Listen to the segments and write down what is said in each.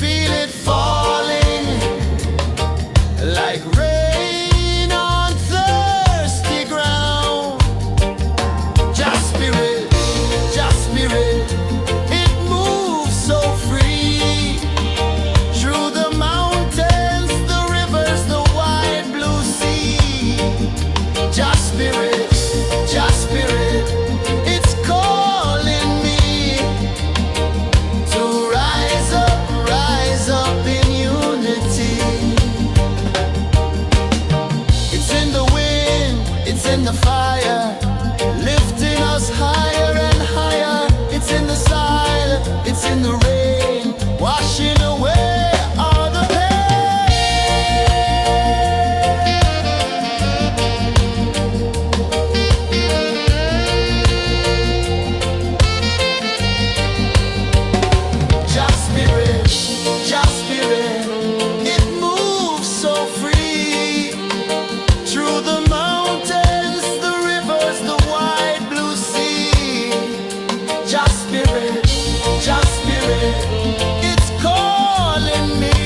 feel it falling like rain on thirsty ground. Just spirit, it moves so free through the mountains, the rivers, the wide blue sea. Just spirit, it's calling me to rise up in unity. It's in the wind, it's in the fire, lifting us higher and higher. It's in the silence, it's in the rain, washing away all the Just spirit, it moves so free through the mountains, the rivers, the wide blue sea. Just spirit, it's calling me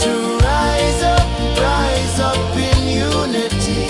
to rise up in unity.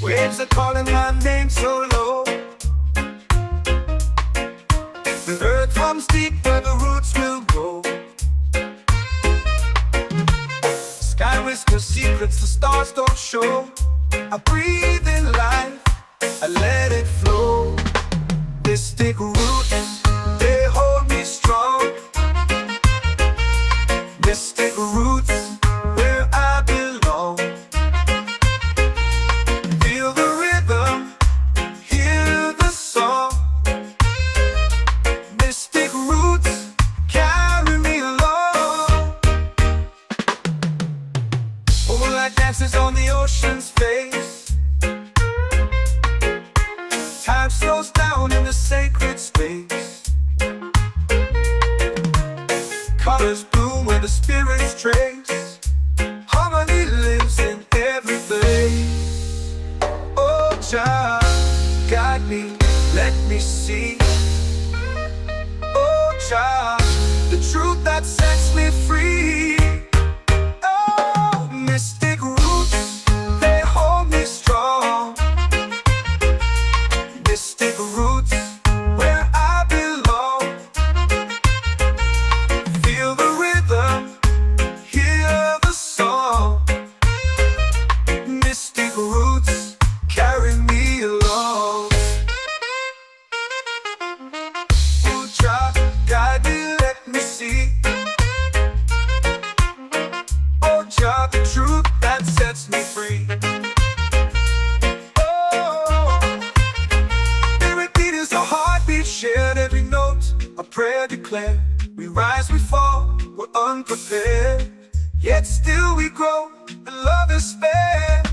Waves are calling my name so low. The earth comes deep where the roots will grow. Sky whispers secrets the stars don't show. I breathe in life, I let it flow. Mystic roots, they hold me strong. Mystic roots, where I belong. Feel the rhythm, hear the song. Mystic roots, carry me along. Moonlight dances on the ocean's face. Time slows down in the sacred space. Colors bloom where the spirits trace. Harmony lives in every place. Oh, child, guide me, let me see. Oh, child, the truth that sets me free. Oh, mystic roots, they hold me strong. Mystic roots, where I belong. Feel the rhythm, hear the song. Mystic roots, carry me along. Oh, child, guide me, let me see. Oh, child, the truth that sets me free. Oh, every beat is a heartbeat shared, every note a prayer declared. We rise, we fall, we're unprepared, yet still we grow, and love is spared.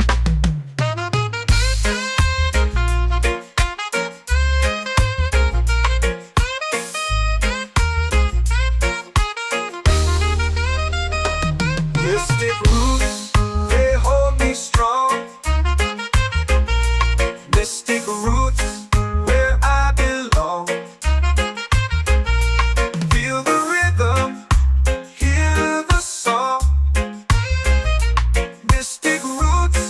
Mystic roots, they hold me strong. Mystic roots, where I belong. Feel the rhythm, hear the song. Mystic roots,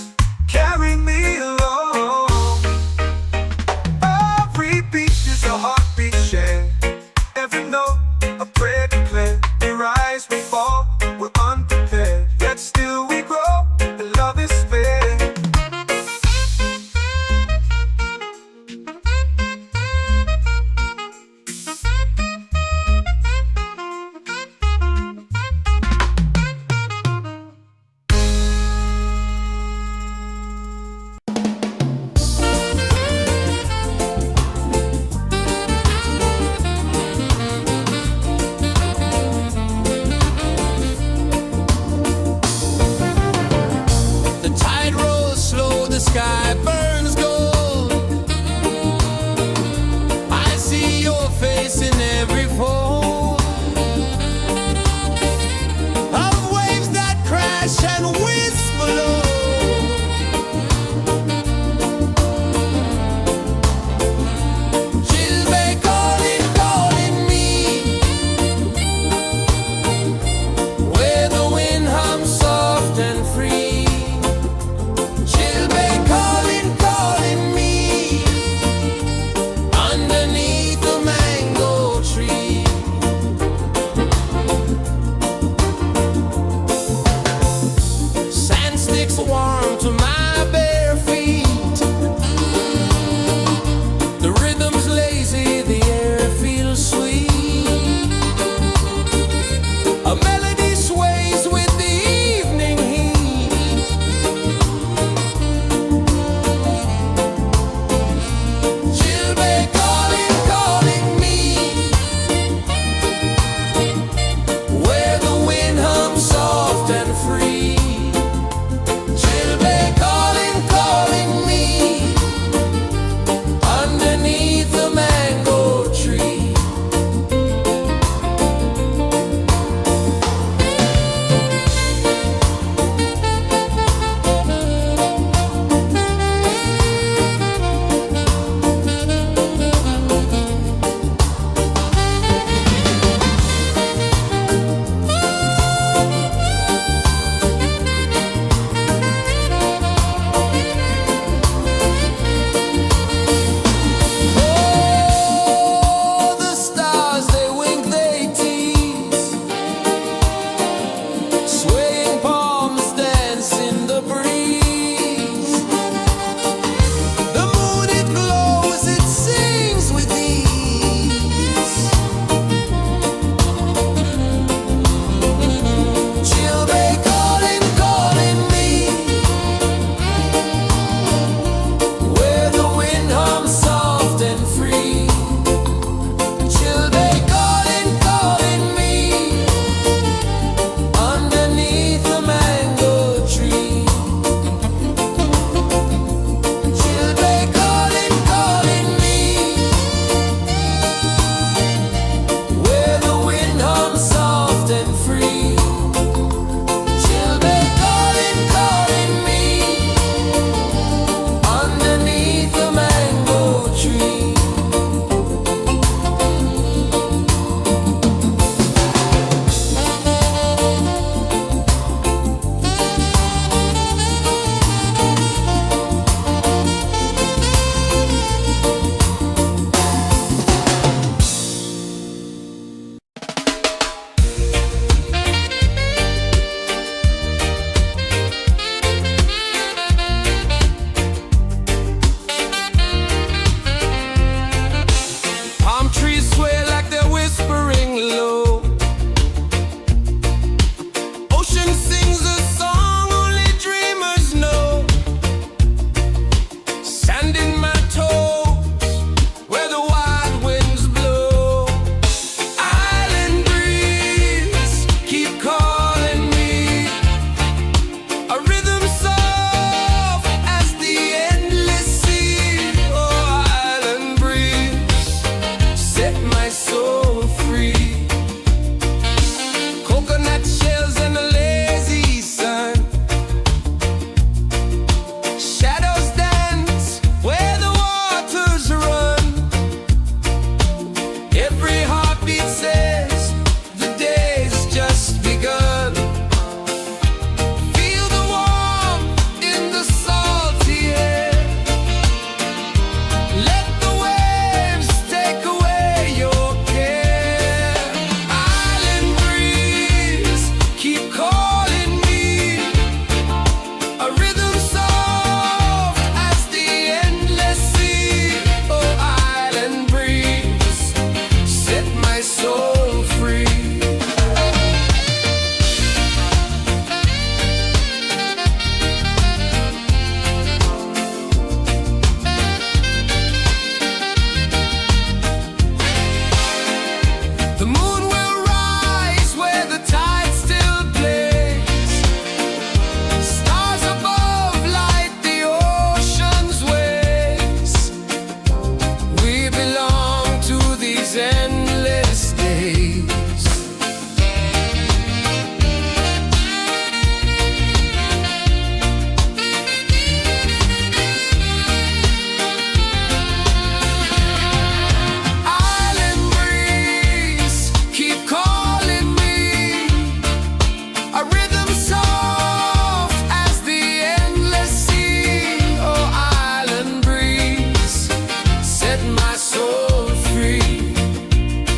my soul free.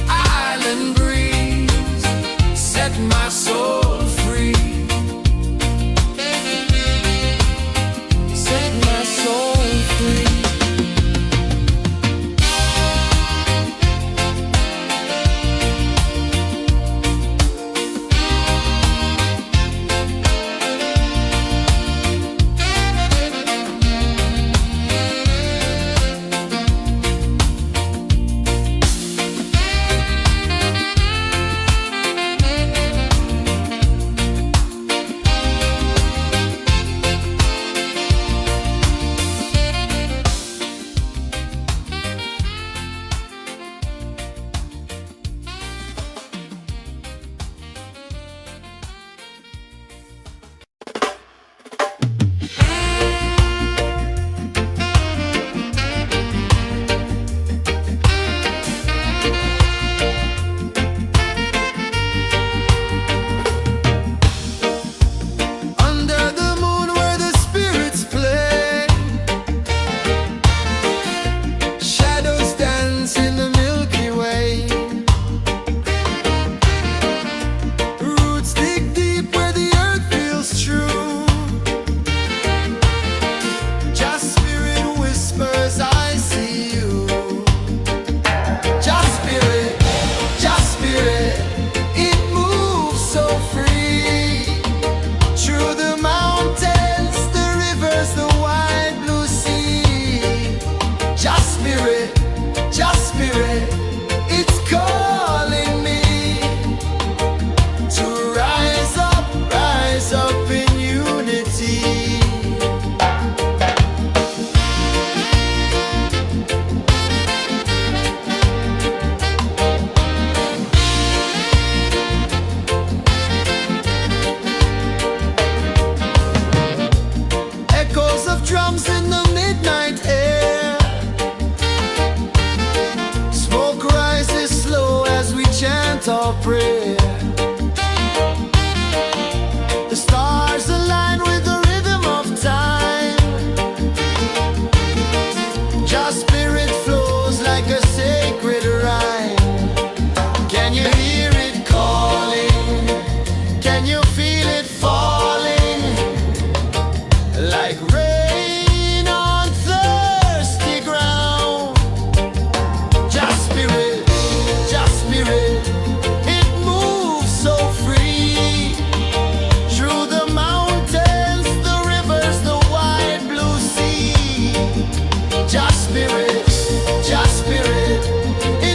Island breeze, set my soul free. Set my soul free. Drums in the midnight air. Smoke rises slow as we chant our prayer. The stars align with the rhythm of time. Just spirit flows like a sacred rhyme. Can you hear it calling? Can you feel it falling? Like rain spirit, just spirit.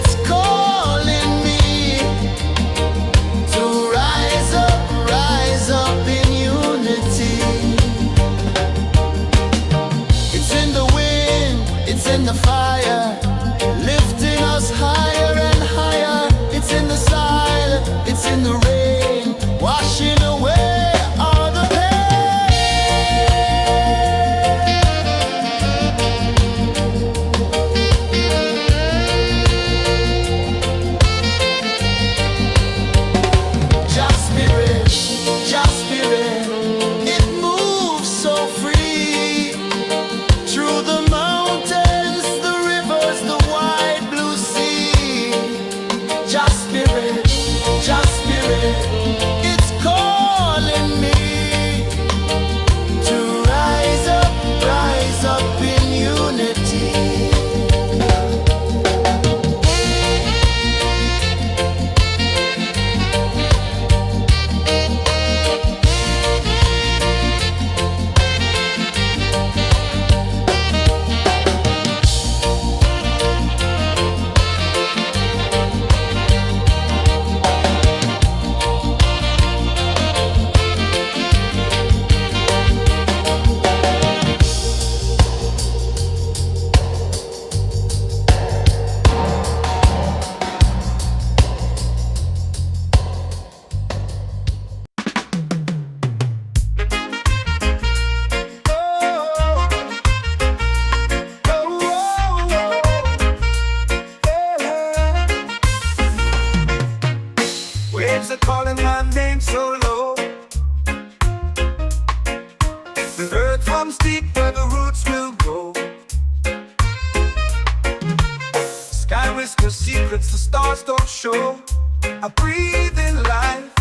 whisper secrets the stars don't show. I breathe in life,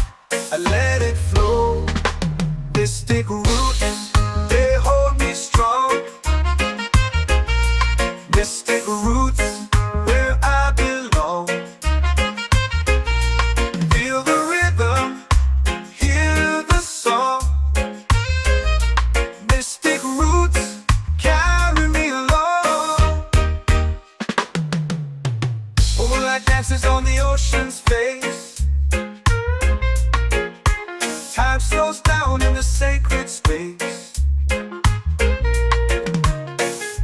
I let it flow. Mystic roots, they hold me strong. Mystic roots, where I belong. Feel the rhythm, hear the song. Mystic roots, carry me along. Moonlight dances on the ocean's face. Time slows down in the sacred space.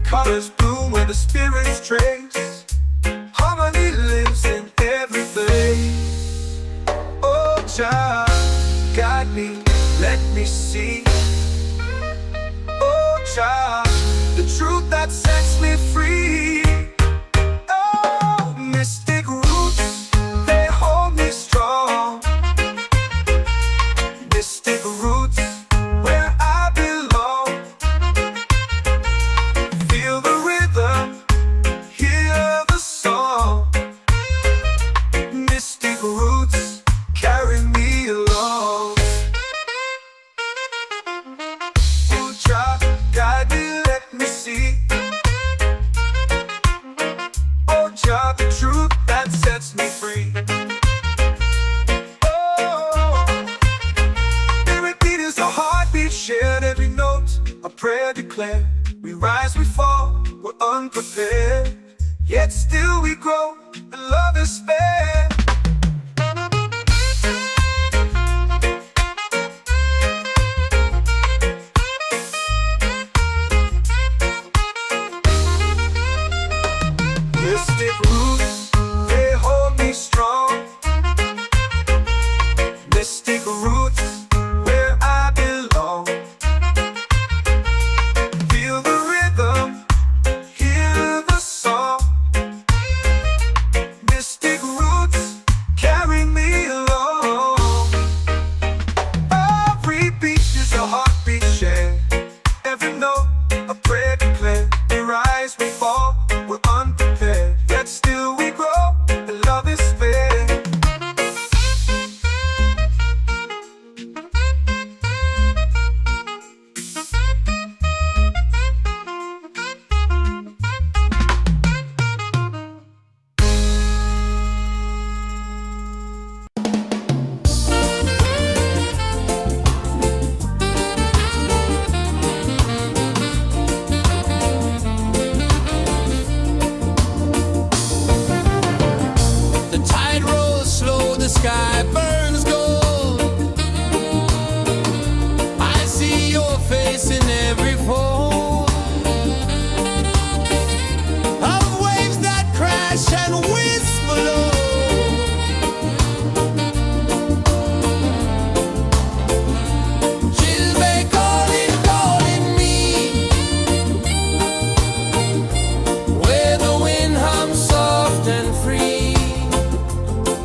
Colors bloom where the spirits trace. Harmony lives in every place. Oh, child, guide me, let me see. Oh, child, the truth that sets me free. Oh, mystic roots, they hold me strong. Mystic roots, where I belong. Feel the rhythm, hear the song. Mystic roots, carry me along. Oh, child, guide me, let me see. Oh, child, the truth that sets me free. Shared every note, a prayer declared. We rise, we fall, we're unprepared. Yet still we grow, and love is spared. Mystic roots, they hold me strong. Mystic roots, where I belong. Feel the rhythm, hear the song. Mystic roots, carry me along. Every beat is a heartbeat shared. Every note, a prayer declared. We rise, we fall, we're unprepared. Yet still we grow, and love is spared. The tide rolls slow, the sky burns gold. I see your face in every fold of waves that crash and whisper low. She'll be calling, calling me, where the wind hums soft and free.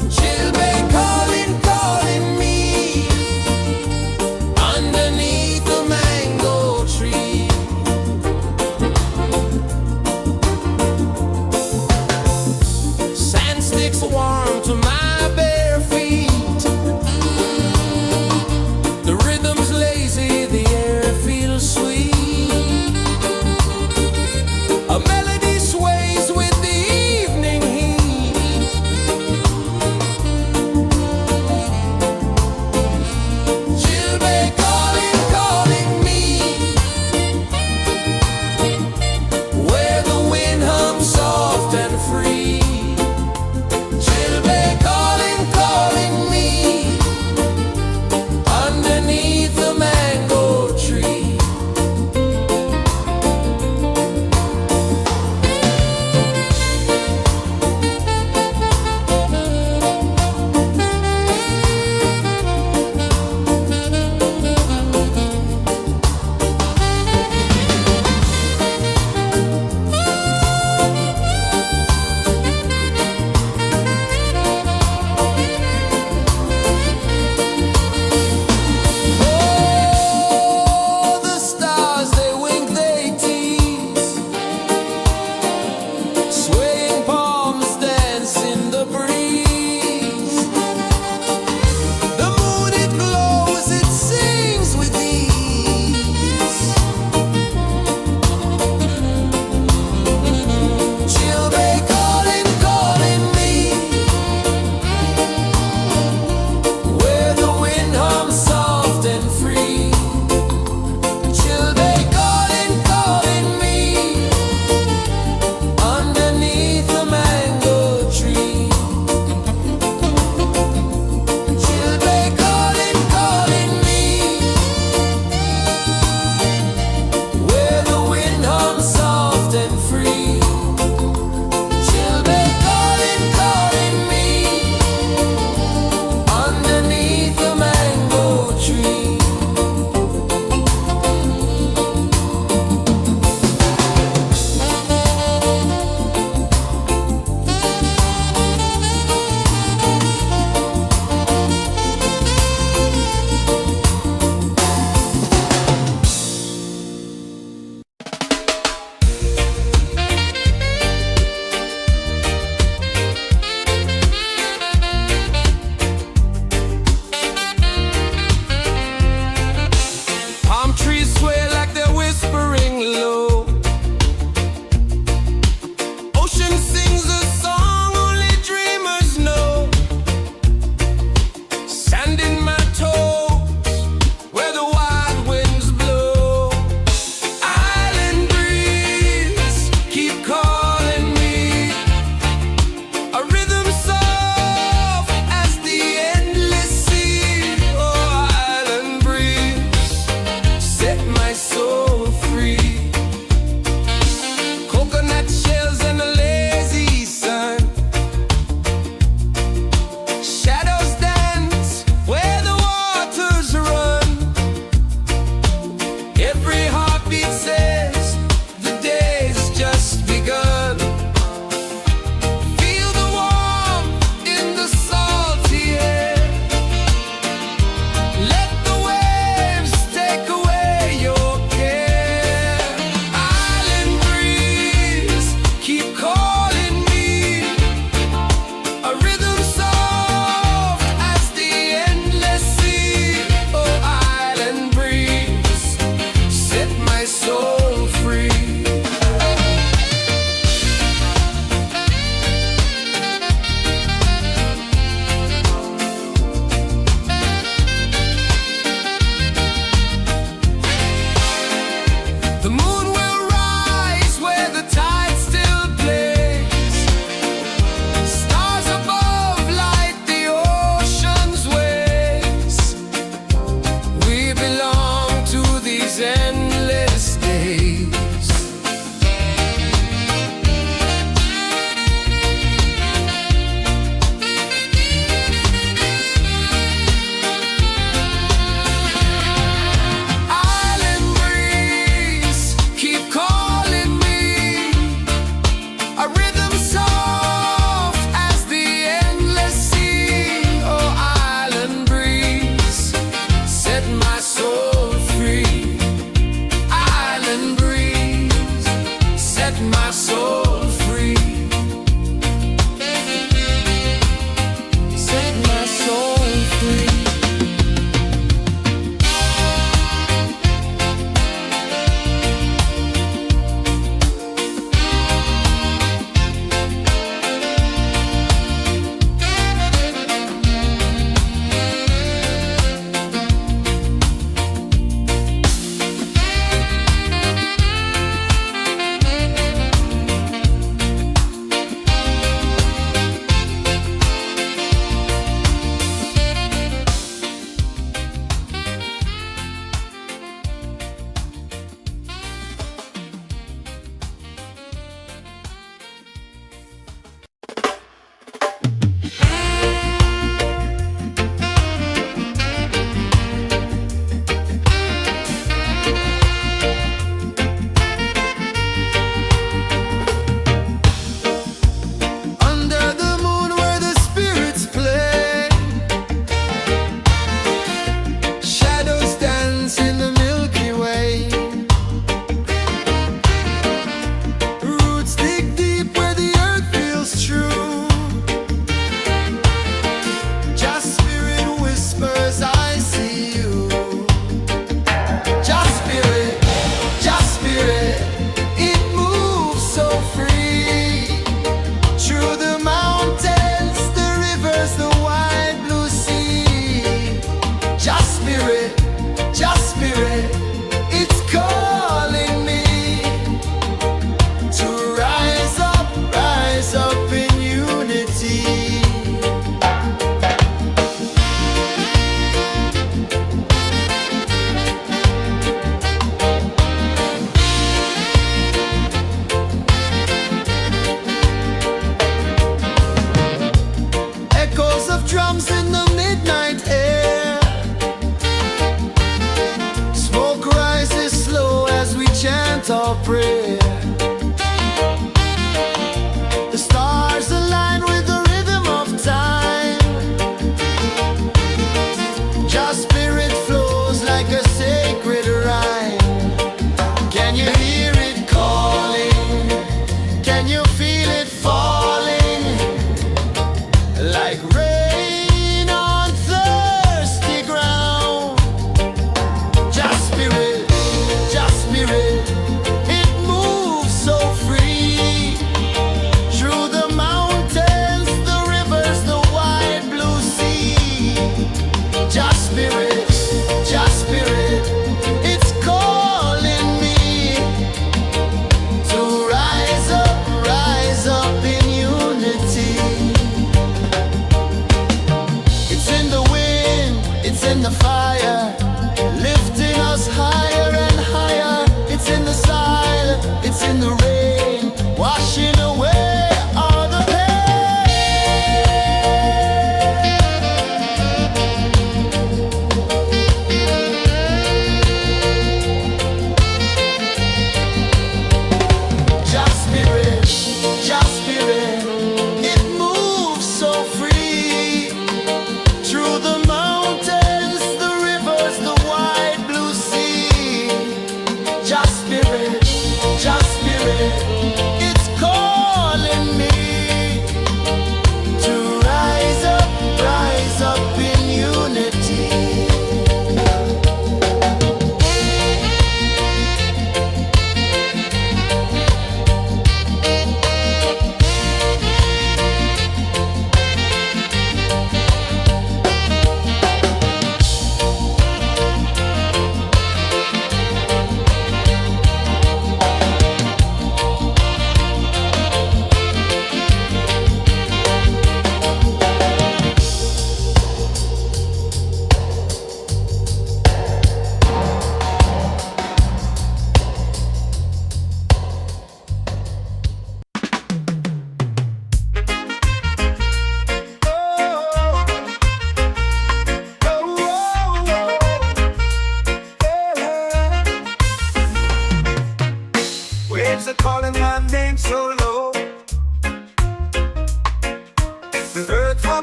She'll be calling, calling me, underneath the mango tree. Sand sticks warm to my bare feet. The rhythm's lazy, the air feels sweet. A melody sways with the evening heat. She'll be calling, calling me, where the wind hums soft and free. She'll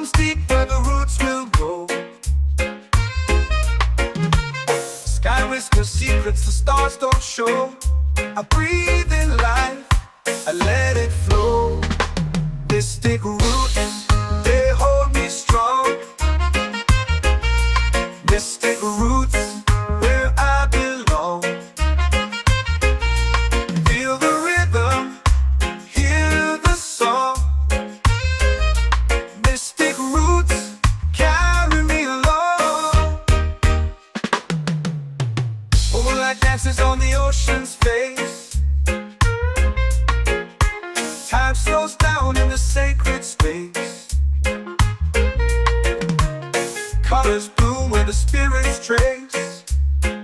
runs deep where the roots will go. Sky whispers secrets the stars don't show. I breathe in life, I let it flow. Mystic roots, they hold me strong. Mystic roots, where I belong. Feel the rhythm, hear the song. Mystic roots, carry me along. Moonlight dances on the ocean's face. Time slows down in the sacred space. Colors bloom where the spirits trace.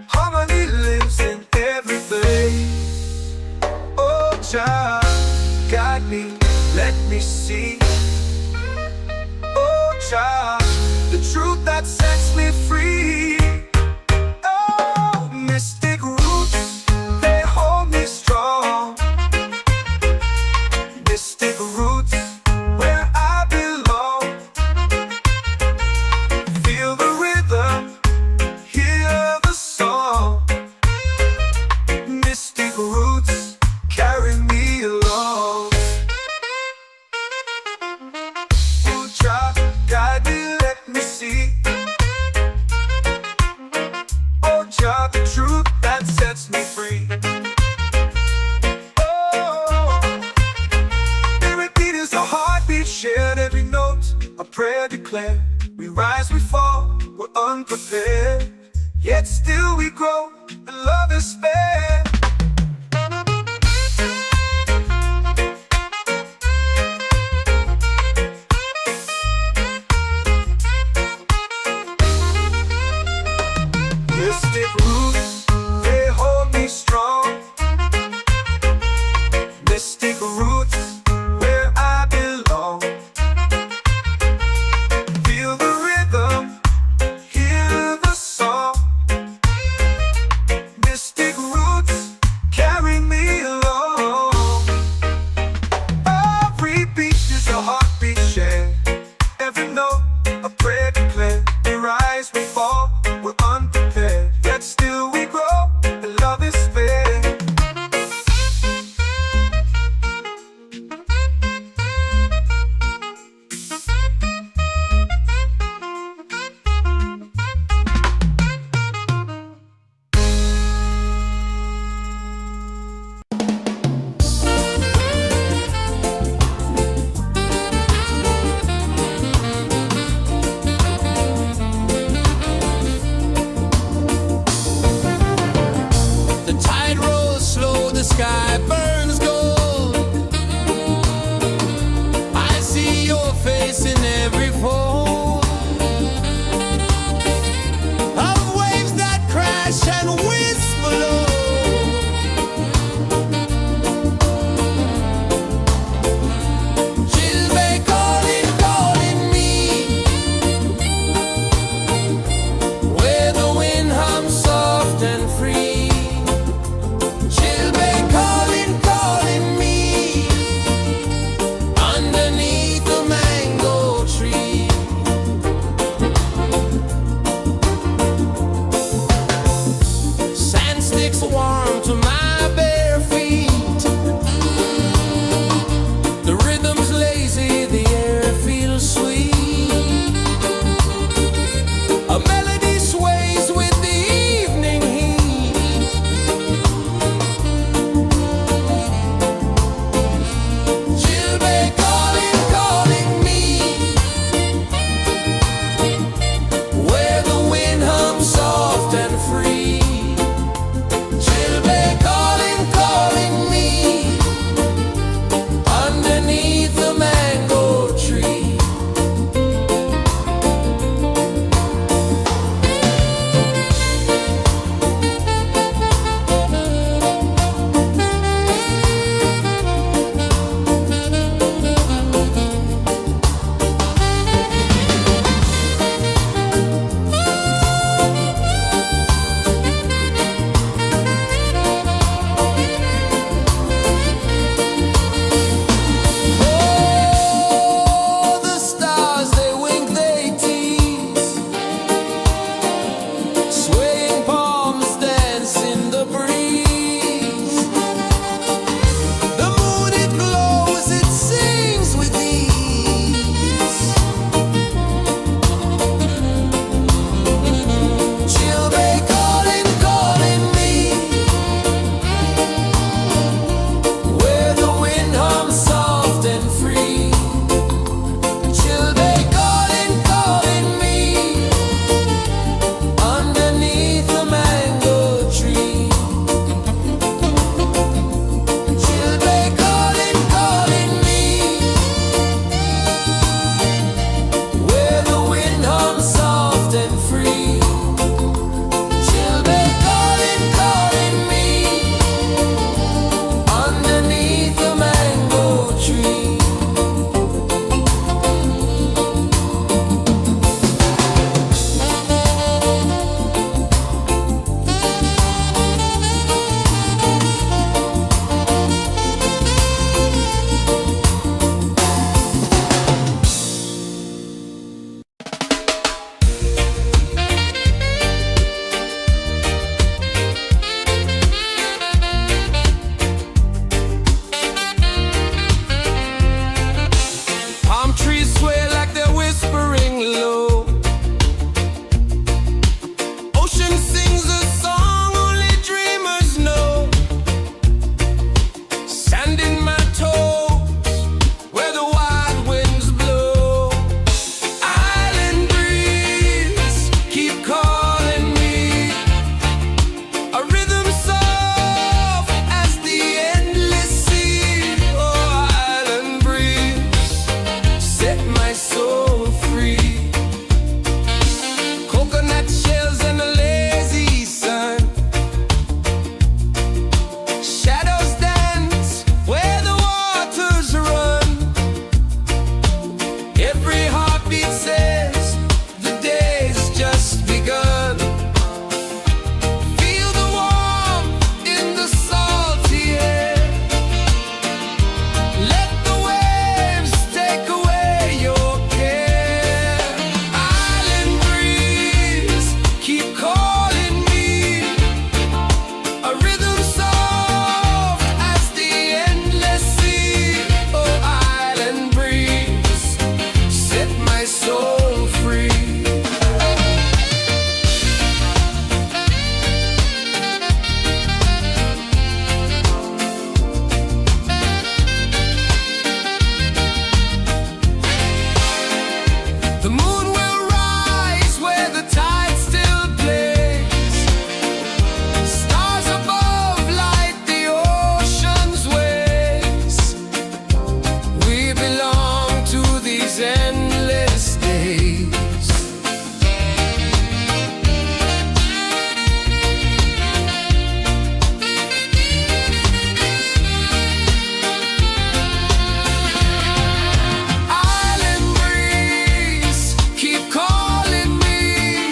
Harmony lives in every place. Oh, Jah, guide me, let me see. Oh, Jah, the truth that sets me free. Oh, mystic roots, they hold me strong. Mystic roots, where I belong. Feel the rhythm, hear the song. Mystic roots, carry me along. Oh, Jah, guide me, let me see. Oh, Jah, the truth that sets me free. Heartbeat shared, every note a prayer declared. We rise, we fall, we're unprepared, yet still we grow, and love is spared. Mystic roots, they hold me strong. Mystic roots, where I belong. Feel the rhythm, hear the song. Mystic roots, The moon will rise where the tide still plays. Stars above light the ocean's waves. We belong to these endless days. Island breeze, keep calling me.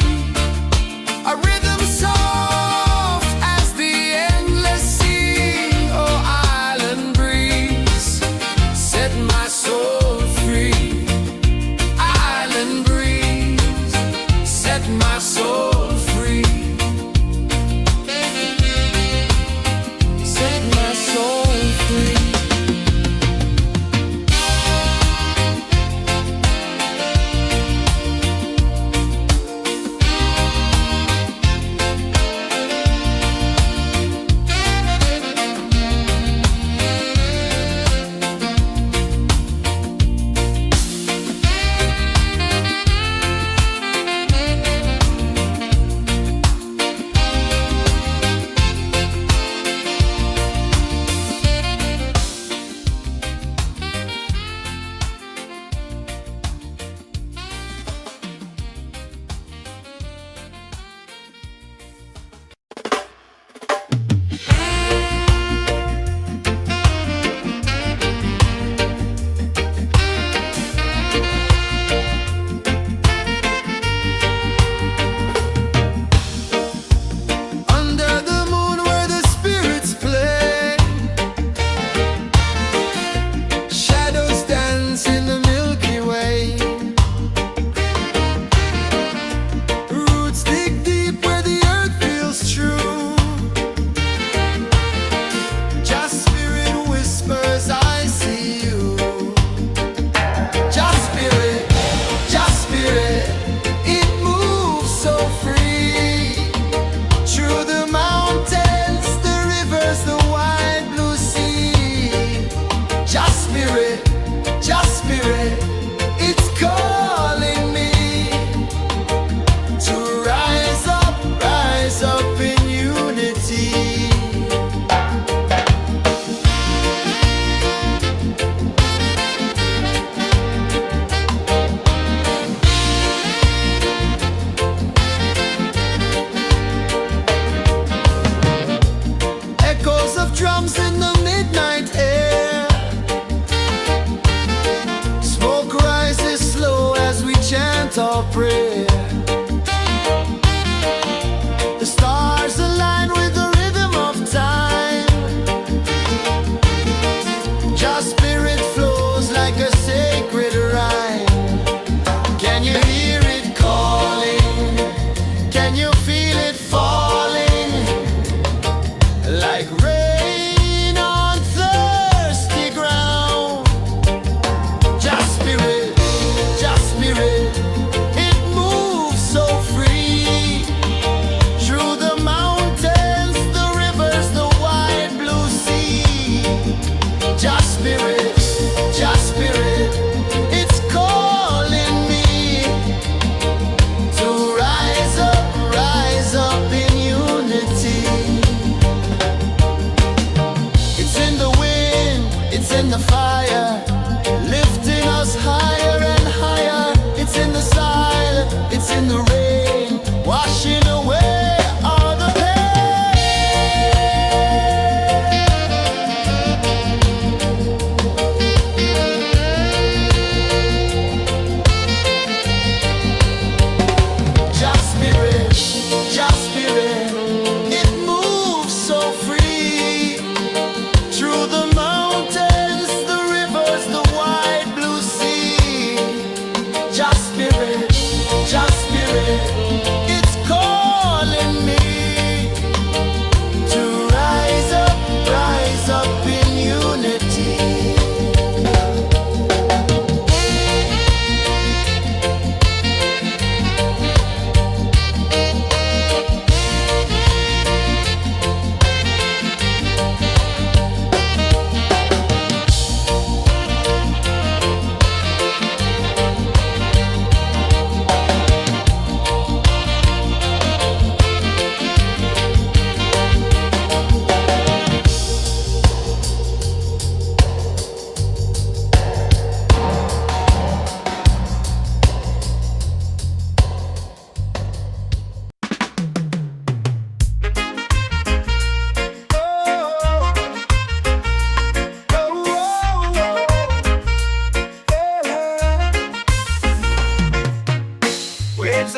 A rhythm soft as the endless sea. Oh, island breeze, set my soul free. Island breeze, set my soul free. Set my soul free. Under the moon where the spirits play, shadows dance in the Milky Way. Roots dig deep where the earth feels true. Just spirit whispers, I see you. Just spirit, it moves so free. Through the mountains, the rivers, the wide blue sea. Just spirit, it's calling me to rise up in unity. Echoes of drums in the midnight air. Smoke rises slow as we chant our prayer. The stars align with the rhythm of time. Just spirit flows like a sacred rhyme. Can you hear it calling? Can you feel it falling? Like rain on thirsty ground. Just spirit, it moves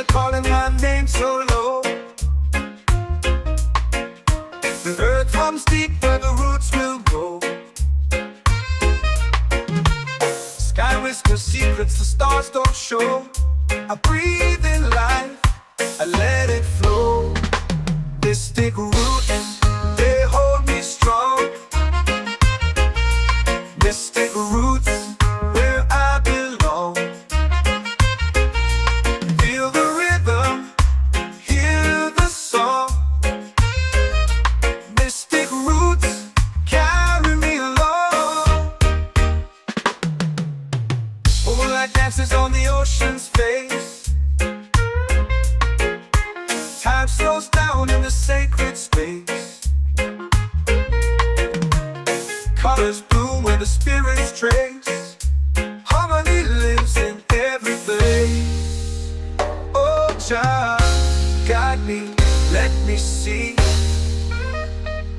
are calling my name so low. The earth comes deep where the roots will grow. Sky whispers secrets the stars don't show. I breathe in life, I let it flow. Mystic roots, they hold me strong. Mystic roots, where I belong. Feel the rhythm, hear the song. Mystic roots, carry me along. Moonlight dances on the ocean's face. Time slows down in the sacred space. Colors bloom where the spirits trace. Harmony lives in every place. Oh, child, guide me, let me see.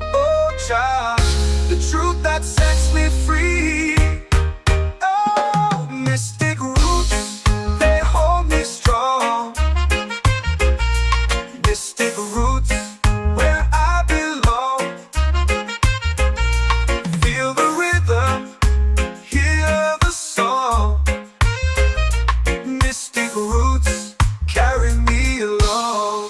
Oh, child, the truth that sets me free. Oh, mystic roots, they hold me strong. Mystic roots, where I belong. Feel the rhythm, hear the song. Mystic roots, carry me along.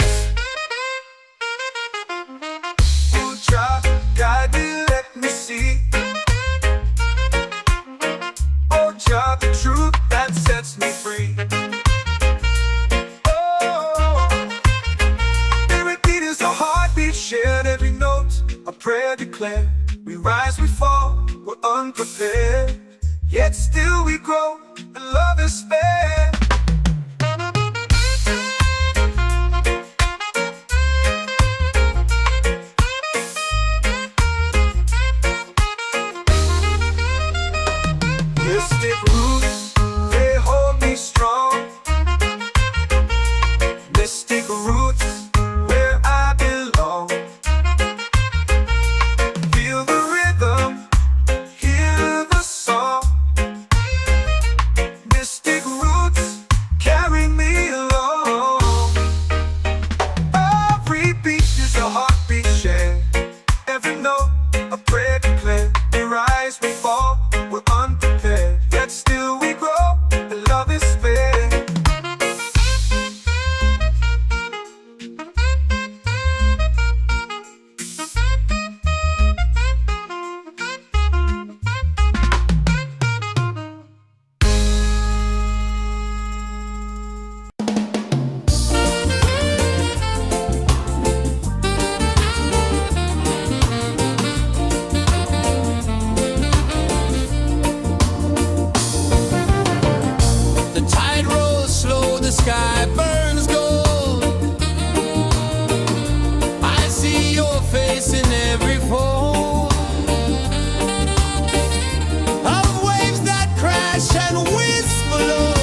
Oh, child, guide me, let me see. Oh, child, the truth that sets me free. Shared every note, a prayer declared. We rise, we fall, we're unprepared. Yet still we grow, and love is spared. Mystic roots, they hold me strong. Mystic roots, where I belong. Feel the rhythm, hear the song. Mystic roots, carry me along. Every beat is a heartbeat shared. Every note, a prayer declared. We rise, we fall, we're unprepared. Yet still we grow, and love is spared. The tide rolls slow, the sky burns gold. I see your face in every fold of waves that crash and whisper low.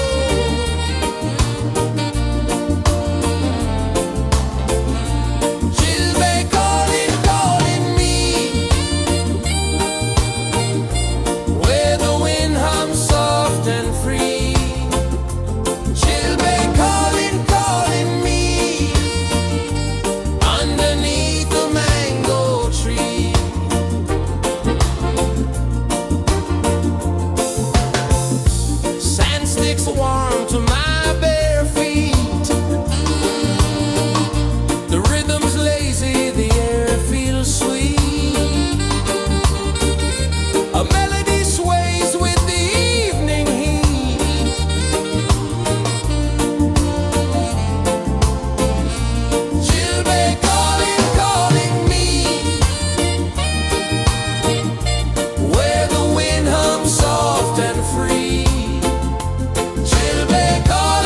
She'll be calling, calling me, where the wind hums soft and free. She'll be calling, calling me, underneath the mango tree. Sand sticks warm to my bare feet. The rhythm's lazy, the air feels sweet. A melody sways with the evening heat. She'll be calling, calling me, where the wind hums soft and free. She'll be calling.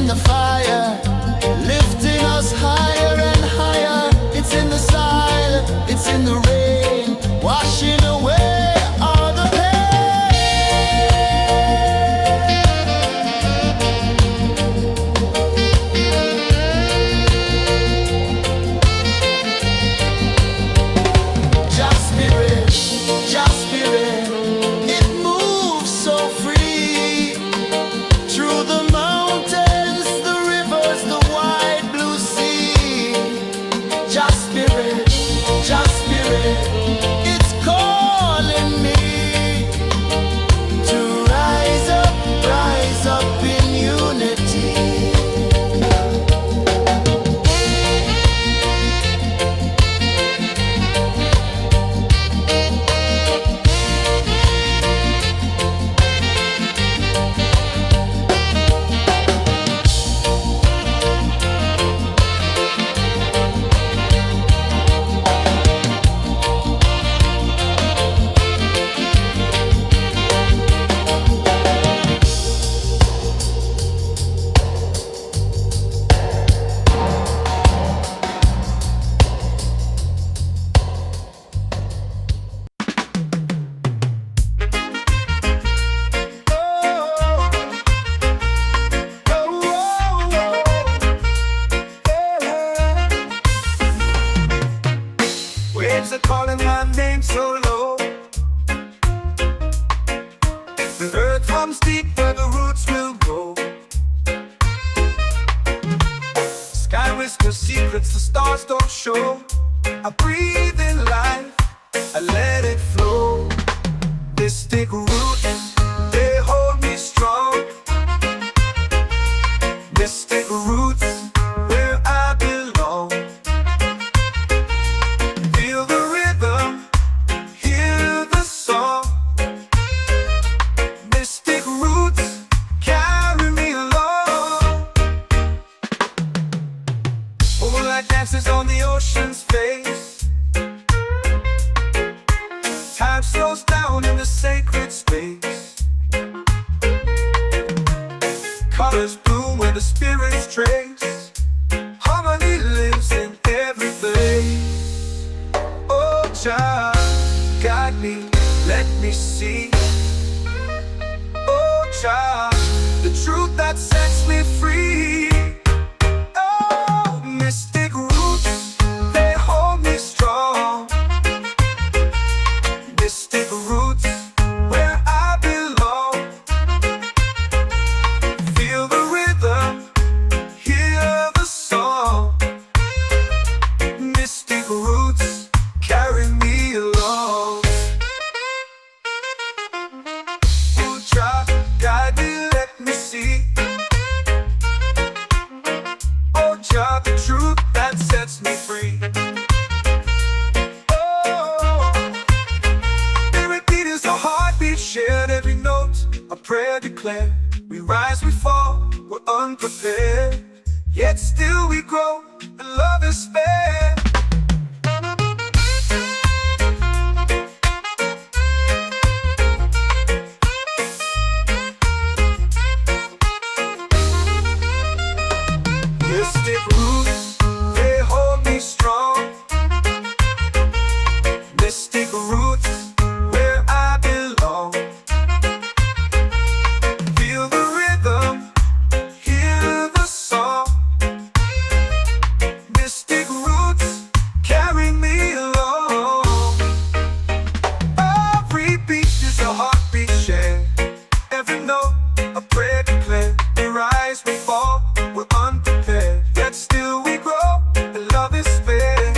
the fire, lifting us higher and higher. It's in the silence, it's in the rain, washing away all the pain. Just spirit, it moves so free through the mountains, the rivers, the wide blue sea. Just spirit, it's calling me to rise up in unity. Waves are calling my name so low. The earth comes deep where the roots will go. Sky whispers secrets the stars don't show. I breathe in life, I let it flow. Mystic roots, they hold me strong. Mystic roots, where I belong. Feel the rhythm, hear the song. Mystic roots, carry me along. Moonlight dances on the ocean's face. Time slows down in the sacred space. Colors bloom where the spirits trace. Harmony lives in every place. Oh, child, guide me, let me see. Oh, child, the truth that sets me free. Oh, mystic roots, they hold me strong. Mystic roots, where I belong. Feel the rhythm, hear the song. Mystic roots, carry me along. Oh, child, guide me, let me see. Oh, child, the truth that sets me free. Oh, every beat is a heartbeat shared, every note a prayer declared. We rise, we fall, we're unprepared, yet still we grow, and love is spared. Mystic roots, they hold me strong. Mystic roots, where I belong. Feel the rhythm, hear the song. Mystic roots, carry me along. Every beat is a heartbeat shared, every note a prayer declared. We rise, we fall, we're unprepared, yet still we grow, and love is spared.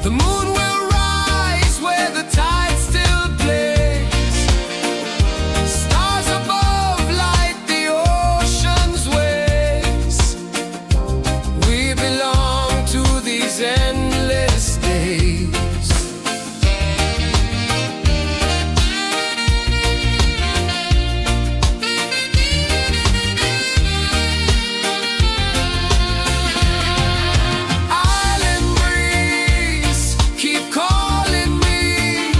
The moon will rise where the tide still plays. Stars above light the ocean's waves. We belong to these endless days. Island breeze, keep calling me.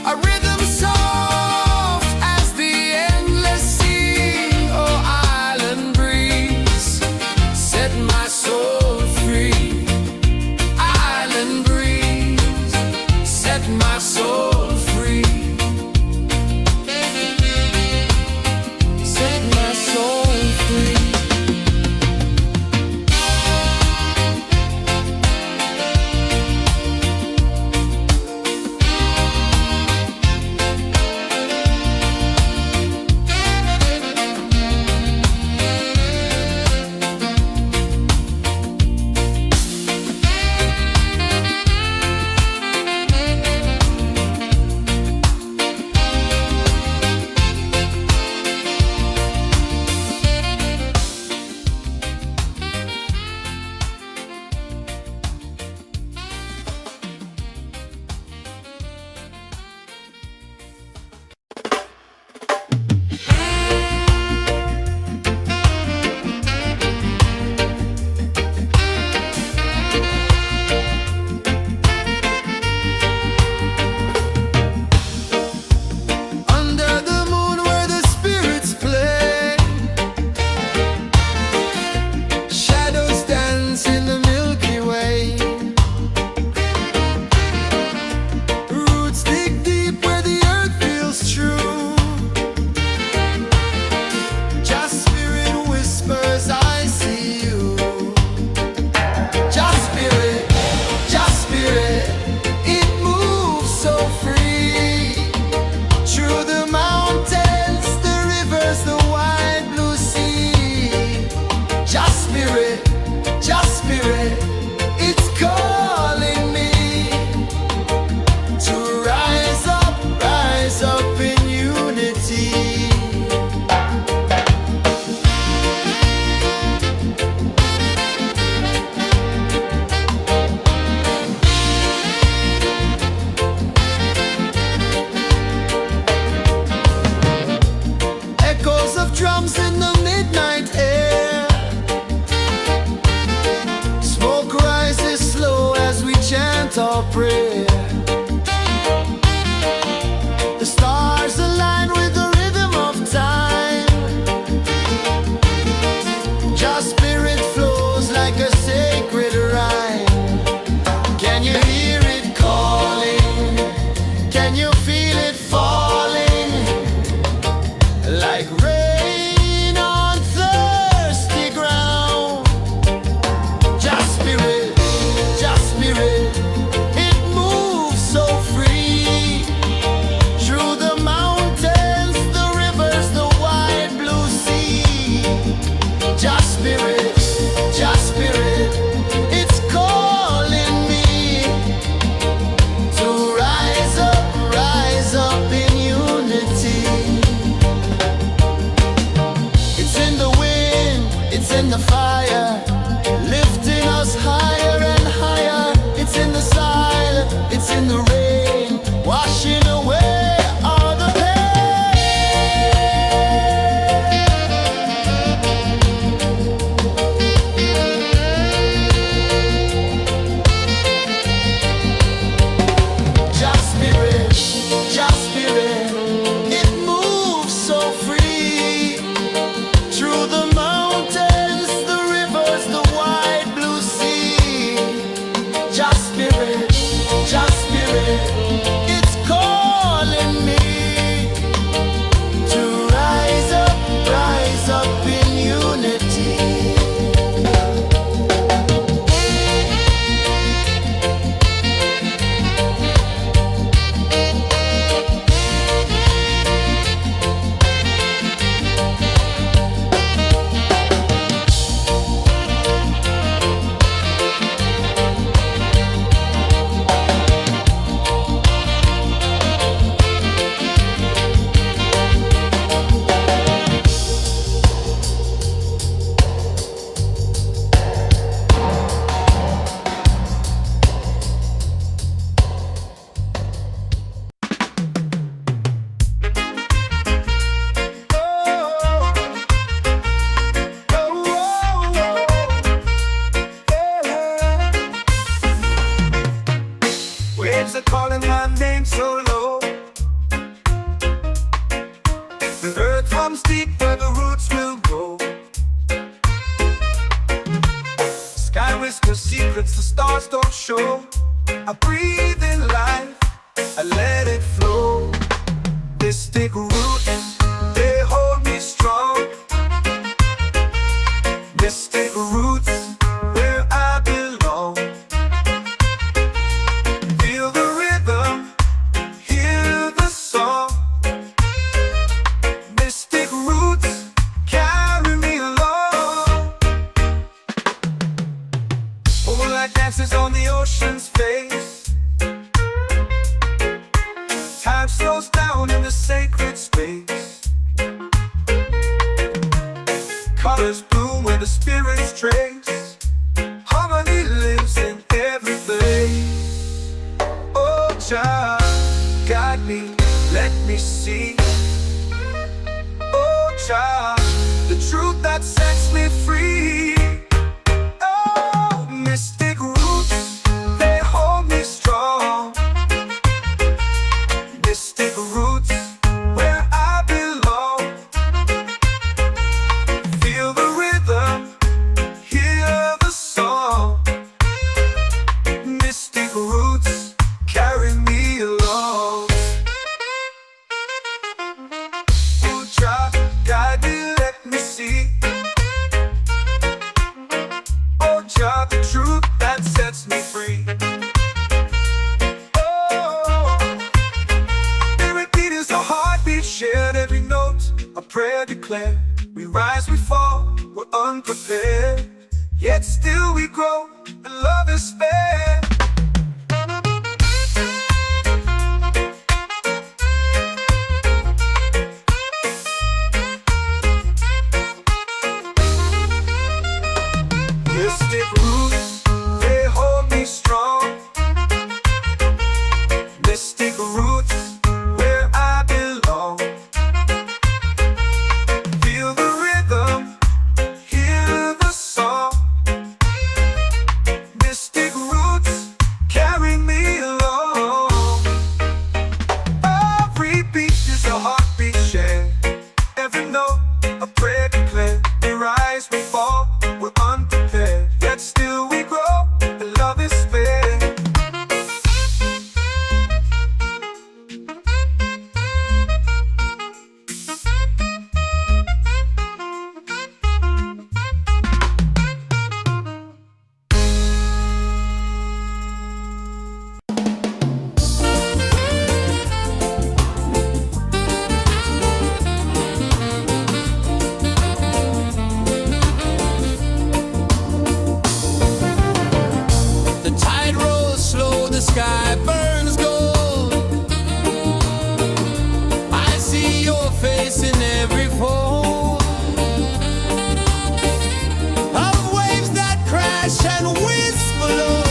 A rhythm soft as the endless sea. Oh, island breeze, set my soul free. Island breeze, set my soul free. Set my soul free. Under the moon where the spirits play, shadows dance in the Milky Way. Roots dig deep where the earth feels true. Just spirit whispers, I see you. Just spirit, it moves so free. Through the mountains, the rivers, the wide blue sea. Just spirit, it's calling me to rise up in unity. Echoes of drums in the midnight air. Smoke rises slow as we chant our prayer. The stars align with the rhythm of time. Just spirit flows like a sacred rhyme. Can you hear it calling? Can you feel it falling? Like rain on thirsty ground. Just spirit, it moves are calling my name so low. The earth runs deep where the roots will grow. Sky whispers secrets the stars don't show. I breathe in life, I let it flow. This take root, they hold me strong. This take roots where I belong. Feel the rhythm, hear the song. Mystic roots carry me along. Moonlight dances on the ocean's face. Time slows down in the sacred space. Colors bloom where the spirits trace. Harmony lives in every place. Oh, child, guide me, let me see. Oh, child, the truth that sets me free. Oh, mystic roots, they hold me strong. Mystic roots where I belong. Feel the rhythm, hear the song. Mystic roots carry me along. Oh, try, guide me, let me see. Oh, Jah, the truth that sets me free. Oh, every beat is a heartbeat shared, every note a prayer declared. We rise, we fall, we're unprepared, yet still we grow, and love is fair. Mystic roots, they hold me strong. Mystic roots where I belong. Feel the rhythm, hear the song. Mystic roots carry me along. Every beat is a heartbeat shared, every note a prayer declared. We rise, we fall, we're unprepared, yet still we grow, and love is fair. The tide rolls slow, the sky burns gold. I see your face in every fold of waves that crash and whisper low.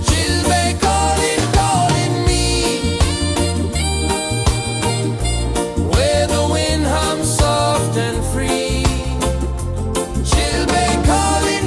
She'll be calling, calling me where the wind hums soft and free. She'll be calling,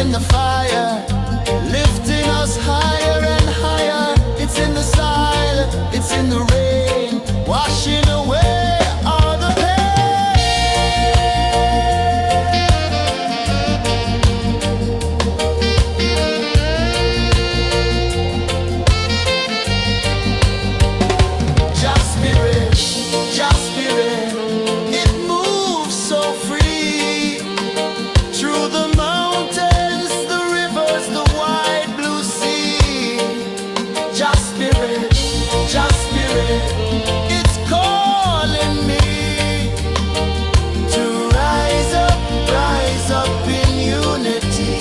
in the fire, lifting us higher and higher. It's in the silence, it's in the rain, washing away all the Just spirit, just spirit, it moves so free through the mountains, the rivers, the wide blue sea. Just spirit, it's calling me to rise up in unity.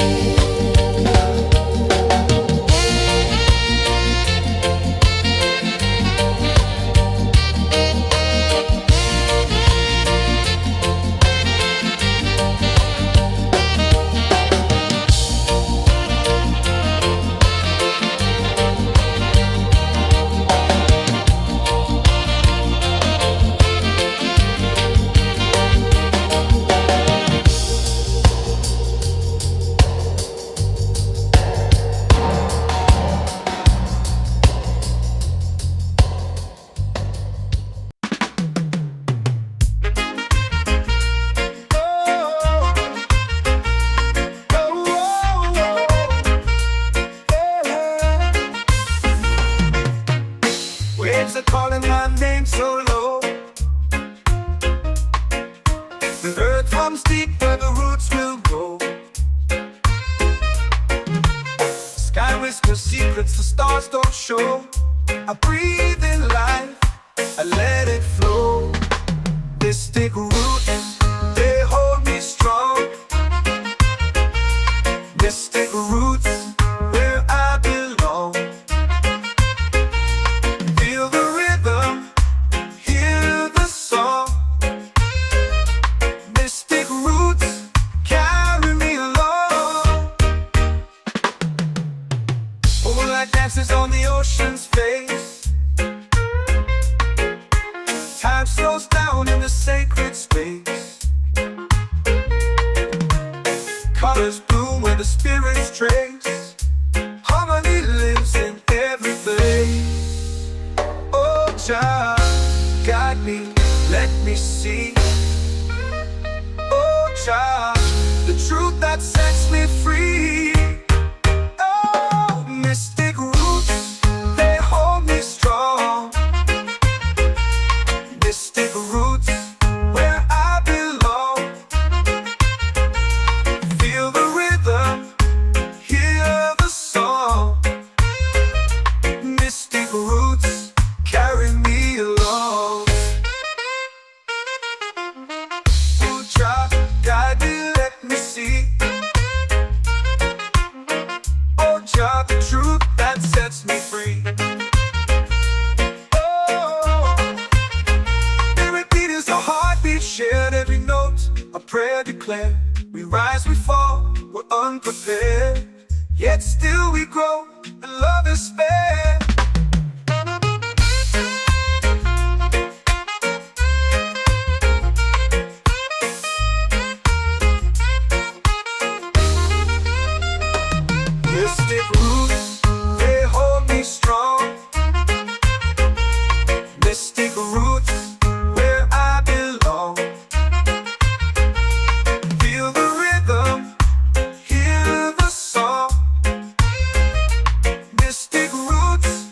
Waves are calling my name so low. The earth runs deep where the roots will go. Sky whispers secrets the stars don't show. I breathe in life, I let it flow. Mystic roots, they hold me strong. Mystic roots, where I belong. Feel the rhythm, hear the song. Mystic roots, carry me along. Moonlight dances on the ocean's face. Time slows down in the sacred space. Colors bloom where the spirits trace. Harmony lives in every place. Oh, Jah, guide me, let me see. Oh, Jah, the truth that sets me free. Oh, mystic roots, they hold me strong. Mystic roots, where I belong. Feel the rhythm, hear the song. Mystic roots, carry me along. Oh, Jah, guide me, let me see. Oh, Jah, the truth that sets me free. Oh, spirit beat is a heartbeat, shared every note. A prayer declared. We rise, we fall, we're unprepared. Yet still we grow, and love is spared. Mystic roots, they hold me strong. Mystic roots, where I belong. Feel the rhythm, hear the song. Mystic roots,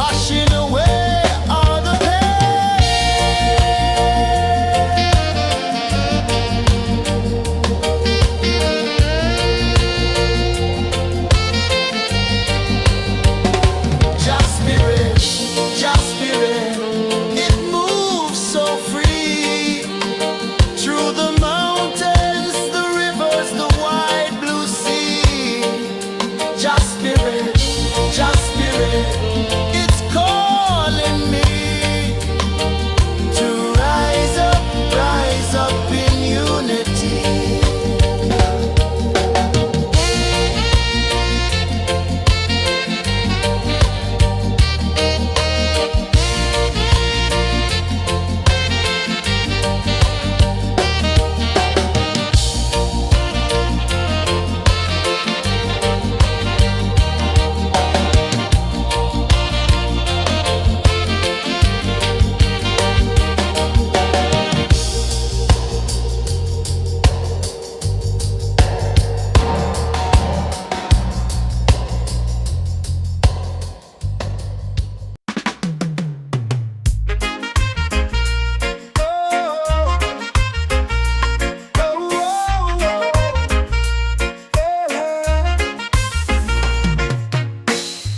washing away all the Just spirit, just spirit, it moves so free through the mountains, the rivers, the wide blue sea. Just spirit, it's calling me to rise up in unity.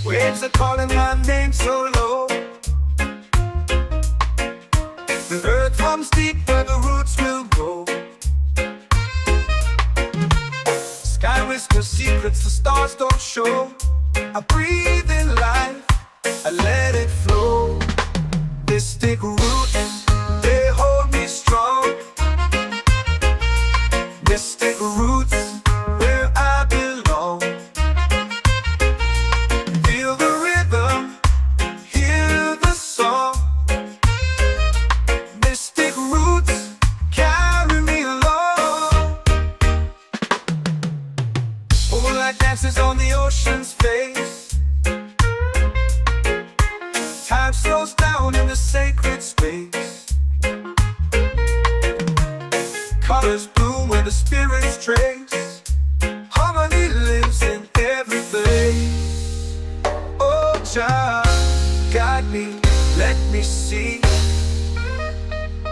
Waves are calling my name so low. The earth hums deep where the roots will grow. Sky whispers secrets the stars don't show. I breathe in life, I let it flow. Mystic roots, they hold me strong. Mystic roots, where I belong. Feel the rhythm, hear the song. Mystic roots, carry me along. Moonlight dances on the ocean's face. Time slows down in the sacred space. Colors bloom where the spirits trace. Harmony lives in every face. Oh, Jah, guide me, let me see.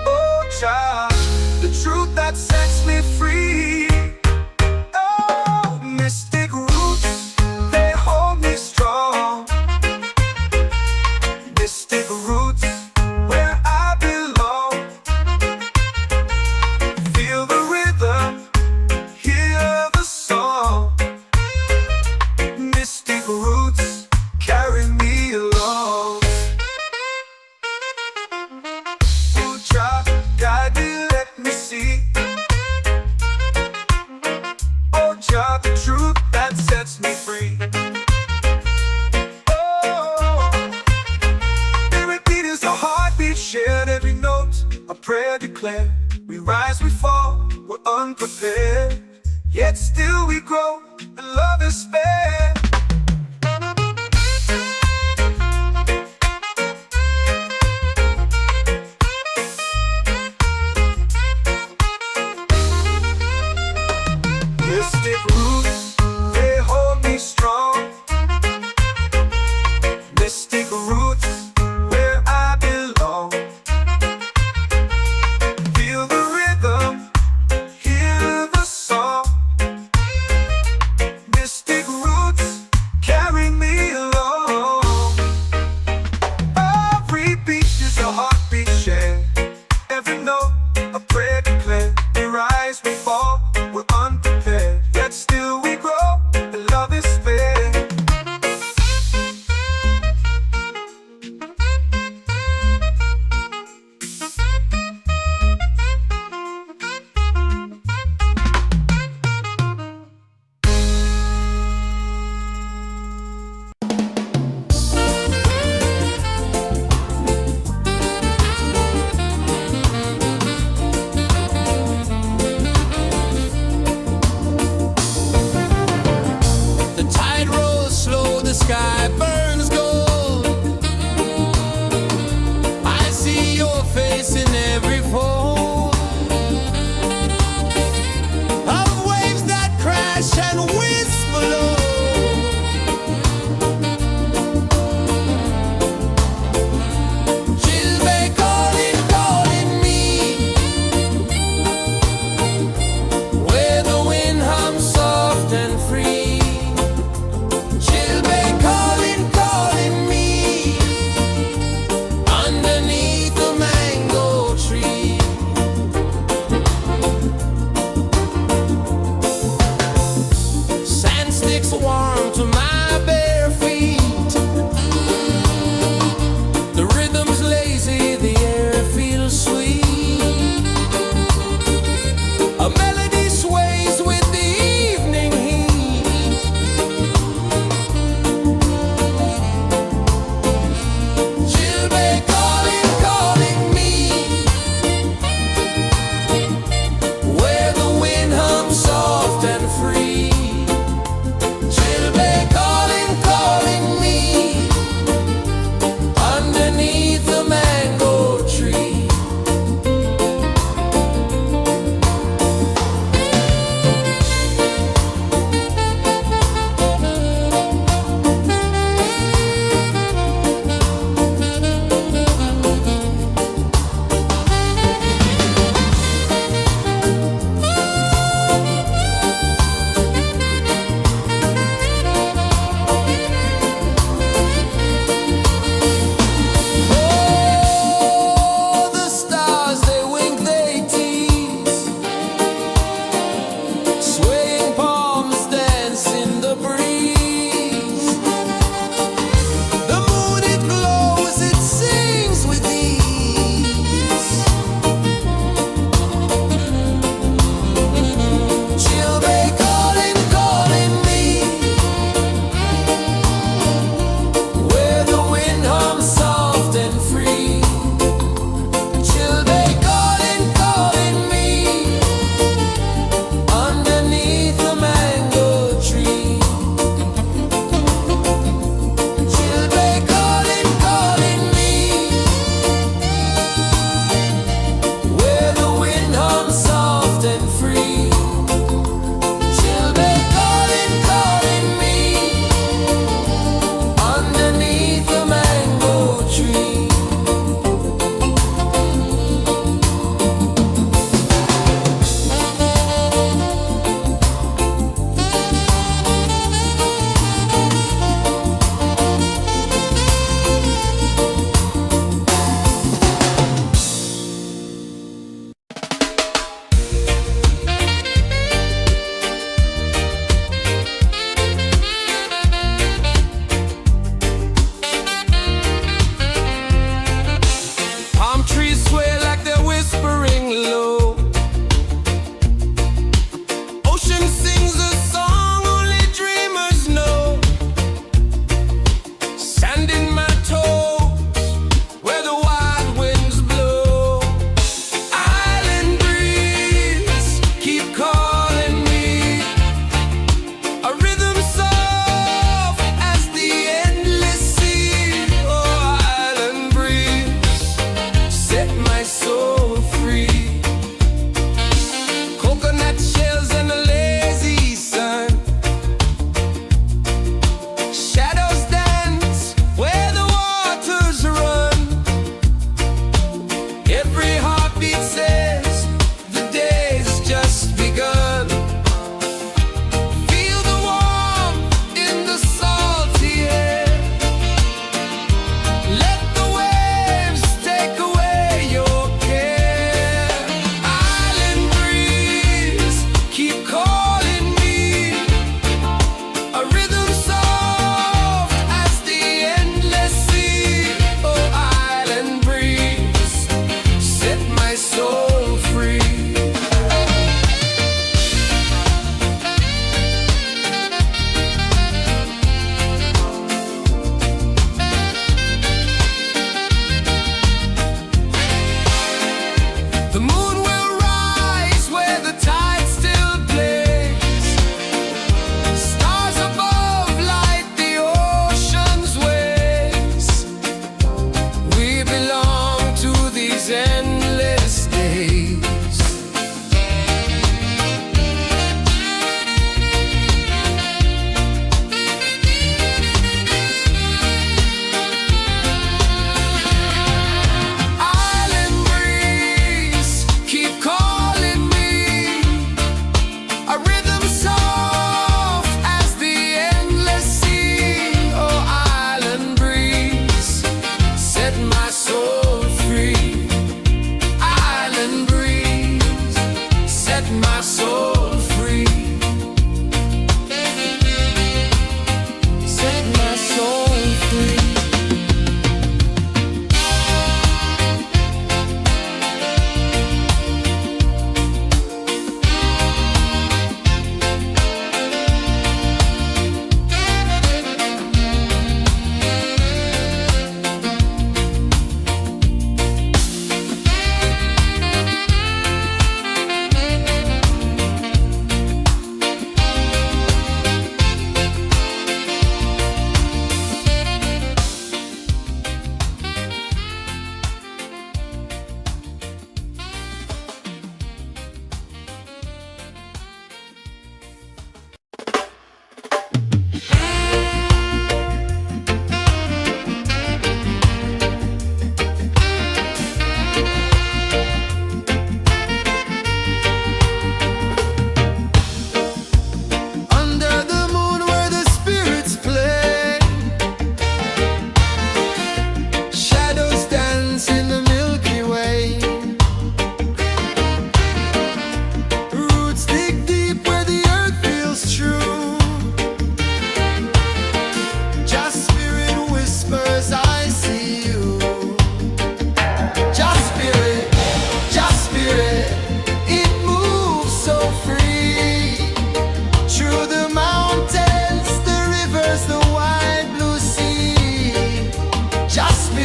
Oh, Jah, the truth that sets me free. Oh, mystic roots, they hold me strong. Mystic roots, where I belong. Feel the rhythm, hear the song. Mystic roots, carry me along. Oh, Jah, guide me, let me see. Oh, Jah, the truth that sets me free. Oh, spirit beat is a heartbeat shared, every note a prayer declared. We rise, we fall, we're unprepared, yet still we grow, and love is spared. Mystic roots, they hold me strong. Mystic roots, where I belong. Feel the rhythm, hear the song. Mystic roots,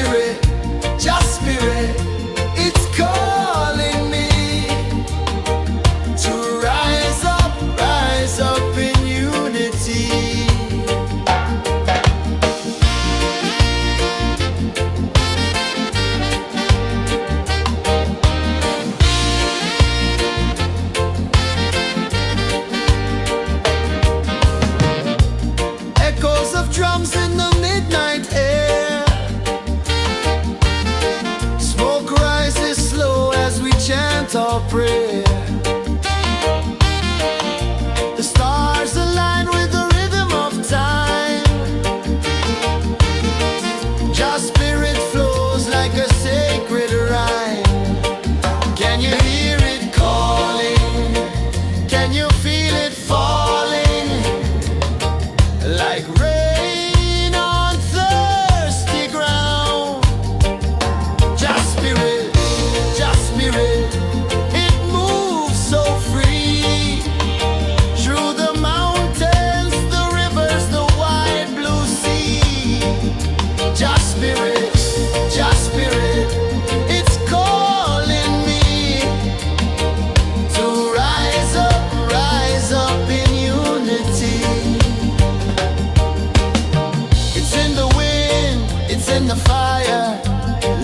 spirit, just spirit, it's calling me to rise up in unity. Echoes of drums in the midnight air. Smoke rises slow as we chant our prayer. The stars align with the rhythm of time. Just spirit flows like a sacred rhyme. Can you hear it calling? Can you feel it falling? Like rain on thirsty ground. Just spirit, it moves so free. Through the mountains, the rivers, the wide blue sea. Just spirit, it's calling me to rise up in unity. It's in the wind, it's in the fire,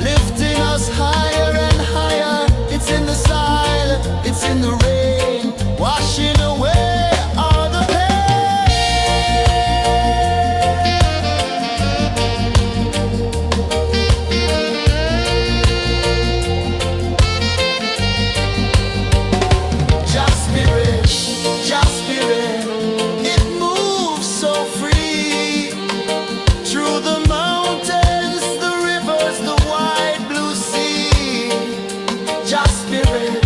lifting us higher and higher. It's in the silence, it's in the rain, washing away all the pain. Just spirit, it moves so free. Through the mountains, the rivers, the wide blue sea. Just spirit,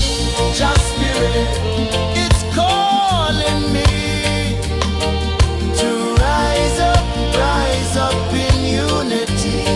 it's calling me to rise up in unity.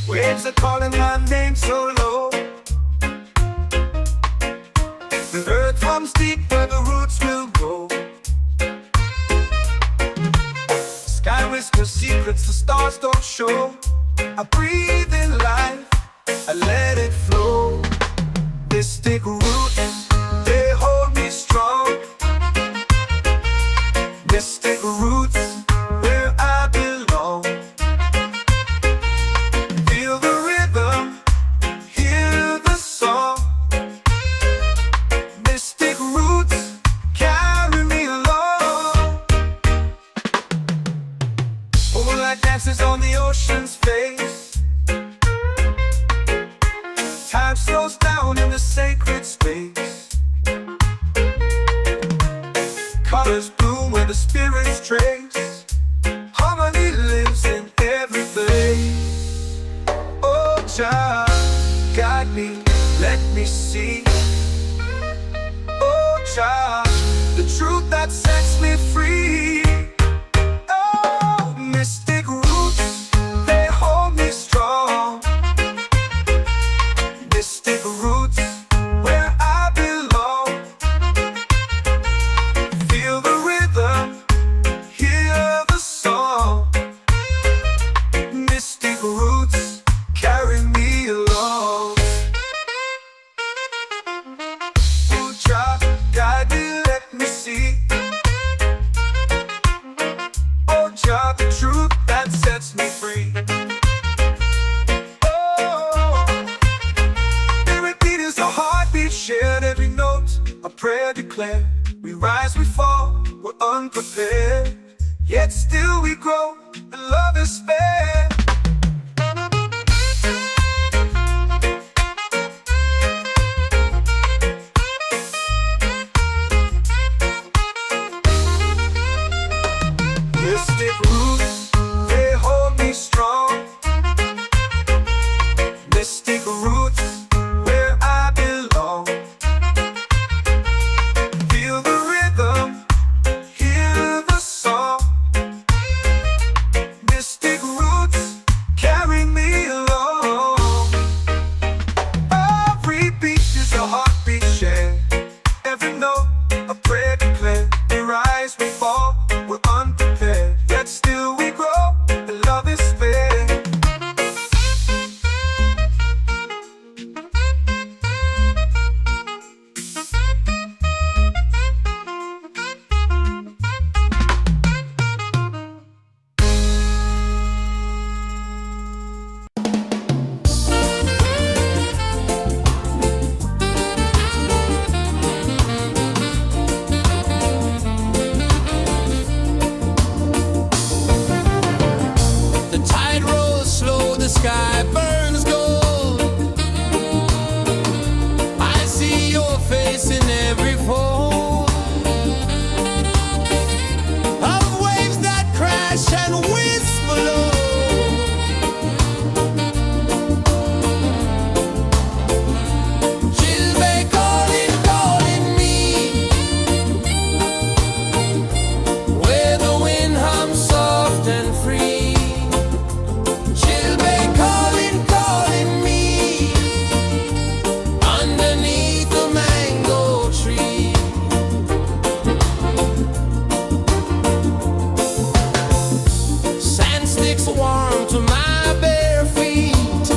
Waves are calling my name so low. The earth runs deep where the roots will grow. Sky whispers secrets the stars don't show. I breathe in life, I let it flow. Mystic roots, they hold me strong. Mystic roots, where I belong. Feel the rhythm, hear the song. Mystic roots, carry me along. Moonlight dances on the ocean's face. Time slows down in the sacred space. Colors bloom where the spirits trace. Harmony lives in every place. Oh, child, guide me, let me see. Oh, child, the truth that sets me free. Oh, mystic roots, they hold me strong. Mystic roots, where I belong. Feel the rhythm, hear the song. Mystic roots, carry me along. Oh, child, guide me, let me see. Oh, child, the truth that sets me free. Shared every note, a prayer declared. We rise, we fall, we're unprepared. yet still we grow, and love is fair. Mystic roots, they hold me strong. Mystic roots, where I belong. Feel the rhythm, hear the song. Mystic roots, carry me along. Every beat is a heartbeat shared. Every note, a prayer declared. We rise, we fall, we're unprepared, yet still we grow, and love is fair. The tide rolls slow, the sky burns gold. I see your face in every fold of waves that crash and whisper low. She'll be calling, calling me, where the wind hums soft and free. She'll be calling, calling me, underneath the mango tree. Sand sticks warm to my bare feet.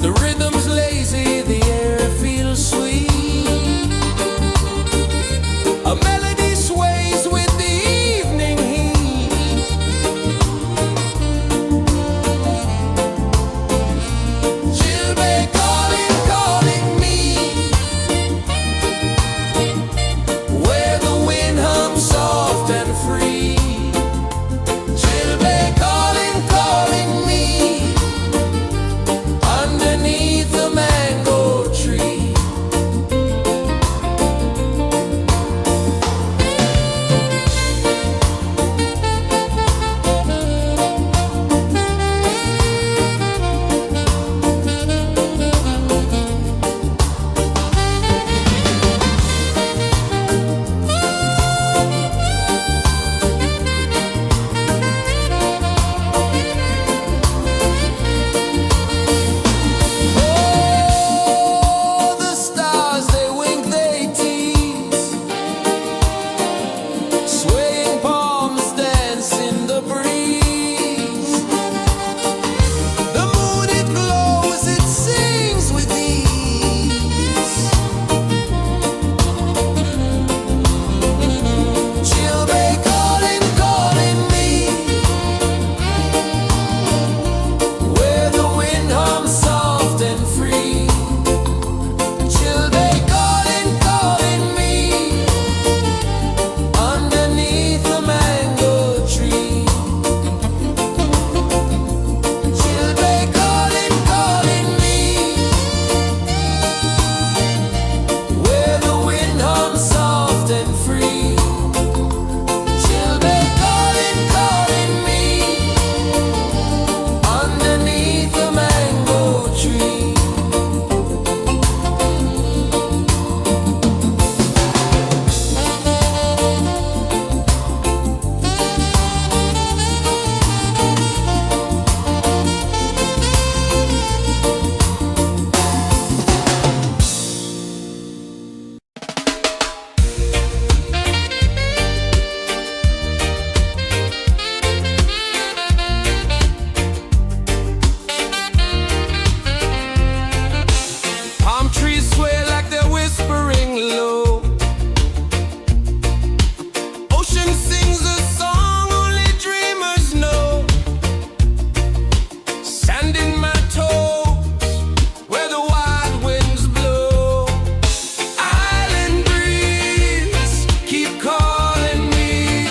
The rhythm's lazy, the air feels sweet. A melody sways with the evening heat. She'll be calling, calling me, where the wind hums soft and free. She'll be calling, calling me, underneath the mango tree. Oh, the stars, they wink, they tease. Swaying palms dance in the breeze. The moon, it glows, it sings with ease. She'll be calling, calling me, where the wind hums soft and free. She'll be calling, calling me, underneath the mango tree. She'll be calling, calling me, where the wind hums soft and free. She'll be calling, calling me, underneath the mango tree. Palm trees sway like they're whispering low. Ocean sings a song only dreamers know. Sand in my toes, where the wild winds blow. Island breeze, keep calling me.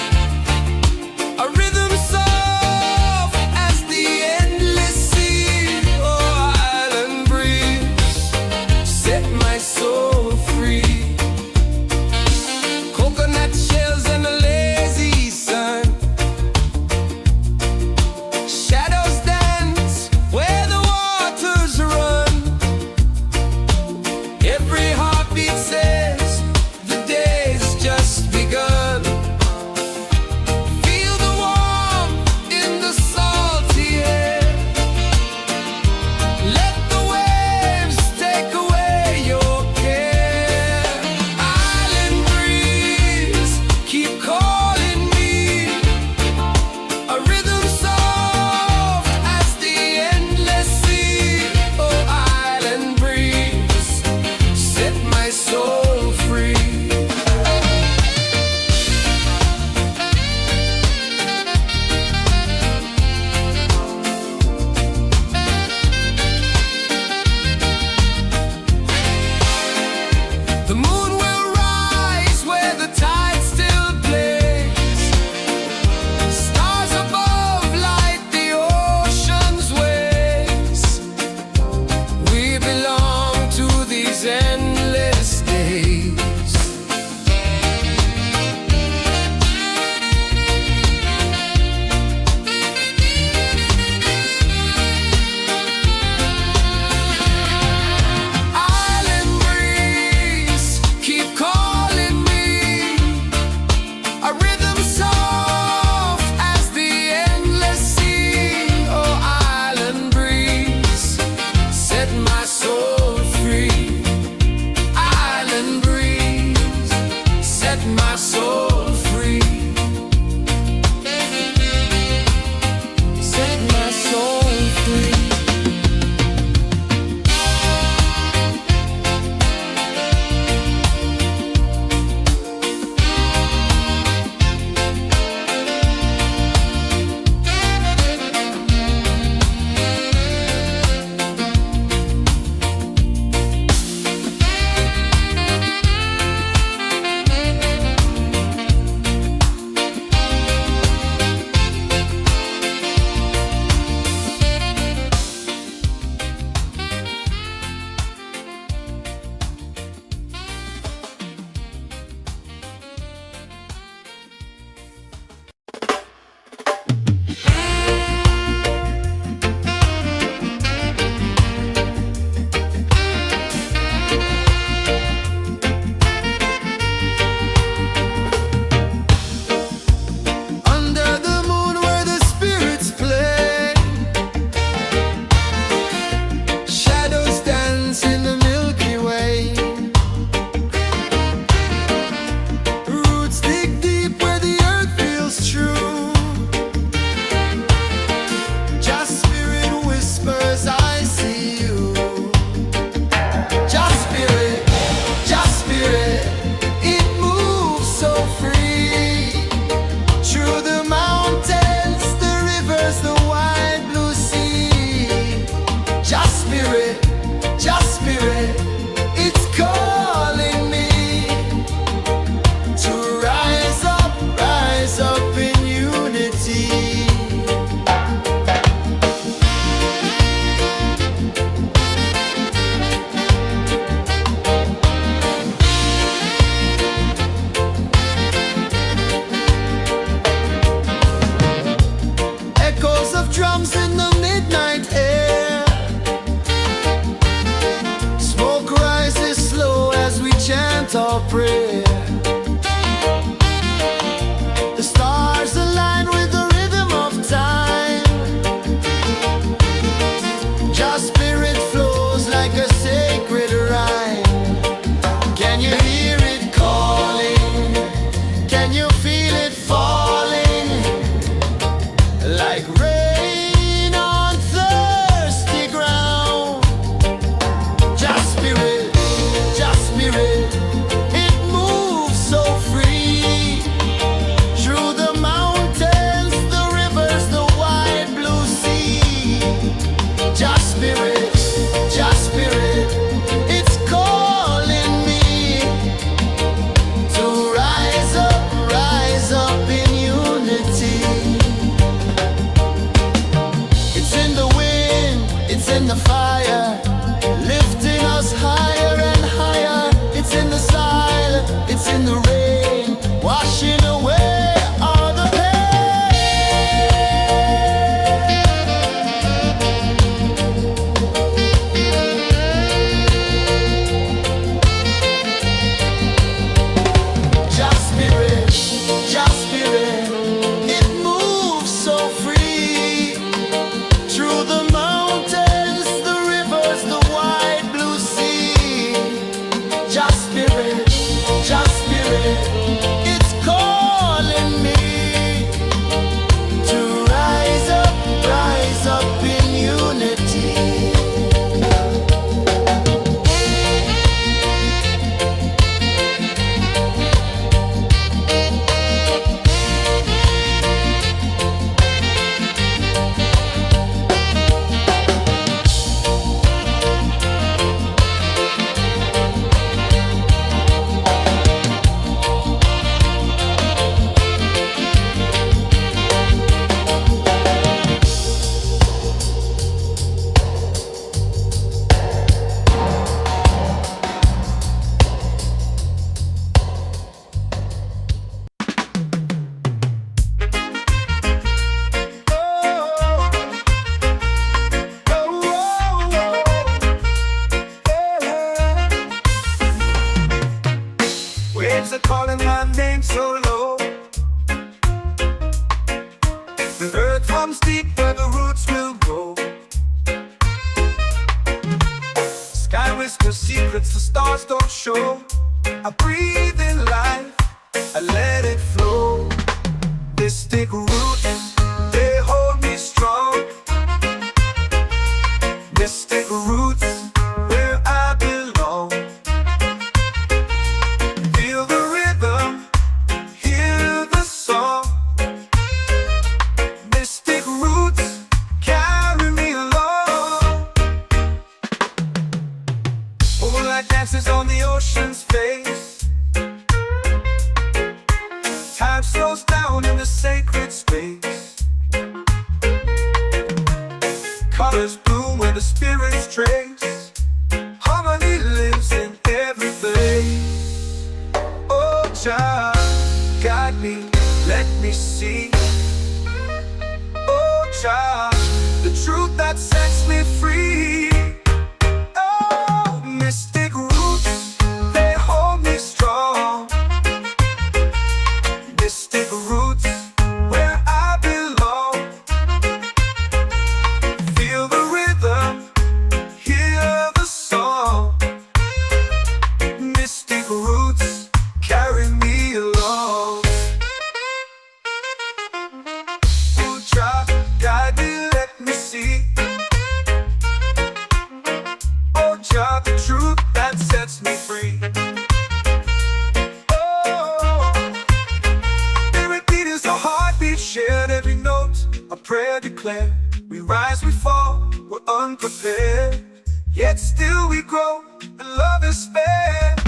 show. I breathe in life, I let it flow. Mystic roots, they hold me strong. Mystic roots, where I belong. Feel the rhythm, hear the song. Mystic roots carry me along. Moonlight dances on the ocean's face. Time slows down in the sacred space. Colors bloom where the spirits trace. Harmony lives in every place. Oh, Jah, guide me, let me see. Oh, Jah, the truth that sets me free. Oh, mystic roots, they hold me strong. Mystic roots, where I belong. Feel the rhythm, hear the song. Mystic roots carry me along. Oh, Jah, guide me, let me see. Oh, Jah, the truth that sets me free. Oh, every beat is a heartbeat shared, every note a prayer declared. We rise, we fall, we're unprepared, yet still we grow, and love is spared.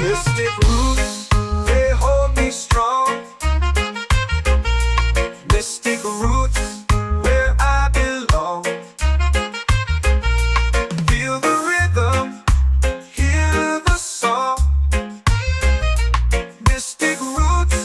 Mystic roots, they hold me strong. Mystic roots, where I belong. Feel the rhythm, hear the song. Mystic roots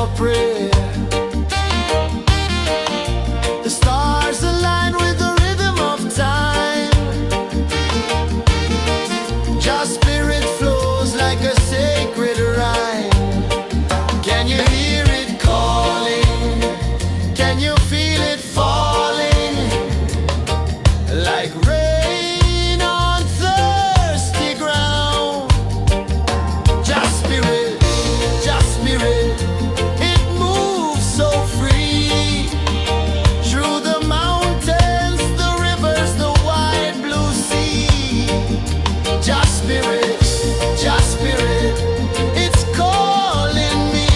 your prayer. The stars align with the rhythm of time. Your spirit flows like a sacred rhyme. Can you hear it calling? Can you feel it falling? Like rain on thirsty ground. Just spirit, it moves so free. Through the mountains, the rivers, the wide blue sea. Just spirit, it's calling me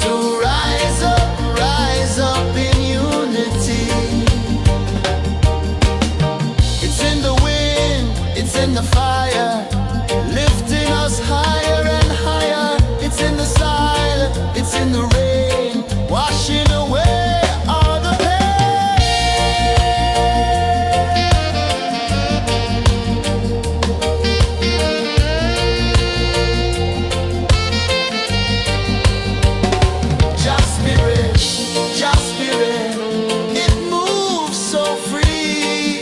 to rise up in unity. It's in the wind, it's in the fire, lifting us higher and higher. It's in the silence, it's in the rain, washing away all the Just spirit, it moves so free.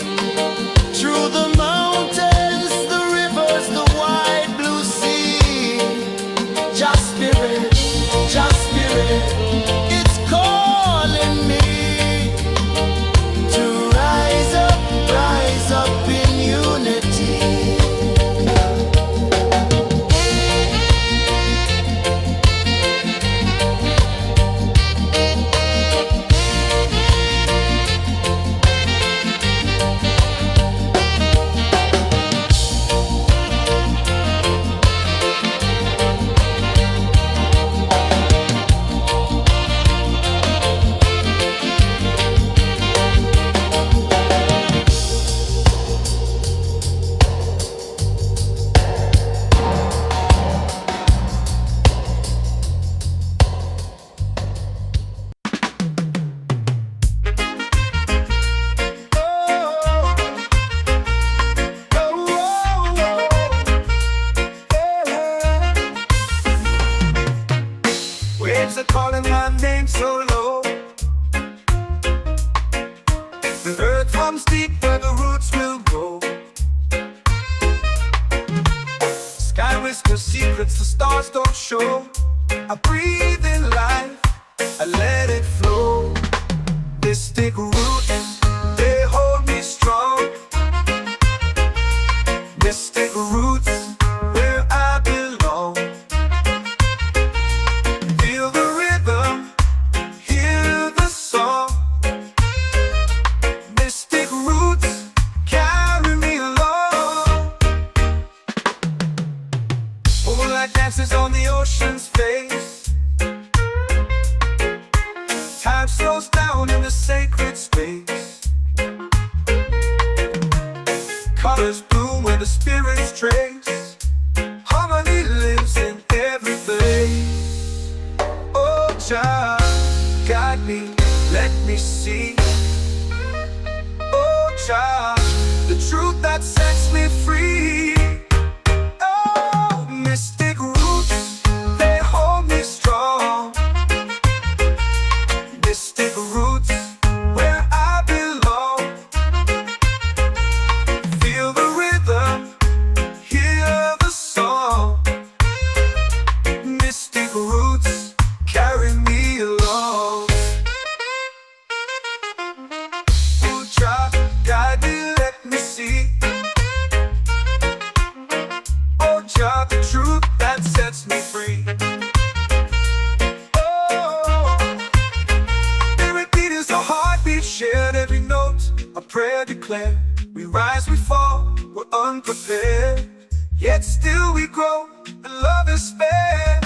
Through the mountains, the rivers, the wide blue sea. Just spirit, it's calling me to rise up in unity. Waves are calling my name so low. The earth comes deep where the roots will grow. Sky whispers secrets the stars don't show. I breathe in life, I let it flow. Mystic roots, they hold me strong. Mystic roots, where I belong. Feel the rhythm, hear the song. Mystic roots, carry me along. Moonlight dances on the ocean's face. Time slows down in the sacred space. Colors bloom where the spirits trace. Harmony lives in every face. Oh, Jah, guide me, let me see. Oh, Jah, the truth that sets me free. Oh, mystic roots, they hold me strong. Mystic roots, where I belong. Feel the rhythm, hear the song. Mystic roots, carry me along. Oh, Jah, guide me, let me see. Oh, Jah, the truth that sets me free. Oh, spirit beat is a heartbeat, shared every note. A prayer declared. We rise, we fall, we're unprepared. Yet still we grow, and love is spared.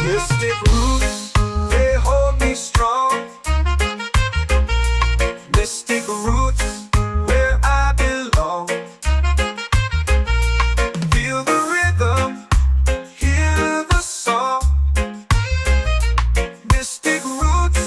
Mystic roots, they hold me strong. Mystic roots, where I belong. Feel the rhythm, hear the song. Mystic roots,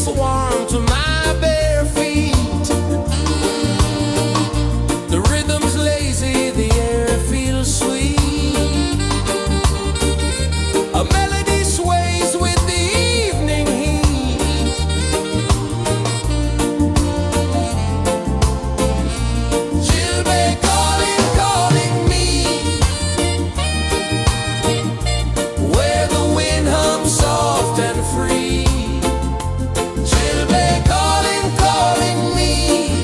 feels warm to my bare feet. The rhythm's lazy, the air feels sweet. A melody sways with the evening heat. Children calling, calling me, where the wind hums soft and free. Children calling, calling me,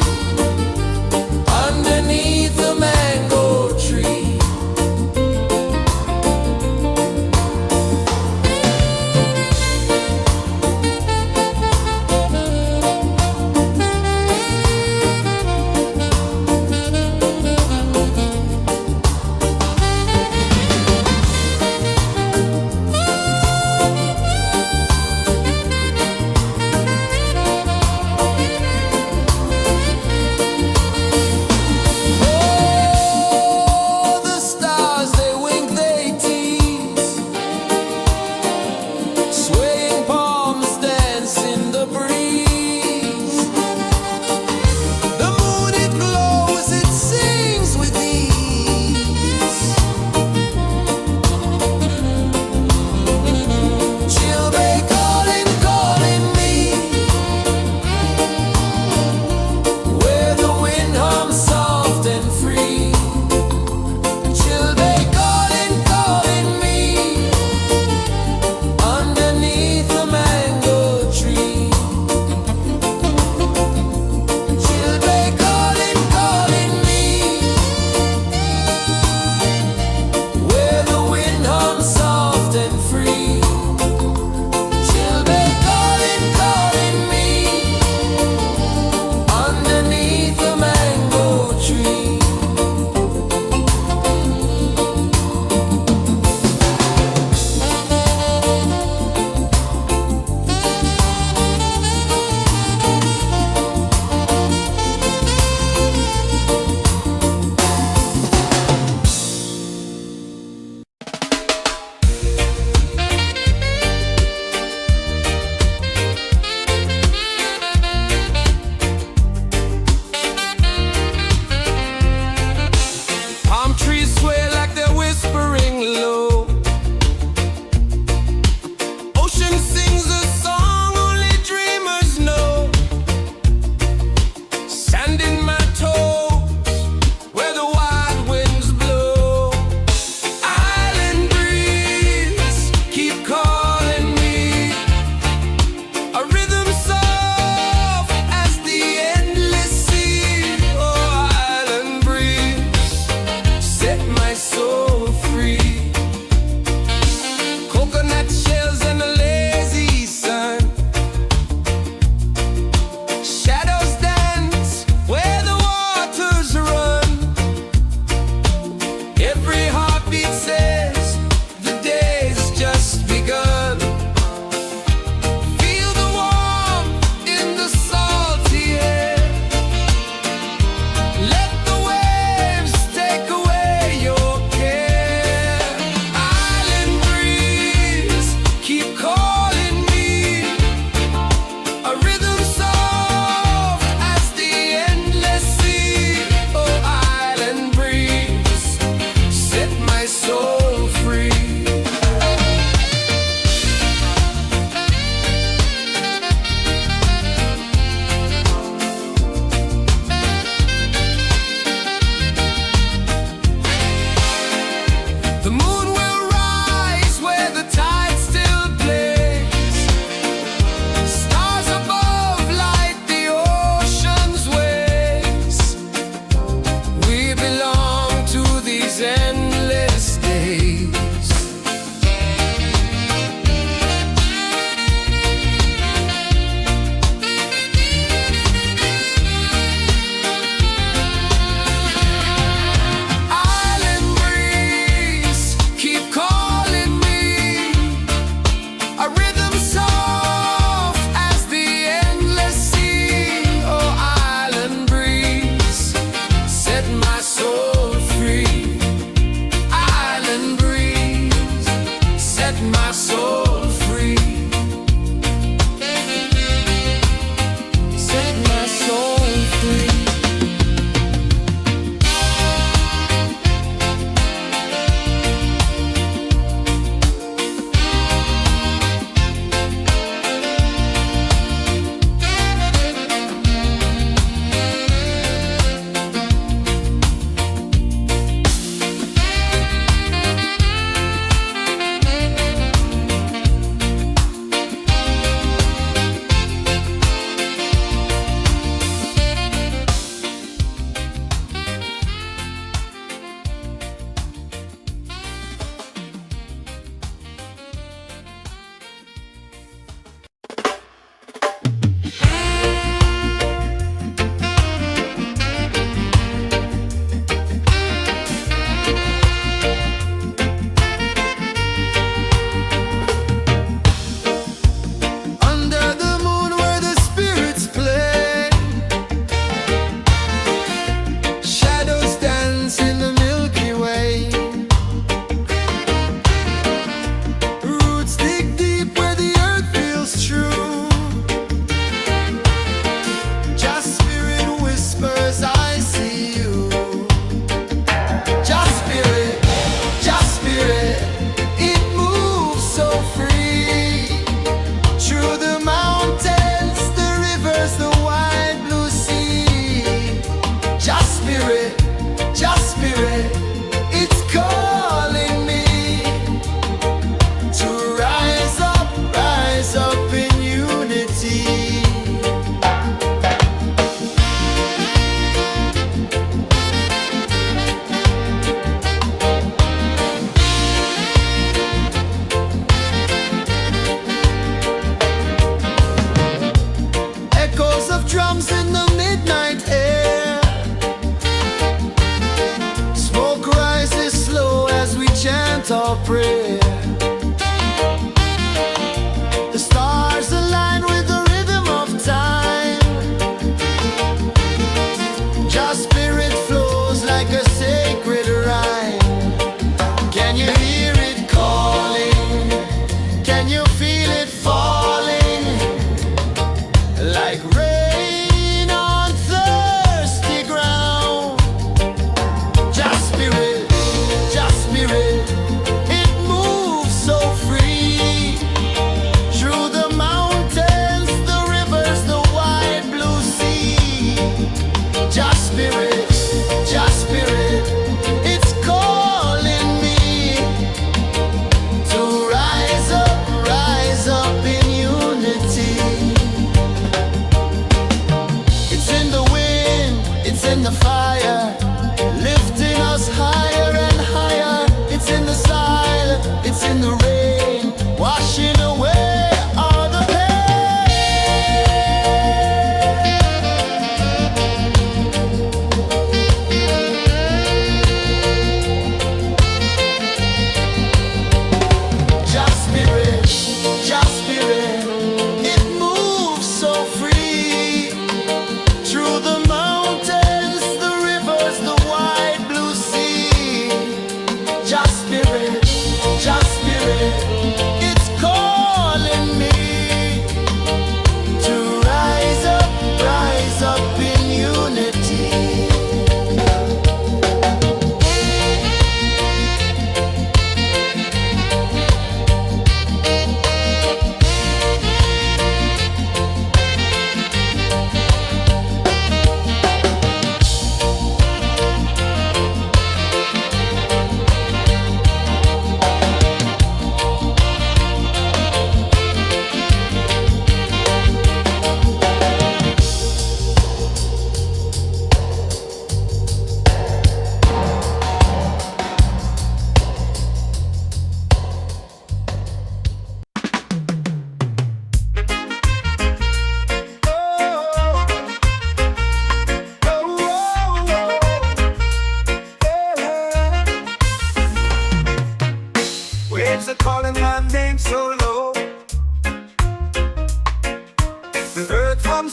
underneath the mango tree.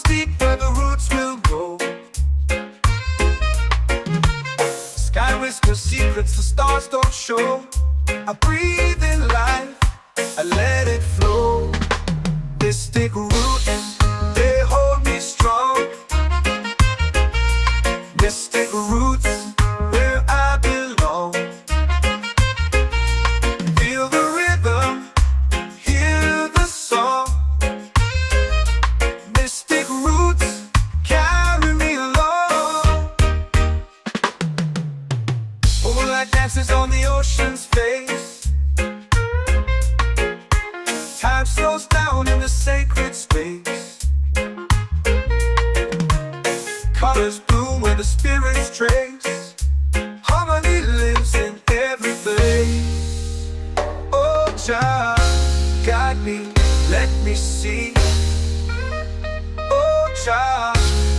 runs deep where the roots will go. Sky whispers secrets the stars don't show. I breathe in life, I let it flow. Mystic roots, they hold me strong. Mystic roots, where I belong. Feel the rhythm, hear the song. Mystic roots, carry me along. Moonlight dances on the ocean's face. Time slows down in the sacred space. Colors bloom where the spirits trace. Harmony lives in every place. Oh, Jah, guide me, let me see. Oh, Jah,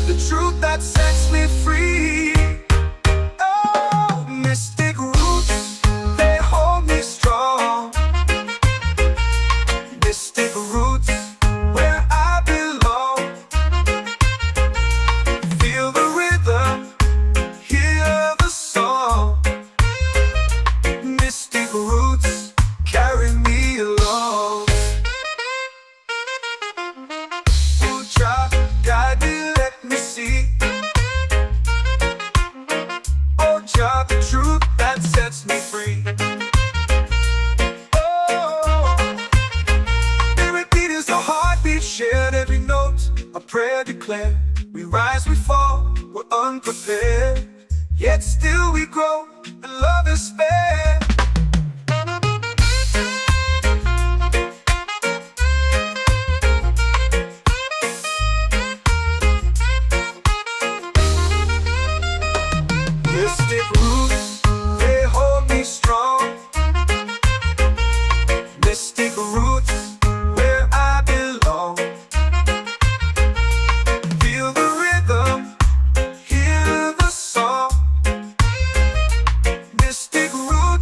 the truth that sets me free. Oh, mystic roots, they hold me strong. Mystic roots, where I belong. Feel the rhythm, hear the song. Mystic roots, carry me along. Oh, Jah, guide me, let me see. Oh, Jah, the truth that sets me free. Shared every note, a prayer declared. We rise, we fall, we're unprepared. Yet still we grow, and love is spared. Mystic roots, they hold me strong. Mystic roots, where I belong. Feel the rhythm, hear the song. Mystic roots,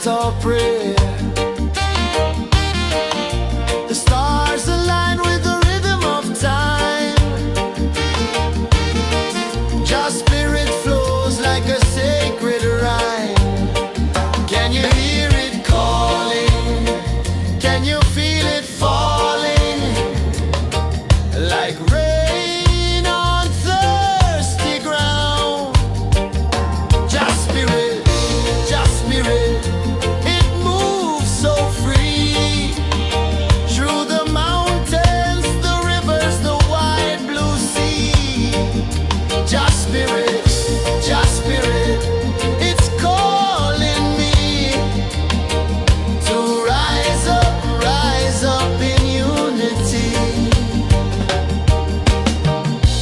chant or pray. The stars align with the rhythm of time. Just spirit flows like a sacred rhyme. Can you hear it calling? Can you feel it falling? Like rain on thirsty ground. Just spirit, it moves so free. Through the mountains, the rivers, the wide blue sea. Just spirit, it's calling me to rise up in unity.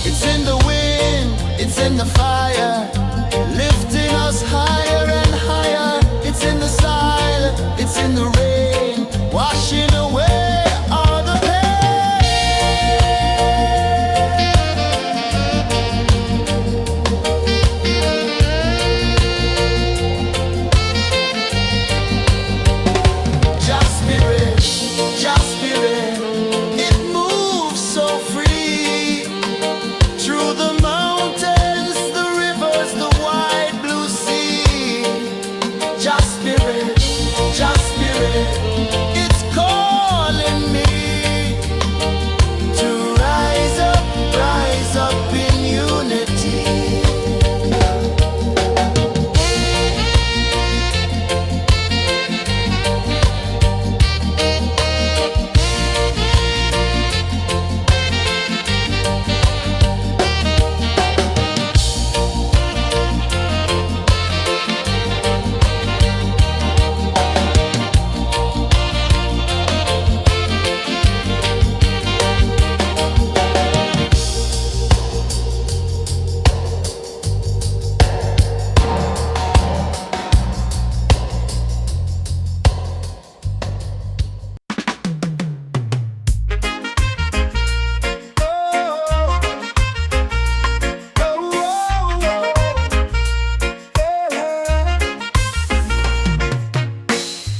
It's in the wind, it's in the fire, lifting us higher and higher. It's in the silence, it's in the rain, washing away all the Just spirit, it moves so free. Through the mountains, the rivers, the wide blue sea. Just spirit, it's calling me to rise up in unity.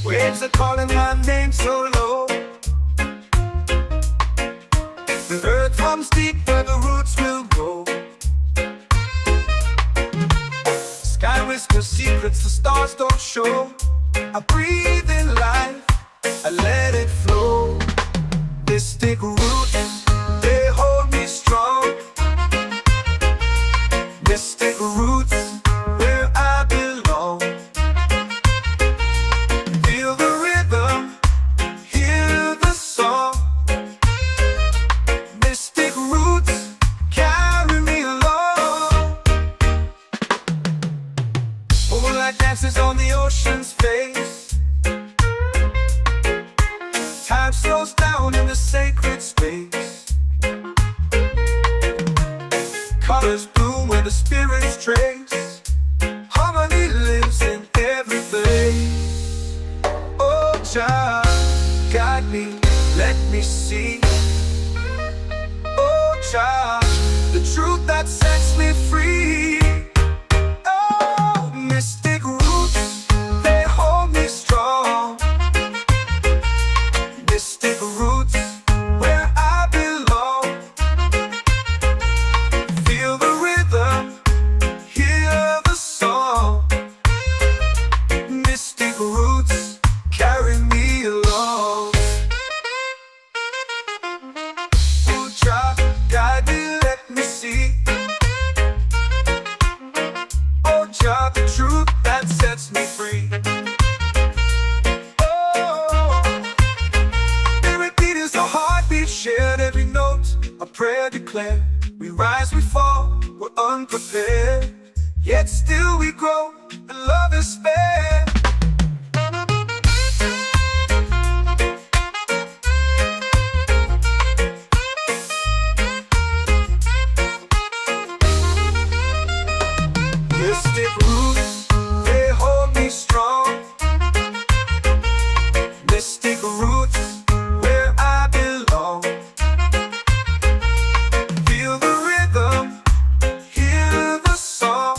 Waves are calling my name so low. The earth hums deep where the roots will grow. Sky whispers secrets the stars don't show. I breathe in life, I let it flow. Mystic roots, they hold me strong. Mystic roots, where I belong. Feel the rhythm, hear the song. Mystic roots, carry me along. Moonlight dances on the ocean's face. Time slows down in the sacred space. Colors bloom where the spirits trace. Harmony lives in every place. Oh, child, guide me, let me see. Oh, child, the truth that sets me free. Oh, mystic roots, they hold me strong. Mystic roots, where I belong. Feel the rhythm, hear the song. Mystic roots, carry me along. Oh, child, guide me, let me see. Oh, child, the truth that sets me free. Oh, every beat is a heartbeat shared, every note a prayer declared. We rise, we fall, we're unprepared, yet still we grow, and love is spared. Mystic roots, they hold me strong. Mystic roots, where I belong. Feel the rhythm, hear the song.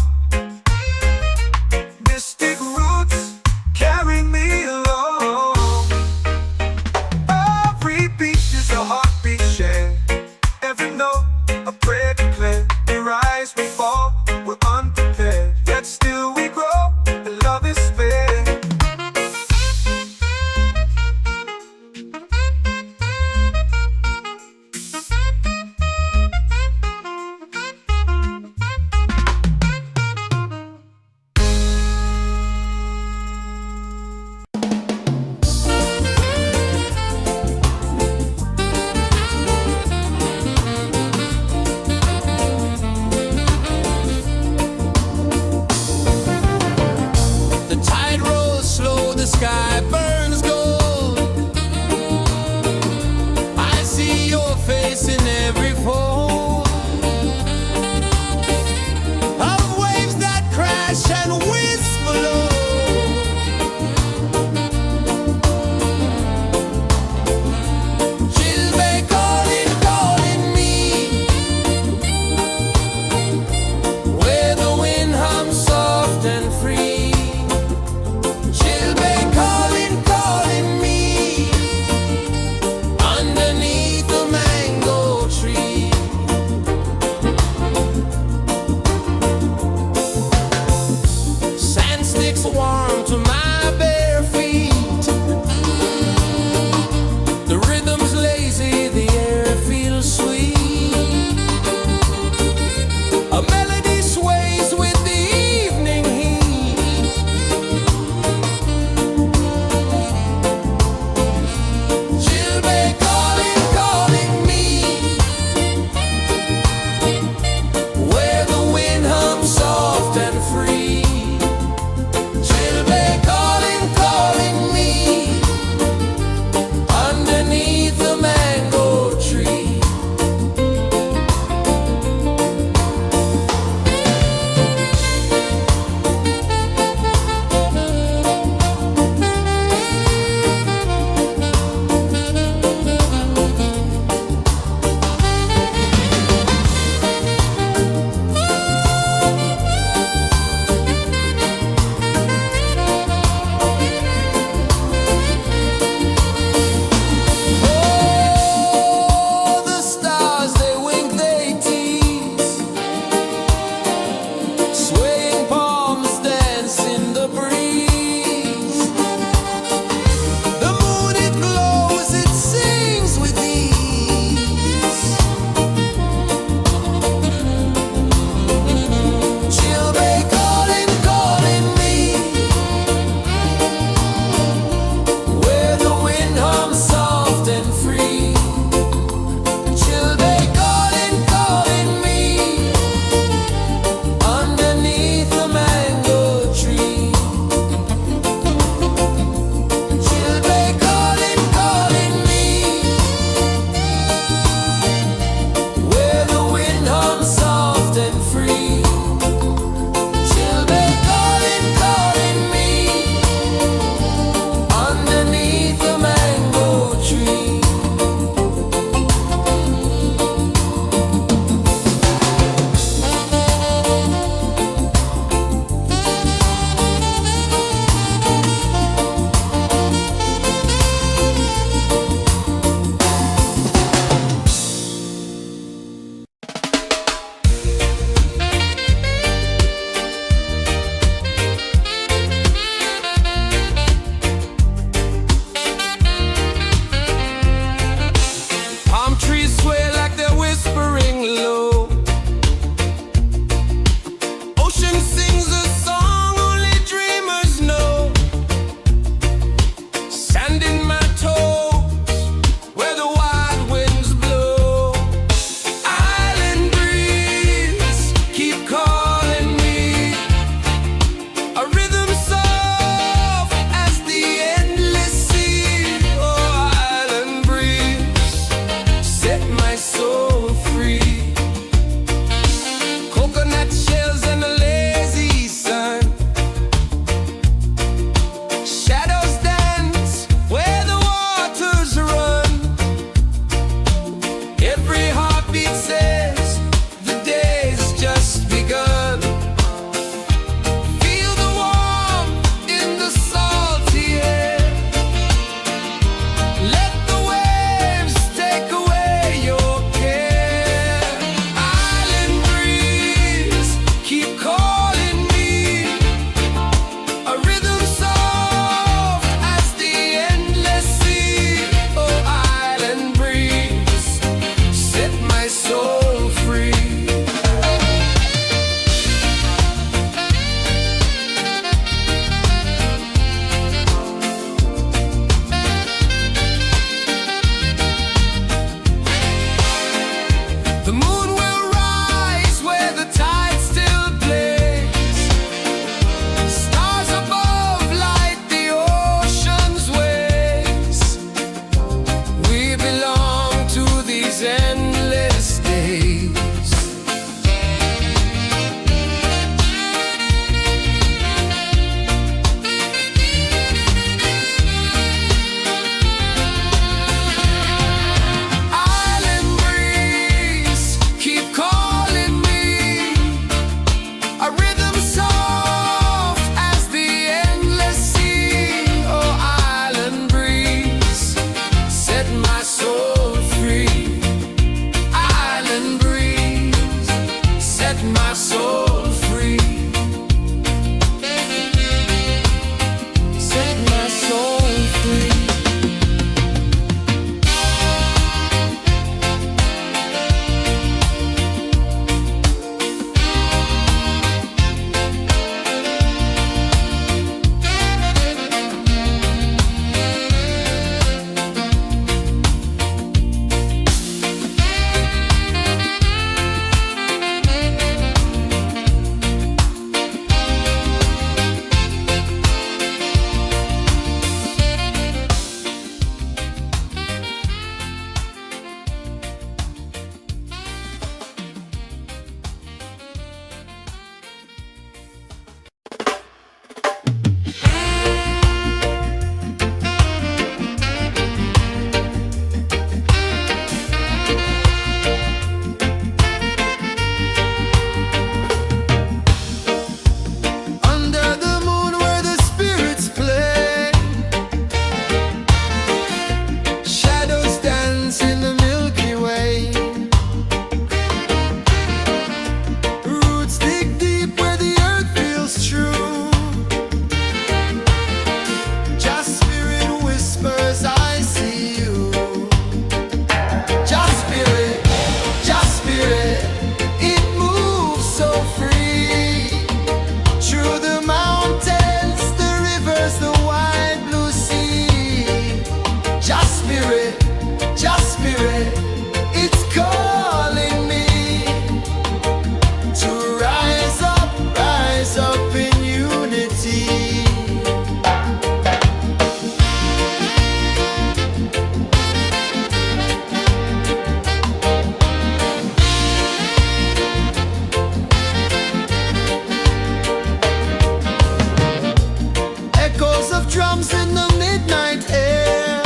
echoes of drums in the midnight air.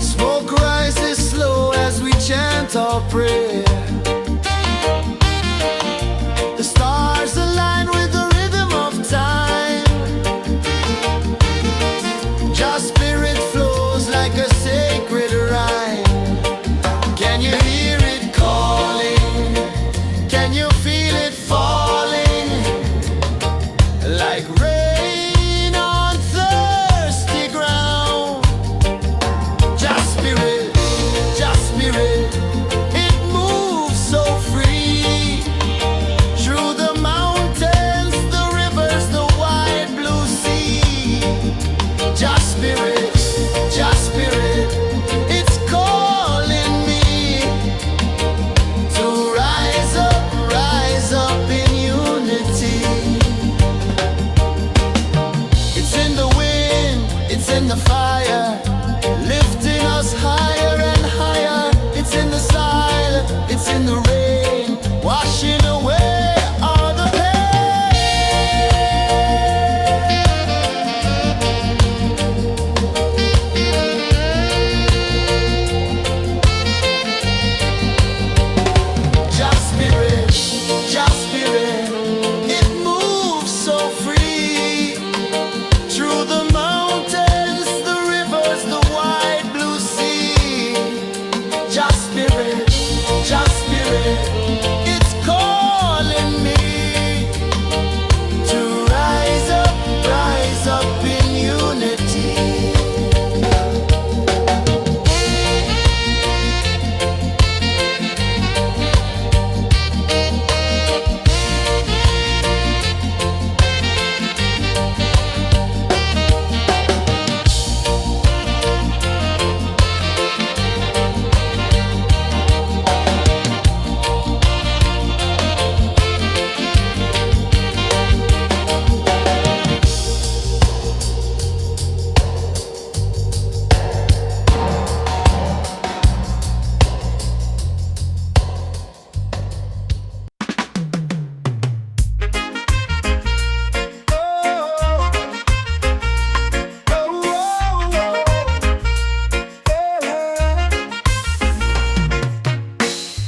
Smoke rises slow as we chant our prayer. The stars align with the rhythm of time. Your spirit flows like a sacred rhyme. Can you hear it calling? Can you feel it falling? Like rain on thirsty ground. Just spirit, it moves so free. Through the mountains, the rivers, the wide blue sea. Just spirit, it's calling me to rise up in unity. It's in the wind, it's in the fire, lifting us higher and higher. It's in the silence, it's in the rain, washing away all the Just spirit, it moves so free. Through the mountains, the rivers, the wide blue sea. Just spirit, it's calling me to rise up in unity.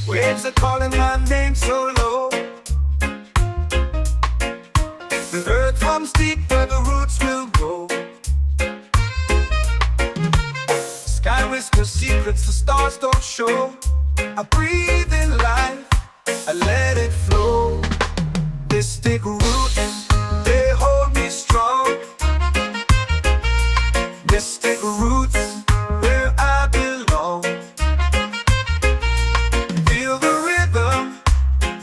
Waves are calling my name so low. The earth comes deep where the roots will grow. Sky whispers secrets the stars don't show. I breathe in life, I let it flow. Mystic roots, they hold me strong. Mystic roots, where I belong. Feel the rhythm,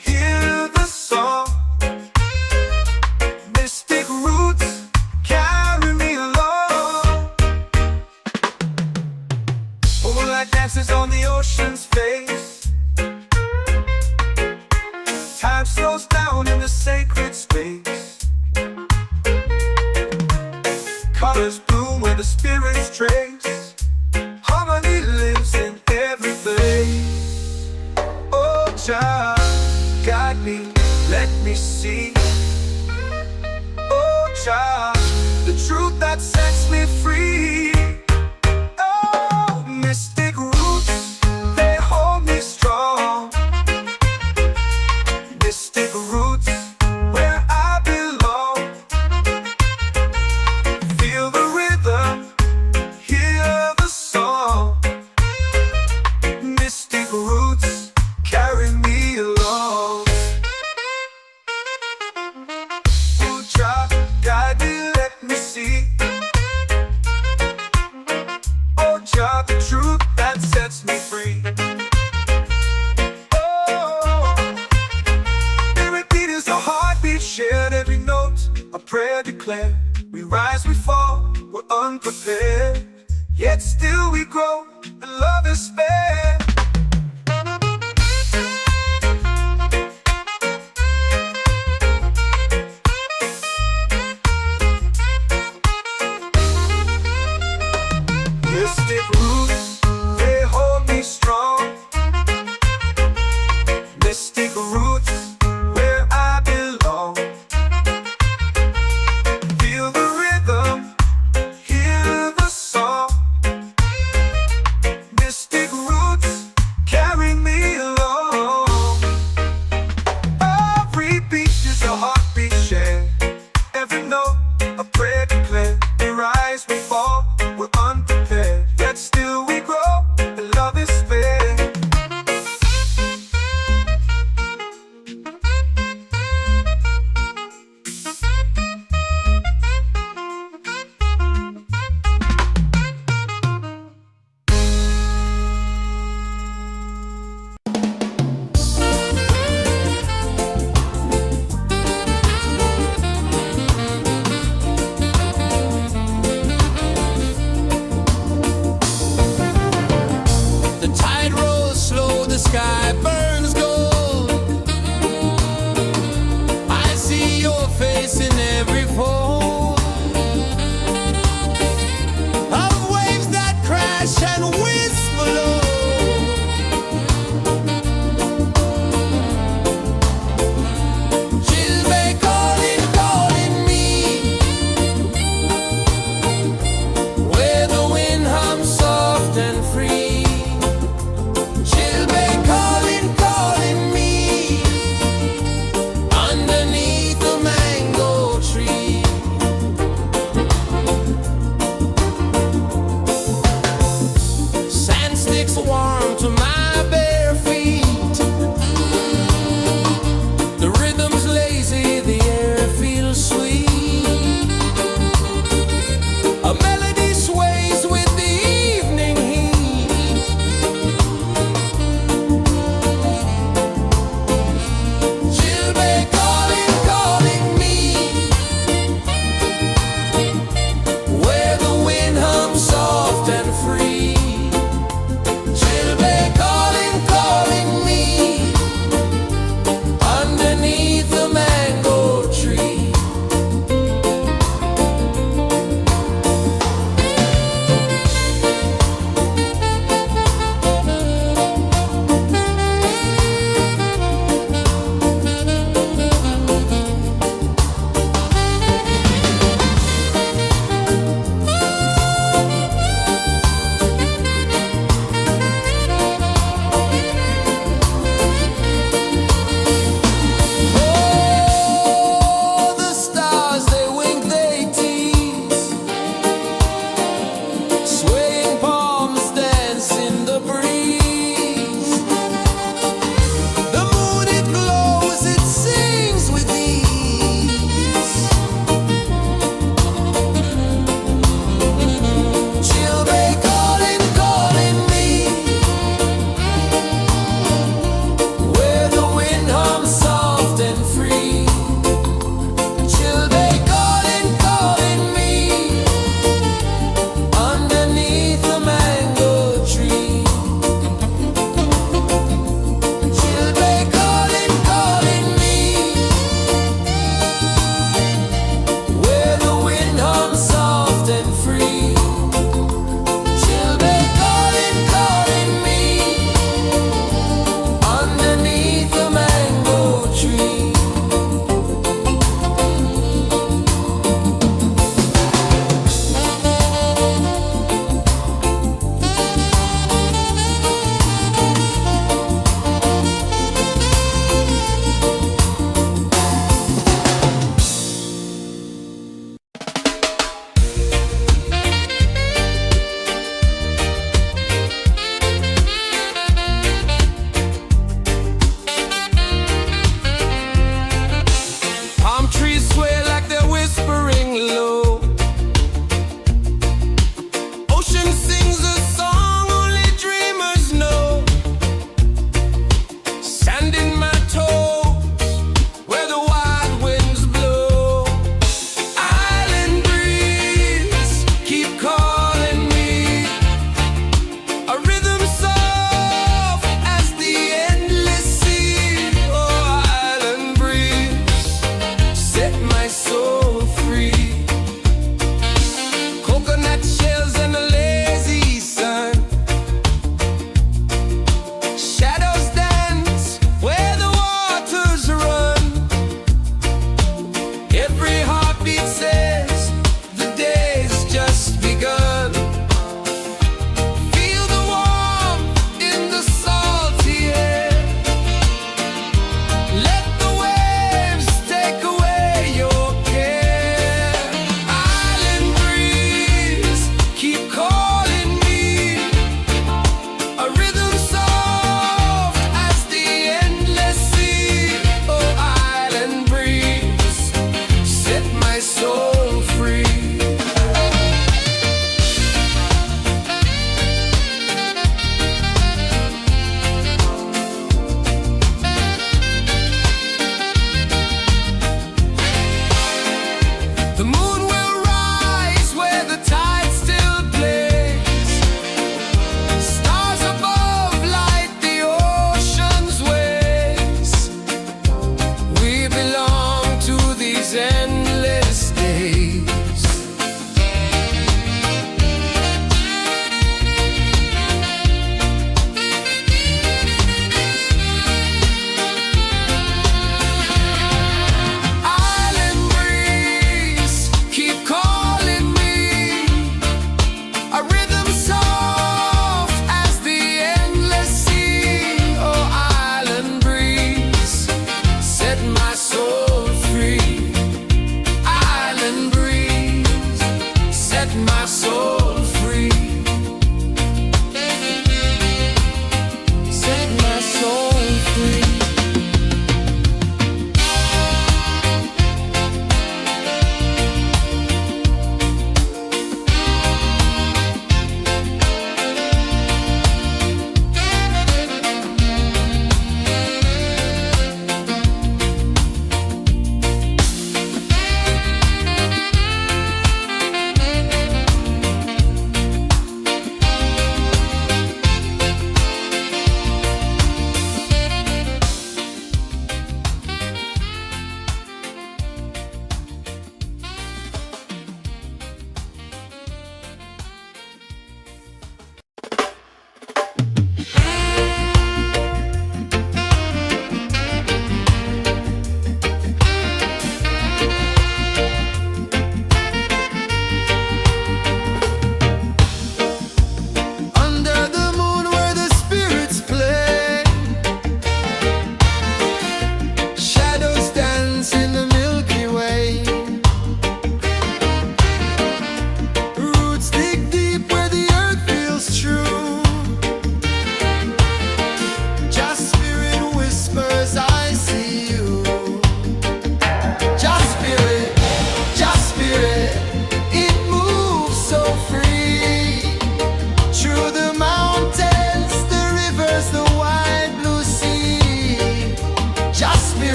hear the song. Mystic roots, carry me along. Moonlight dances on the ocean's face. Time slows down in the sacred space. Colors bloom where the spirits trace. Harmony lives in every place. Oh, Jah, guide me, let me see. Oh, Jah, the truth that sets me free. Oh, mystic roots, they hold me strong. Mystic roots, where I belong. Feel the rhythm, hear the song. Mystic roots, carry me along. Oh, Jah, guide me, let me see. Oh, Jah, the truth that sets me free. Oh, spirit beat is a heartbeat, shared every note. A prayer declared. We rise, we fall, we're unprepared. Yet still we grow, and love is spared. Mystic roots, they hold me strong. Mystic roots, where I belong.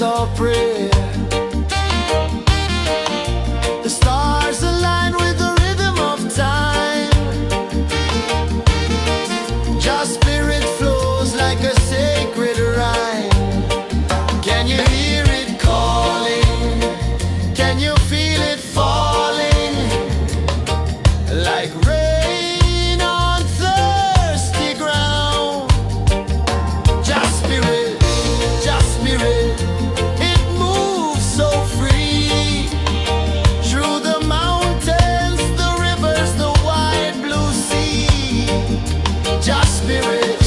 our prayer. The stars align with the rhythm of time. Your spirit flows like a sacred rhyme. Can you hear it calling? Can you feel it falling? Like rain on thirsty ground. Just spirit, it moves so free. Through the mountains, the rivers, the wide blue sea. Just spirit,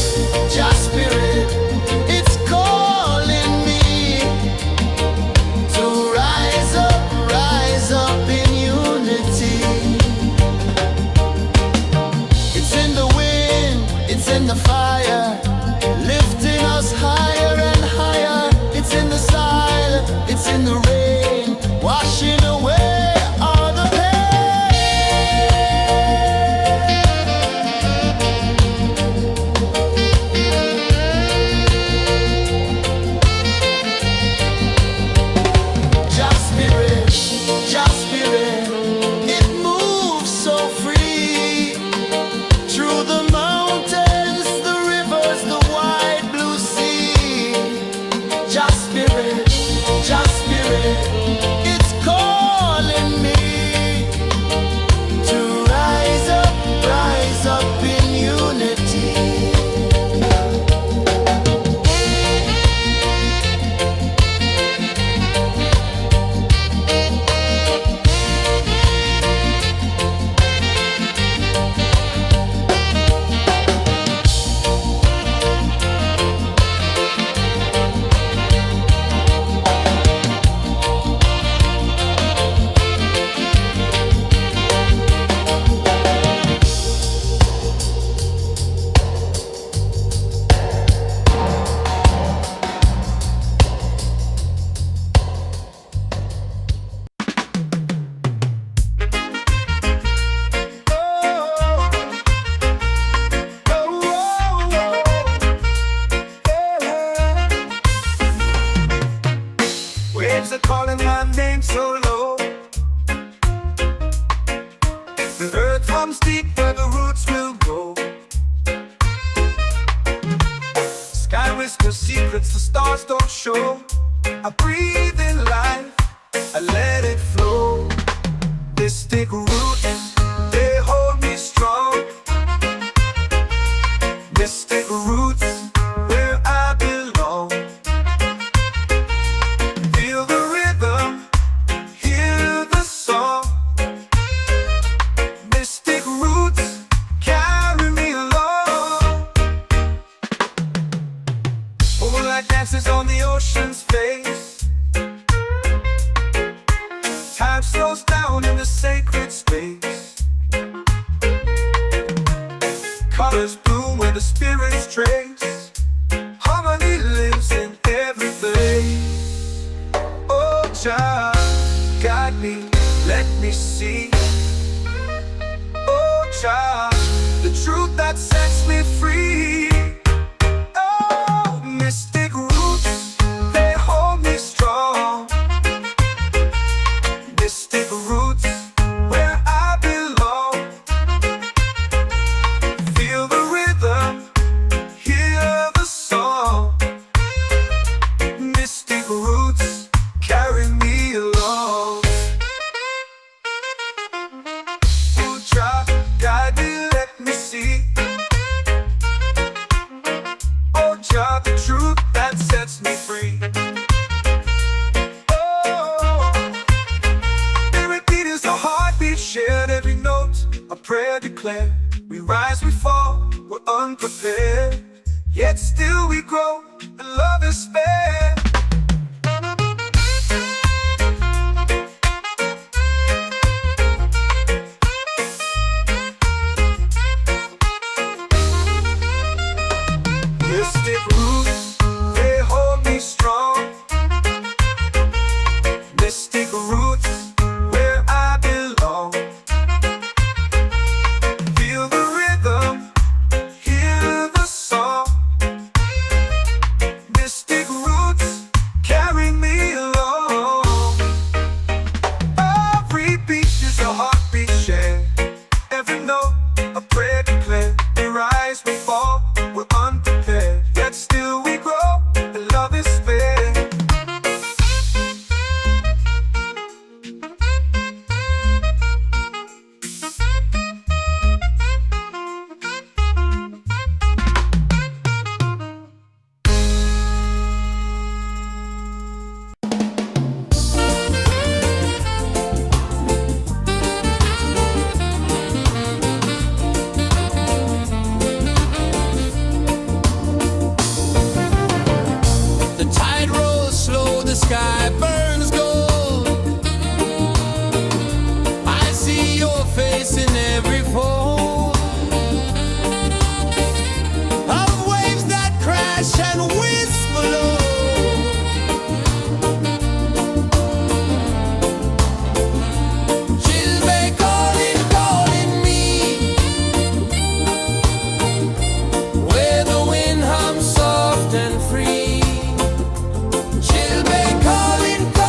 it's calling me to rise up in unity. It's in the wind, it's in the fire, lifting us higher and higher. It's in the silence, it's in the rain, washing away all the pain. Just spirit, it moves so free. Through the mountains, the rivers, the wide blue sea. Just spirit, it's calling me to rise up in unity. Waves are calling my name so low. The earth hums deep where the roots will go. Sky whispers secrets the stars don't show. I breathe in life, I let it flow. Mystic roots, they hold me strong. Mystic roots, where I belong. Feel the rhythm, hear the song. Mystic roots, carry me along. Moonlight dances on the ocean's face. Time slows down in the sacred space. Colors bloom where the spirits trace. Harmony lives in every place. Oh, child, guide me, let me see. Oh, child, the truth that sets me free. Oh, mystic roots, they hold me strong. Mystic roots, where I belong. Feel the rhythm, hear the song. Mystic roots, carry me along. Oh, child, guide me, let me see. Oh, child, the truth that sets me free. Oh, every beat is a heartbeat shared, every note a prayer declared. We rise, we fall, we're unprepared, yet still we grow, and love is spared. Mystic roots, they hold me strong. Mystic roots, where I belong. Feel the rhythm, hear the song. Mystic roots, sky burns gold. I see your face in every fold of waves that crash and whisper low. She'll be calling, calling me where the wind hums soft and free. She'll be calling, calling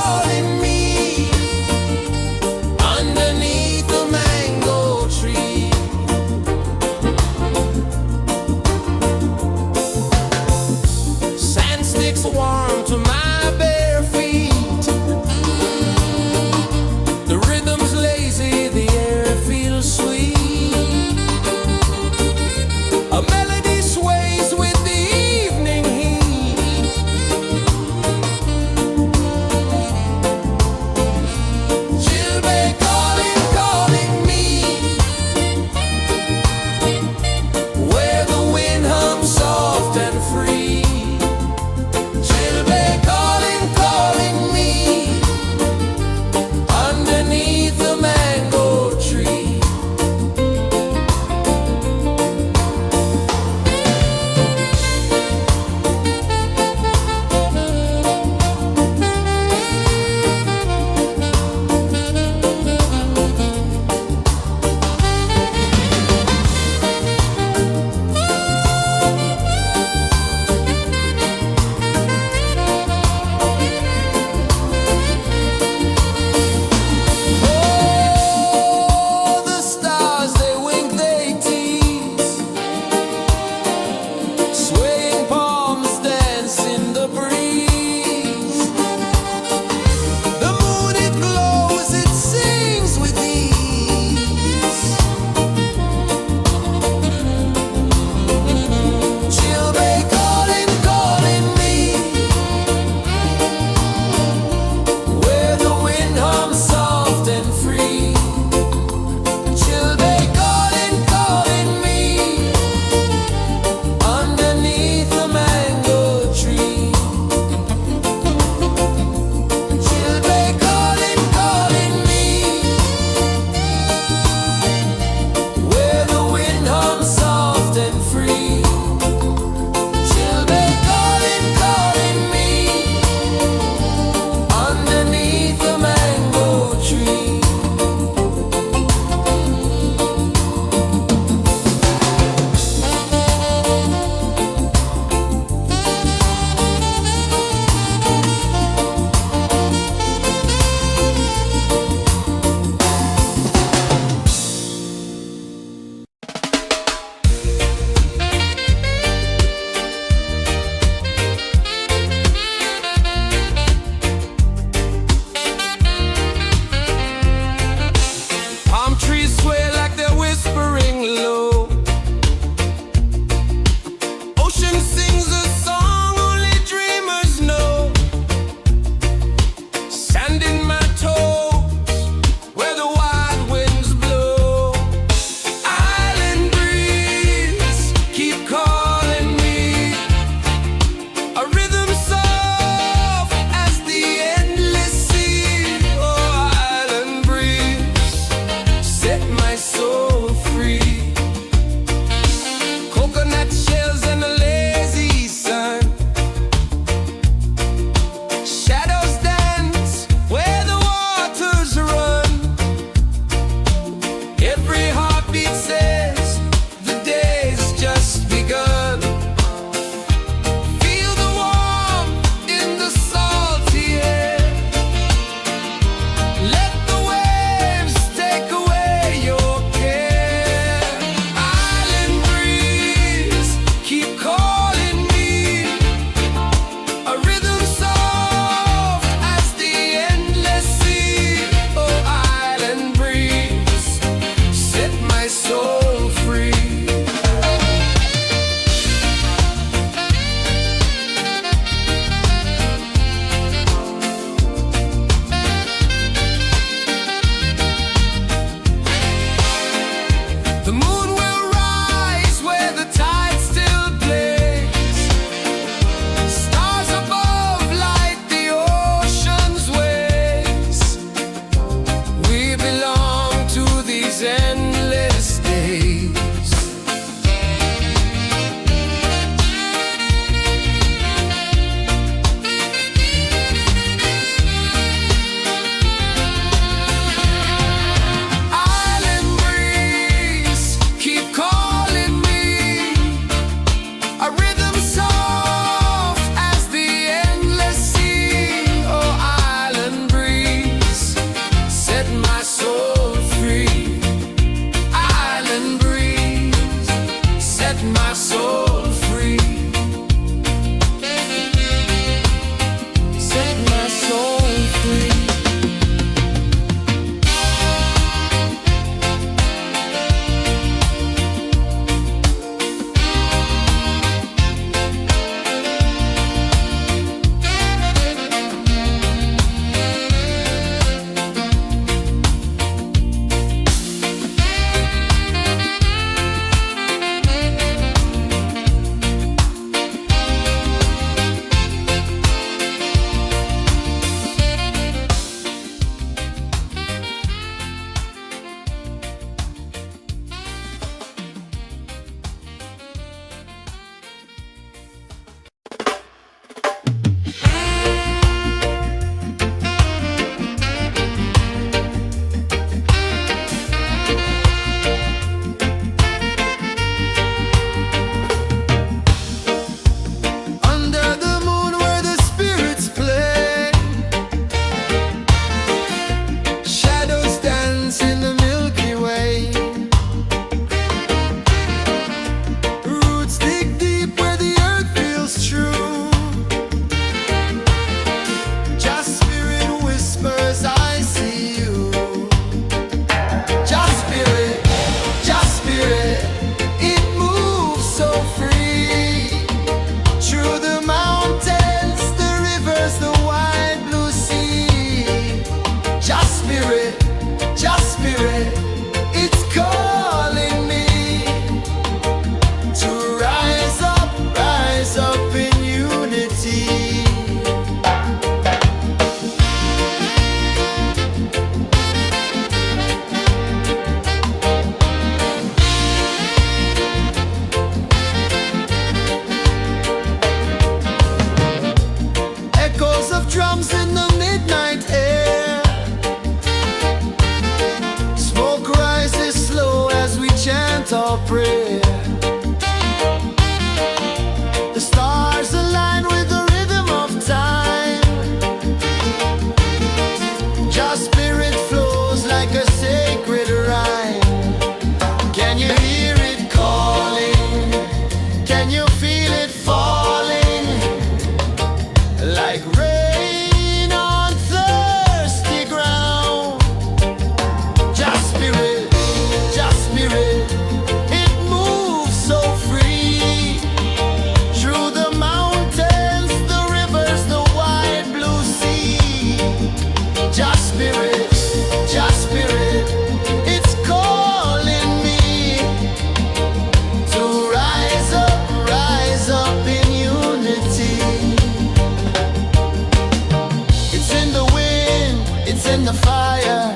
in the fire,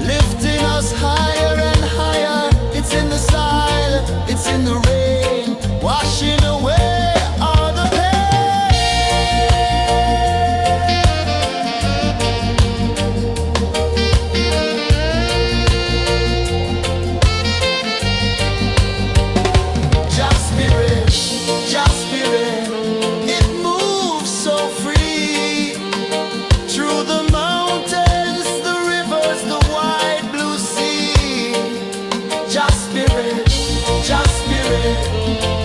lifting us higher and higher. It's in the silence, it's in the rain, washing away all the Just spirit, just spirit, it moves so free through the mountains, the rivers, the wide blue sea. Just spirit,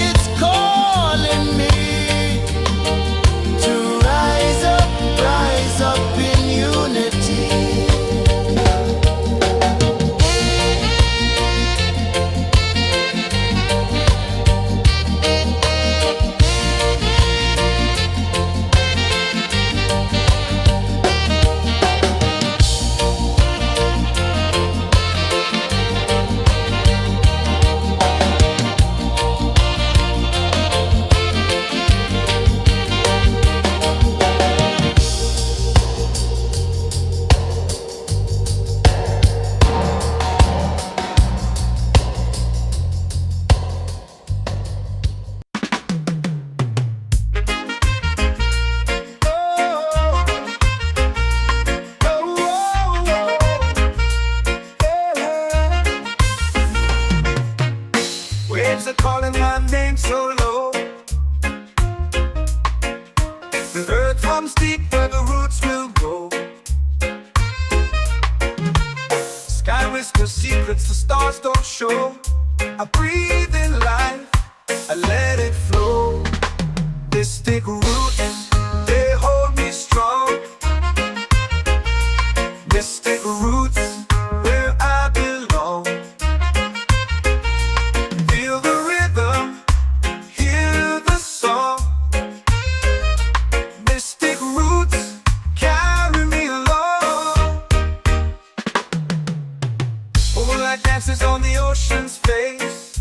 it's calling me to rise up in unity. Waves are calling my name so low. The earth hums deep where the roots will go. Sky whispers secrets the stars don't show. I breathe in life, I let it flow. Mystic roots, they hold me strong. Mystic roots, where I belong. Feel the rhythm, hear the song. Mystic roots, carry me along. Moonlight dances on the ocean's face.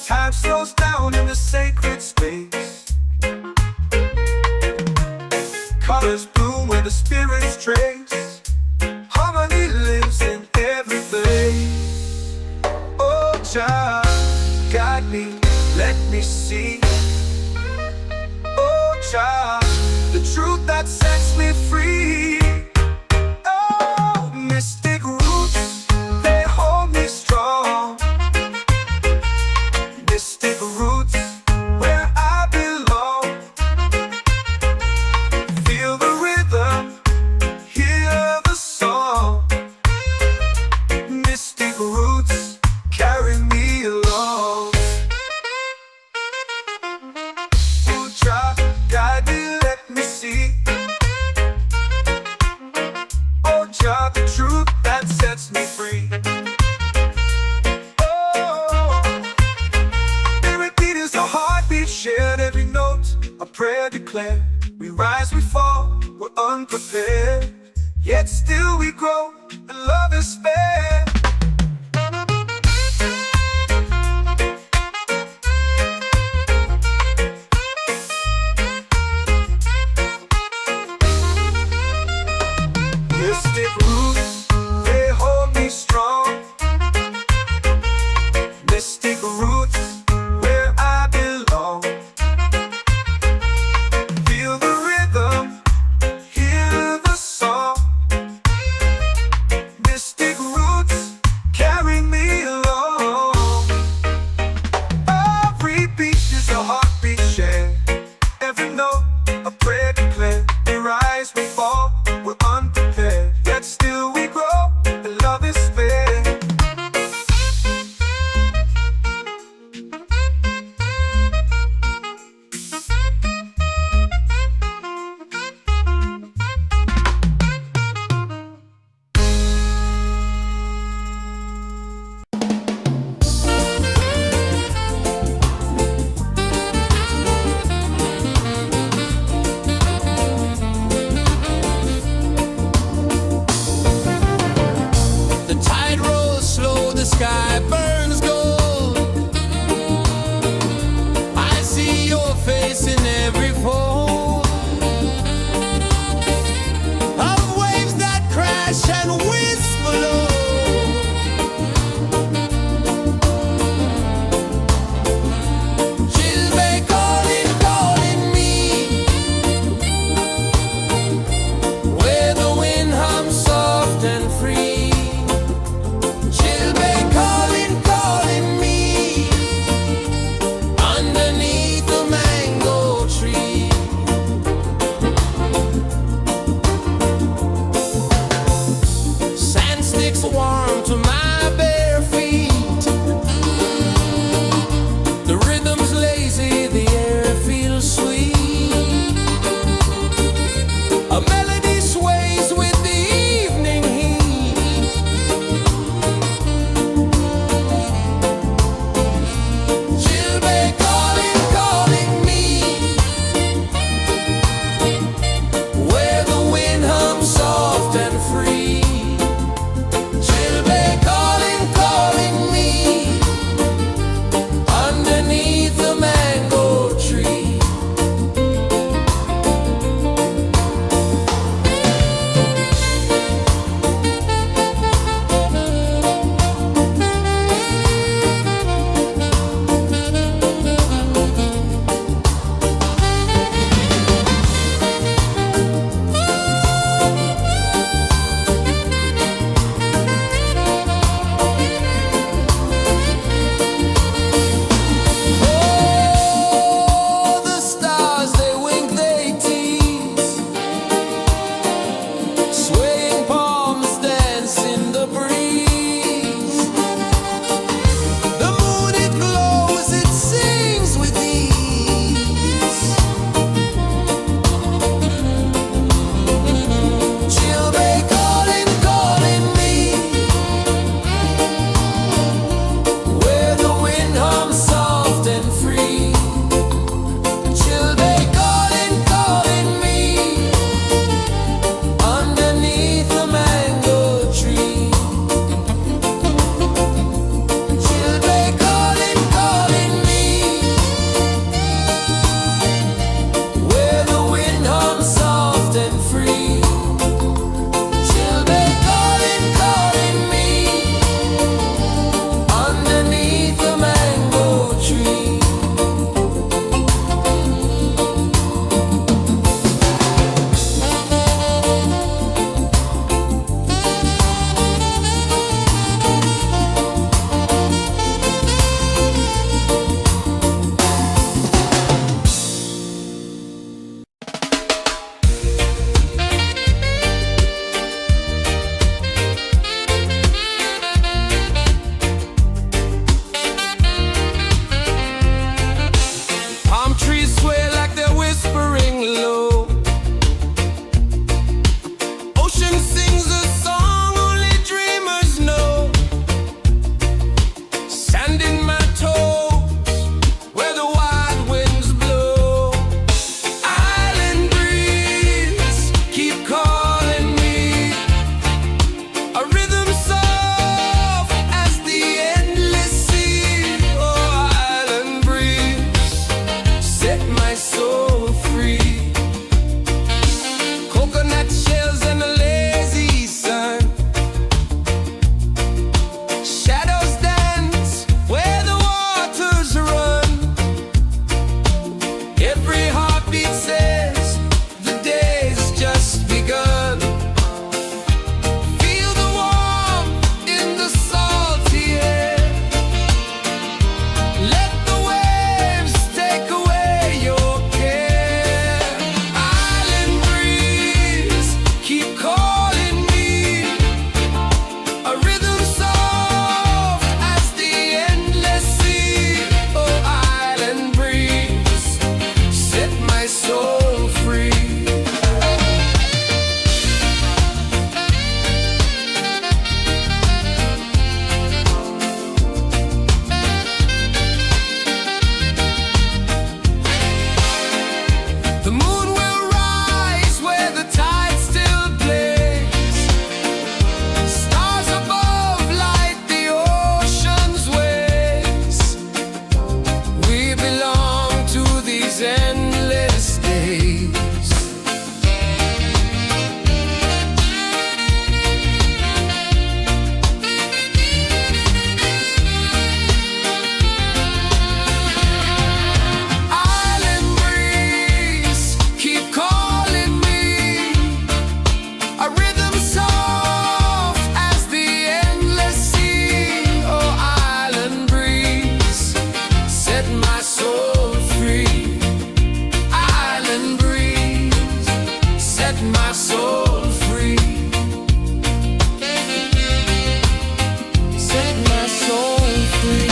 Time slows down in the sacred space. Colors bloom where the spirits trace. Harmony lives in every place. Oh, Jah, guide me, let me see. Oh, Jah, the truth that sets me free. Oh, mystic roots, they hold me strong. Mystic roots, where I belong. Feel the rhythm, hear the song. Mystic roots, carry me along. Oh, Jah, guide me, let me see. Oh, Jah, the truth that sets me free. Oh, every beat is a heartbeat shared, every note a prayer declared. We rise, we fall, we're unprepared, yet still we grow, and love is fair. Mystic roots, they hold me strong. Mystic roots, where I belong. Feel the rhythm, hear the song. Mystic roots. set my soul free. Set my soul free.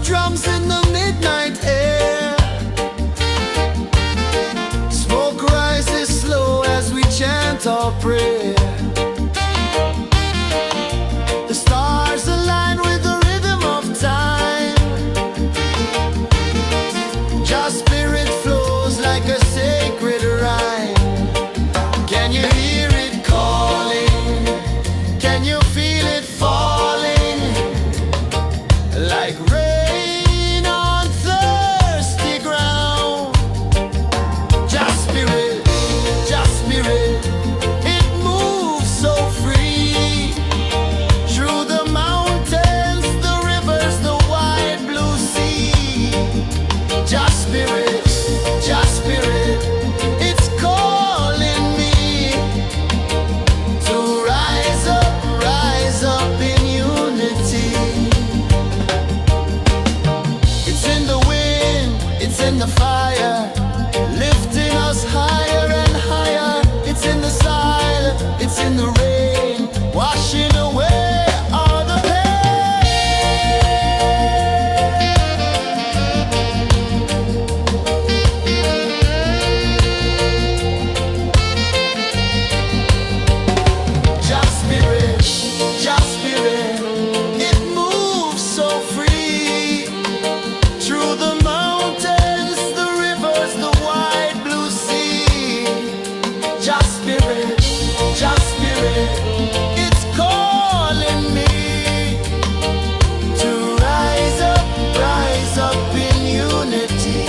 Drums in the midnight air. Smoke rises slow as we chant our prayer. The stars align with the rhythm of time. Just spirit flows like a sacred rhyme. Can you hear it calling? Can you feel it falling? Like rain in the fire, lifting us higher and higher. It's in the silence, it's in the rain, washing away all the Just spirit, it moves so free through the mountains, the rivers, the wide blue sea. Just spirit, it's calling me to rise up in unity.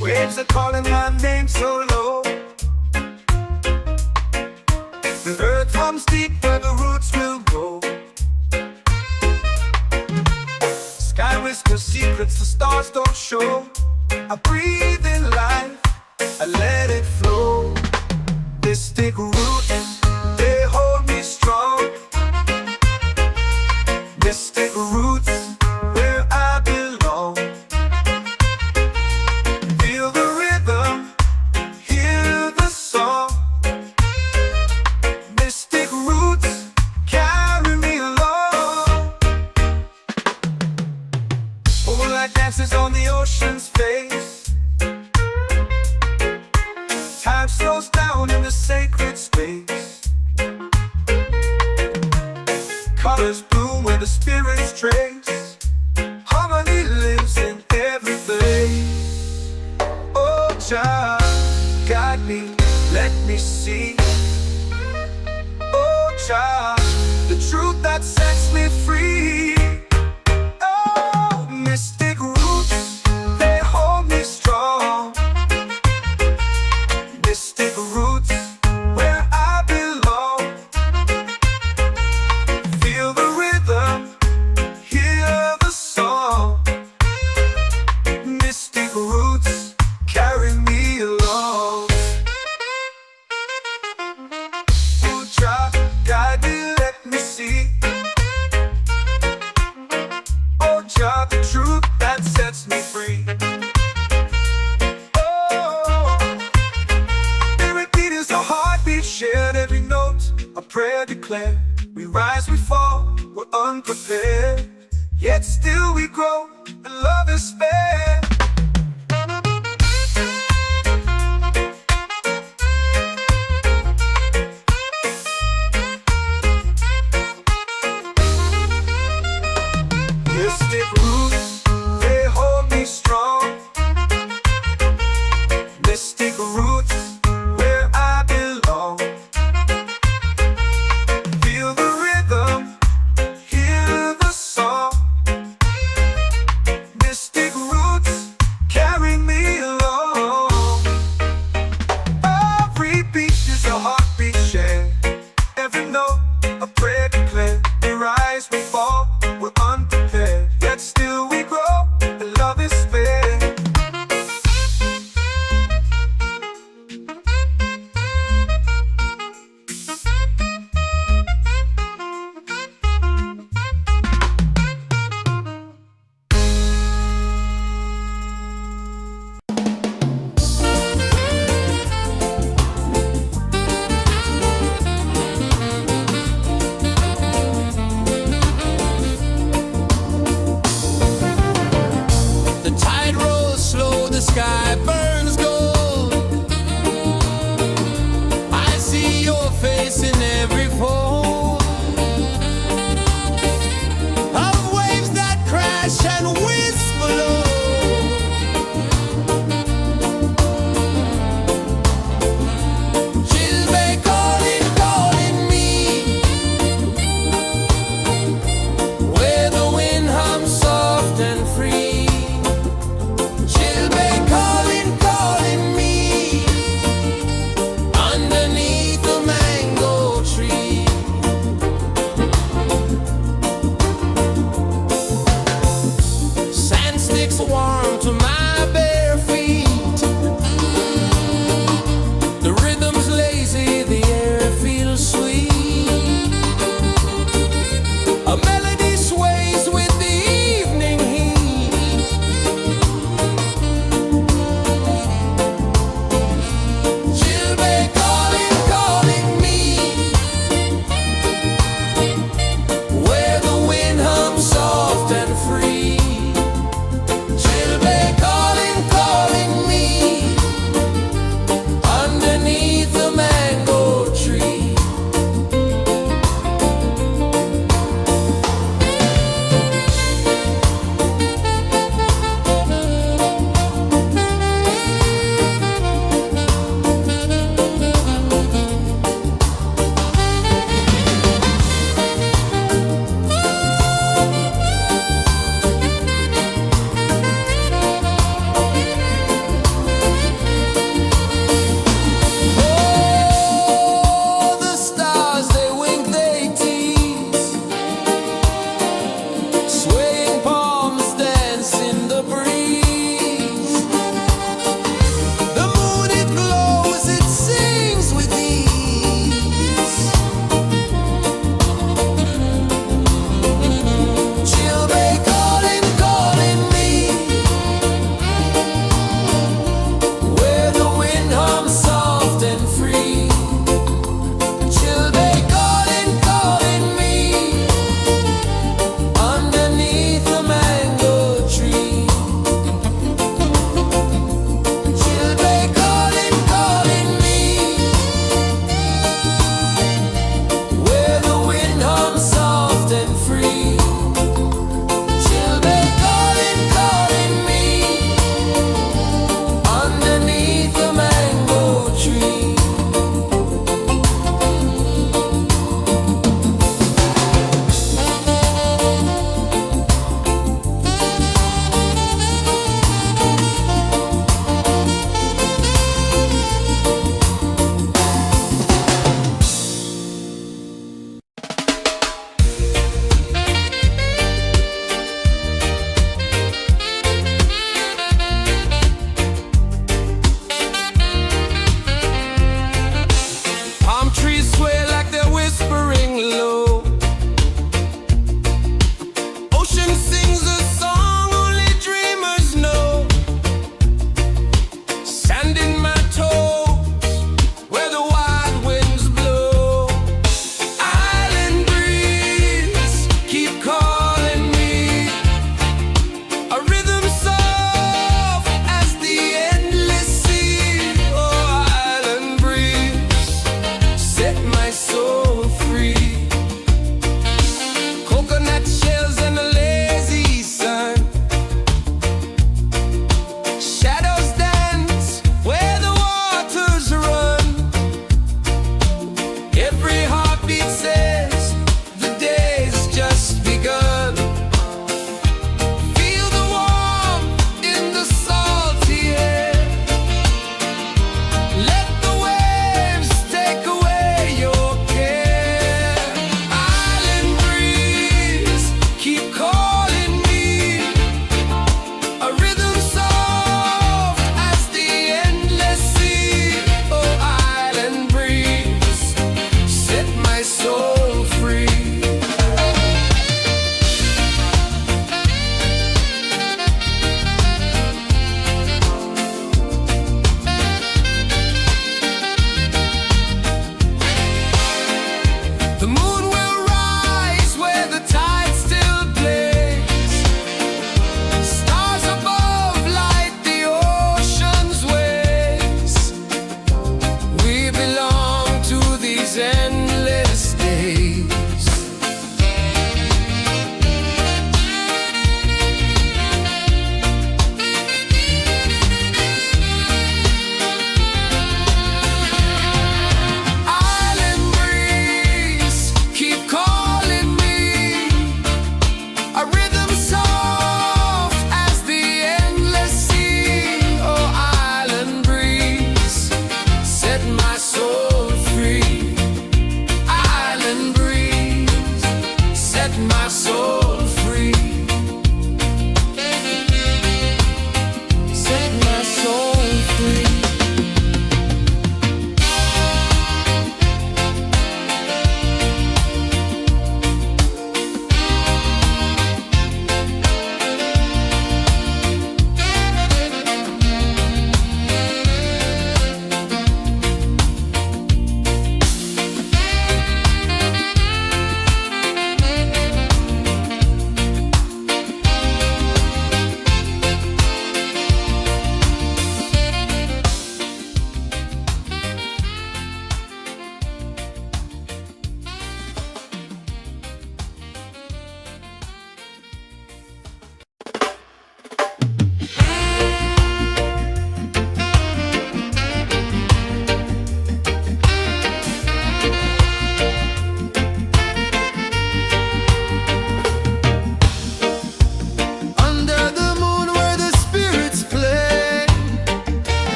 Waves are calling my name so low. The earth runs deep where the roots will go. Sky whispers secrets the stars don't show. I breathe in life, goes down in the sacred space. Colors bloom where the spirits trace. Harmony lives in every place. Oh, Jah, guide me, let me see. Oh, Jah, the truth that sets me free. Oh, mystic roots, they hold me strong. Mystic roots, where I belong. Feel the rhythm, hear the song. Mystic roots, carry me along. Oh, Jah, guide me, let me see. Oh, Jah, the truth that sets me free. Oh, every beat is a heartbeat shared, every note a prayer declared. We rise, we fall, we're unprepared, yet still we grow, and love is spared. Mystic roots, they hold me strong. Mystic roots, where I belong. Feel the rhythm, hear the song. Mystic roots, carry me along. Every beat is a heartbeat shared, every note a prayer declared. We rise, we fall, we're unprepared, yet still we grow, and love is spared.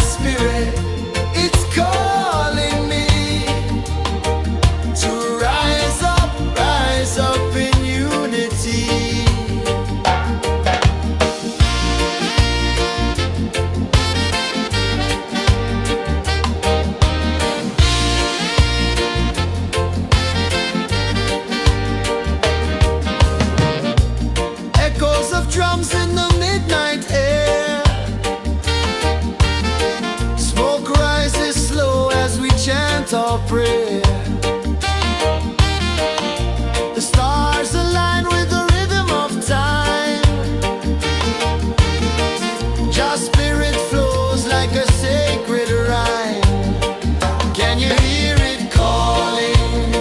spirit, it's calling me to rise up in unity. Echoes of drums in the midnight air. Smoke rises slow as we chant our prayer. The stars align with the rhythm of time. Your spirit flows like a sacred rhyme. Can you hear it calling?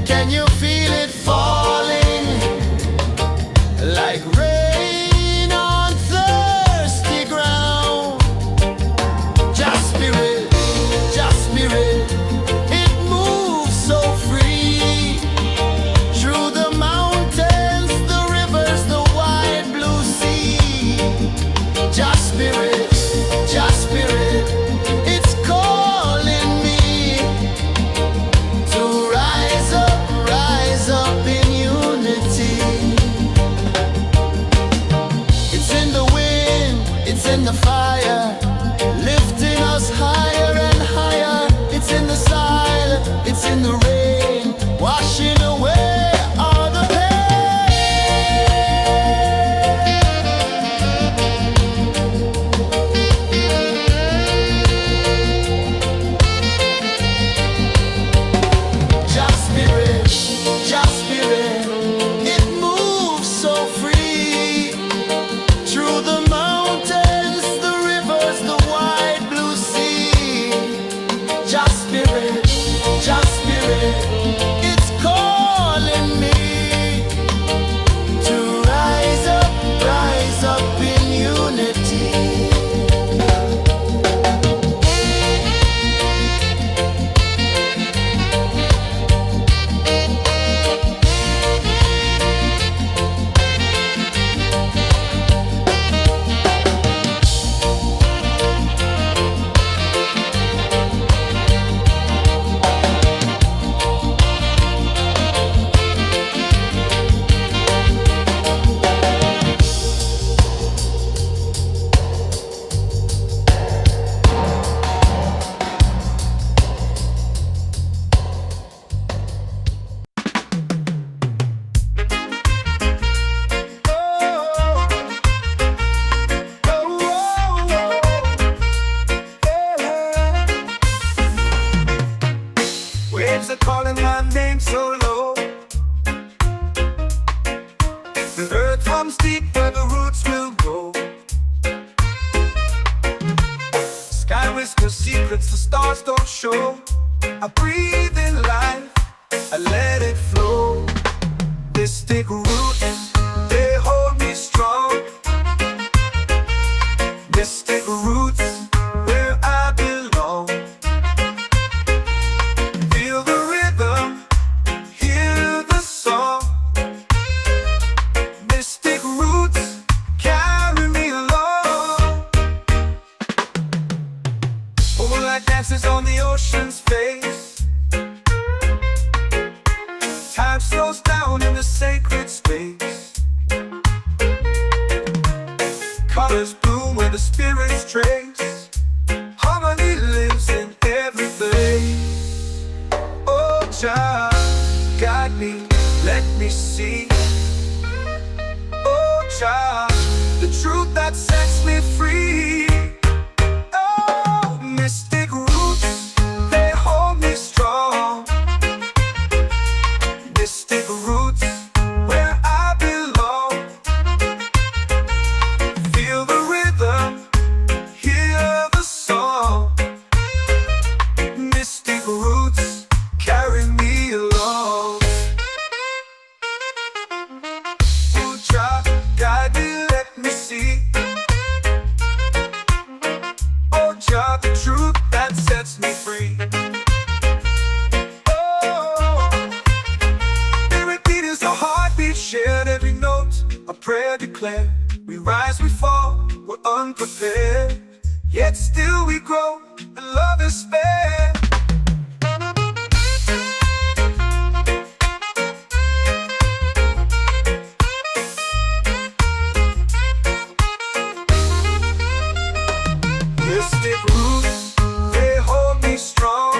Can you feel it falling? Like rain on thirsty ground. Just spirit, it moves so free. Through the mountains, the rivers, the wide blue sea. Just spirit, it's calling me to rise up in unity. It's in the wind, it's in the fire, lifting us higher and higher. It's in the silence, it's in the rain, washing away all the Just spirit, it moves so free. Through the mountains, the rivers, the wide blue sea. Just spirit, it's calling me to rise up in unity. Waves are calling my name so low. The earth hums deep where the roots will grow. Sky whispers secrets the stars don't show. I breathe in life, I let it flow. Mystic roots, they hold me strong. Mystic roots, where I belong. Feel the rhythm, hear the song. Mystic roots, carry me along. Moonlight dances on the ocean's face. Time slows down in the sacred space. Colors bloom where the spirits trace. Harmony lives in every place. Oh, child, guide me, let me see. Oh, child, the truth that sets me free. Oh, mystic roots, they hold me strong. Mystic roots, where I belong. Feel the rhythm, hear the song. Mystic roots, carry me along. Ooh, child, guide me yet still we grow, and love is fair. Mystic roots, they hold me strong.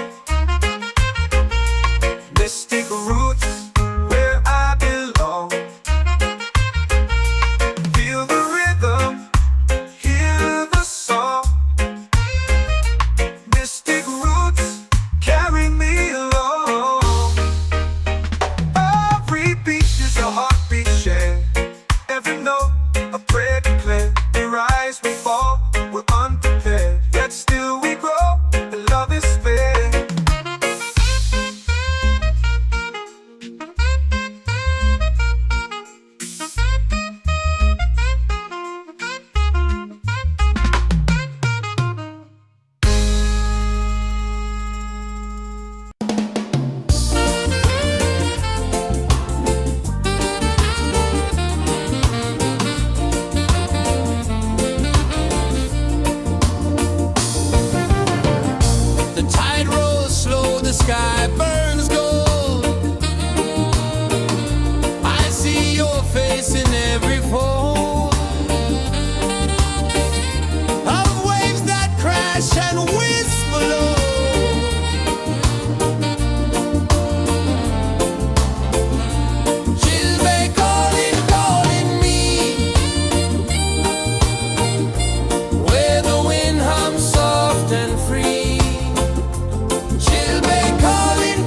Mystic roots, where I belong. Feel the rhythm, hear the song. Mystic roots, carry me along. Every beat is a heartbeat shared. Every note, a prayer declared. We rise, we fall, we're unprepared, yet still we grow, and love is fair. The tide rolls slow, the sky burns gold. I see your face in every fold of waves that crash and whisper low. She'll be calling, calling me, where the wind hums soft and free. She'll be calling,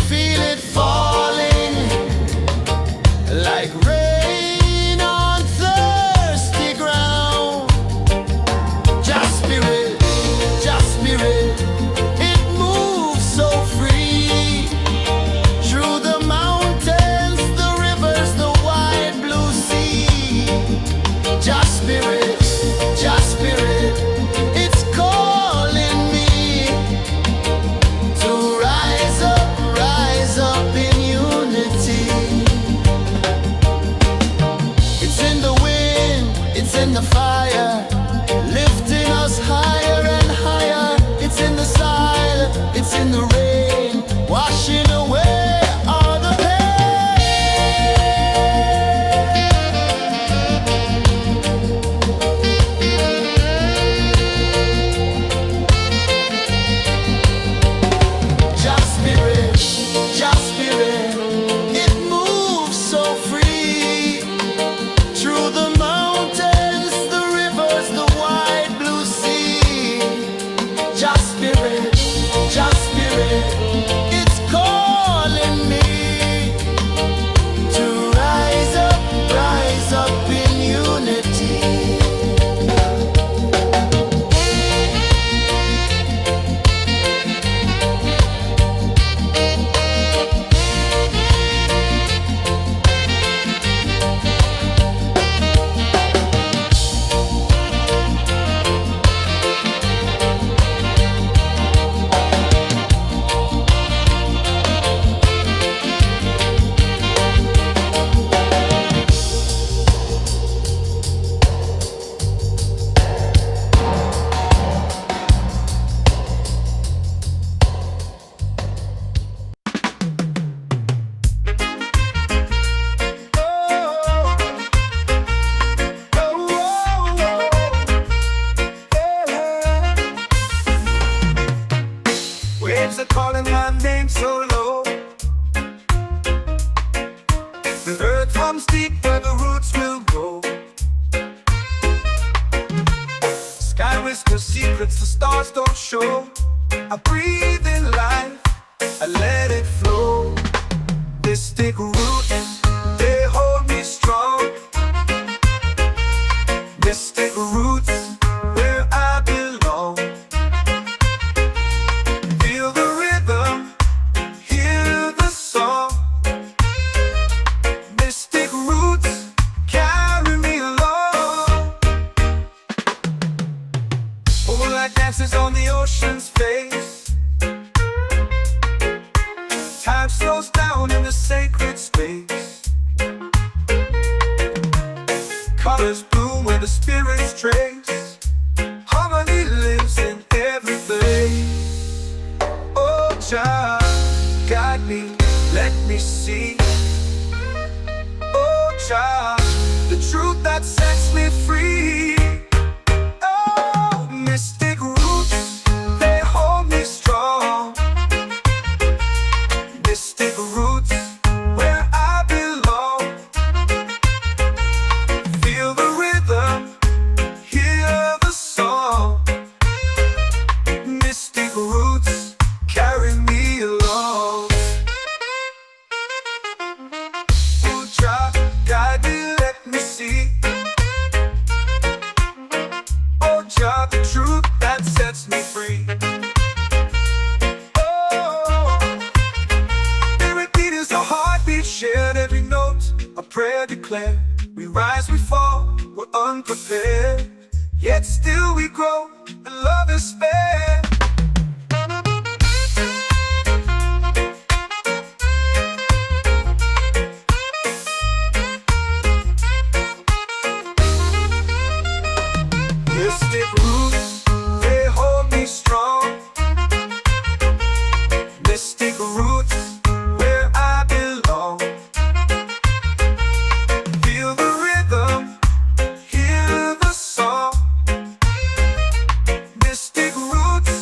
feel it falling like rain on thirsty ground. Just spirit, it moves so free through the mountains, the rivers, the wide blue sea. Just spirit, it's calling me to rise up in unity. It's in the wind, it's in the fire, lifting us higher and higher. It's in the silence, it's in the rain, washing away all the Just spirit, it moves so free through the mountains, the rivers, the wide blue sea. Just spirit, it's calling me to rise up in unity. Waves are calling my name so low. The earth hums deep where the roots will go. Sky whispers secrets the stars don't show. I breathe in life, I let it flow. Mystic roots, they hold me strong. Mystic roots, where I belong. Feel the rhythm, hear the song. Mystic roots, carry me along. Moonlight dances on the ocean's face. Time slows down in the sacred space. Colors bloom where the spirits trace. Harmony lives in every place. Oh, child, guide me, let me see. Oh, child, the truth that sets me free. Oh, mystic roots, they hold me strong. Mystic roots, where I belong. Feel the rhythm, hear the song. Mystic roots, carry me along. Oh, child, guide me, let me see. Oh, child, the truth that sets me free. Oh, every beat is a heartbeat shared, every note a prayer declared. We rise, we fall, we're unprepared, yet still we grow, and love is spared. Mystic roots, they hold me strong. Mystic roots, where I belong. Feel the rhythm, hear the song. Mystic roots,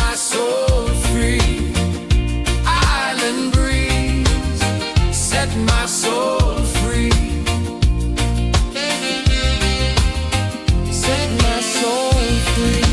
my soul free. Island breeze, set my soul free. Set my soul free.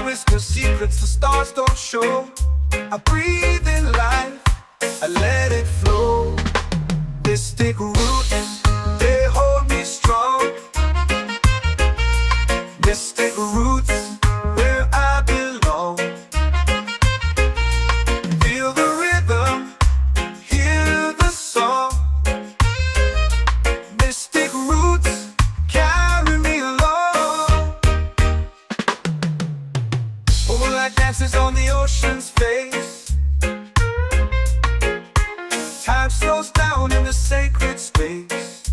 whisper secrets the stars don't show. I breathe in life, I let it flow. Mystic roots, they hold me strong. Mystic roots, where I belong. Feel the rhythm, hear the song. Mystic roots, carry me along. Moonlight dances on the ocean's face. Time slows down in the sacred space.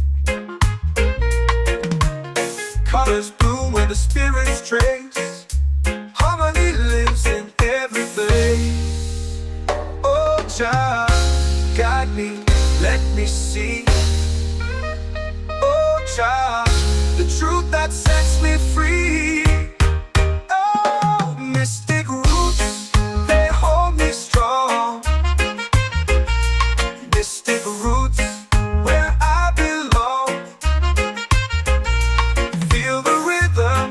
Colors bloom where the spirits trace. Harmony lives in every place. Oh, Jah, guide me, let me see. Oh, Jah, the truth that sets me free. Oh, mystic roots, they hold me strong. Mystic roots, where I belong. Feel the rhythm,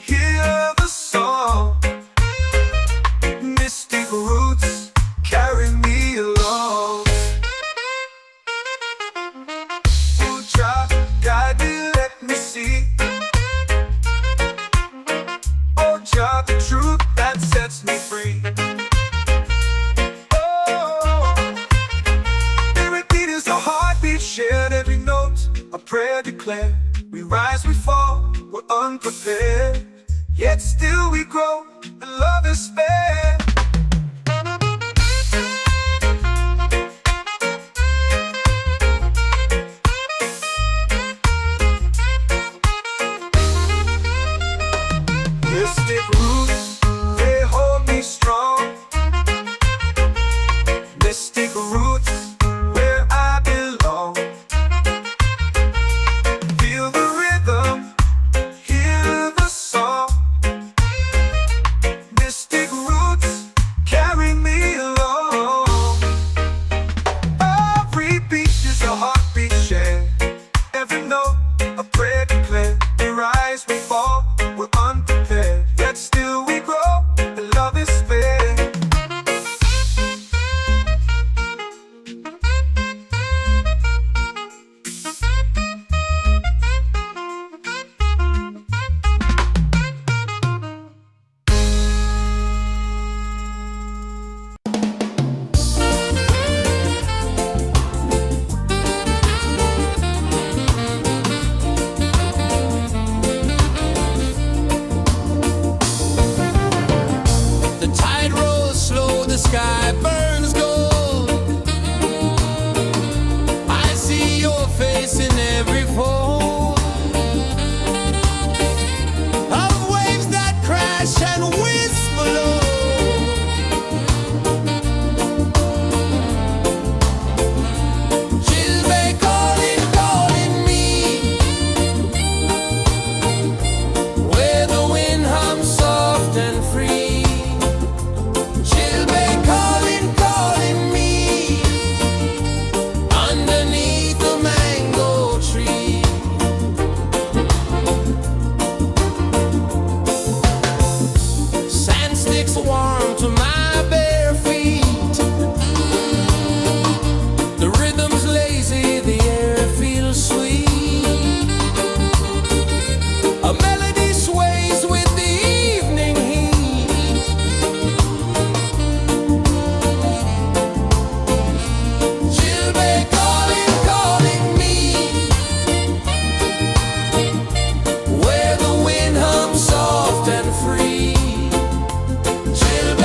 hear the song. Mystic roots, carry me along. Oh, Jah, guide me, let me see. Oh, Jah, the truth that sets me free. Oh, spirit beat is a heartbeat, shared every note, a prayer declared. We rise, we fall, we're unprepared, yet still we grow, and love is spared. Mystic roots, they hold me strong. Mystic roots, where I belong. Feel the rhythm, hear the song. Mystic roots, carry me along. Every beat is a heartbeat shared. Every note, a prayer declared. We rise, we fall, we're unprepared, yet still we grow, and love is spared. The tide rolls slow, the sky burns gold. I see your face in every fold of waves that crash and whisper low. Chilbay calling, calling me, where the wind hums soft and free. Chilbay calling, calling me, underneath the mango tree. Sand sticks warm to my bare feet. The rhythm's lazy, the air feels sweet. A melody sways with the evening heat. Chilbay calling, calling me, where the wind hums soft and free. Chilbay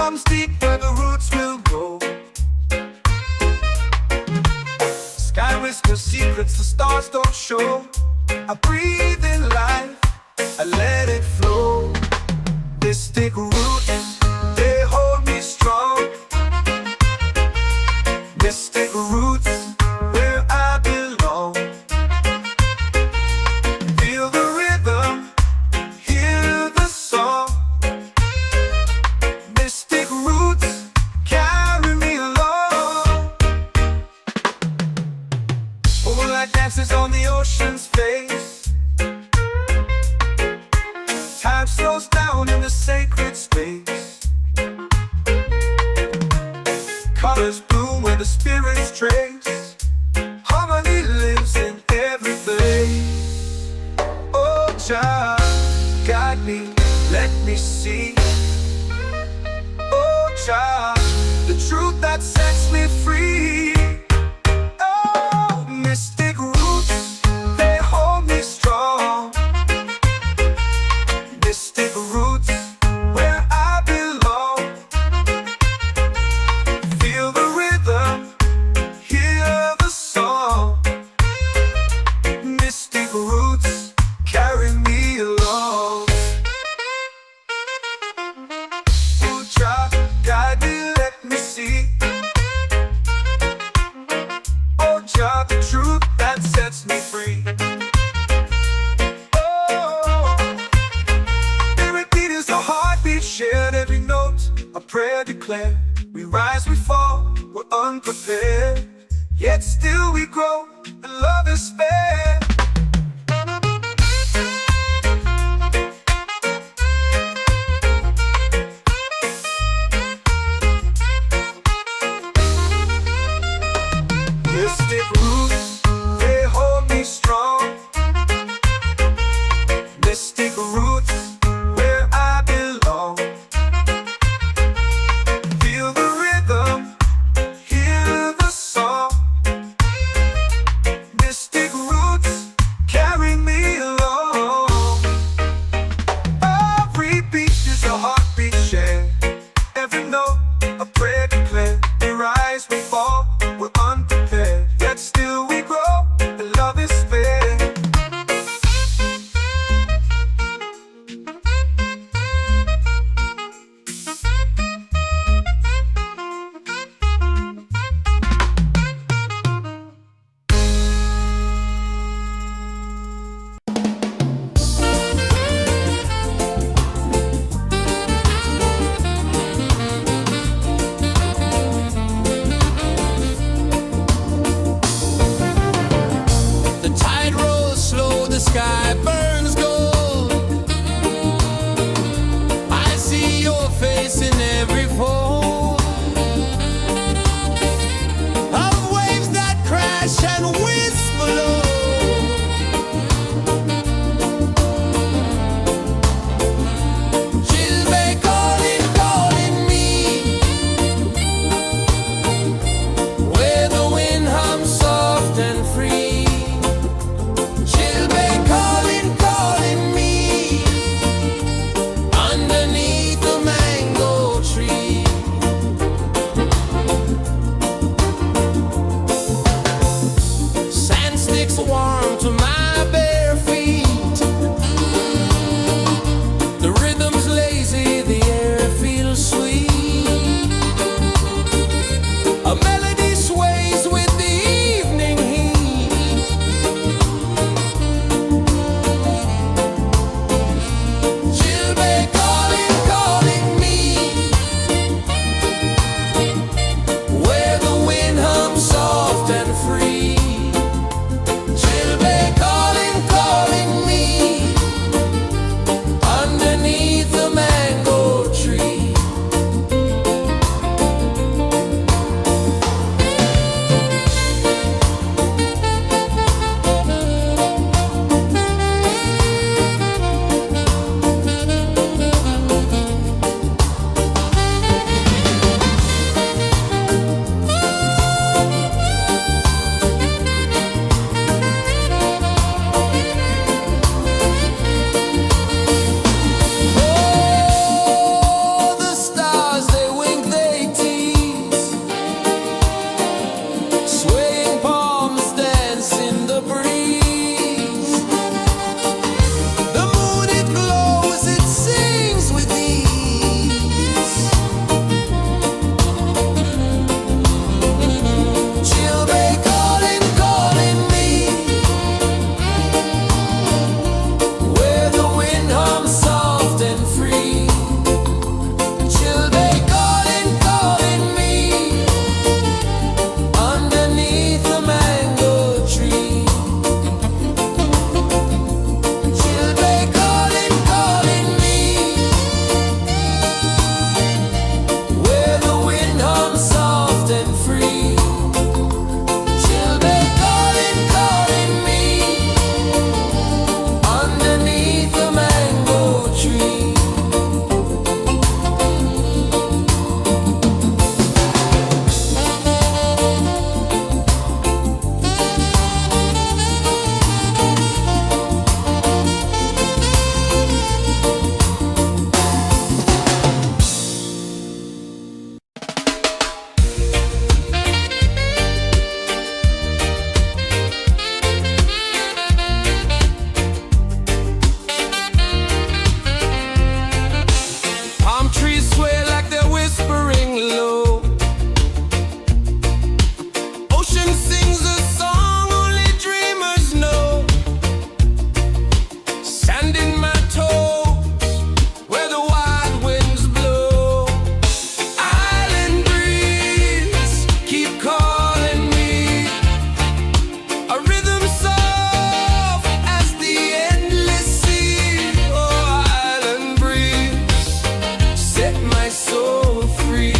comes deep where the roots will grow. Sky whispers secrets the stars don't show. I breathe in life, I let it flow. Mystic roots, they hold me strong. Mystic roots, where I belong. Feel the rhythm, hear the song. Mystic roots, carry me along. Moonlight dances on the ocean's face. Time slows down in the sacred space. Colors bloom where the spirits trace. Harmony lives in every place. Oh, Jah, guide me, let me see. Oh, Jah, the truth that sets me free. Oh, mystic roots, they hold me strong. Mystic roots, where I belong. Feel the rhythm, hear the song. Mystic roots, carry me along. Oh, Jah, guide me, let me see. Oh, Jah, the truth that sets me free. Shared every note, a prayer declared. We rise, we fall, we're unprepared. Yet still we grow, and love is spared. Mystic roots, they hold me strong. Mystic roots, where I belong. Feel the rhythm, hear the song. Mystic roots, my soul free.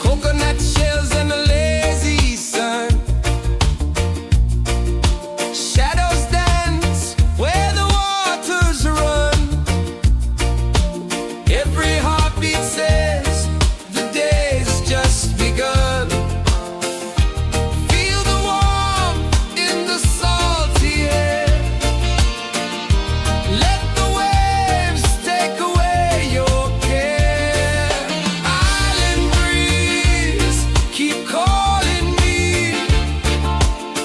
Coconut shells and a lazy sun, shadows dance where the waters run. Every heartbeat says the day's just begun. Feel the warmth in the salty air. Let the waves take away your care. Island breeze, keep calling me.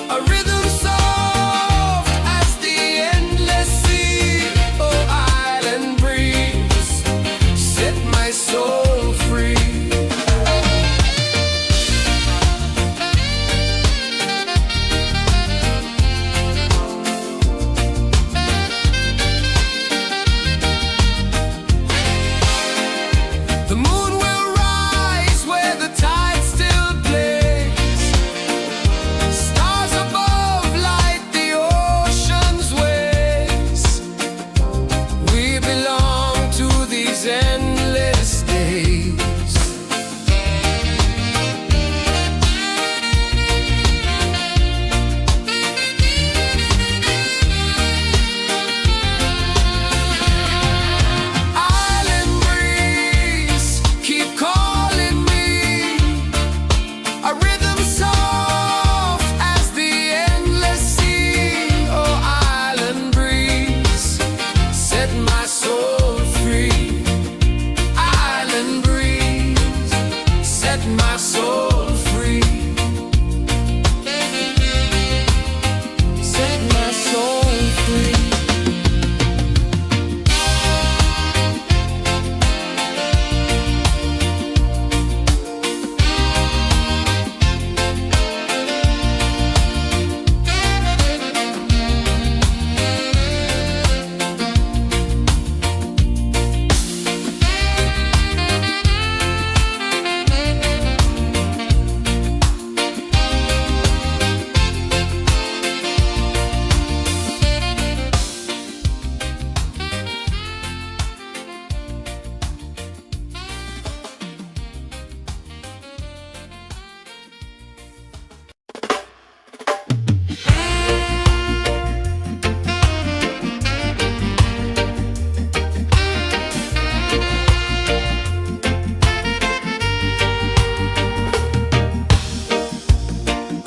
A rhythm soft as the endless sea. Oh, island breeze, set my soul free. The moon will rise where the tide still plays. Stars above light the ocean's waves. We belong to these endless days. Island breeze, keep calling me. A rhythm soft as the endless sea. Oh, island breeze, set my soul free. Island breeze, set my soul free. Set my soul free.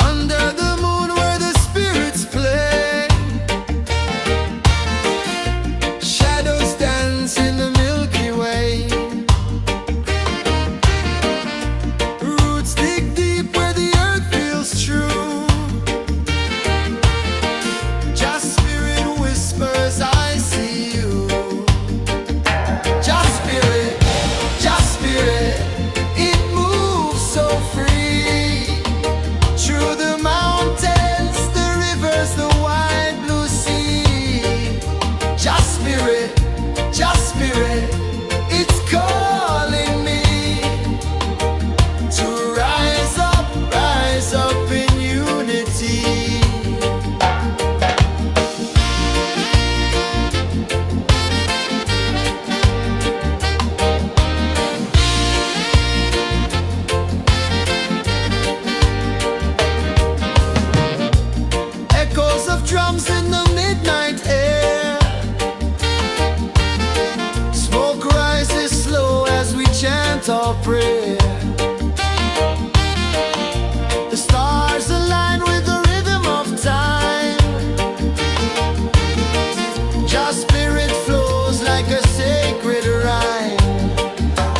Under the moon where the spirits play, shadows dance in the Milky Way. Roots dig deep where the earth feels true. Just spirit whispers, I see you. Just spirit, it moves so free. Through the mountains, the rivers, the wide blue sea. Just spirit, it's calling me to rise up in unity. Echoes of drums in the midnight air. Smoke rises slow as we chant our prayer. The stars align with the rhythm of time. Just spirit flows like a sacred rhyme.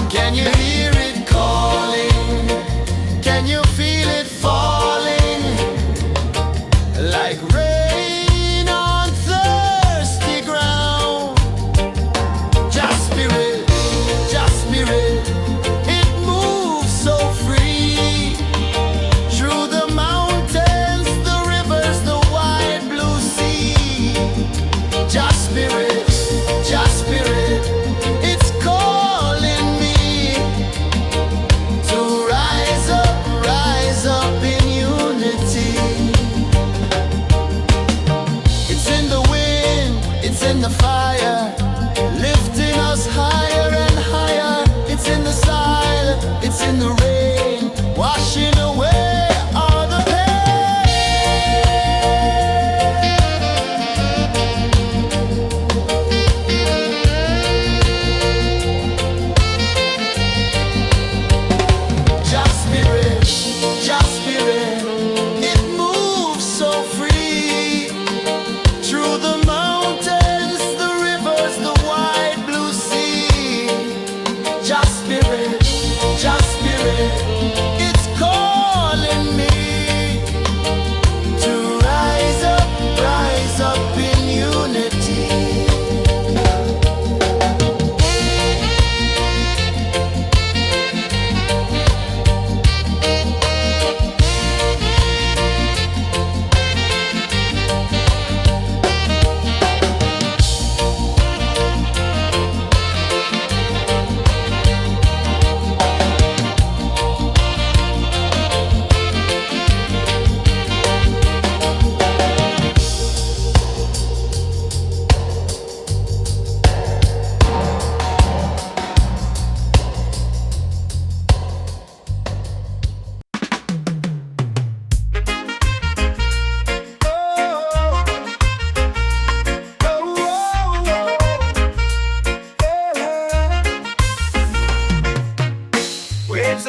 Can you hear it calling? Can you feel it falling? Like rain on thirsty ground. Just spirit, it moves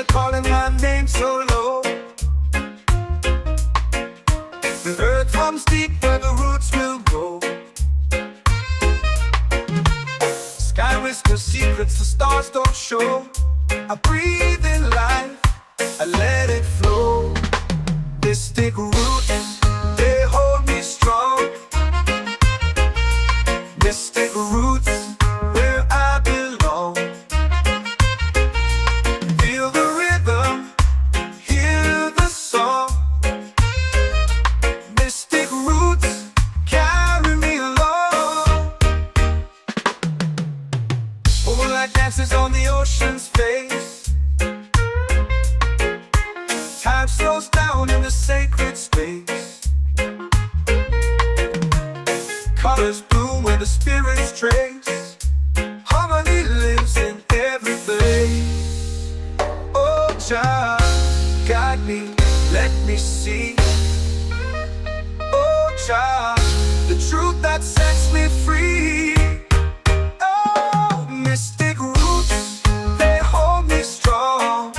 they're calling my name so low. The earth runs deep where the roots will grow. Sky whispers secrets the stars don't show. I breathe in life, I let it flow. Mystic roots, they hold me strong. Mystic roots, where I belong. Feel the rhythm, hear the song. Mystic roots, carry me along. Moonlight dances on the ocean's face. Time slows down in the sacred space. Colors bloom where the spirits trace. Harmony lives in every place. Oh, Jah, guide me, let me see. Oh, Jah, the truth that sets me free. Oh, mystic roots, they hold me strong.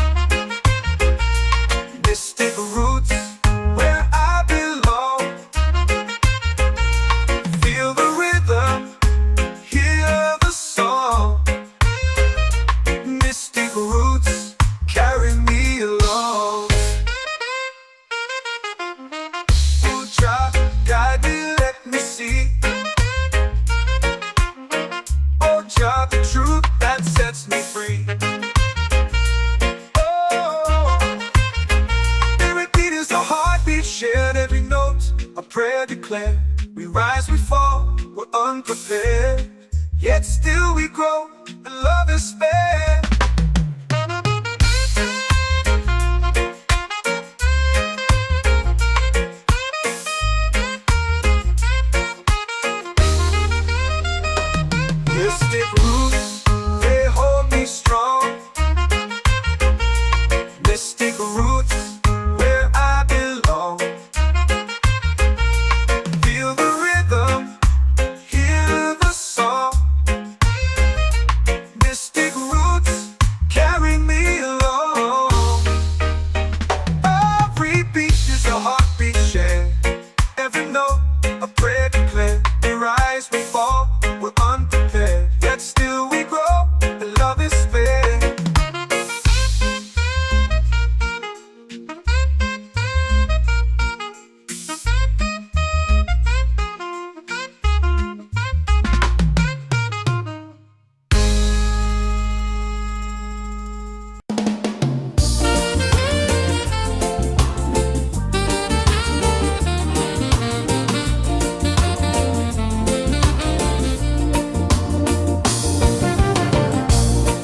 Mystic roots, where I belong. Feel the rhythm, hear the song. Mystic roots, carry me along. Oh, Jah, guide me, let me see. Oh, Jah, the truth that sets me free. Shared every note, a prayer declared. We rise, we fall, we're unprepared. Yet still we grow, and love is spared. Mystic roots, they hold me strong. Mystic roots, where I belong. Feel the rhythm, hear the song. Mystic roots, carry me along. Every beat is a heartbeat shared. Every note, a prayer declared. We rise, we fall, we're unprepared. Yet still we grow, and love is spared.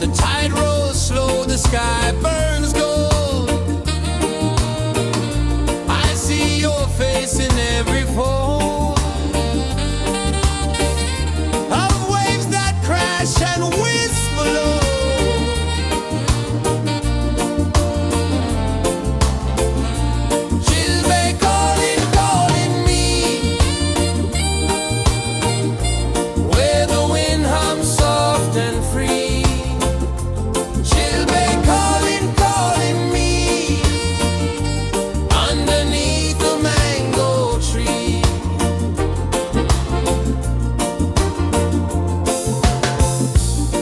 The tide rolls slow, the sky burns gold. I see your face in every fold of waves that crash and whisper low. She'll be calling, calling me, where the wind hums soft and free. She'll be calling, calling me, underneath the mango tree.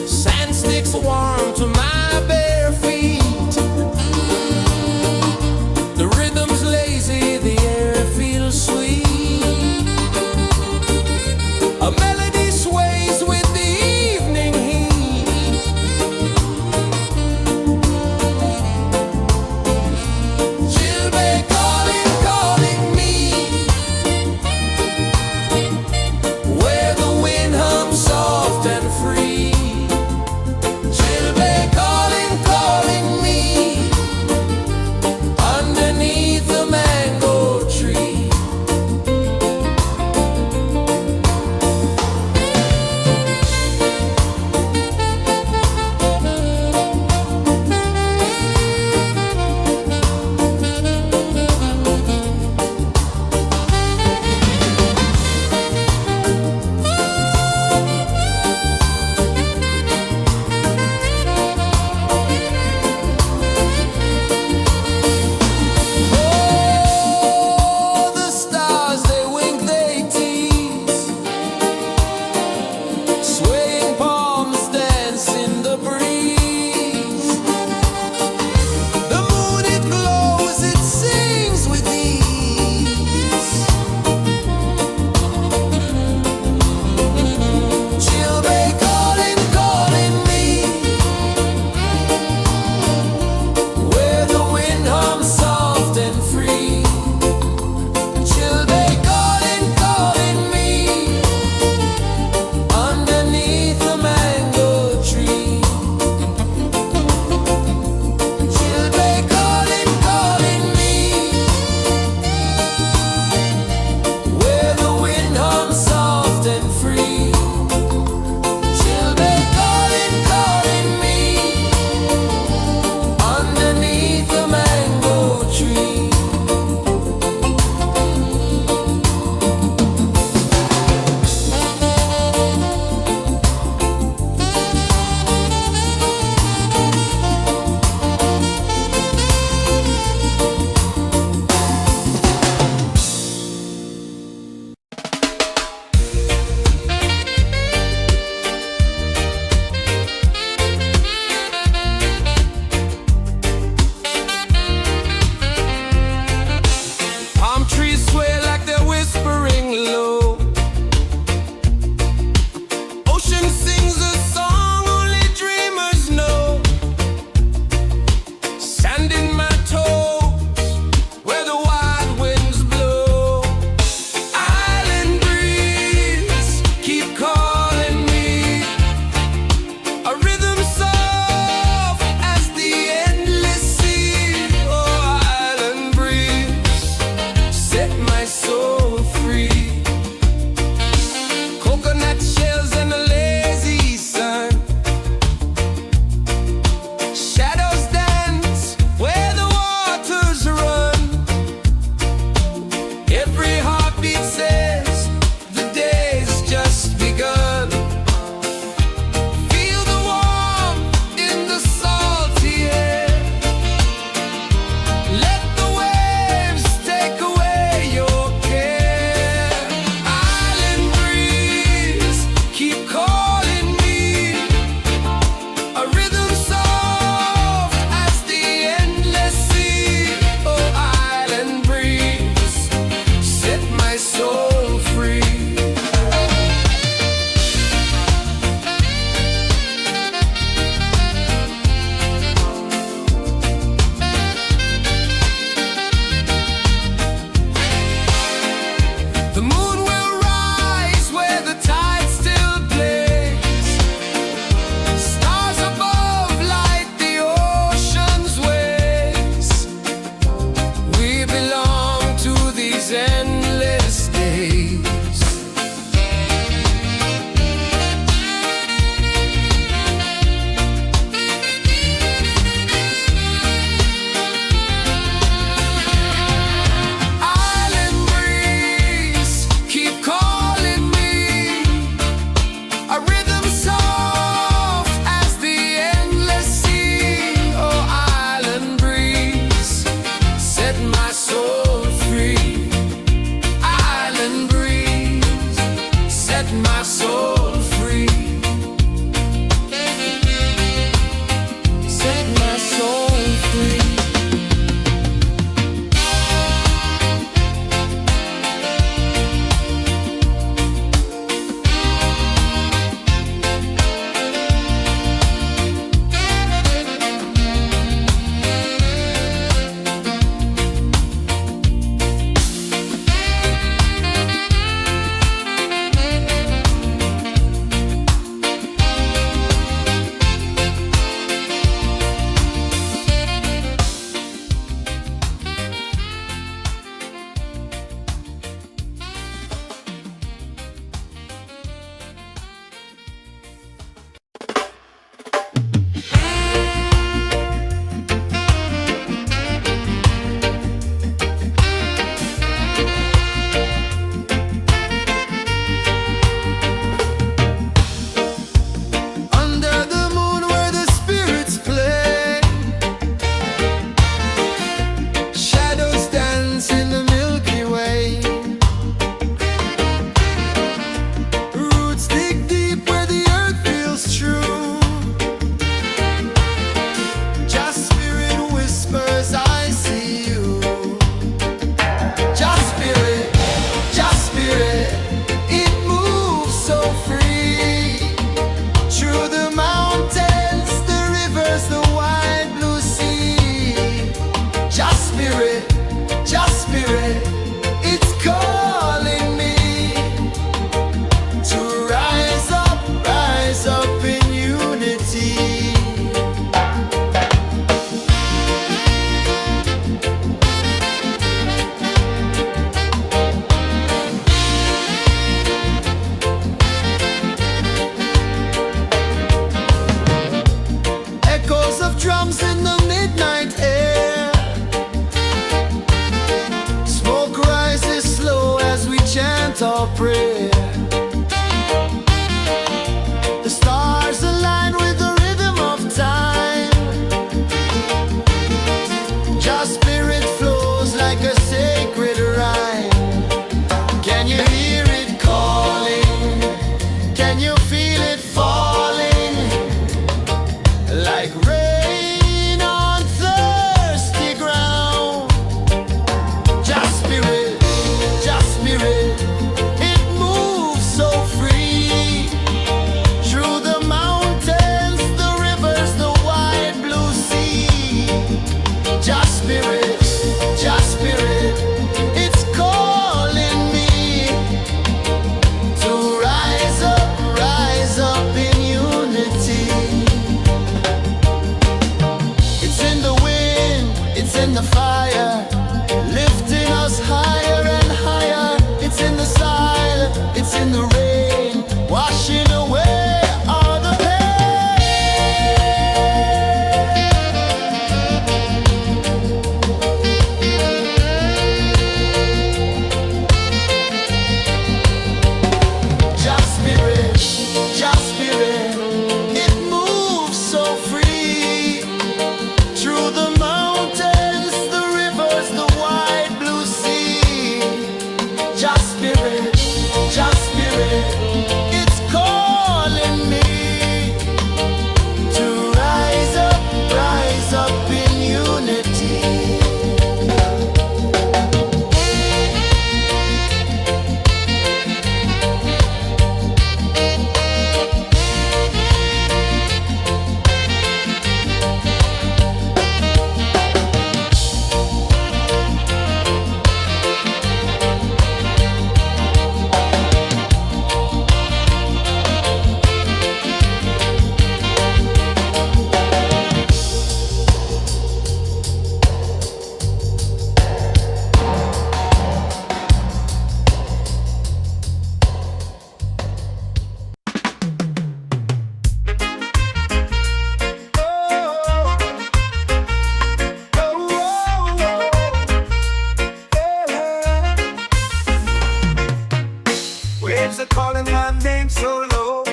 Sand sticks warm to my bare feet. The rhythm's lazy, the air feels sweet. A melody sways with the evening heat. She'll be calling, calling me, where the wind hums soft and free. She'll be calling. drums in the midnight air. Smoke rises slow as we chant our prayer. The stars align with the rhythm of time. Just spirit flows like a sacred rhyme. Can you hear it calling? Can you feel it falling? Like rain on thirsty ground. Just spirit, it moves so free. Through the mountains, the rivers, the wide blue sea. Just spirit, it's calling me to rise up in unity. It's in the wind, it's in the fire, lifting us higher and higher. It's in the silence, it's in the rain, washing away all the Just spirit, it moves so free. Through the mountains, the rivers, the wide blue sea. Just spirit, it's calling me to rise up in unity. Waves are calling my name so low.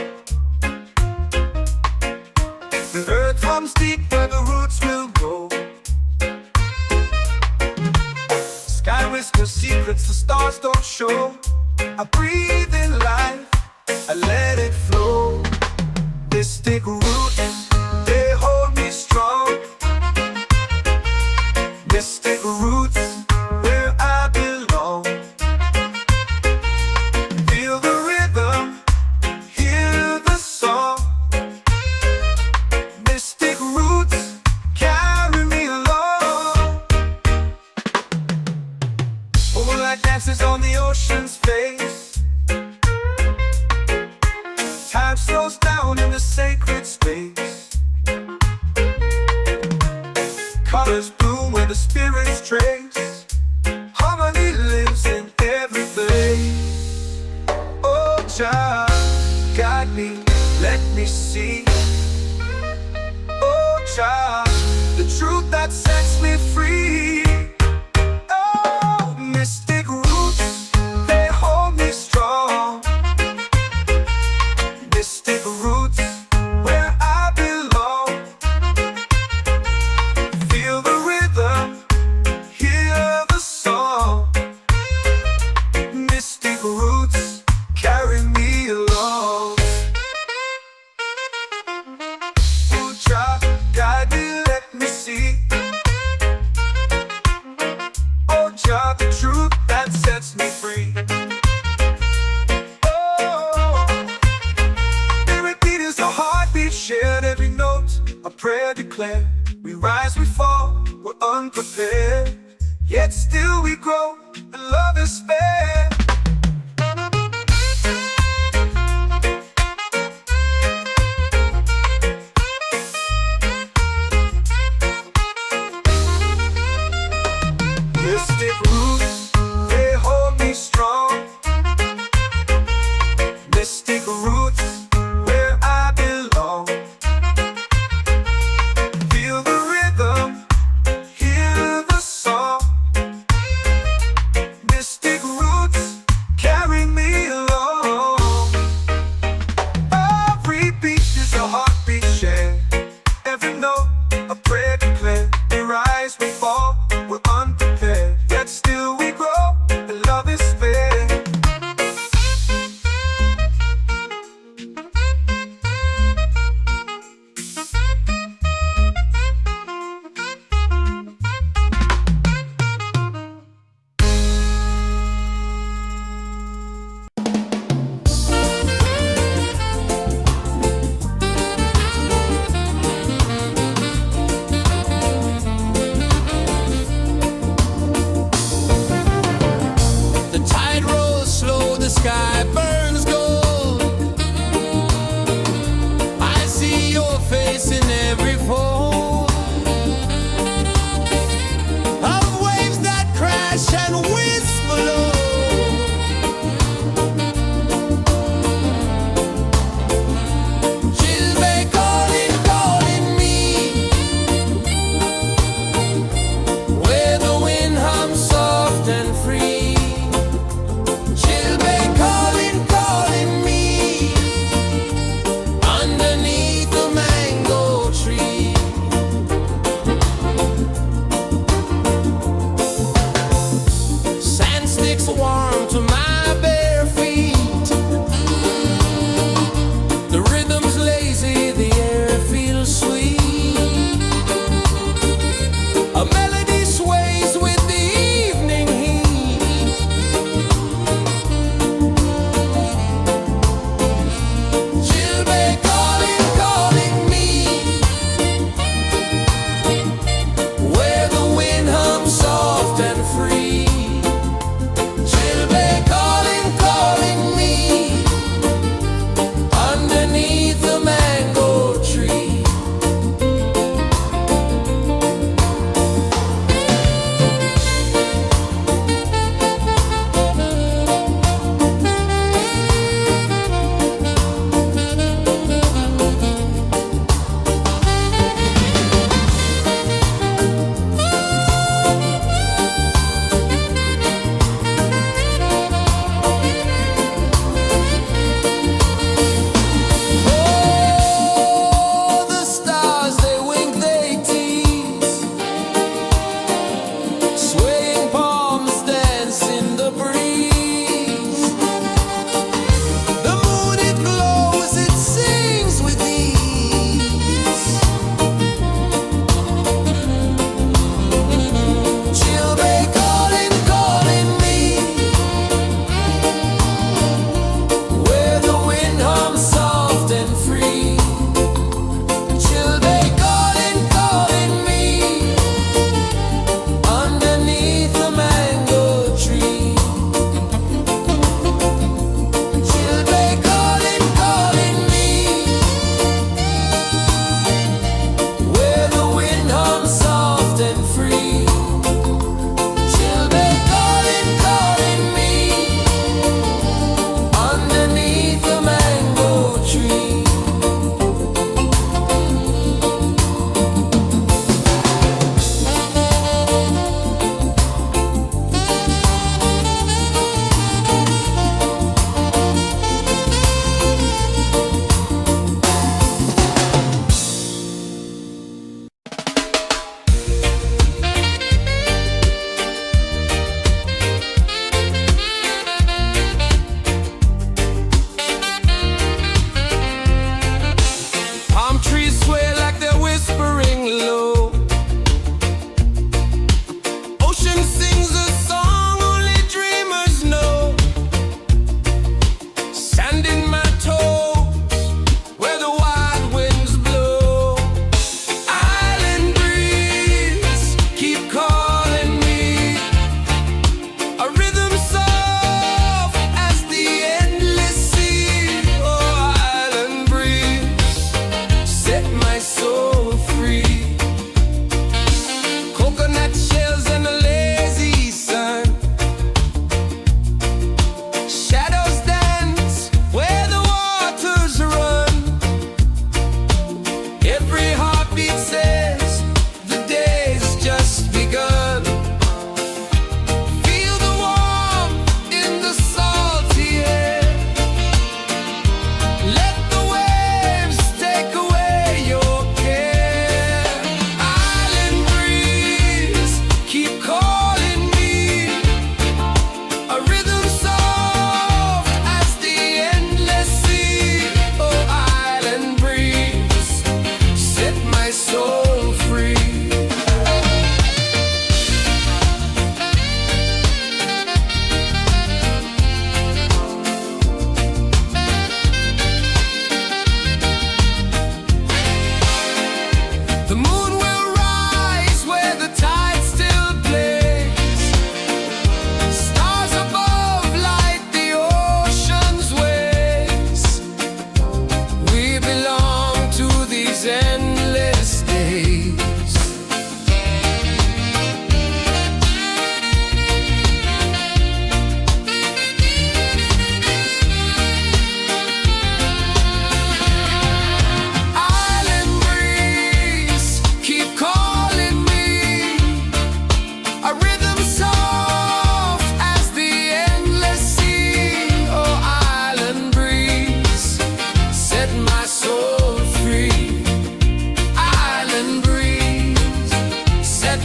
The earth hums deep where the roots will go. Sky whispers secrets the stars don't show. I breathe in life, I let it flow. Mystic roots, they hold me strong. Mystic roots, where I belong. Feel the rhythm, hear the song. Mystic roots, carry me along. Moonlight dances on the ocean's face. Time slows down in the sacred space. Colors bloom where the spirits trace. Harmony lives in every place. Oh, child, guide me, let me see. Oh, child, the truth that sets me free. Oh, mystic roots, they hold me strong. Mystic roots, where I belong. Feel the rhythm, hear the song. Mystic roots, carry me along. Oh, child, guide me, let me see. Oh, child, the truth that sets me free. Oh, spirit beat is a heartbeat, shared every note. A prayer declared. We rise, we fall, we're unprepared. Yet still we grow, and love is fair. Mystic roots, they hold me strong. Mystic roots, where I belong. Feel The moon will rise where the tide still plays. Stars above light the ocean's waves. We belong to these endless days.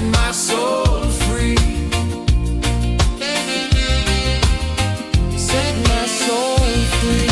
My soul free. Set my soul free.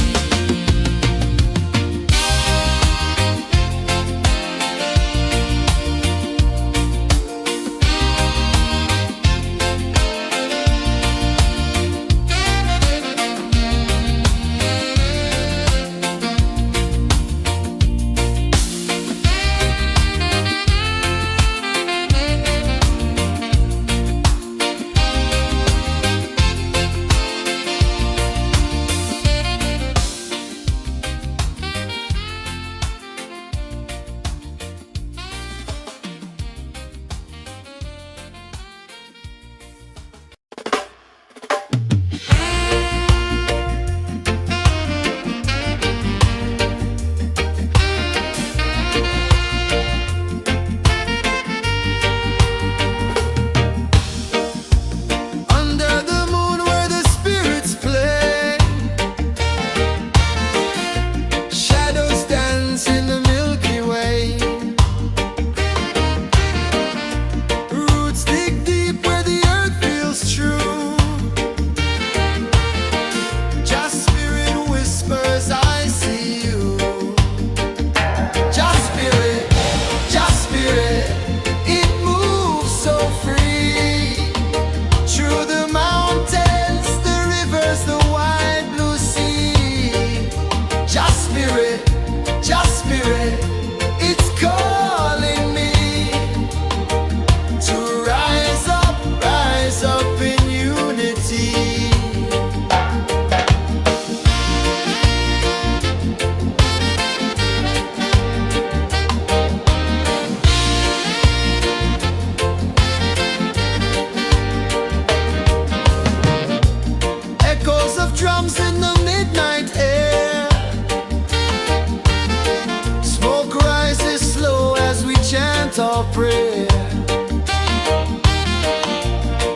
Drums in the midnight air. Smoke rises slow as we chant our prayer.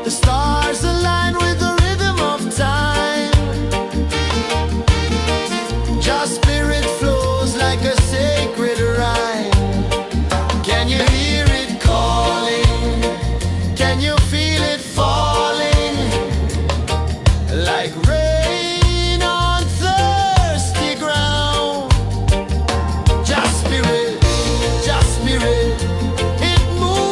The stars align with the rhythm of time. Your spirit flows like a sacred rhyme. Can you hear it calling? Can you feel it falling? Like rain it moves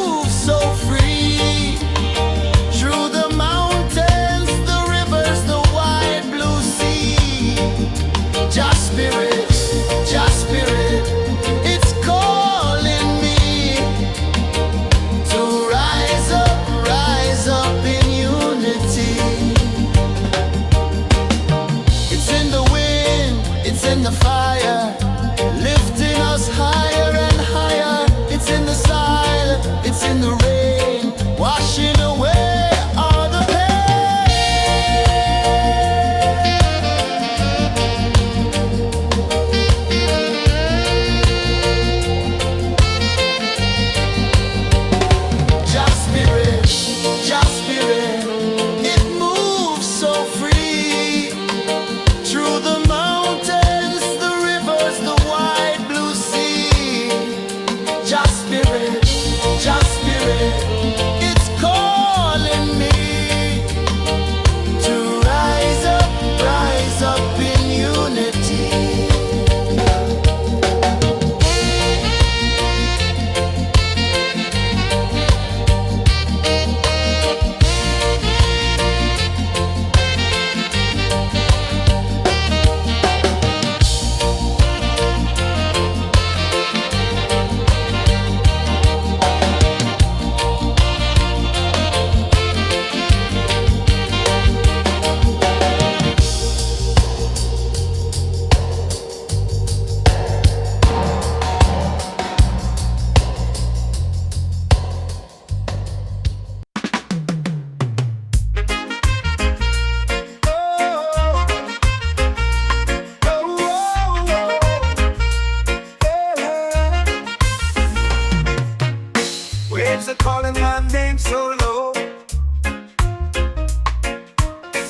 waves are calling my name so low.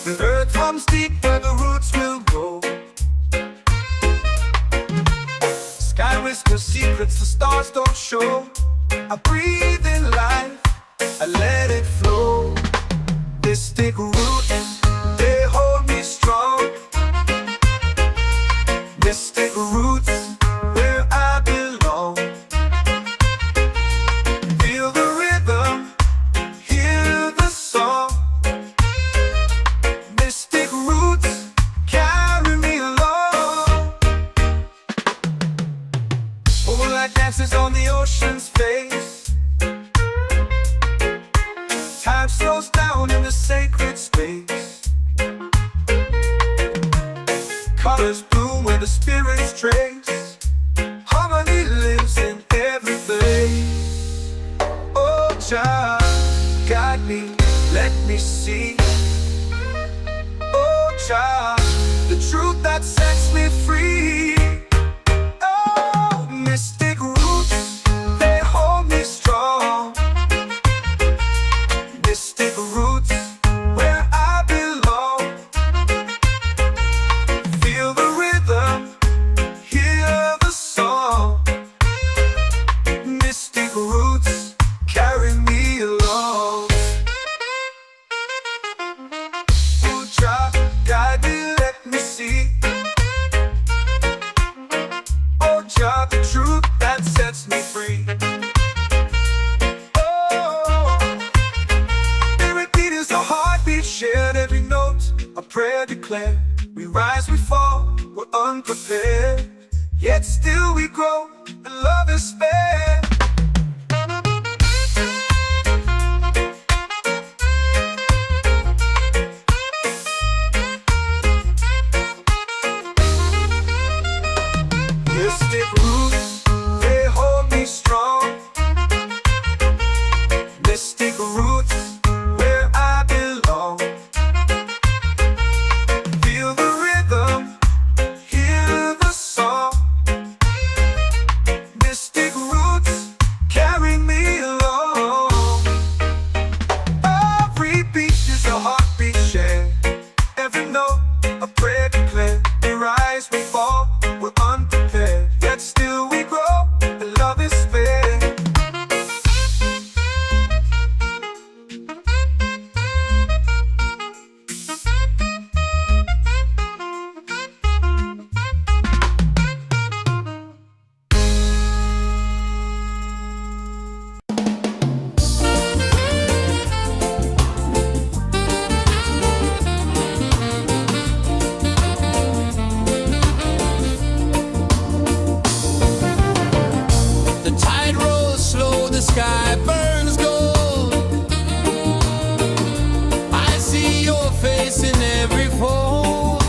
The earth hums deep where the roots will go. Sky whispers secrets the stars don't show. I breathe in life, I let it flow. Mystic roots, they hold me strong. Mystic roots, where I belong. Feel the rhythm, hear the song. Mystic roots, carry me along. Moonlight dances on the ocean's face. Time slows down in the sacred space. Colors bloom where the spirits trace. Harmony lives in every place. Oh, Jah, guide me, let me see. Oh, Jah, the truth that sets me free. Oh, mystic roots, they hold me strong. Mystic roots, where I belong. Feel the rhythm, hear the song. Mystic roots, carry me along. Oh, Jah, guide me, let me see. Oh, Jah, the truth that sets me free. A heartbeat shared, every note a prayer declared. We rise, we fall, we're unprepared, yet still we grow, and love is spared. Mystic roots, they hold me strong. Mystic roots, where I belong. Feel the rhythm, hear the song. Mystic roots, carry me along. Every beat is a heartbeat shared. Every note a prayer declared. We rise, we fall, we're unprepared, yet still we grow, and love is spared. The tide rolls slow, the sky burns gold. I see your face in every fold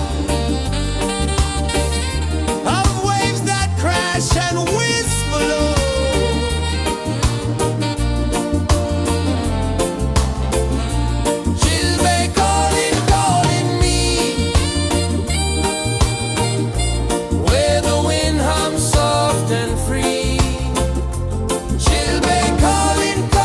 of waves that crash and whisper low. She'll be calling, calling me, where the wind hums soft and free. She'll be calling, calling.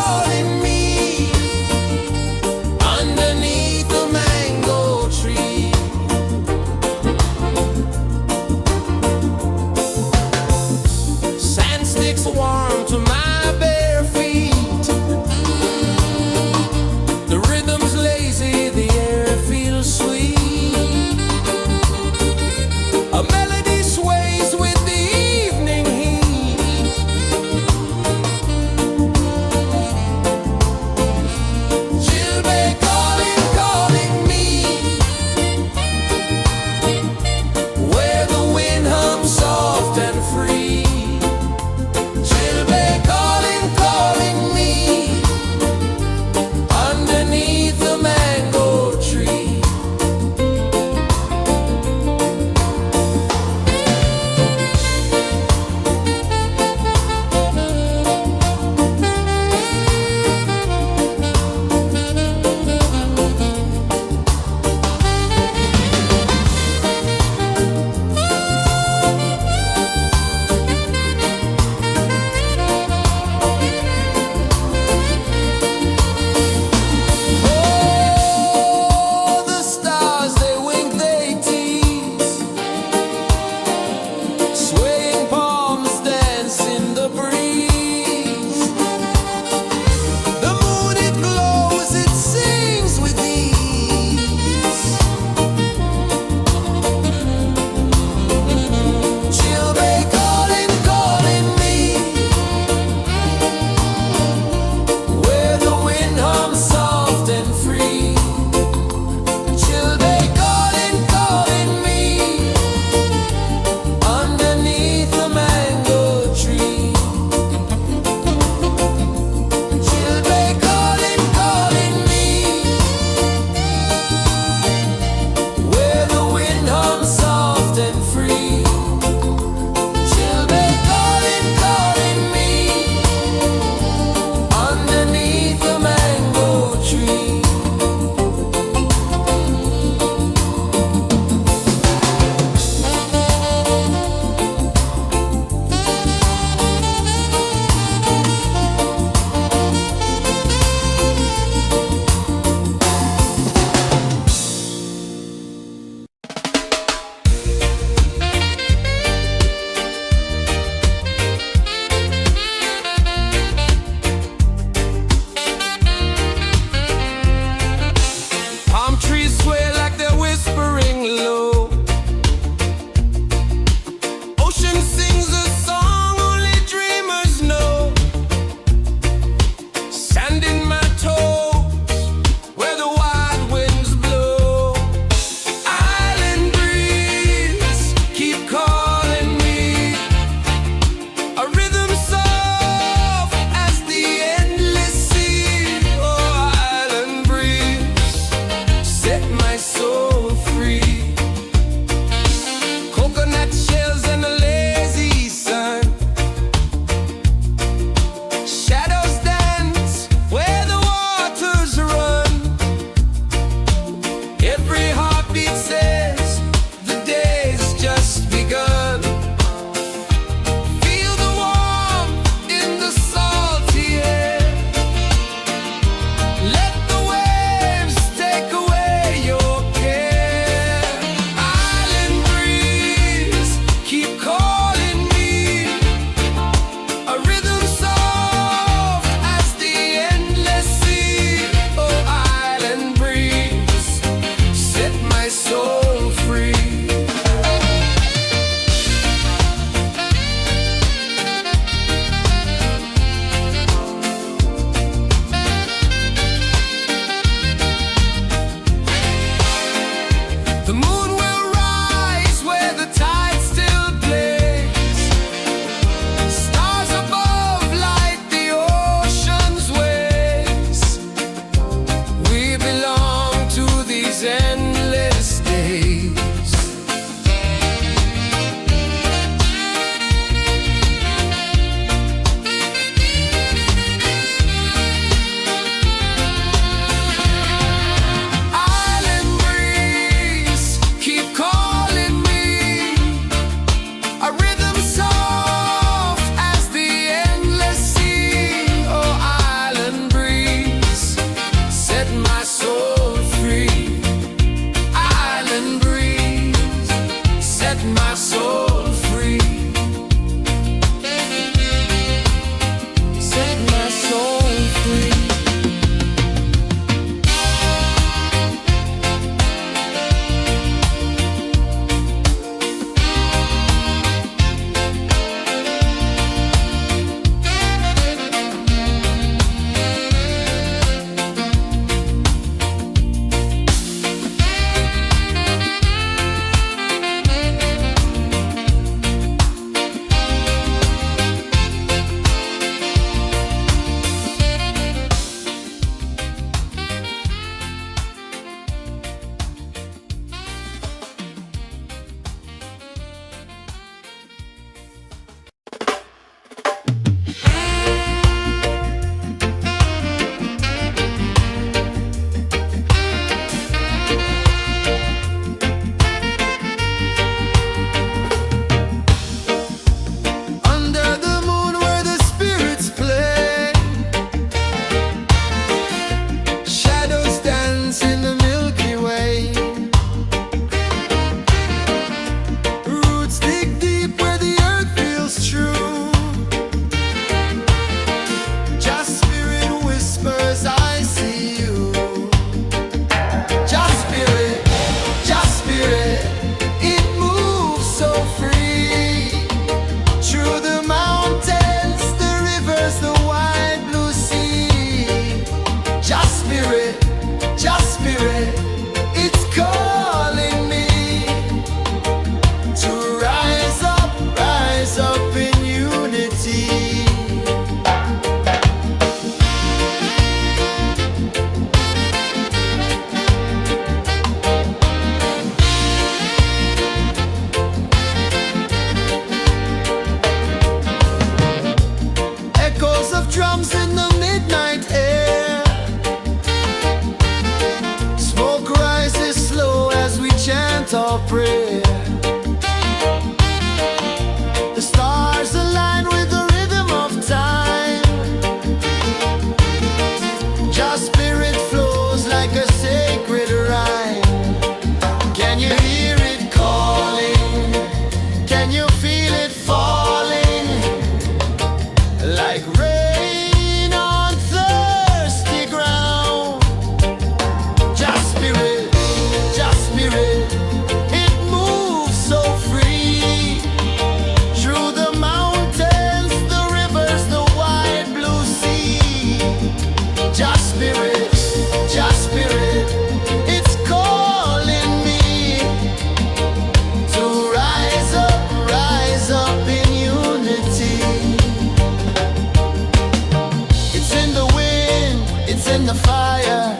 it's in the fire,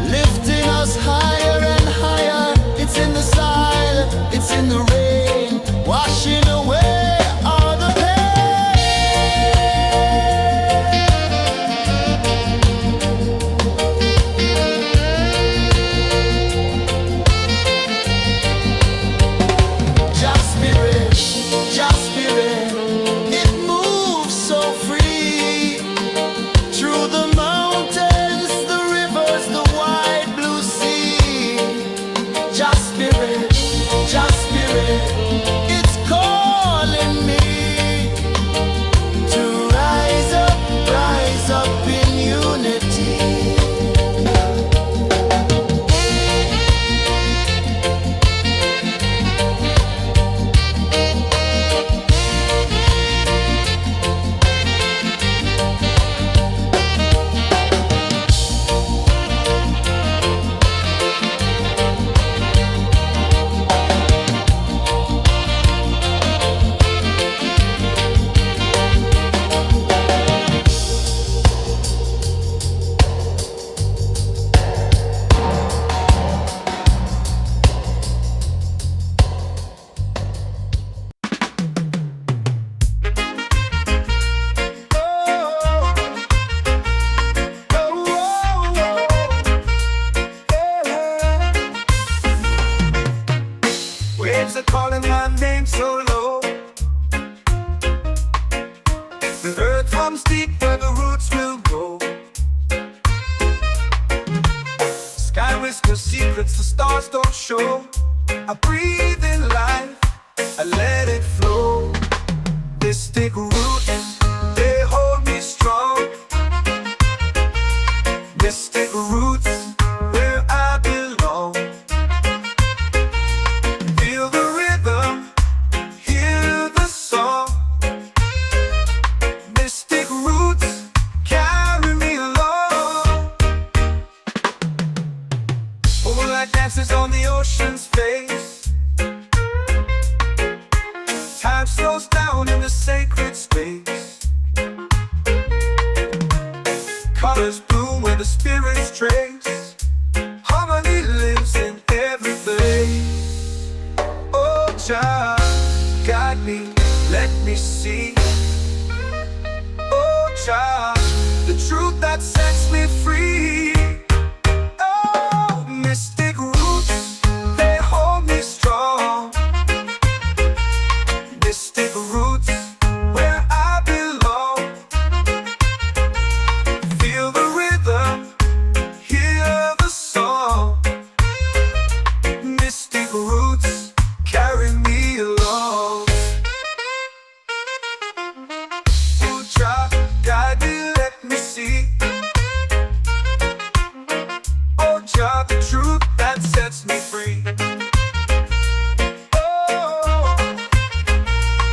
lifting us higher and higher. It's in the silence, it's in the rain, washing away all the pain. Just spirit, it moves so free through the mountains, the rivers, the wide blue sea. Just spirit, it's calling me to rise up in unity. Waves are calling my name so low. The earth hums deep where the roots will go. Sky whispers secrets the stars don't show. I breathe in life, I let it flow. Mystic roots, they hold me strong. Mystic roots, where I belong. Feel the rhythm, hear the song. Mystic roots, carry me along. Moonlight dances on the ocean's face. Time slows down in the sacred space. Colors bloom where the spirits trace. Harmony lives in every place. Oh, Jah, guide me, let me see. Oh, Jah, the truth that sets me free. Oh, mystic roots, they hold me strong. Mystic roots, where I belong. Feel the rhythm, hear the song. Mystic roots, carry me along. Oh, Jah, guide me, let me see. Oh, Jah, the truth that sets me free. Oh,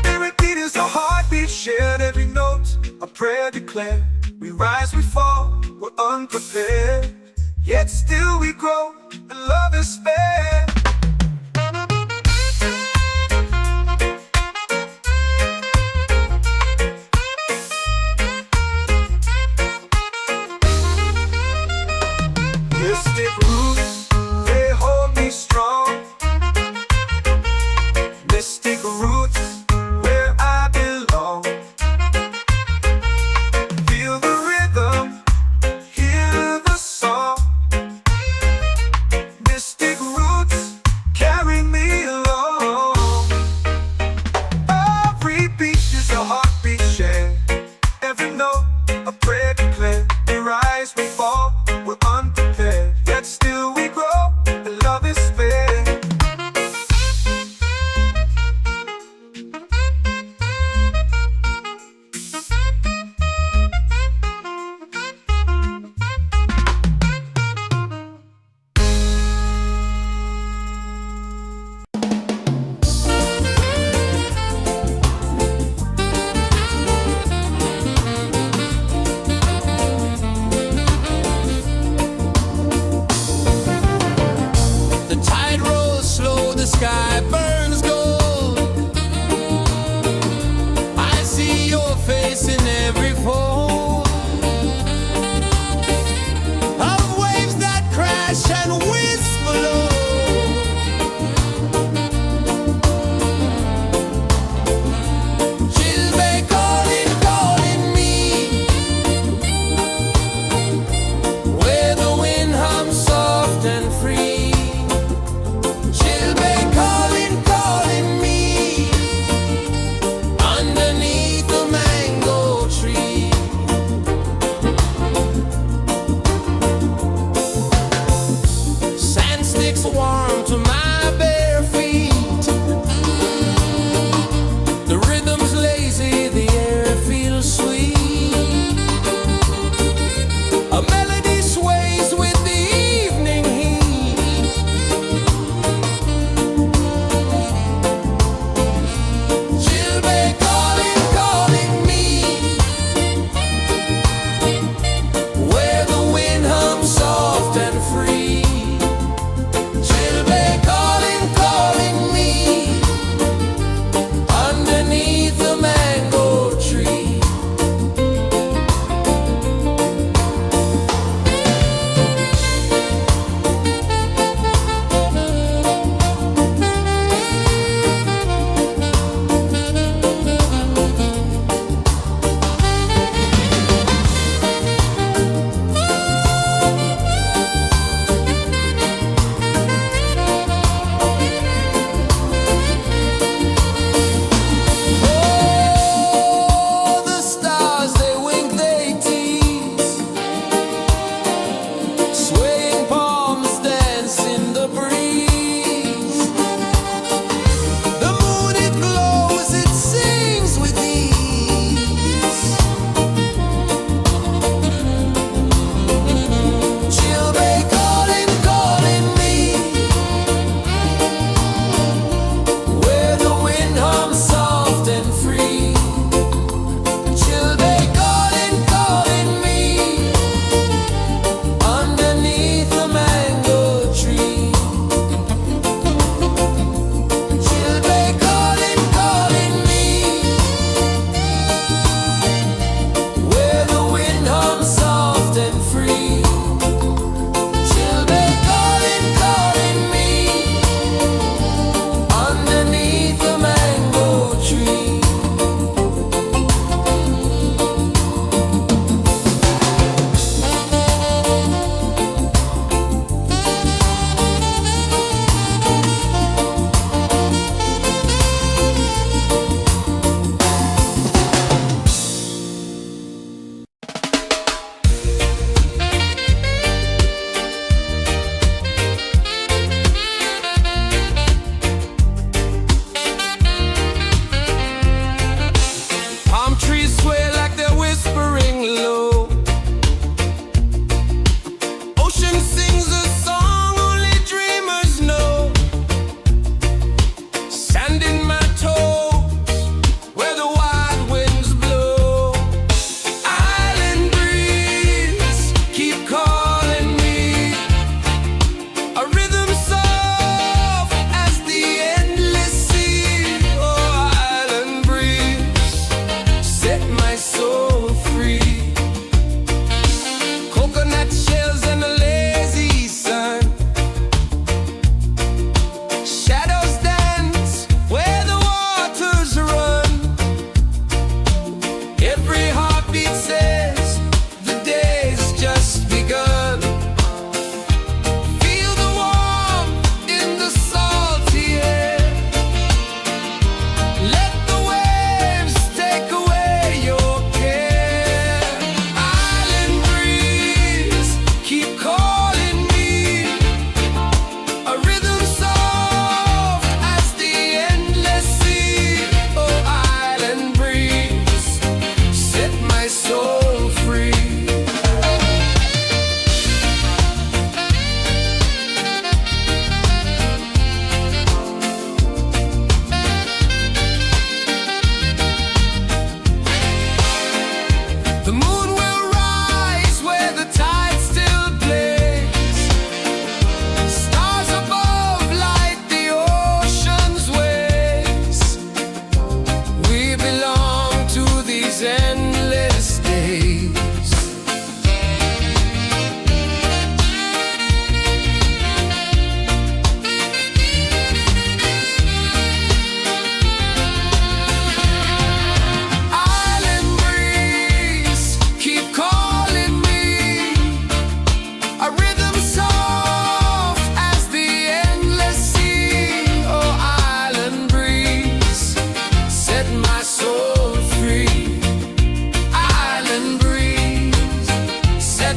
every beat is a heartbeat shared, every note a prayer declared. We rise, we fall, we're unprepared, yet still we grow, and love is spared. Mystic roots, they hold me strong. Mystic roots, where I belong. Feel the rhythm, hear the song. Mystic roots,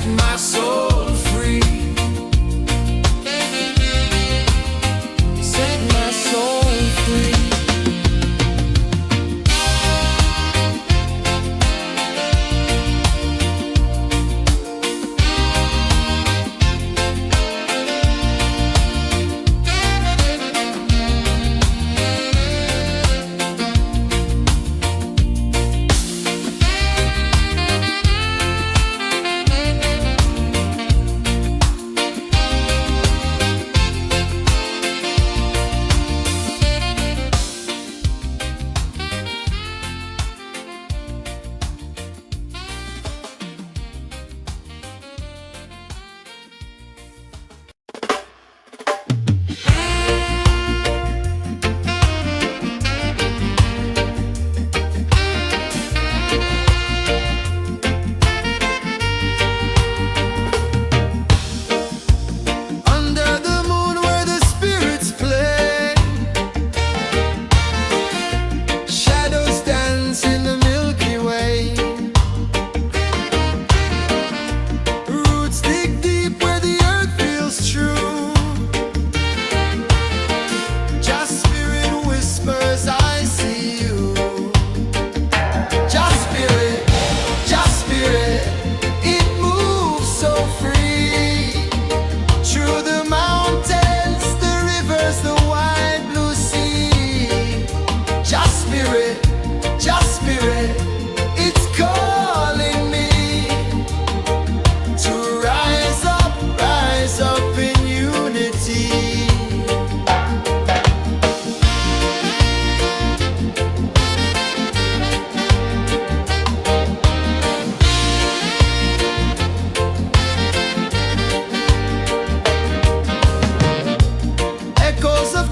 set my soul free. Set my soul free.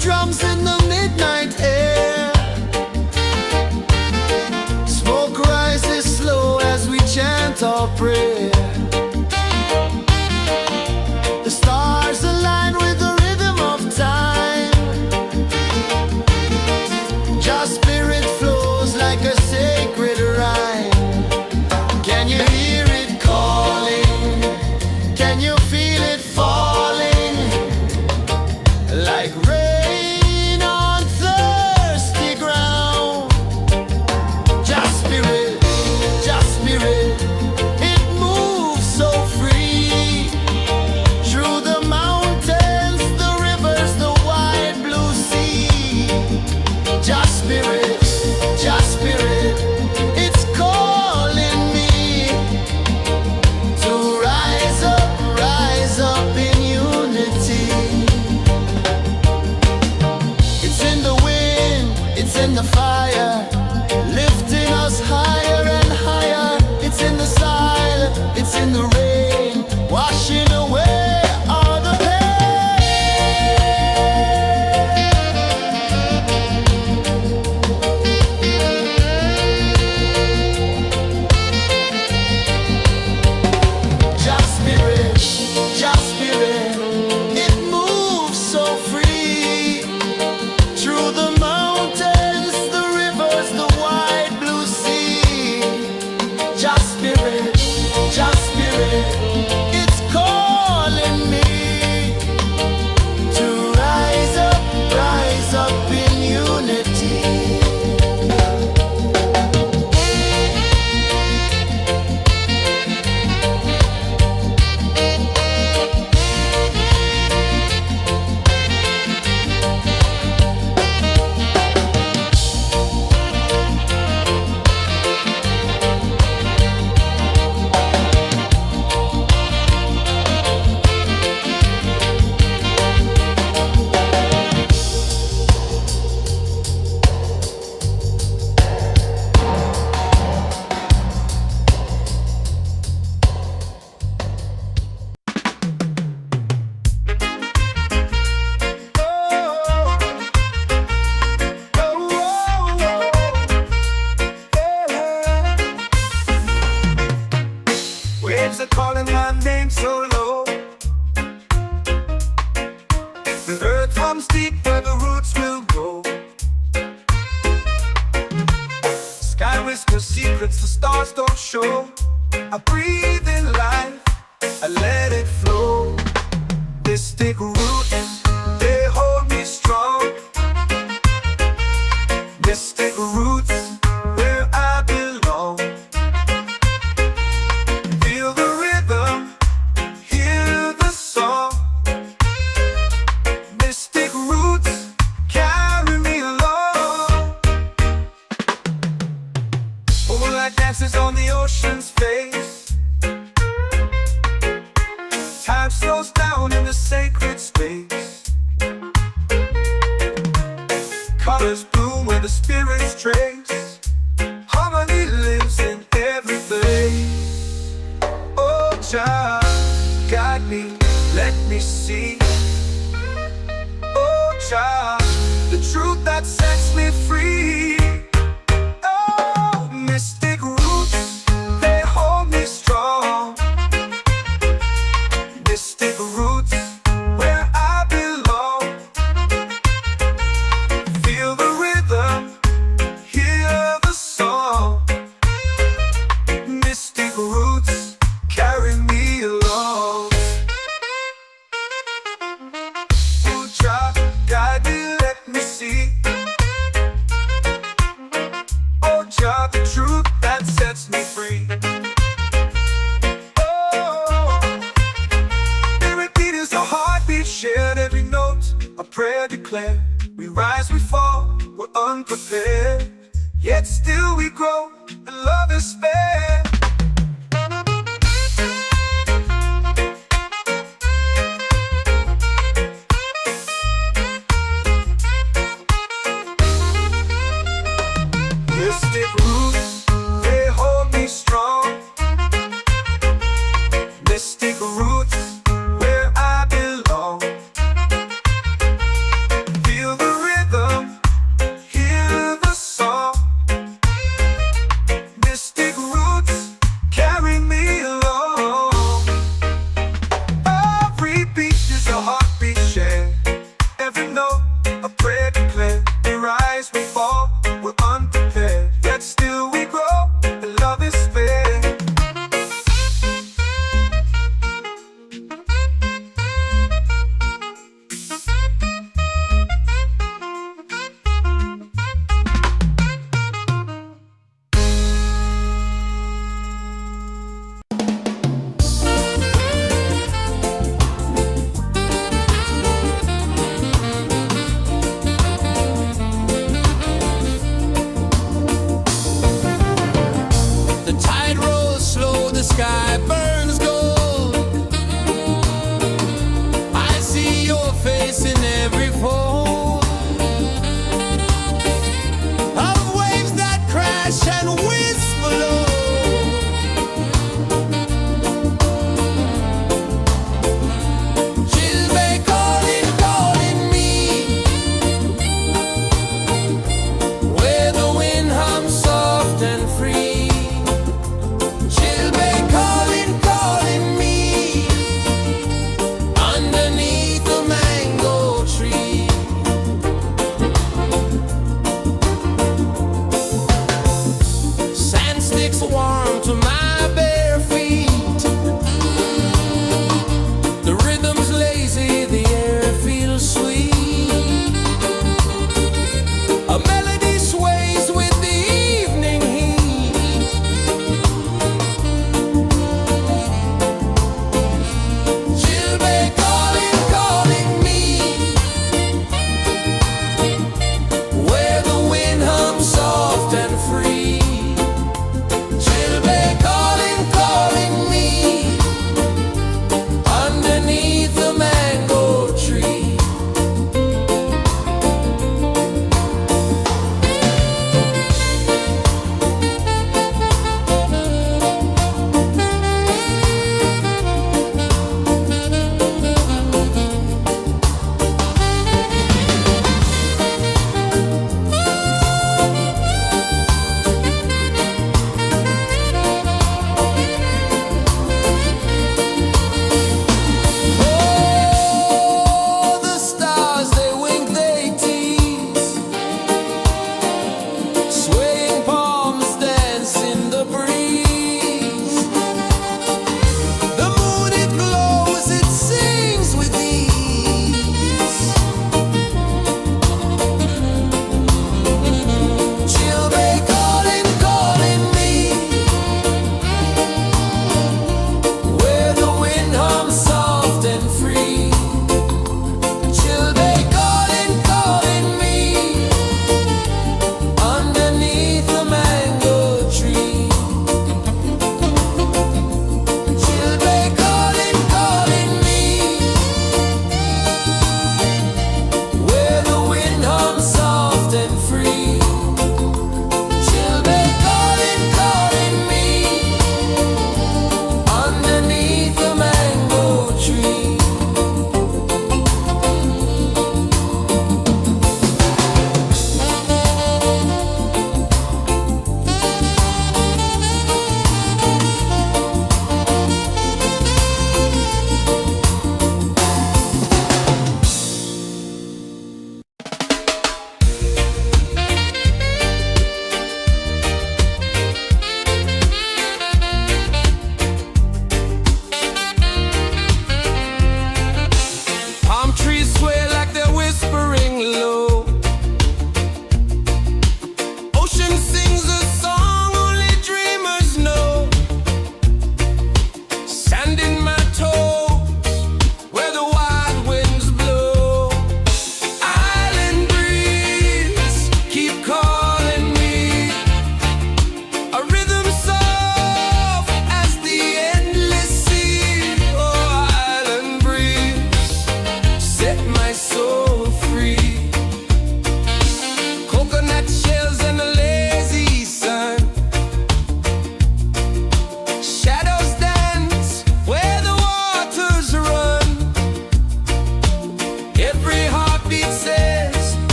Drums in the midnight air. Smoke rises slow as we chant our prayer. The stars align with the rhythm of time. Just spirit flows like a sacred rhyme. Can you hear it calling? Can you feel it falling? Like rain in the fire, lifting us higher and higher. It's in the silence, it's in the rain, washing away all the Just spirit, it moves so free through the mountains, the rivers, the wide blue sea. Just spirit, it's calling me to rise up in unity. Waves are calling my name so low. The earth hums deep where the roots will go. Sky whispers secrets the stars don't show. I breathe in life, me, let me see. Oh, child, the truth that sets me free. Oh, mystic roots, they hold me strong. Mystic roots, where I belong. Feel the rhythm, hear the song. Mystic roots carry me along. Oh, child, guide me, let me see. Oh, child, the truth that sets me free. Oh, every beat is a heartbeat shared, every note a prayer declared. We rise, we fall, we're unprepared, yet still we grow, and love is fair. Mystic roots, they hold me strong. Mystic roots, where I belong. Feel the rhythm, hear the song. Mystic roots carry me along. Every beat is a heartbeat shared, every note a prayer declared. We rise, we fall, we're unprepared, yet still we grow, and love is fair.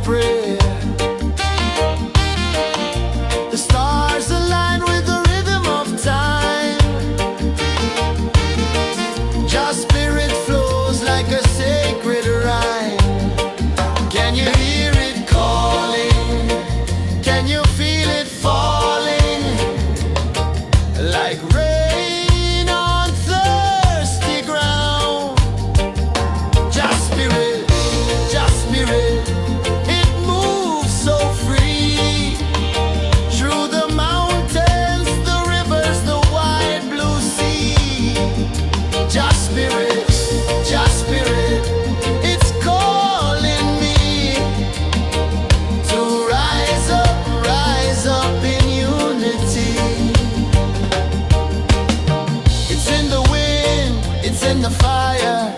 prayer. The stars align with the rhythm of time. Your spirit flows like a sacred rhyme. Can you hear it calling? Can you feel it falling? Like rain on thirsty ground. Just spirit, it moves so free. Through the mountains, the rivers, the wide blue sea. Just spirit, it's calling me to rise up in unity. It's in the wind, it's in the fire,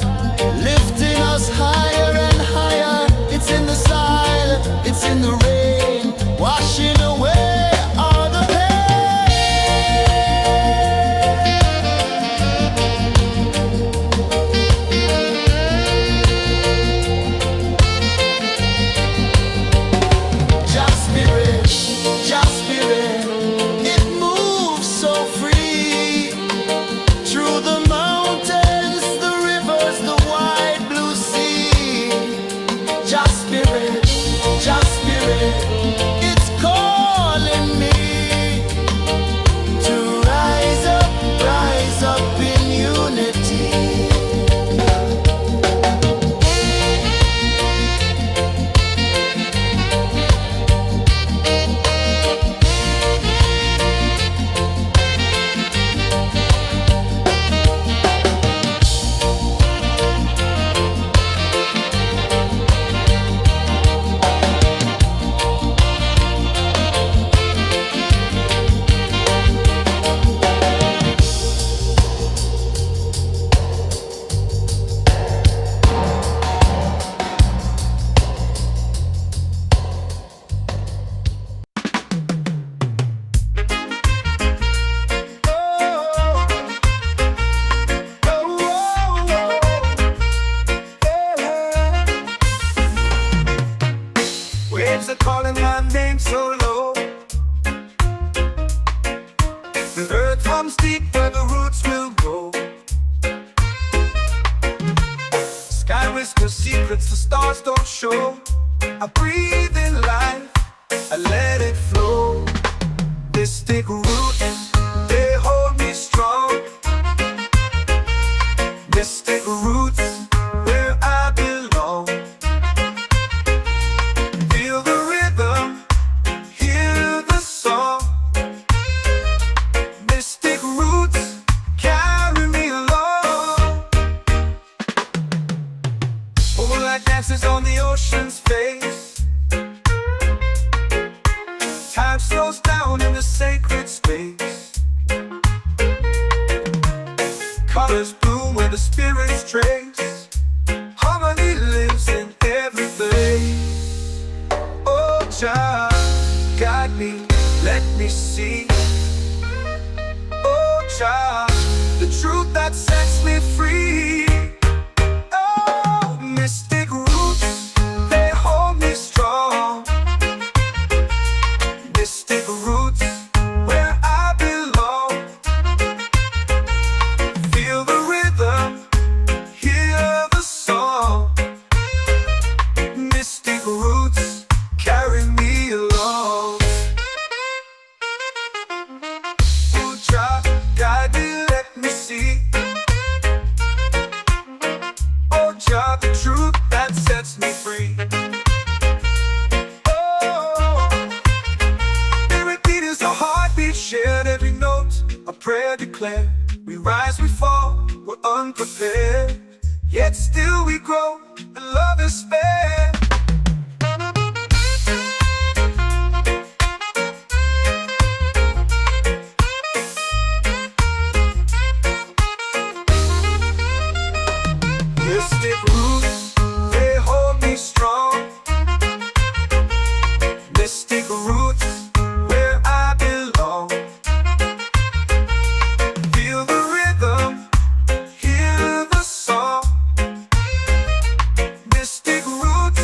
lifting us higher and higher. It's in the silence, it's in the rain, washing away all the Just spirit, it moves so free. Through the mountains, the rivers, the wide blue sea. Just spirit, it's calling me to rise up in unity. Waves are calling my name so low. The earth hums deep where the roots will go. Sky whispers secrets the stars don't show. I breathe in life, I let it flow. Mystic roots, they hold me strong. Mystic roots, where I belong. Feel the rhythm, hear the song. Mystic roots, carry me along. Moonlight dances on the ocean's face. Time slows down in the sacred space. Colors bloom where the spirits trace. Harmony lives in every face. Oh, Jah, guide me, let me see. Oh, Jah, the truth that sets me free. Oh, mystic roots, they hold me strong. Mystic roots, where I belong. Feel the rhythm, hear the song. Mystic roots, carry me along. Oh, Jah, guide me, let me see. Oh, Jah, the truth that sets me free. Oh, spirit beat is a heartbeat, shared every note. A prayer declared. We rise, we fall, we're unprepared. Yet still we grow, and love is spared. Mystic roots, they hold me strong. Mystic roots, where I belong. Feel the rhythm, hear the song. Mystic roots,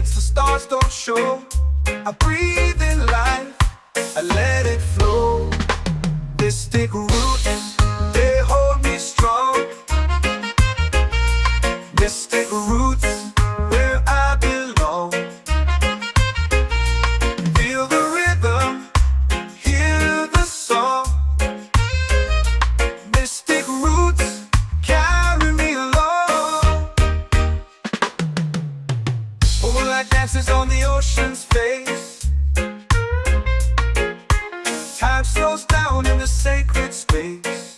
since the stars don't show. I breathe in life, I let it flow. Mystic roots, they hold me strong. Mystic roots, where I belong. Feel the rhythm, hear the song. Mystic roots, carry me along. Moonlight dances on the ocean's face. Time slows down in the sacred space.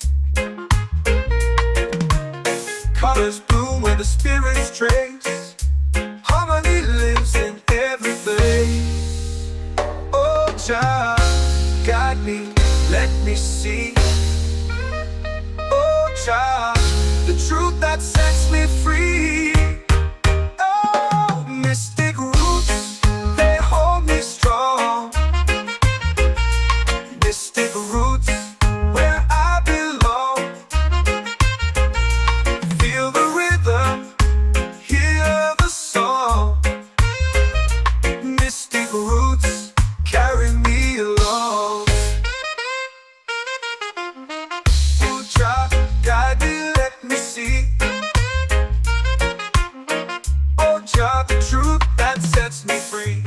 Colors bloom where the spirits trace. Harmony lives in every place. Oh, child, guide me, let me see. Oh, child, the truth that sets me free. Oh, mystic roots, they hold me strong. Mystic roots, where I belong. Feel the rhythm, hear the song. Mystic roots, carry me along. Oh, child, guide me, let me see. Oh, child, the truth that sets me free.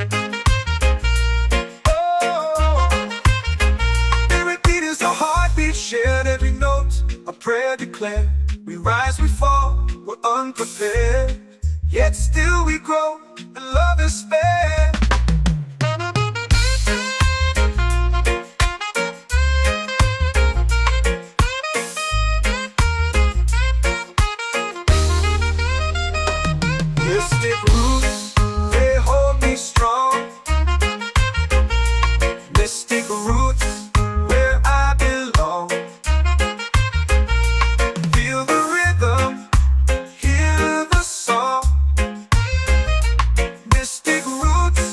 Shared every note, a prayer declared. We rise, we fall, we're unprepared. Yet still we grow, and love is spared. Mystic roots, they hold me strong. Mystic roots, where I belong. Feel the rhythm, hear the song. Mystic roots,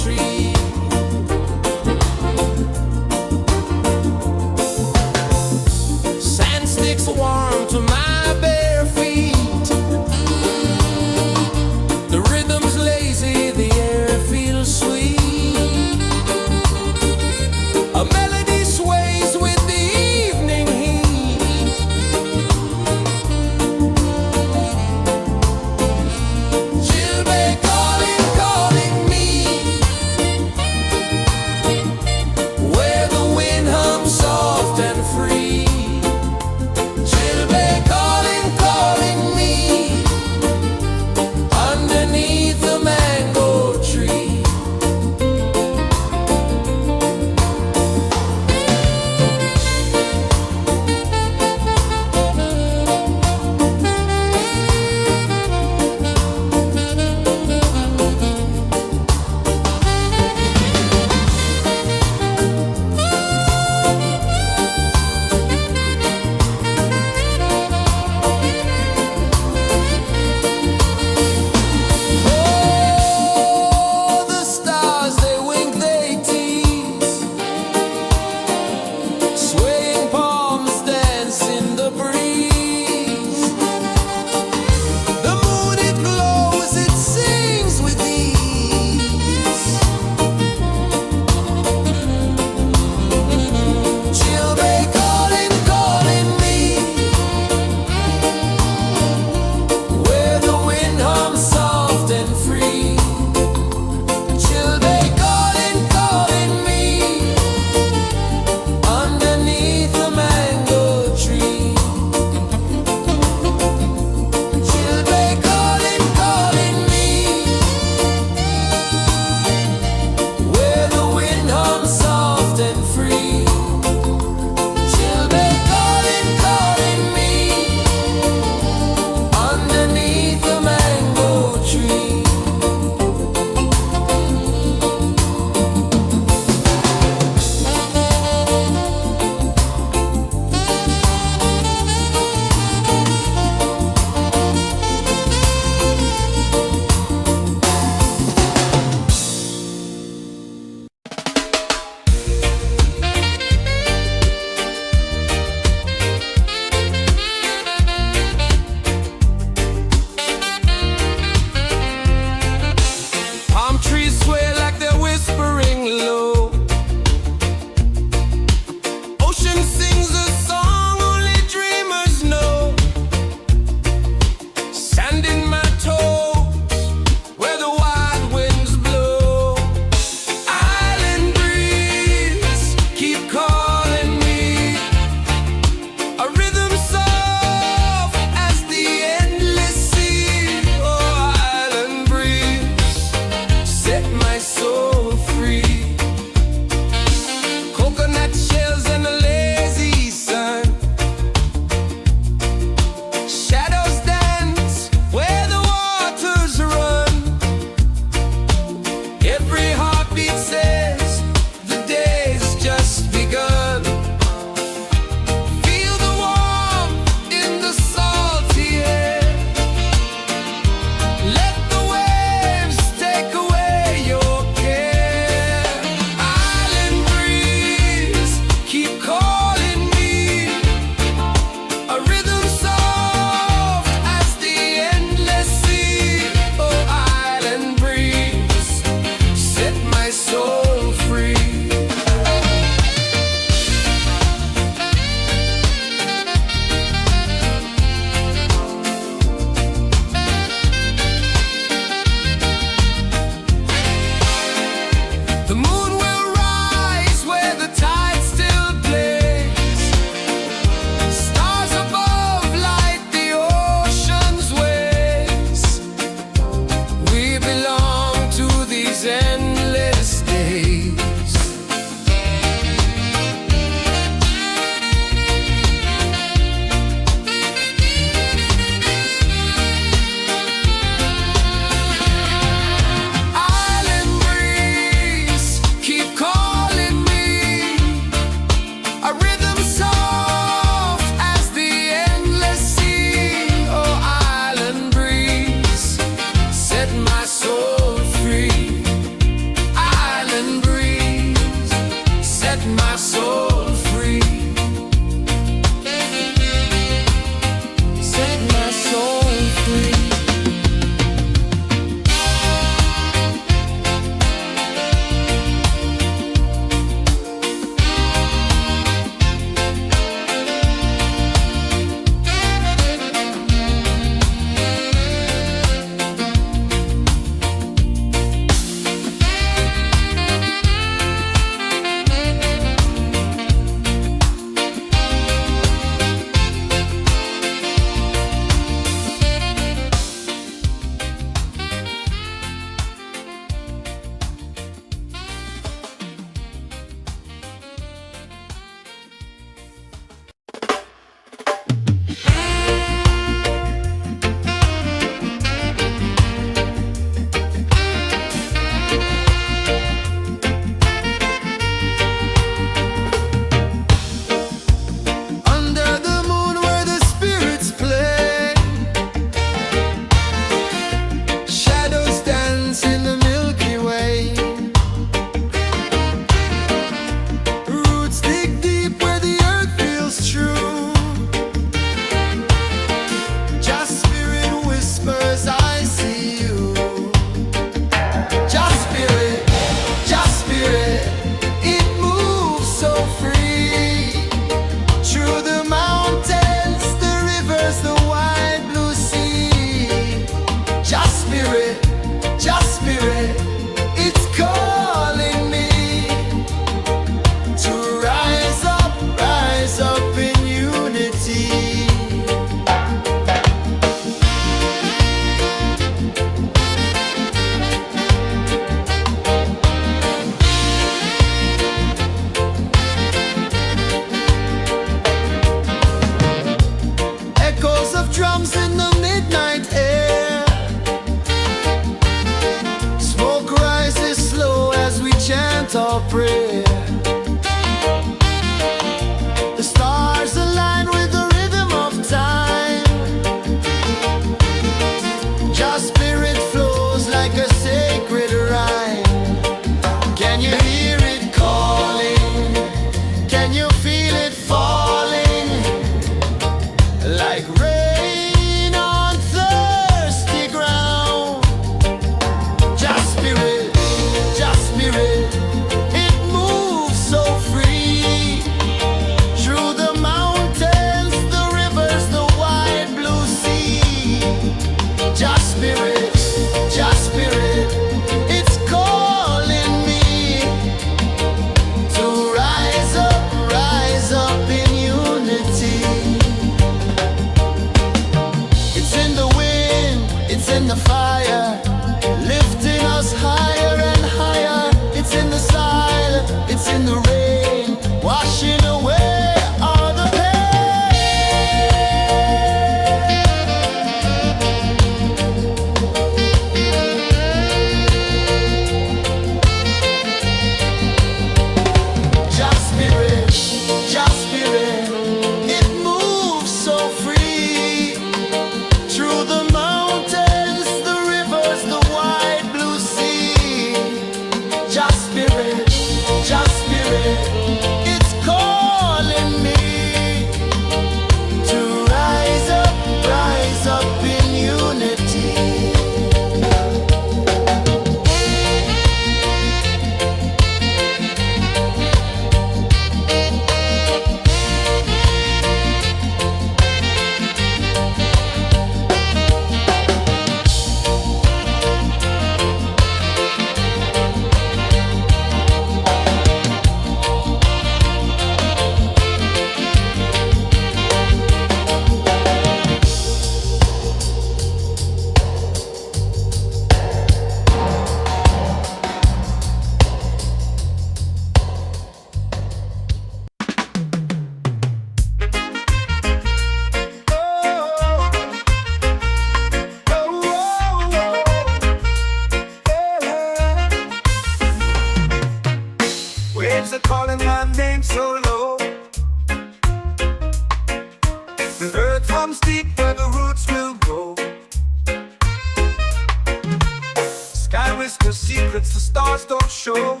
skies, 'cause secrets the stars don't show.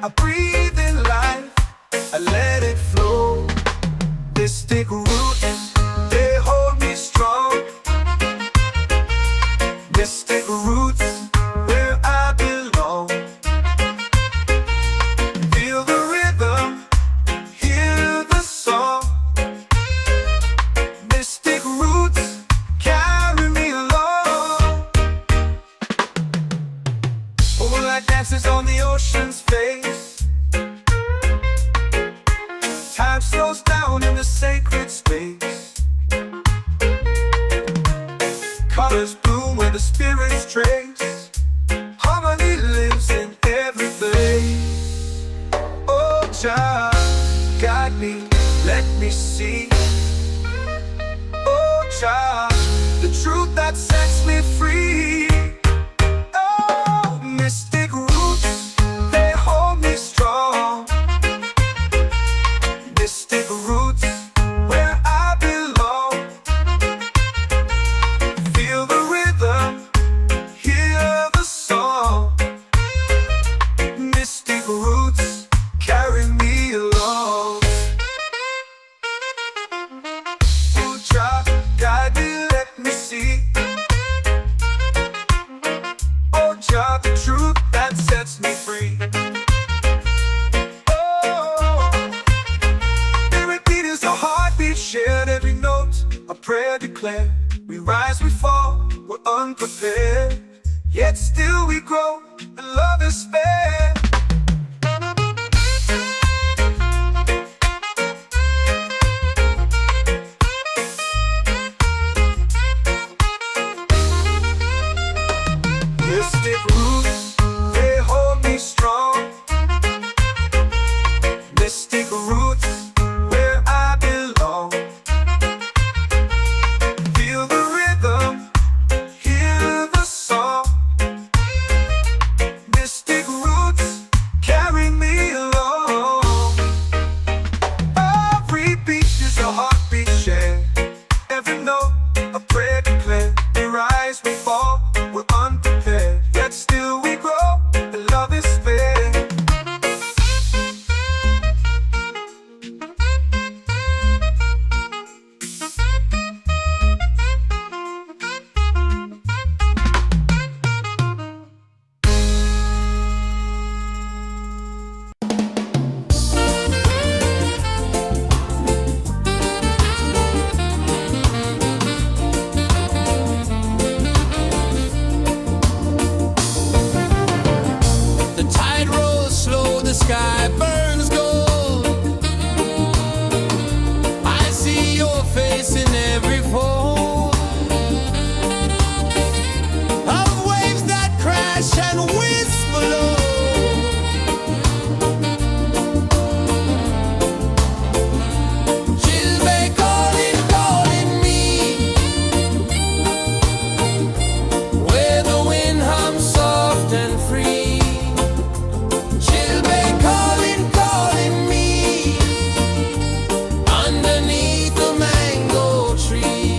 I breathe in life, I let it flow. Mystic roots, they hold me strong. Mystic roots, where I belong. Feel the rhythm, hear the song. Mystic roots, carry me along. Moonlight dances on the ocean's face. Time slows down in the sacred space. Colors bloom where the spirits trace. Harmony lives in every place. Oh, Jah, guide me, let me see. Oh, Jah, the truth that sets me free. Oh, mystic roots, they hold me strong. Mystic roots, where I belong. Feel the rhythm, hear the song. Mystic roots, carry me along. Oh, Jah, guide me, let me see. Oh, Jah, the truth that sets me free. Shared every note, a prayer declared. We rise, we fall, we're unprepared. Yet still we grow, and love is fair. Mystic roots, they hold me strong. Mystic roots, where I belong. Feel the rhythm, hear the song. Mystic roots, carry me along. Every beat is a heartbeat shared. Every note, a prayer declared. We rise, we fall, we're unprepared. Yet still we grow, and love is fair. The tide rolls slow, the sky burns gold. I see your face in every fold of waves that crash and whisper low. She'll be calling, calling me, where the wind hums soft and free. She'll be calling, calling me, underneath the mango tree.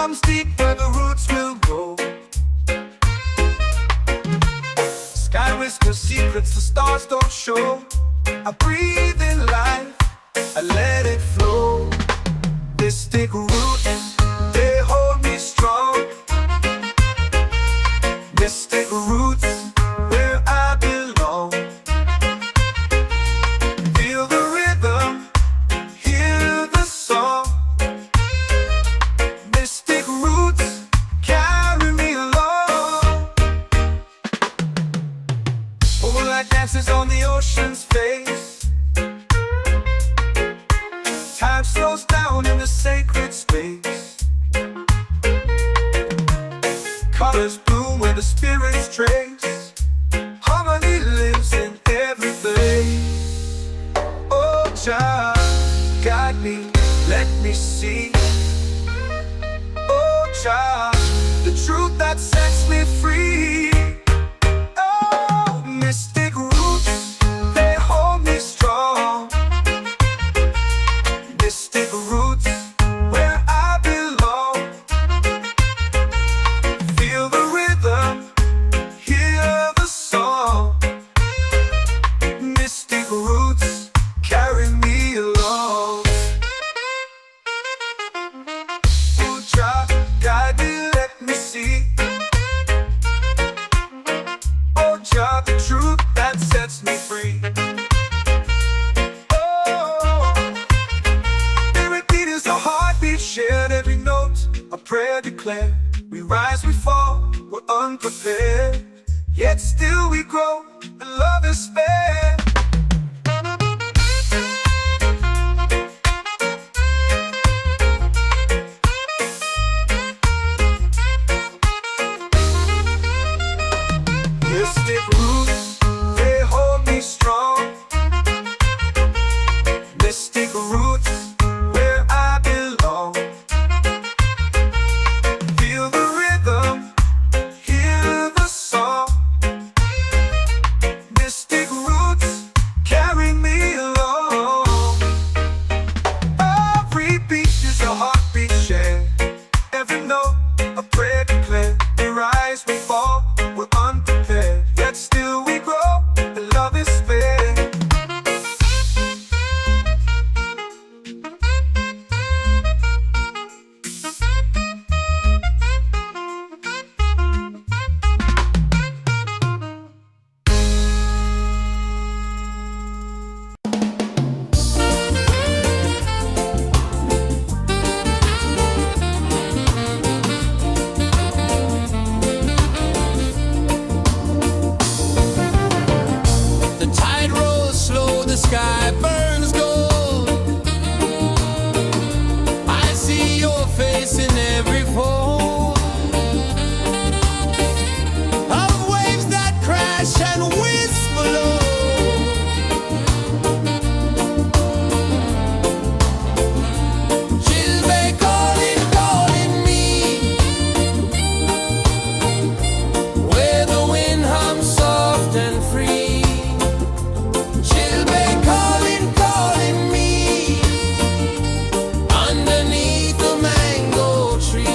comes deep where the roots will grow. Sky whispers secrets the stars don't show. I breathe in life, I let it flow. Mystic roots, they hold me strong. Mystic roots, where I belong. Feel the rhythm, hear the song. Mystic roots, carry me along. Moonlight dances on the ocean's face. Time slows down in the sacred space. Colors bloom where the spirits trace. Harmony lives in every place. Oh, Jah, guide me, let me see. Oh, Jah, the truth that sets me free. Oh, mystic roots, they hold me strong. Mystic roots, where I belong. Feel the rhythm, hear the song. Mystic roots, carry me along. Oh, Jah, guide me, let me see. Oh, Jah, the truth that sets me free. Shared every note, a prayer declared. We rise, we fall, we're unprepared. Yet still we grow, and love is spared. Mystic roots, they hold me strong. Mystic roots, where I belong. Feel the rhythm, hear the song. Mystic roots, carry me along. Every beat is a heartbeat shared. Every note, a prayer declared. We rise, we fall, we're unprepared. Yet still we grow, and love is spared. The tide rolls slow, the sky burns gold. I see your face in every fold of waves that crash and whisper low. She'll be calling, calling me, where the wind hums soft and free. She'll be calling, calling me, underneath the mango tree.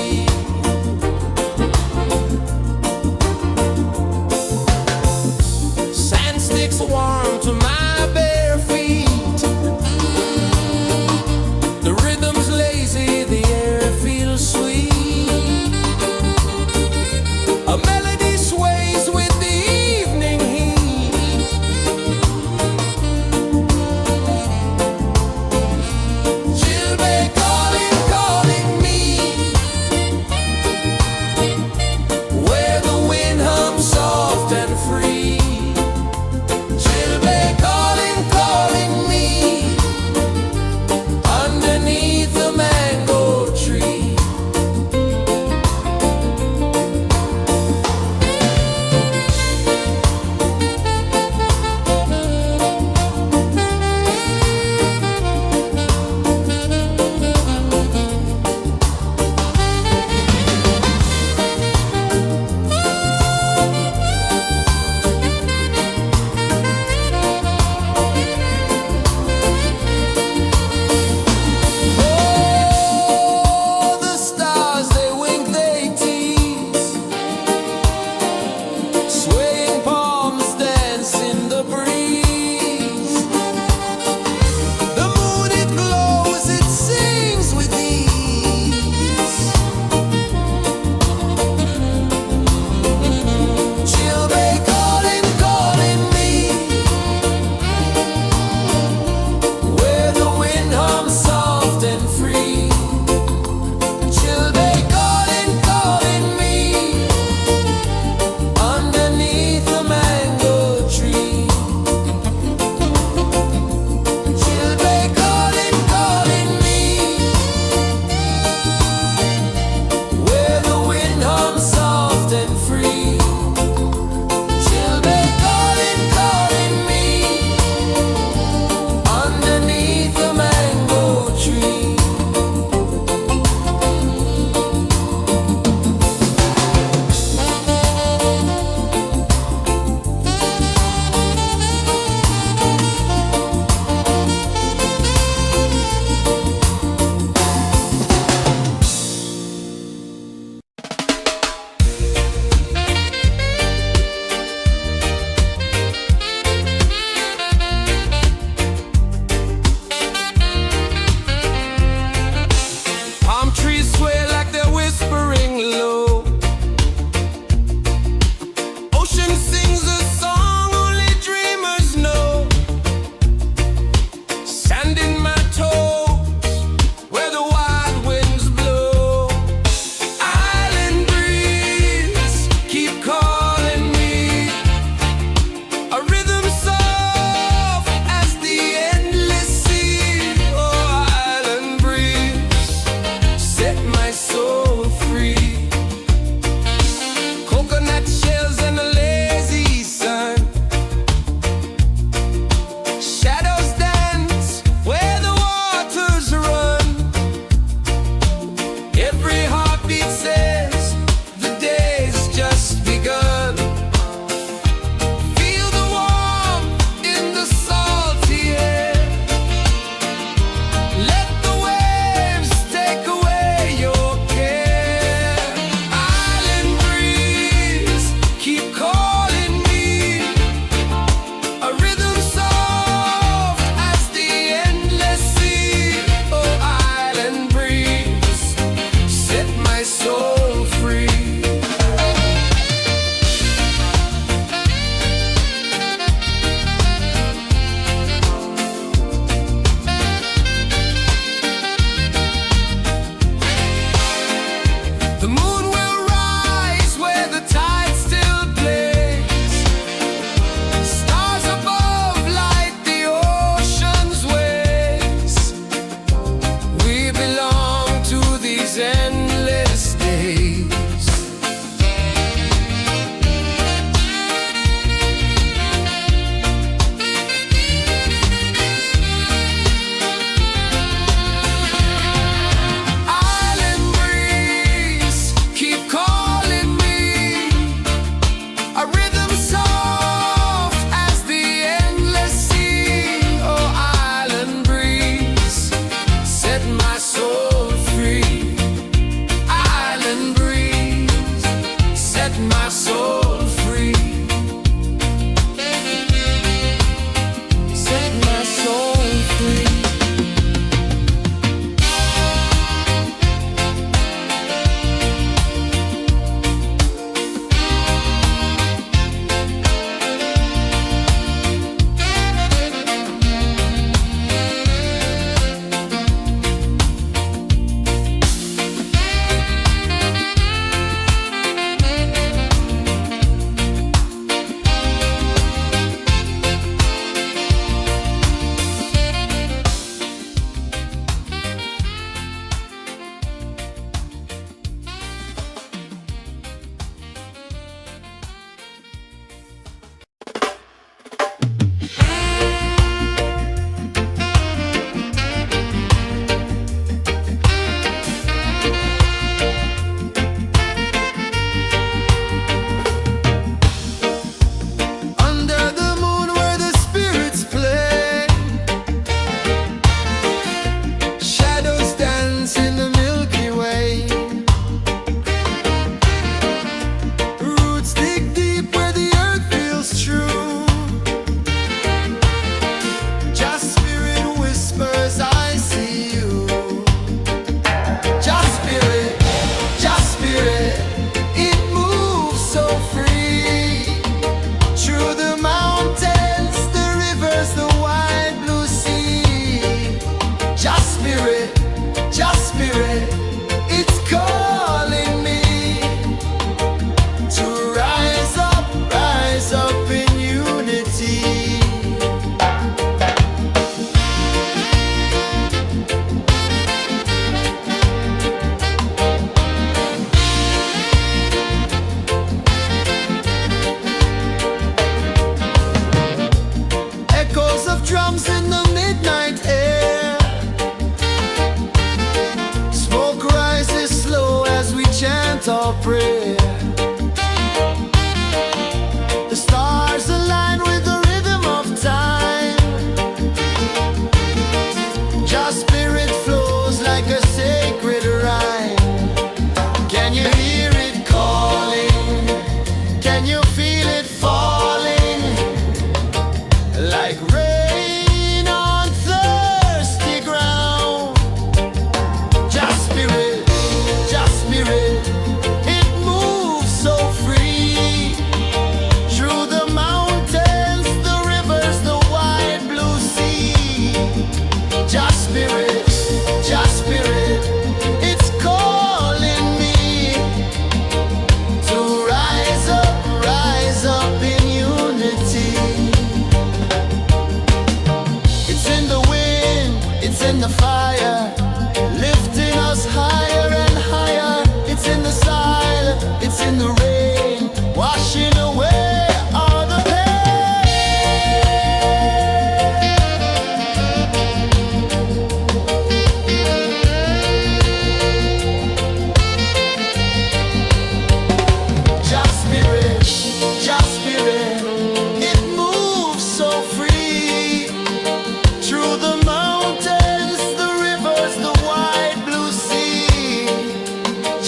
Every heartbeat says the day's just begun. Feel the warmth in the salty air. Let the waves take away your care. Island breeze, keep calling me. A rhythm soft as the endless sea. Oh, island breeze, set my soul free. The moon will rise where the tide still plays. Stars above light the ocean's waves. We belong to these endless days. Island breeze, keep calling me. A rhythm soft as the endless sea. Oh, island breeze, set my soul free. Island breeze, set my soul free. Set my soul free. Under the moon where the spirits play, shadows dance in the Milky Way. Roots dig deep where the earth feels true. Just spirit whispers, I see you. Just spirit, it moves so free. Through the mountains, the rivers, the wide blue sea. Just spirit, it's calling me to rise up in unity. Echoes of drums in the midnight air. Smoke rises slow as we chant our prayer. The stars align with the rhythm of time. Just spirit flows like a sacred rhyme. Can you hear it calling? Can you feel it falling? Like rain on thirsty ground. Just spirit, it moves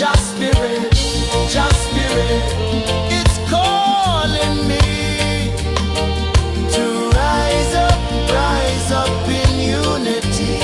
Just spirit, it's calling me to rise up in unity.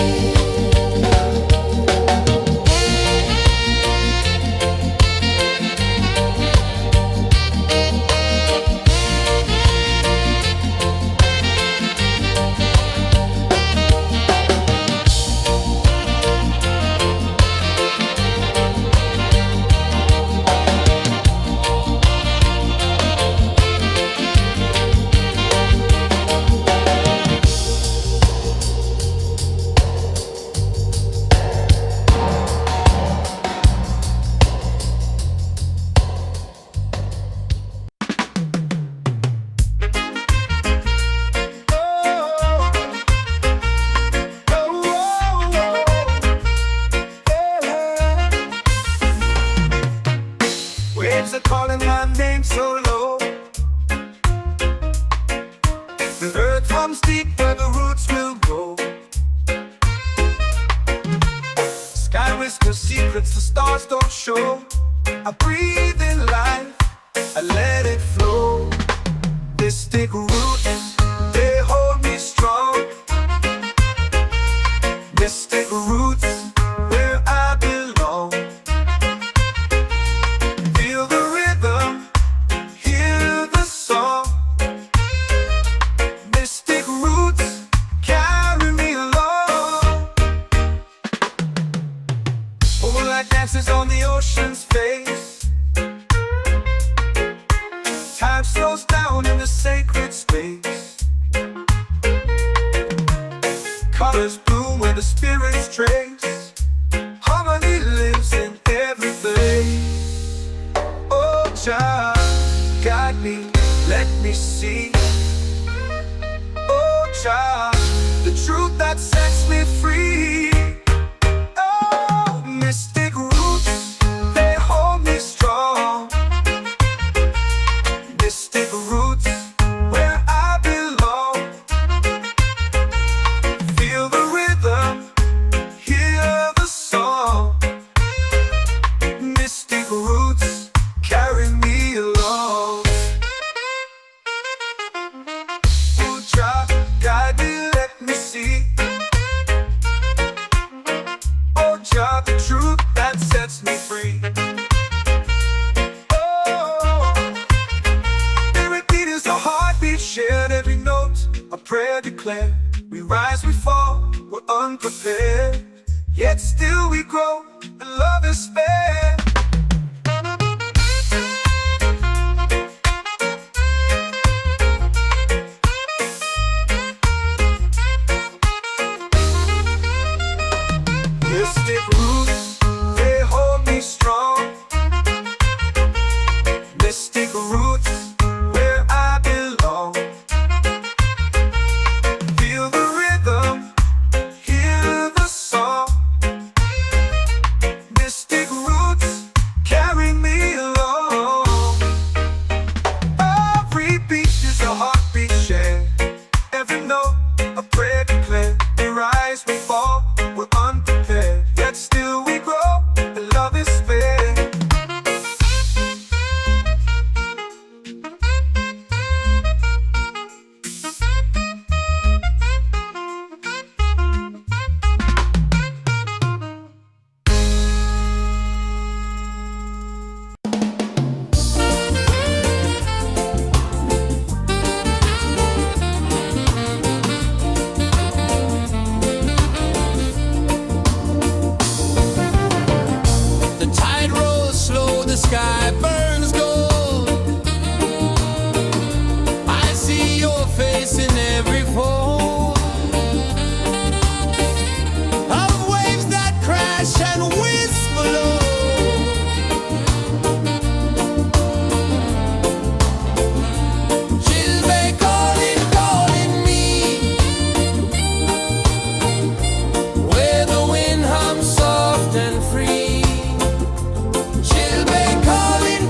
Waves are calling my name so low. The earth hums deep where the roots will grow. Sky whispers secrets the stars don't show. I breathe in life, I let it flow. Mystic roots, they hold me strong. Mystic roots, where I belong. Feel the rhythm, hear the song. Mystic roots, carry me along. Moonlight dances on the ocean's face. Time slows down in the sacred space. Colors bloom where the spirits trace. Harmony lives in every place. Oh, child, guide me, let me see. Oh, child, the truth that sets me free. Oh, mystic roots, they hold me strong. Mystic roots, where I belong. Feel the rhythm, hear the song. Mystic roots, carry me along. Oh, child, guide me, let me see. Oh, child, the truth that sets me free. Oh, every beat is a heartbeat shared, every note a prayer declared. We rise, we fall, we're unprepared, yet still we grow, and love is spared. Mystic roots, they hold me strong. Mystic roots, where I belong. Feel the rhythm, hear the song. Mystic roots, carry me along. Every beat is a heartbeat shared, every note a prayer declared. We rise, we fall, we're unprepared, yet still we grow, and love is spared. The tide rolls slow, the sky burns gold. I see your face in every fold of waves that crash and whisper low. She'll be calling me, where the wind hums soft and free. She'll be calling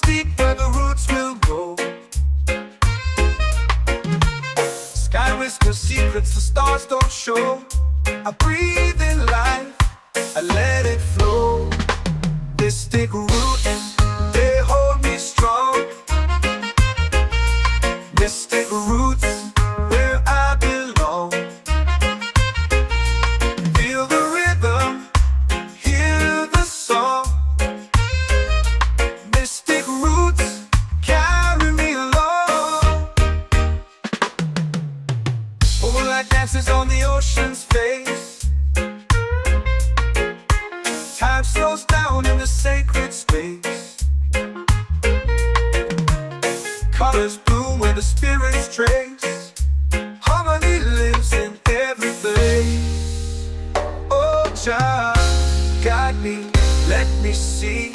is deep where the roots will go. Sky whispers secrets the stars don't show. I breathe in life, I let it flow. Mystic roots, they hold me strong. Mystic roots, where I belong. Feel the rhythm, hear the song. Mystic roots, carry me along. Moonlight dances on the ocean's face. Time slows down in the sacred space. Colors bloom where the spirits trace. Harmony lives in every place. Oh, Jah, guide me, let me see.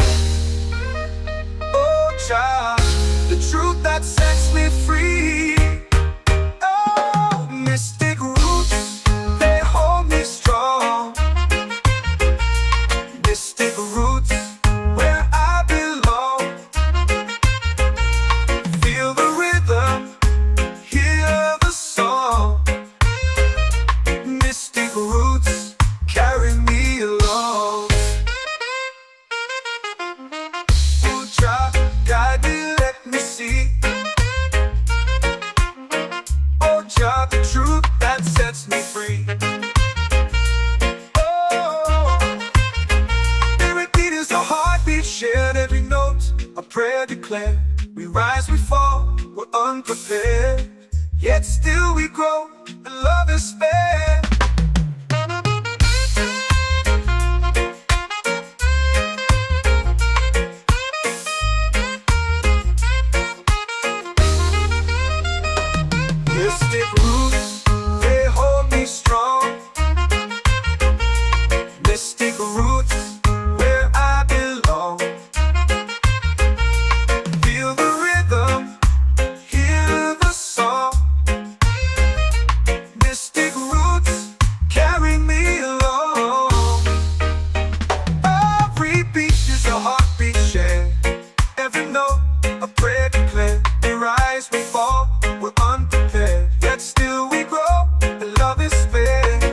Oh, Jah, the truth that sets me free. Oh, mystic roots, they hold me strong. Mystic roots, where I belong. Feel the rhythm, hear the song. Mystic roots, carry me along. Oh, Jah, guide me, let me see. Oh, Jah, the truth that sets me free. Shared every note, a prayer declared. We rise, we fall, we're unprepared. Yet still we grow, and love is spared. Mystic roots, they hold me strong. Mystic roots, where I belong. Feel the rhythm, hear the song. Mystic roots, carry me along. Every beat is a heartbeat shared. Every note, a prayer declared. We rise, we fall, we're unprepared. Yet still we grow, and love is spared.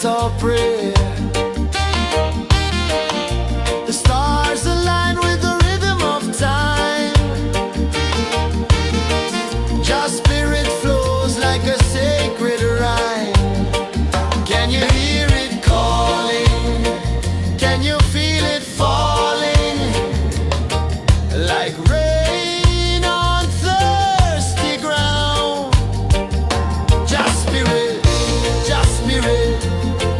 chant or pray. The stars align with the rhythm of time. Just spirit flows like a sacred rhyme. Can you hear it calling? Can you feel it falling? Like rain on thirsty ground. Just spirit,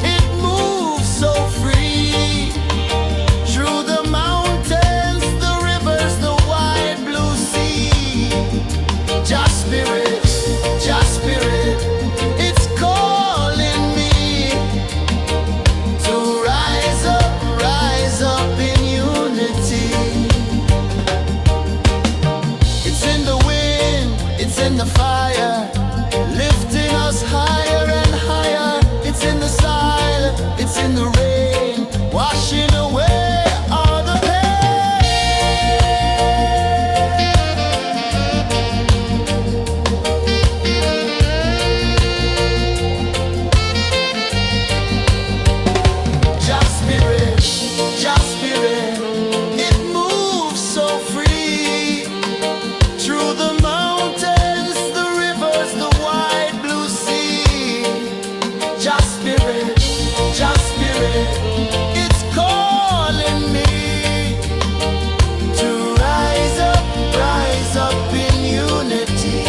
it moves so free. Through the mountains, the rivers, the wide blue sea. Just spirit, it's calling me to rise up in unity. It's in the wind, it's in the fire, lifting us higher and higher. It's in the silence, it's in the rain, washing away all the Just spirit, it moves so free. Through the mountains, the rivers, the wide blue sea. Just spirit, it's calling me to rise up in unity.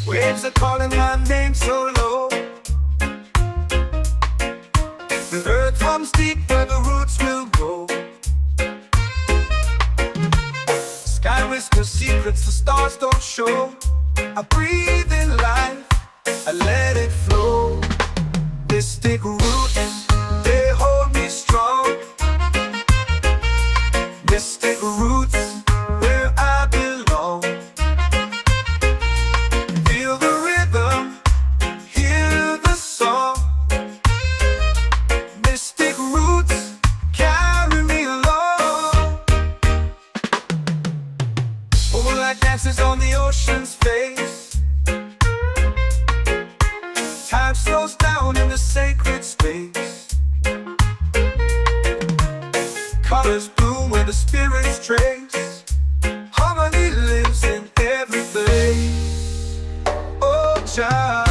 Waves are calling my name so low. The earth runs deep where the roots will go. Sky whispers secrets the stars don't show. I breathe in life, I let it flow. Mystic roots, they hold me strong. Mystic roots, where I belong. Feel the rhythm, hear the song. Mystic roots, carry me along. Moonlight dances on the ocean's face. Time slows down in the sacred space. Colors bloom where the spirits trace. Harmony lives in every place. Oh, Jah,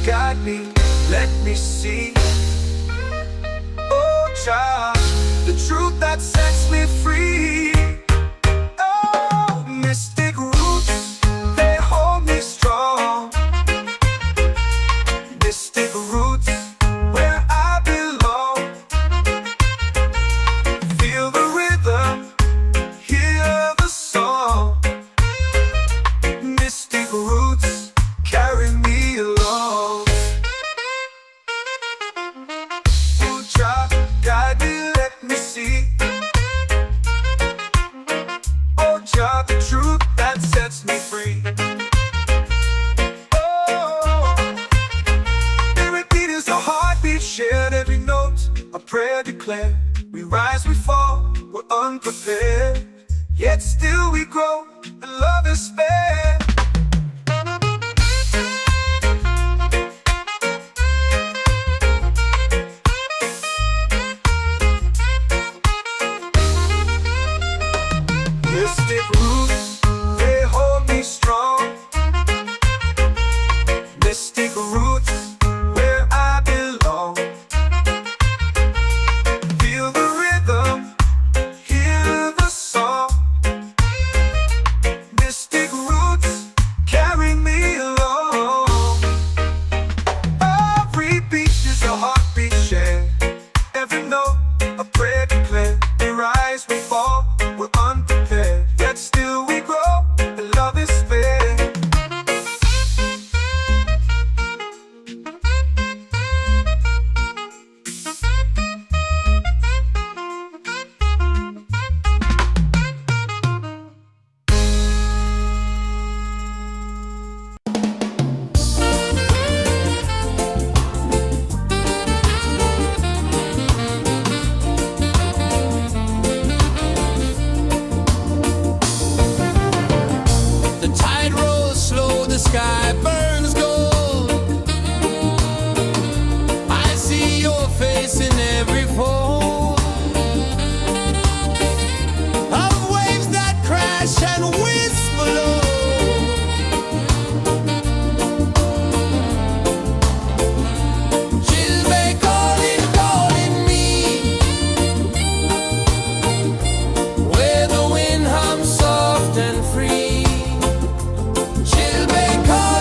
guide me, let me see. Oh, Jah, the truth that sets me free. Oh, mystic roots, they hold me strong. Mystic roots, where I belong. Feel the rhythm, hear the song. Mystic roots, carry me along. Oh, Jah, guide me, let me see. Oh, Jah, the truth that sets me free. Oh, spirit beat is a heartbeat, shared every note. A prayer declared. We rise, we fall, we're unprepared. Yet still we grow, and love is spared. Mystic roots, they hold me strong. Mystic roots, where I belong. Feel the rhythm, hear the song. Mystic roots. the sky burns gold. I see your face in every fold of waves that crash and whisper low. Where the wind hums soft and free, she'll be calling.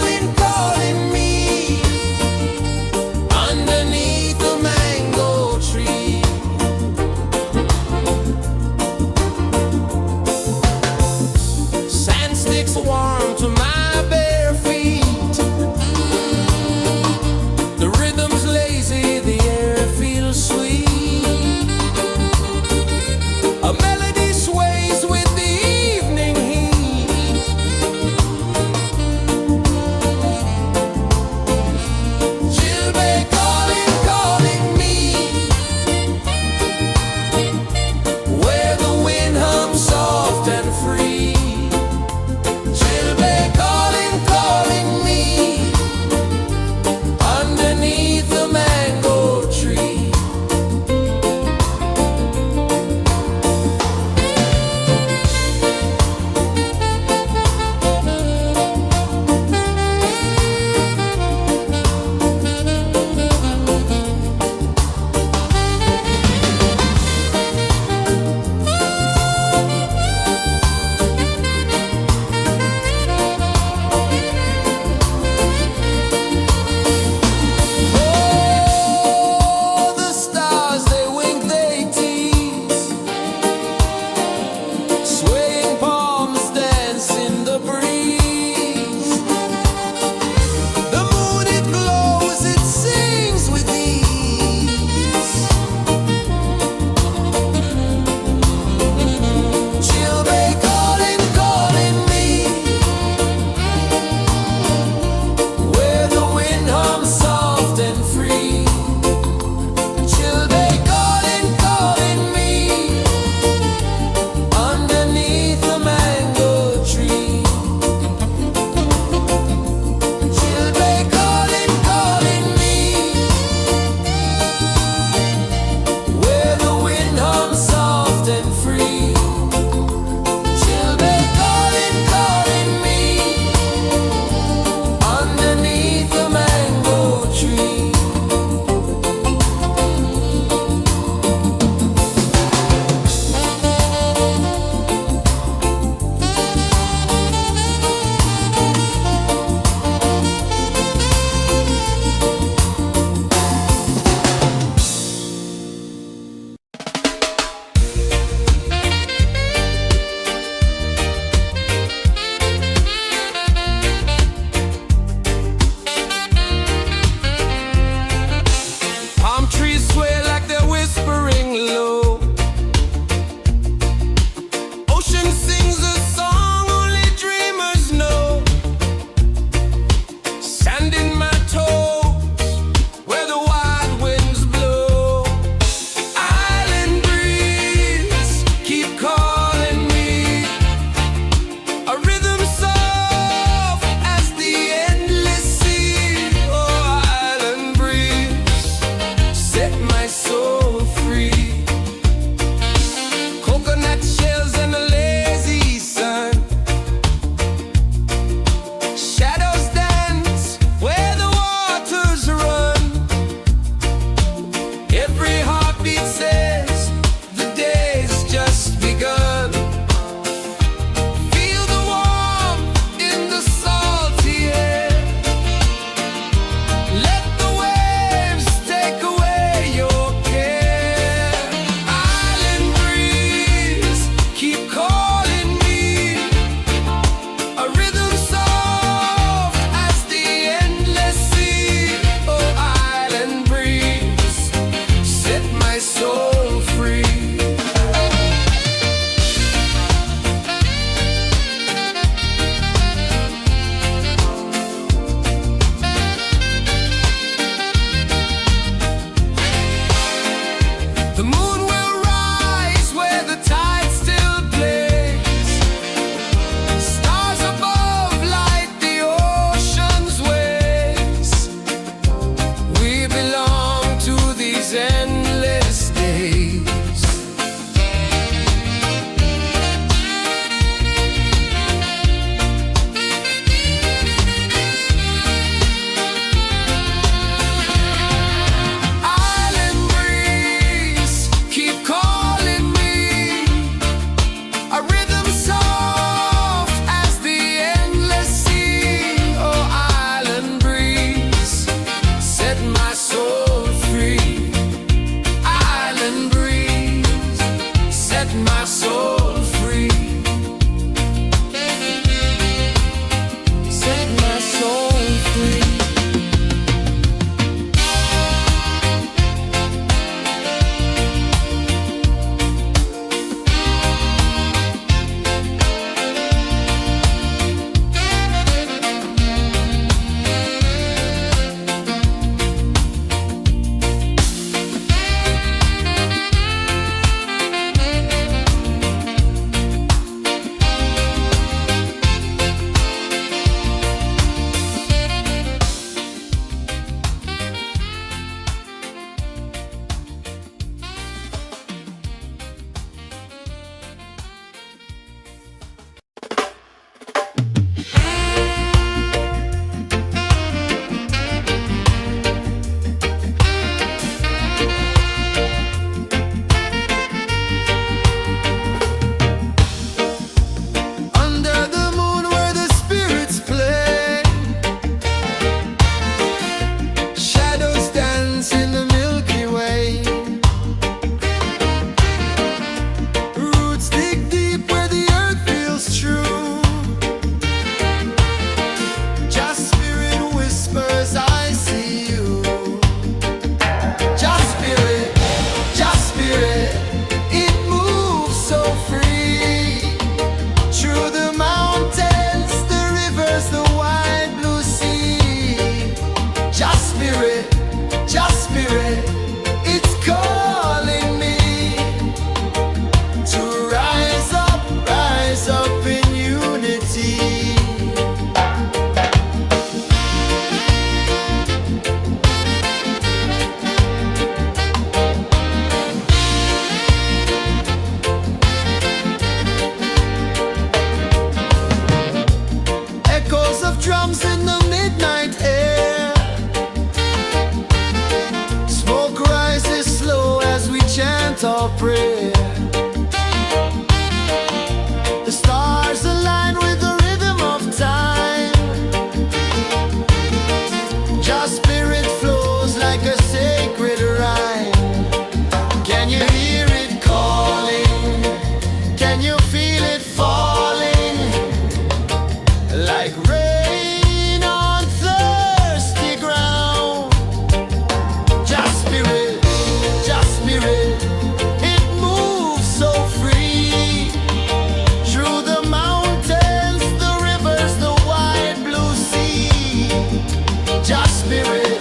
spirit,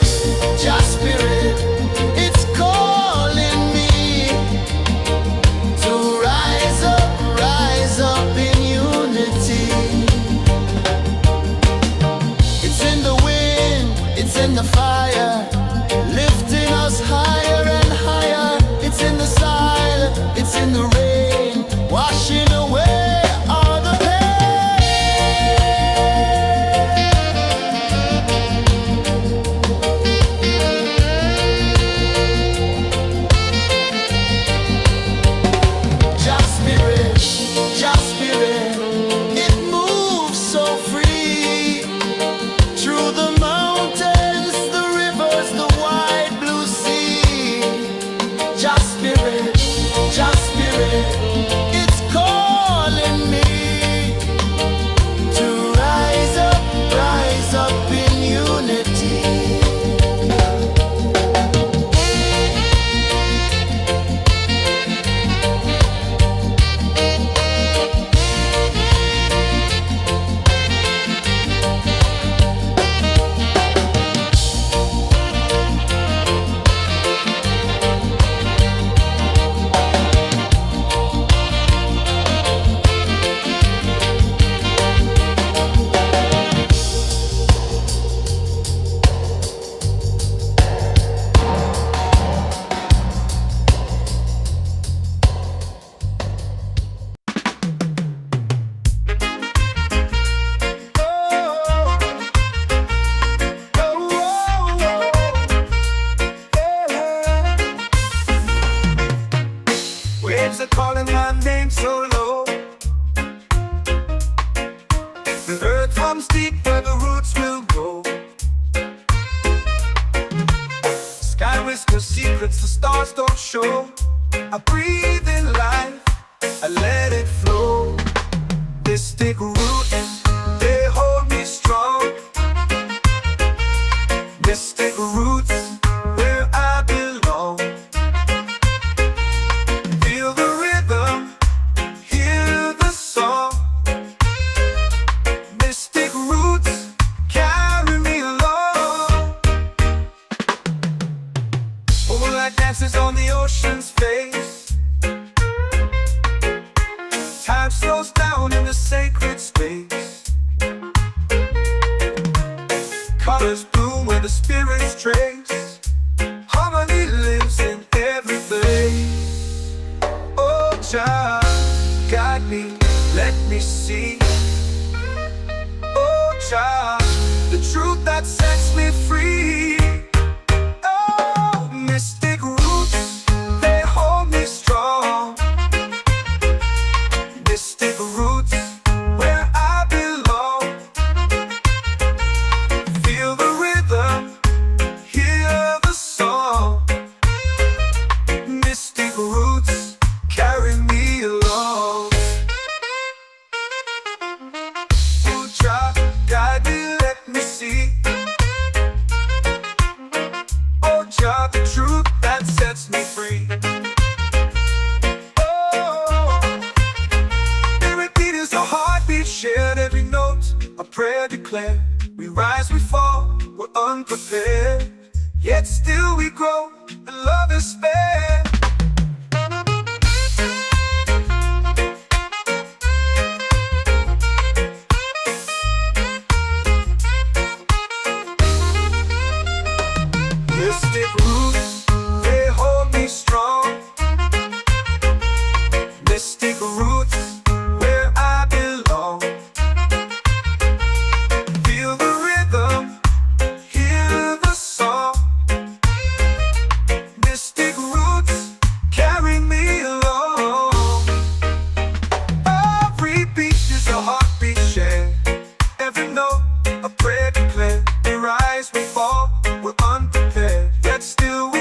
just spirit, it's calling me to rise up in unity. It's in the wind, it's in the fire, lifting us higher and higher. It's in the silence, it's in the rain, washing away all the just spirit, it moves so free through the mountains, the rivers, the wide blue sea. Just spirit, it's calling me to rise up in unity. Waves are calling my name so low. The earth hums deep where the roots will go. Sky whispers secrets the stars don't show. I breathe in life, I let it flow. Mystic roots, they hold me strong. Mystic roots, where I belong. Feel the rhythm, hear the song. Mystic roots, carry me along. Moonlight dances on the ocean's face. Time slows down in the sacred space. Colors bloom where the spirits trace. Harmony lives in every place. Oh, child, guide me, let me see. Oh, child, the truth that sets me free. Oh, mystic roots, they hold me strong. Mystic roots, where I belong. Feel the rhythm, hear the song. Mystic roots, carry me along. Oh, child, guide me, let me see. Oh, child, the truth that sets me free. Oh, every beat is a heartbeat shared, every note a prayer declared. We rise, we fall, we're unprepared, yet still we grow, and love is spared. Mystic roots, they hold me strong. Mystic roots, where I belong. Feel the rhythm, hear the song. Mystic roots, carry me along. Every beat is a heartbeat shared, every note a prayer declared. We rise, we fall, we're unprepared, yet still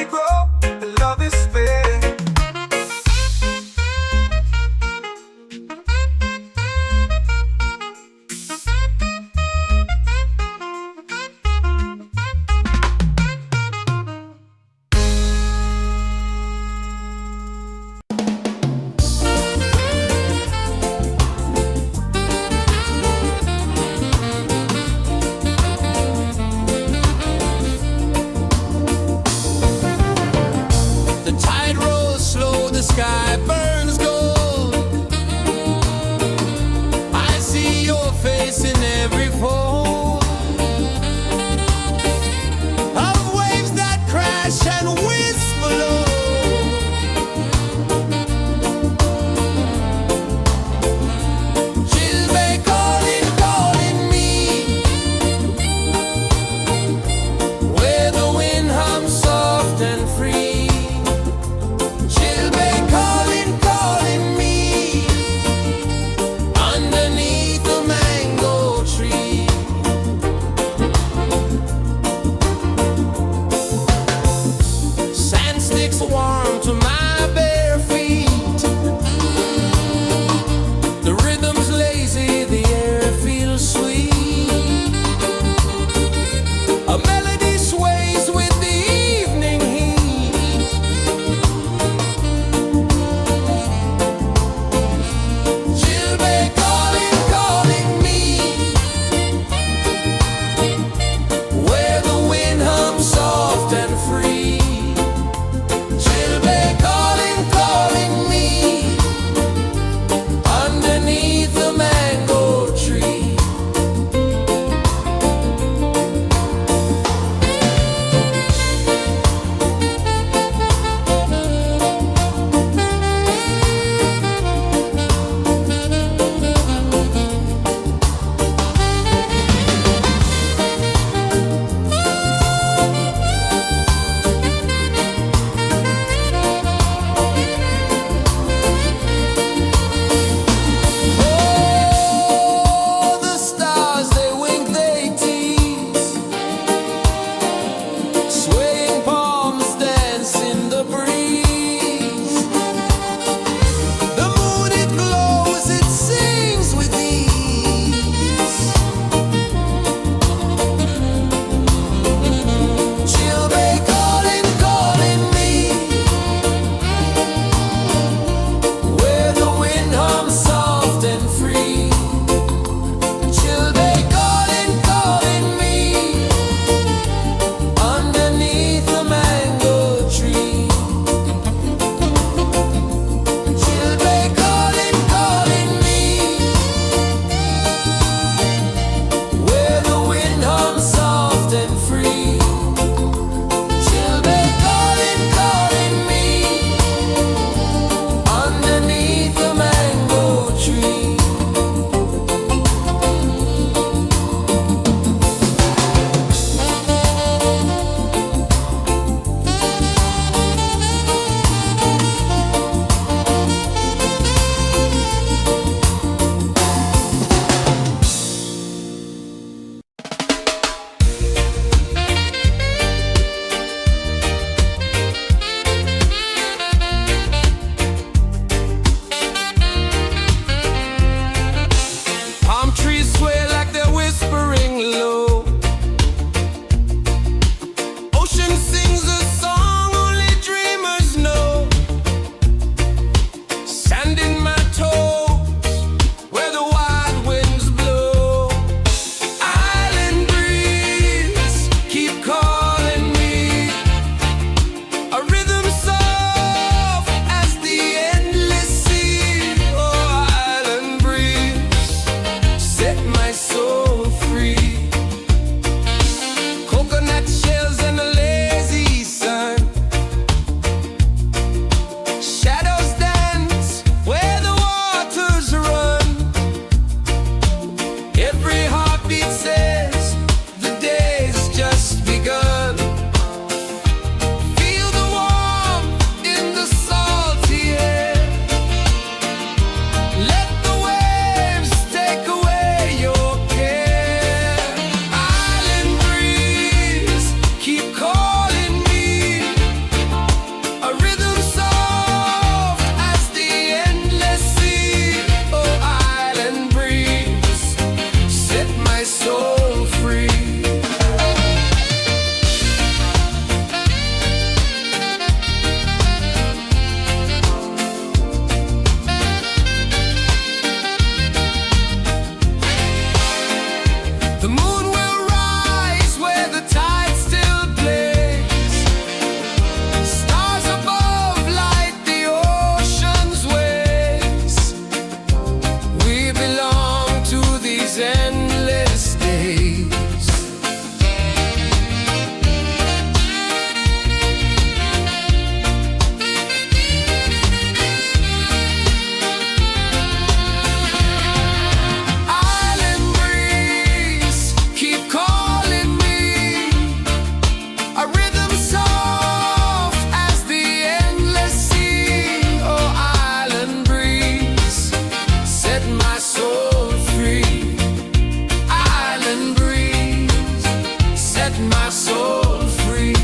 set my soul free.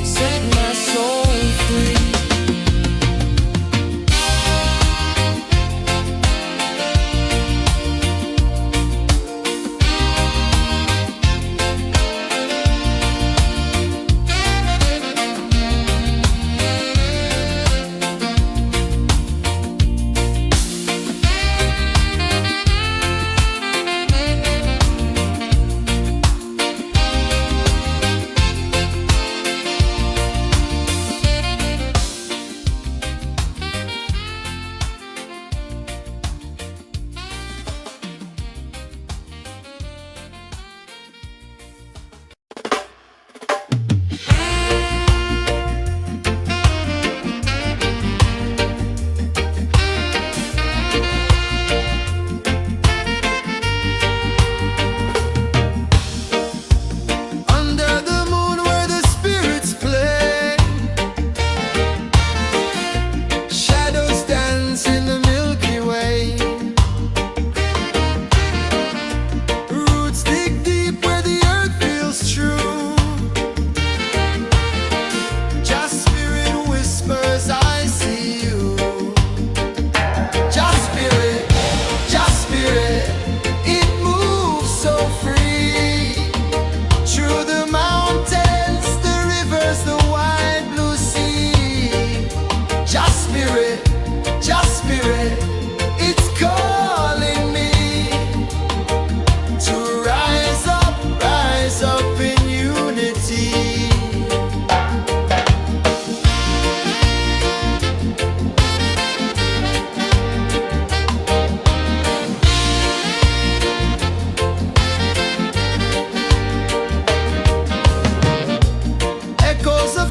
Set my soul free.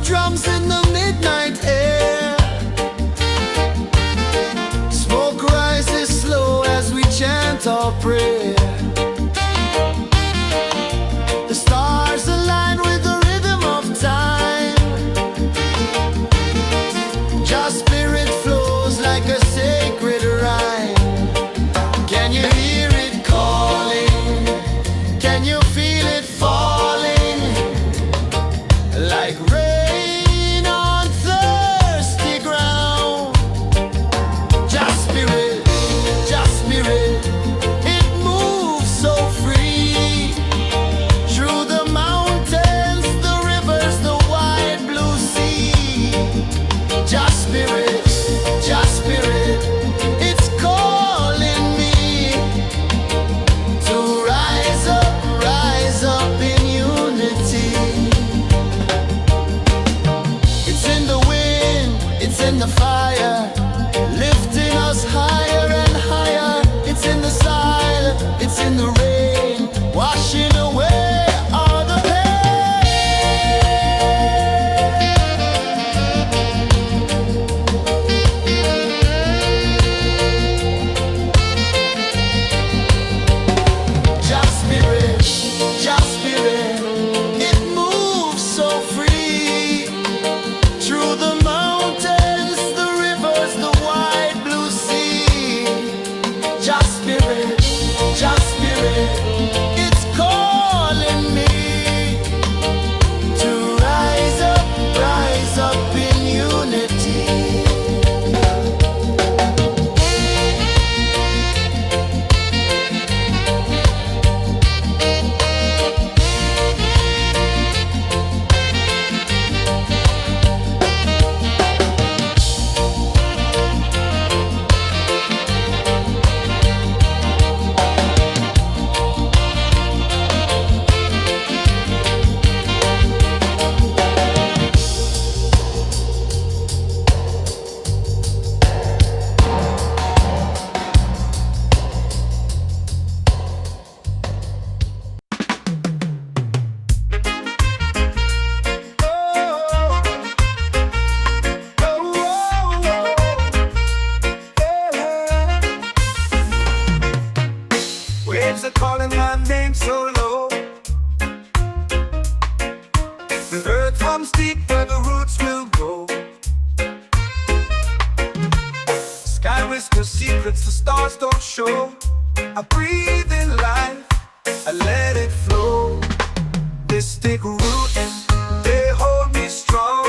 Drums in the midnight air. Smoke rises slow as we chant our prayer. The stars align with the rhythm of time. Your spirit flows like a sacred rhyme. Can you hear it calling? Can you feel it falling? Like rain the fire, lifting us higher and higher. It's in the silence, it's in the rain, washing away all the Just spirit, it moves so free through the mountains, the wide blue sea. Just spirit, it's calling me to rise up in unity. Waves are calling my name so low. The earth hums deep where the roots will go. Sky whispers secrets the stars don't show. I breathe in life I let it flow. Mystic roots, they hold me strong.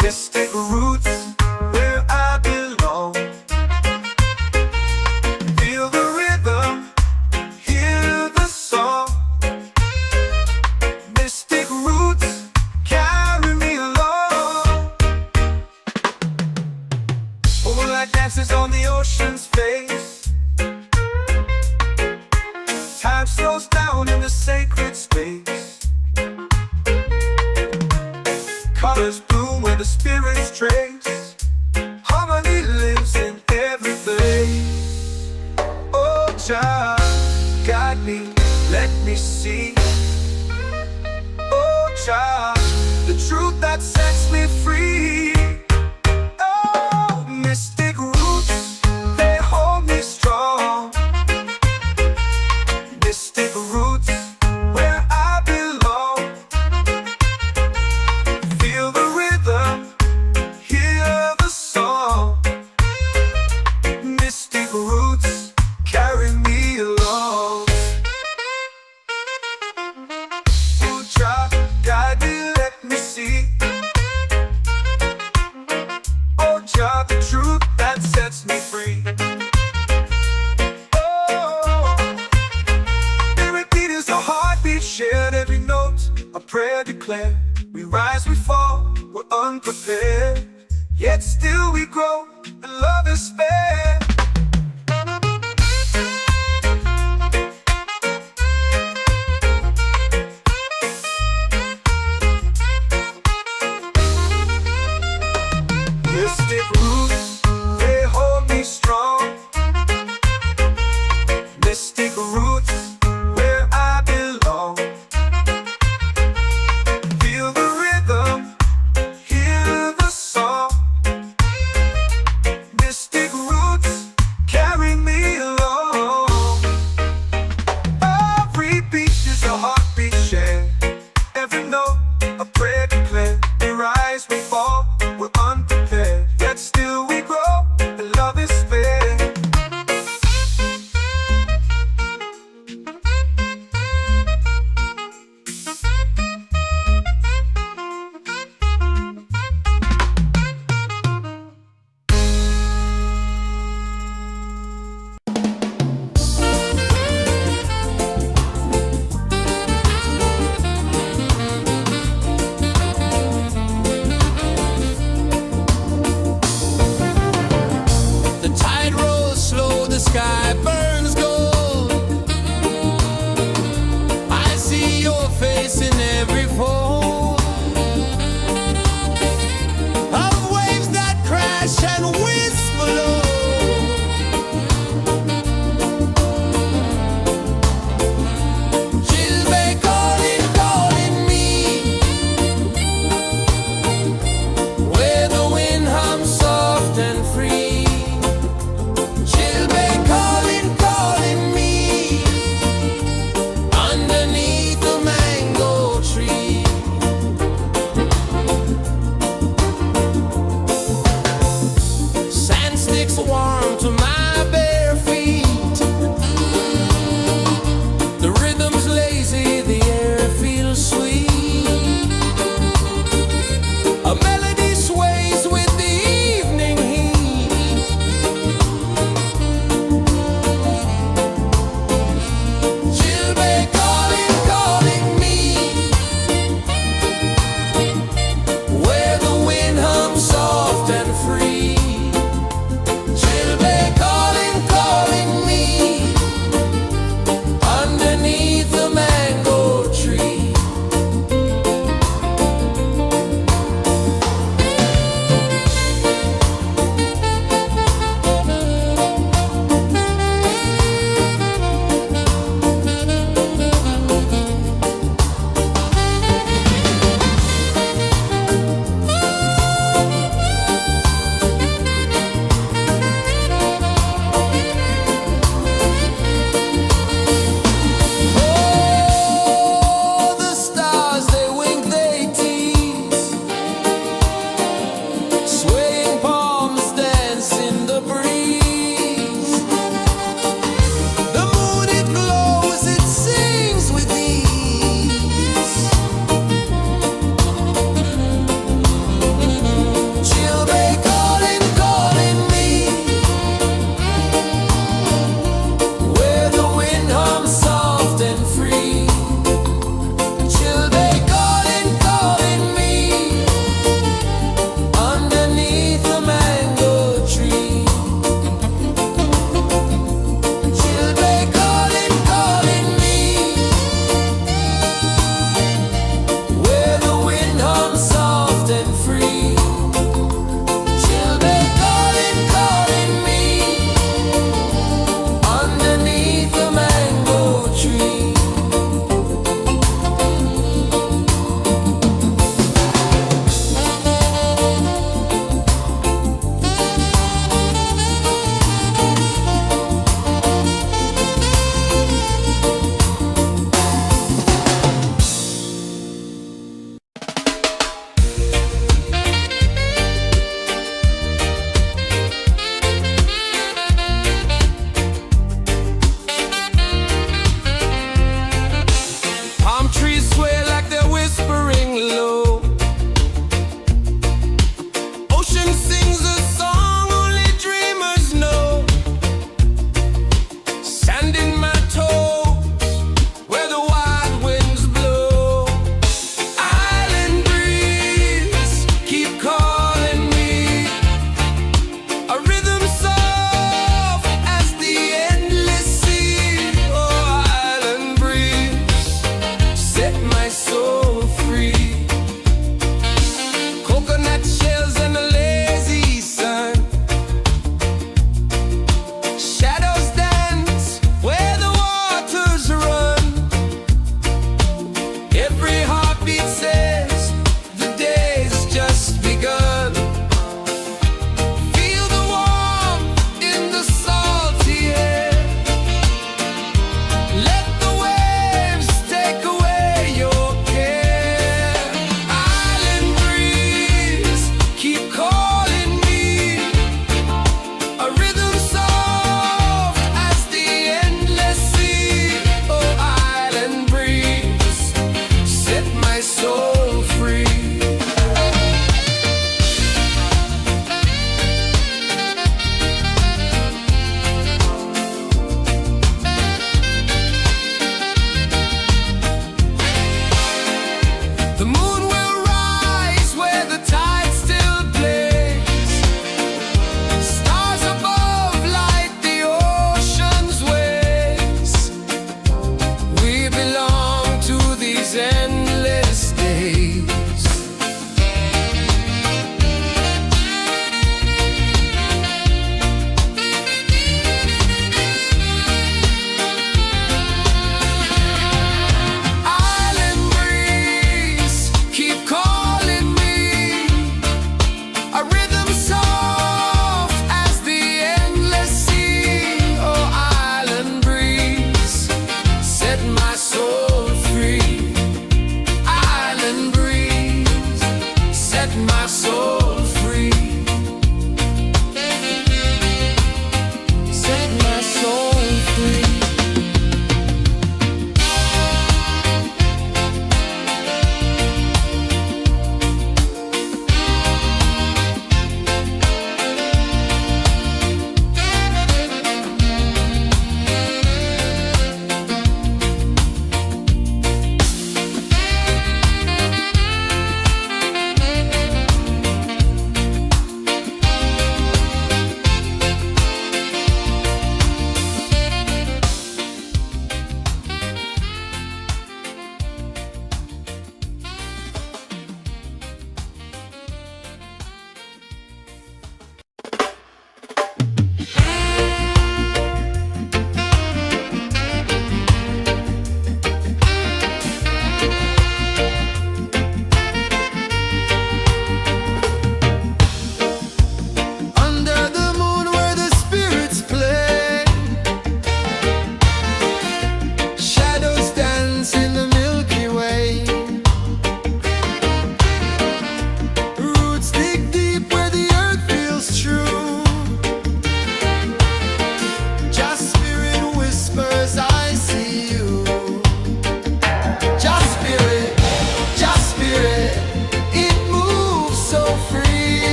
Mystic roots, where I belong. Feel the rhythm, hear the song. Mystic roots, carry me along. Moonlight dances on the ocean's face. Time slows down in the sacred space. Colors bloom where the spirits trace. Harmony lives in every place. Oh, child, guide me, let me see. Oh, child, the truth that sets me free. Oh, mystic roots, they hold me strong. Mystic roots, where I belong. Feel the rhythm, hear the song. Mystic roots, carry me along. Oh, child, guide me, let me see. Oh, child, the truth that sets me free. Shared every note, a prayer declared. We rise, we fall, we're unprepared. Yet still we grow, and love is spared. Mystic roots, they hold me strong. Mystic roots, where I belong. Feel the rhythm, hear the song.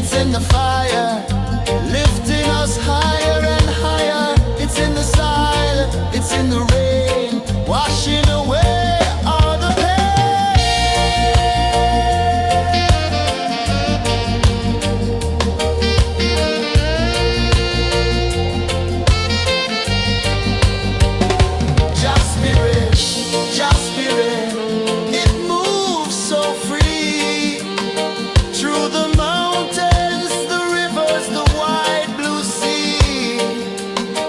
it's in the fire, lifting us higher and higher. It's in the silence, it's in the rain, washing away all the Just spirit, just spirit, it moves so free through the mountains, the rivers, the wide blue sea.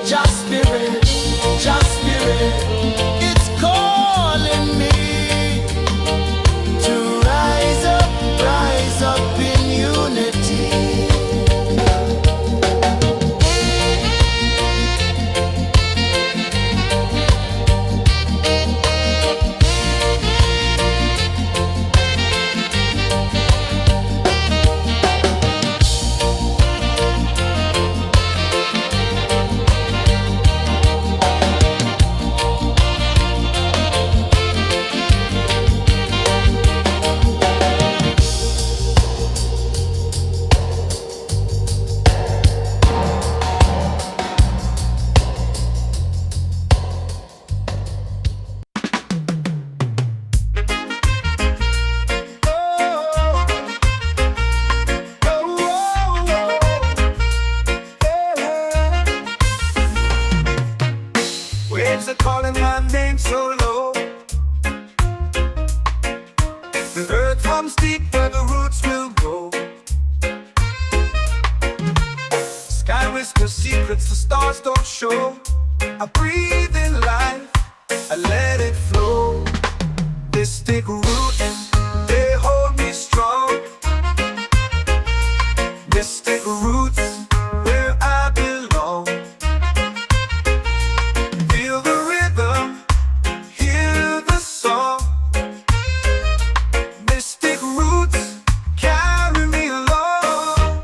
Just spirit, it's calling me to rise up in unity. Waves are calling my name so low. The earth hums deep where the roots will go. Sky whispers secrets the stars don't show. I breathe in life, I let it flow. This take root, they hold me strong. This take roots where I belong. Feel the rhythm, hear the song. Mystic roots carry me along.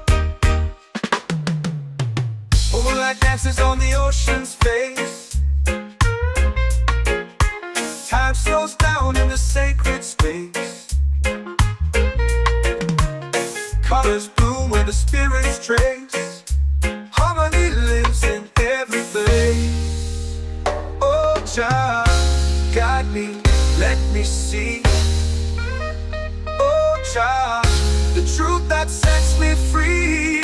Moonlight dances on the ocean's face. Time slows down in the sacred space. Colors bloom where the spirits trace. Harmony lives in every place. Oh, Jah, guide me, let me see. Oh, Jah, the truth that sets me free.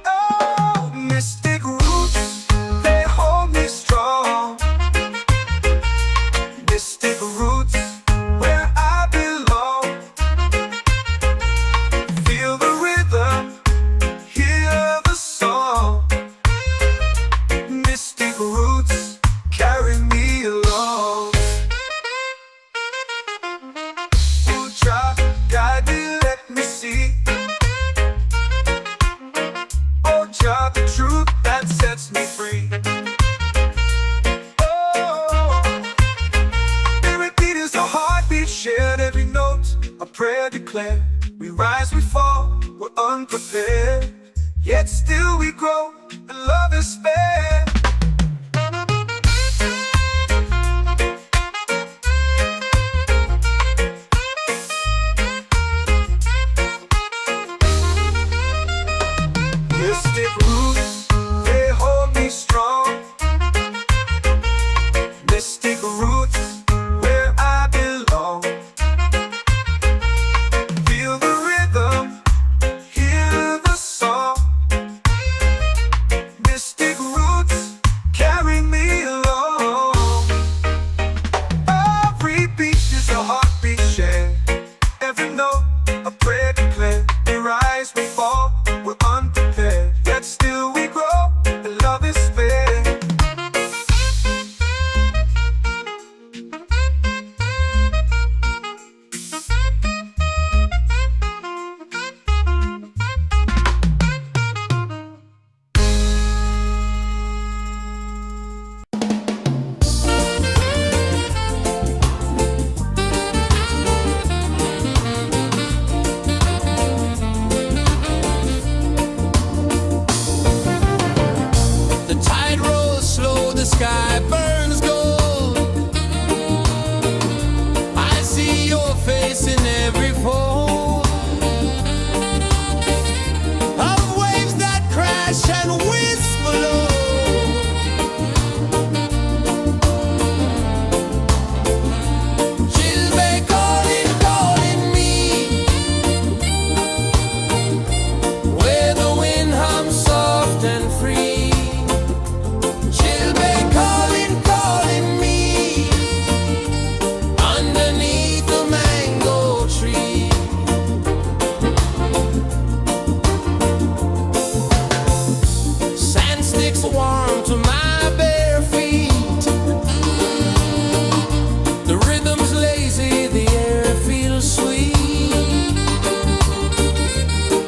Oh, mystic roots, they hold me strong. Mystic roots, where I belong. Feel the rhythm, hear the song. Mystic roots carry me along. Oh, Jah, guide me, let me see. Oh, Jah, the truth that sets me free. Oh, spirit beat is a heartbeat, shared every note. A prayer declared. We rise, we fall, we're unprepared. Yet still we grow, and love is spared. Mystic roots, they hold me strong. Mystic roots, where I belong. Feel the rhythm, hear the song. Mystic roots. is warm to my bare feet. The rhythm's lazy, the air feels sweet.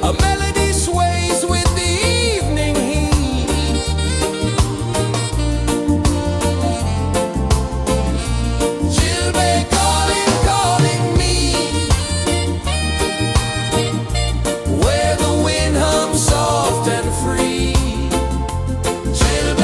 A melody sways with the evening heat. Children calling, calling me, where the wind hums soft and free. Children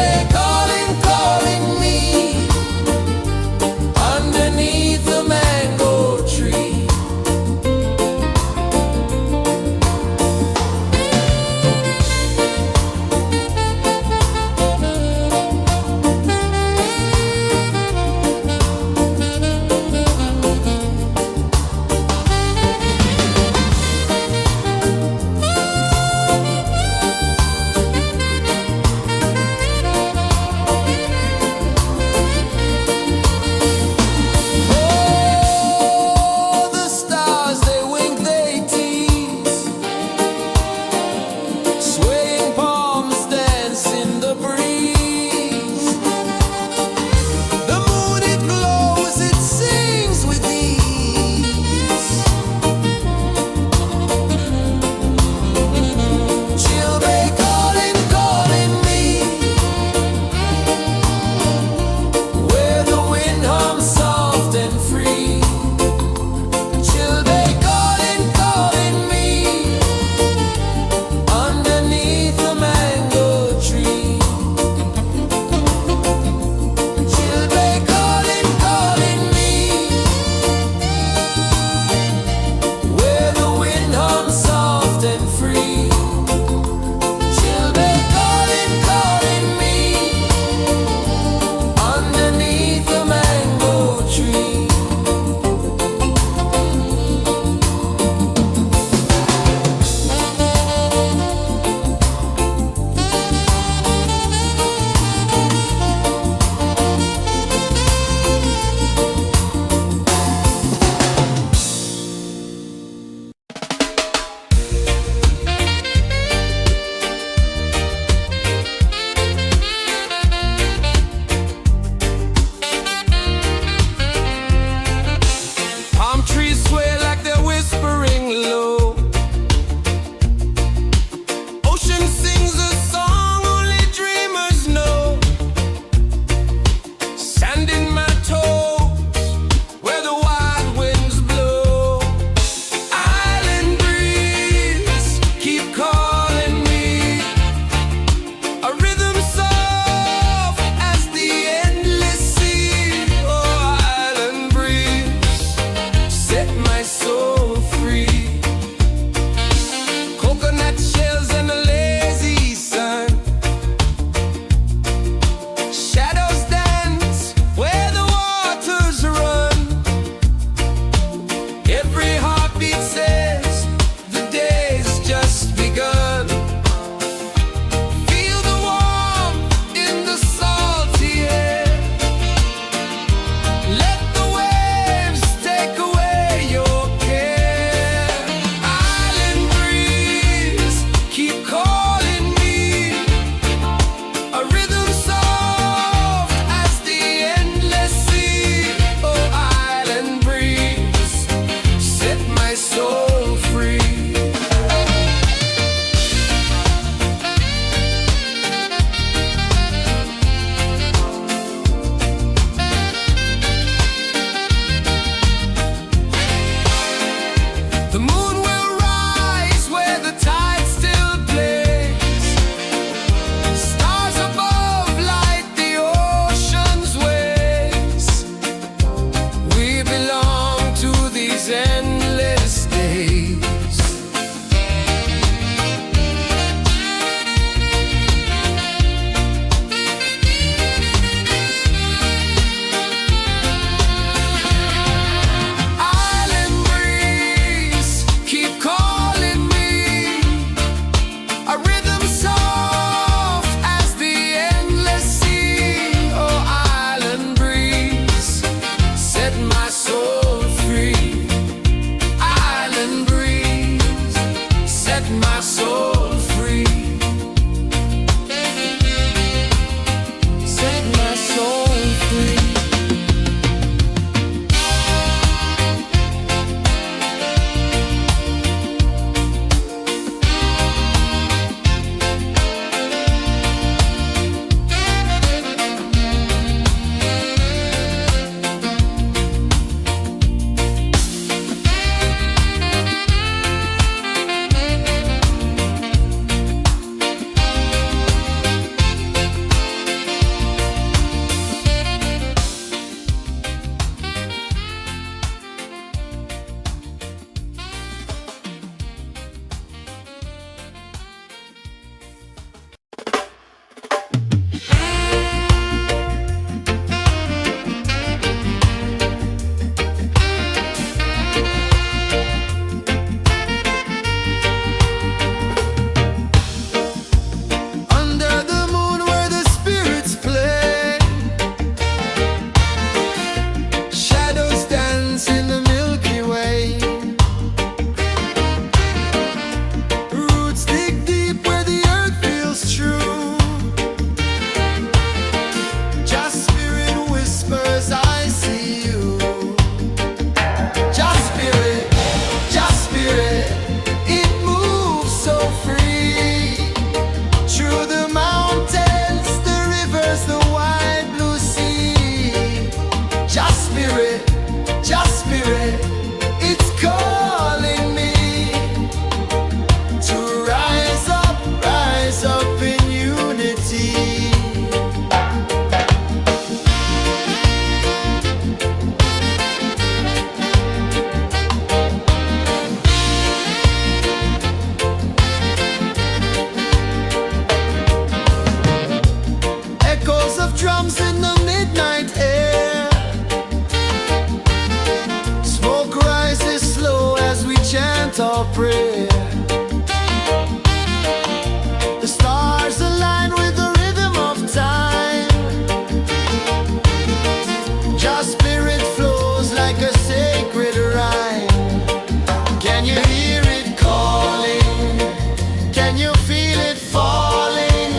feel it falling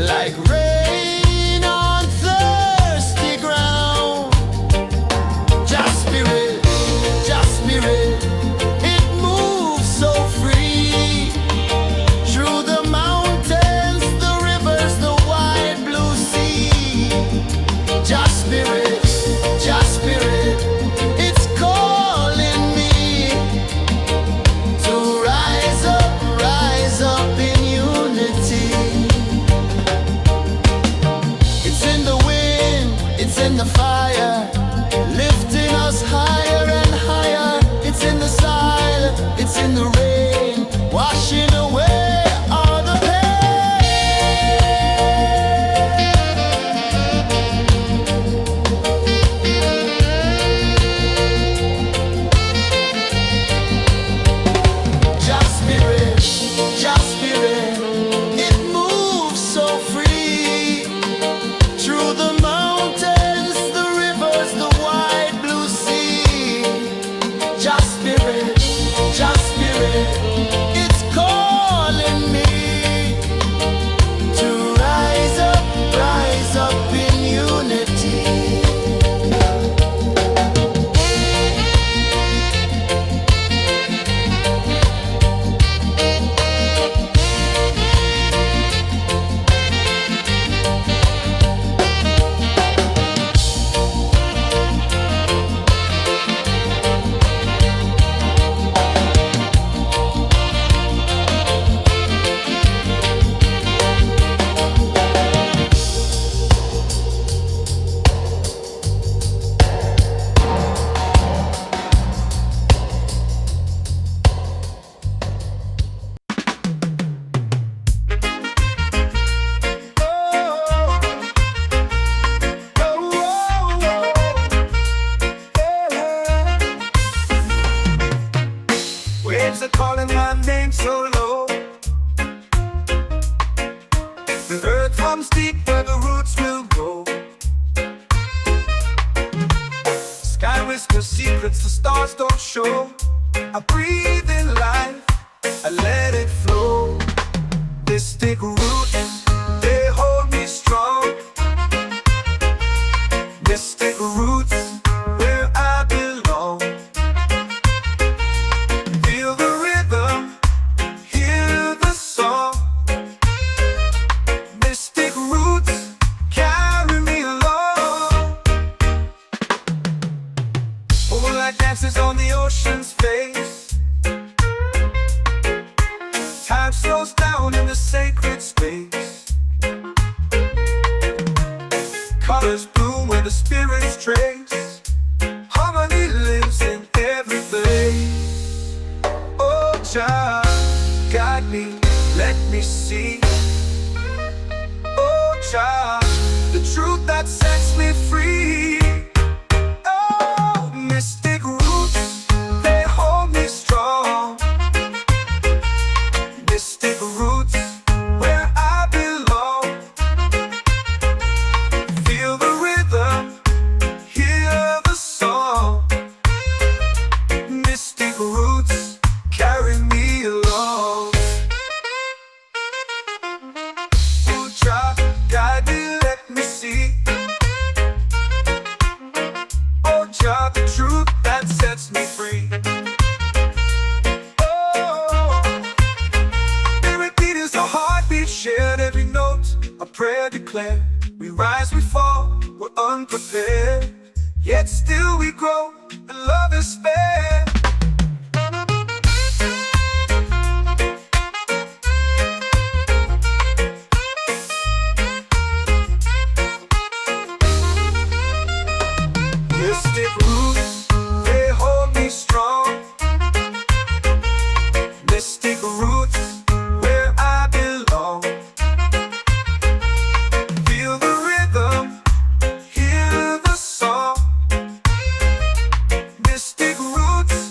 like rain on thirsty ground. Just spirit, it moves so free through the mountains, the rivers, the wide blue sea. Just spirit, it's calling me to rise up in unity. It's in the wind, it's in the fire, lifting us higher and higher. It's in the silence, it's in the rain, washing away all the Just spirit, it moves so free through the mountains, the rivers, the wide blue sea. Just spirit, it's calling me to rise up in unity. Waves are calling my name so low. The earth hums deep where the roots will go. Sky whispers secrets the stars don't show. I breathe in life, I let it flow. Mystic roots, they hold me strong. Mystic roots, where I belong. Feel the rhythm, hear the song. Mystic roots, carry me along. Moonlight dances on the ocean's face. Time slows down in the sacred space. Colors bloom where the spirits trace. Harmony lives in every place. Oh, child, guide me, let me see. Oh, child, the truth that sets me free. Oh, mystic roots, they hold me strong. Mystic roots, where I belong. Feel the rhythm, hear the song. Mystic roots, carry me along. Oh, child, guide me, let me see. Oh, child, the truth that sets me free. Oh, spirit beat is a heartbeat shared, every note a prayer declared. We rise, we fall, we're unprepared, yet still we grow, and love is spared. Mystic roots, they hold me strong. Mystic roots, where I belong. Feel the rhythm, hear the song. Mystic roots,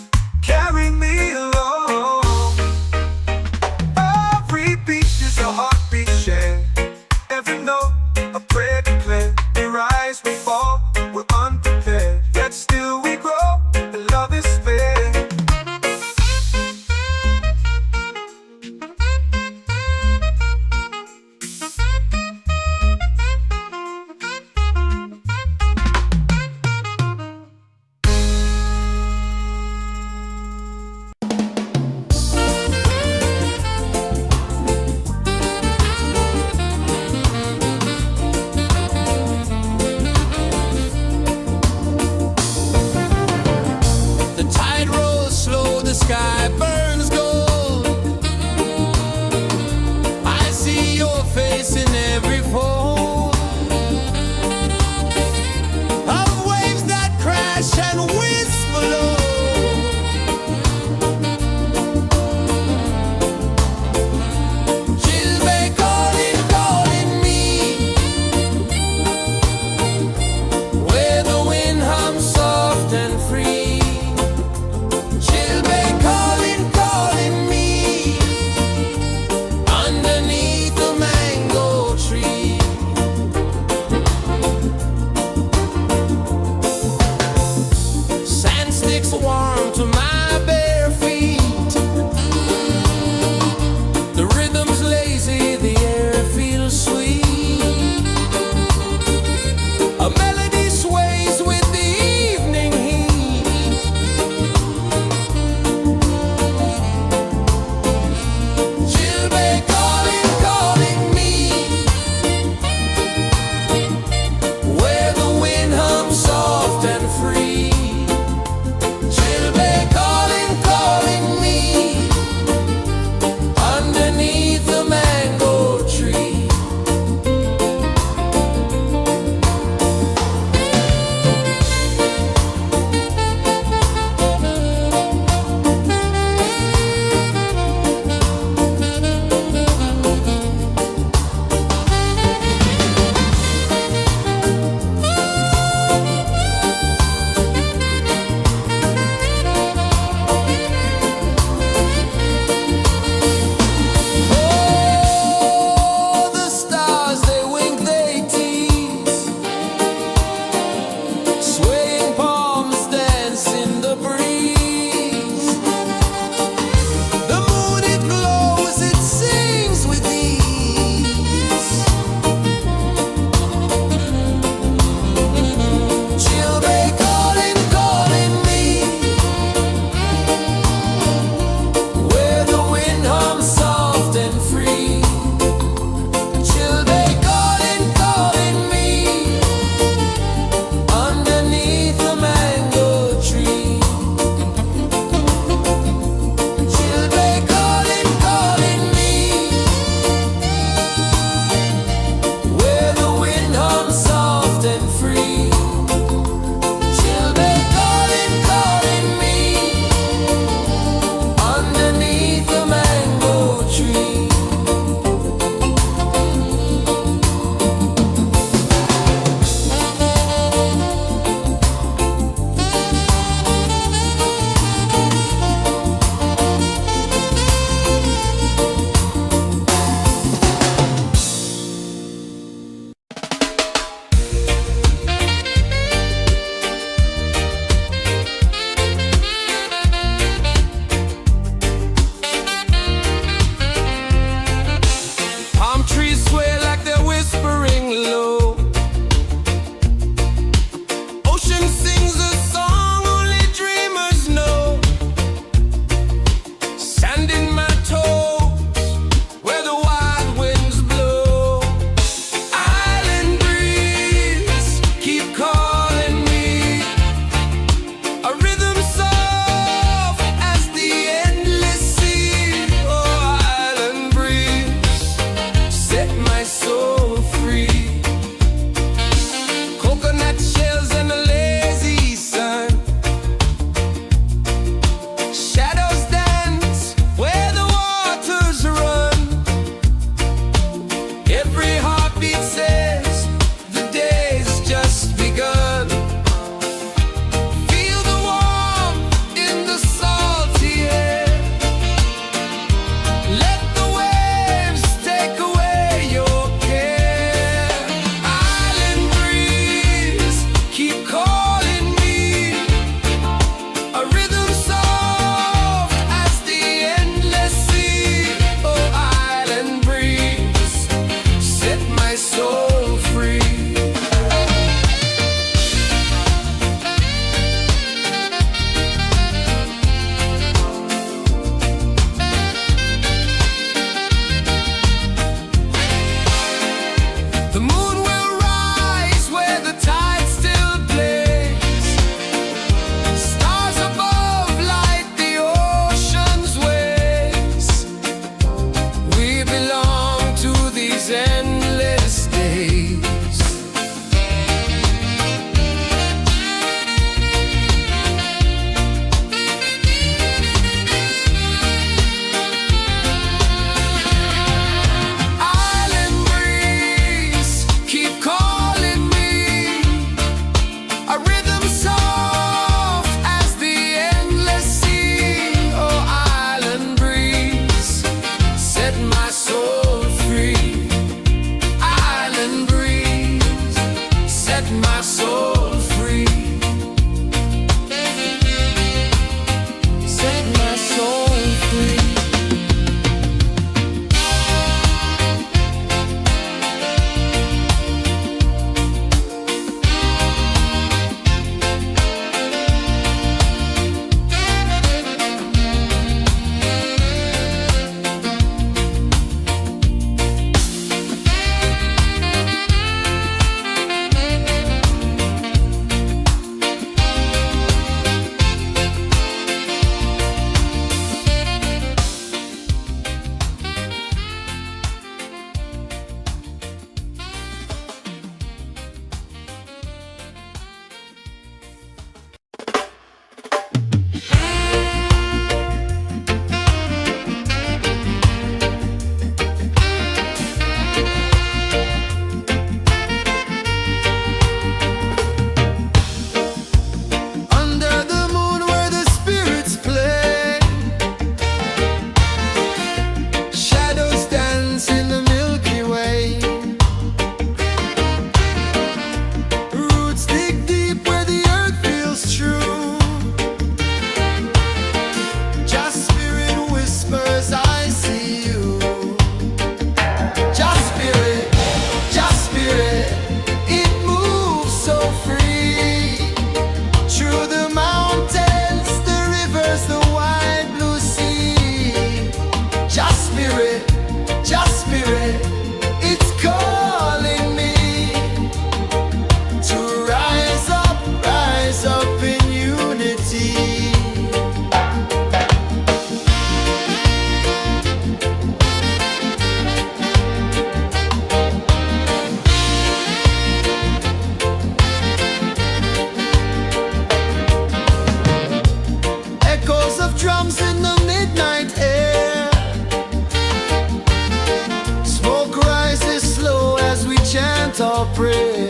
chant or pray.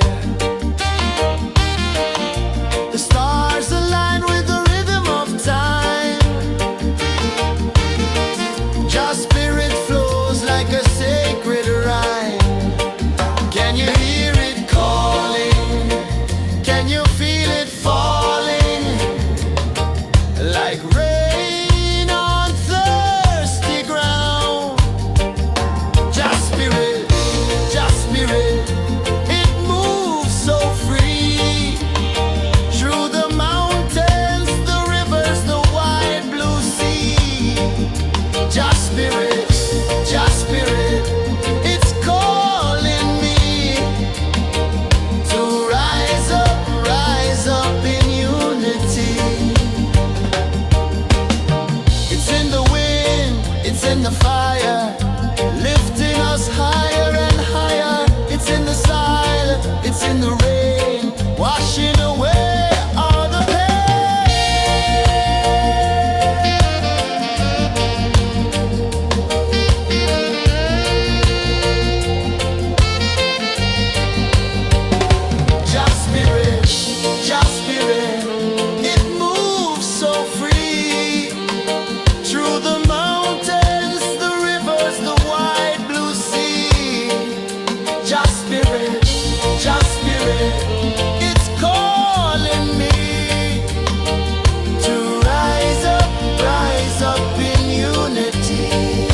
The stars align with the rhythm of time. Your spirit flows like a sacred rhyme. Can you hear it calling? Can you feel it falling? Like rain on thirsty ground. Just spirit, it moves so free. Through the mountains, the rivers, the wide blue sea. Just spirit, it's calling me to rise up in unity. It's in the wind, it's in the fire, lifting us higher and higher. It's in the silence, it's in the rain, washing away all the Just spirit, it moves so free. Through the mountains, the rivers, the wide blue sea. Just spirit, it's calling me to rise up in unity.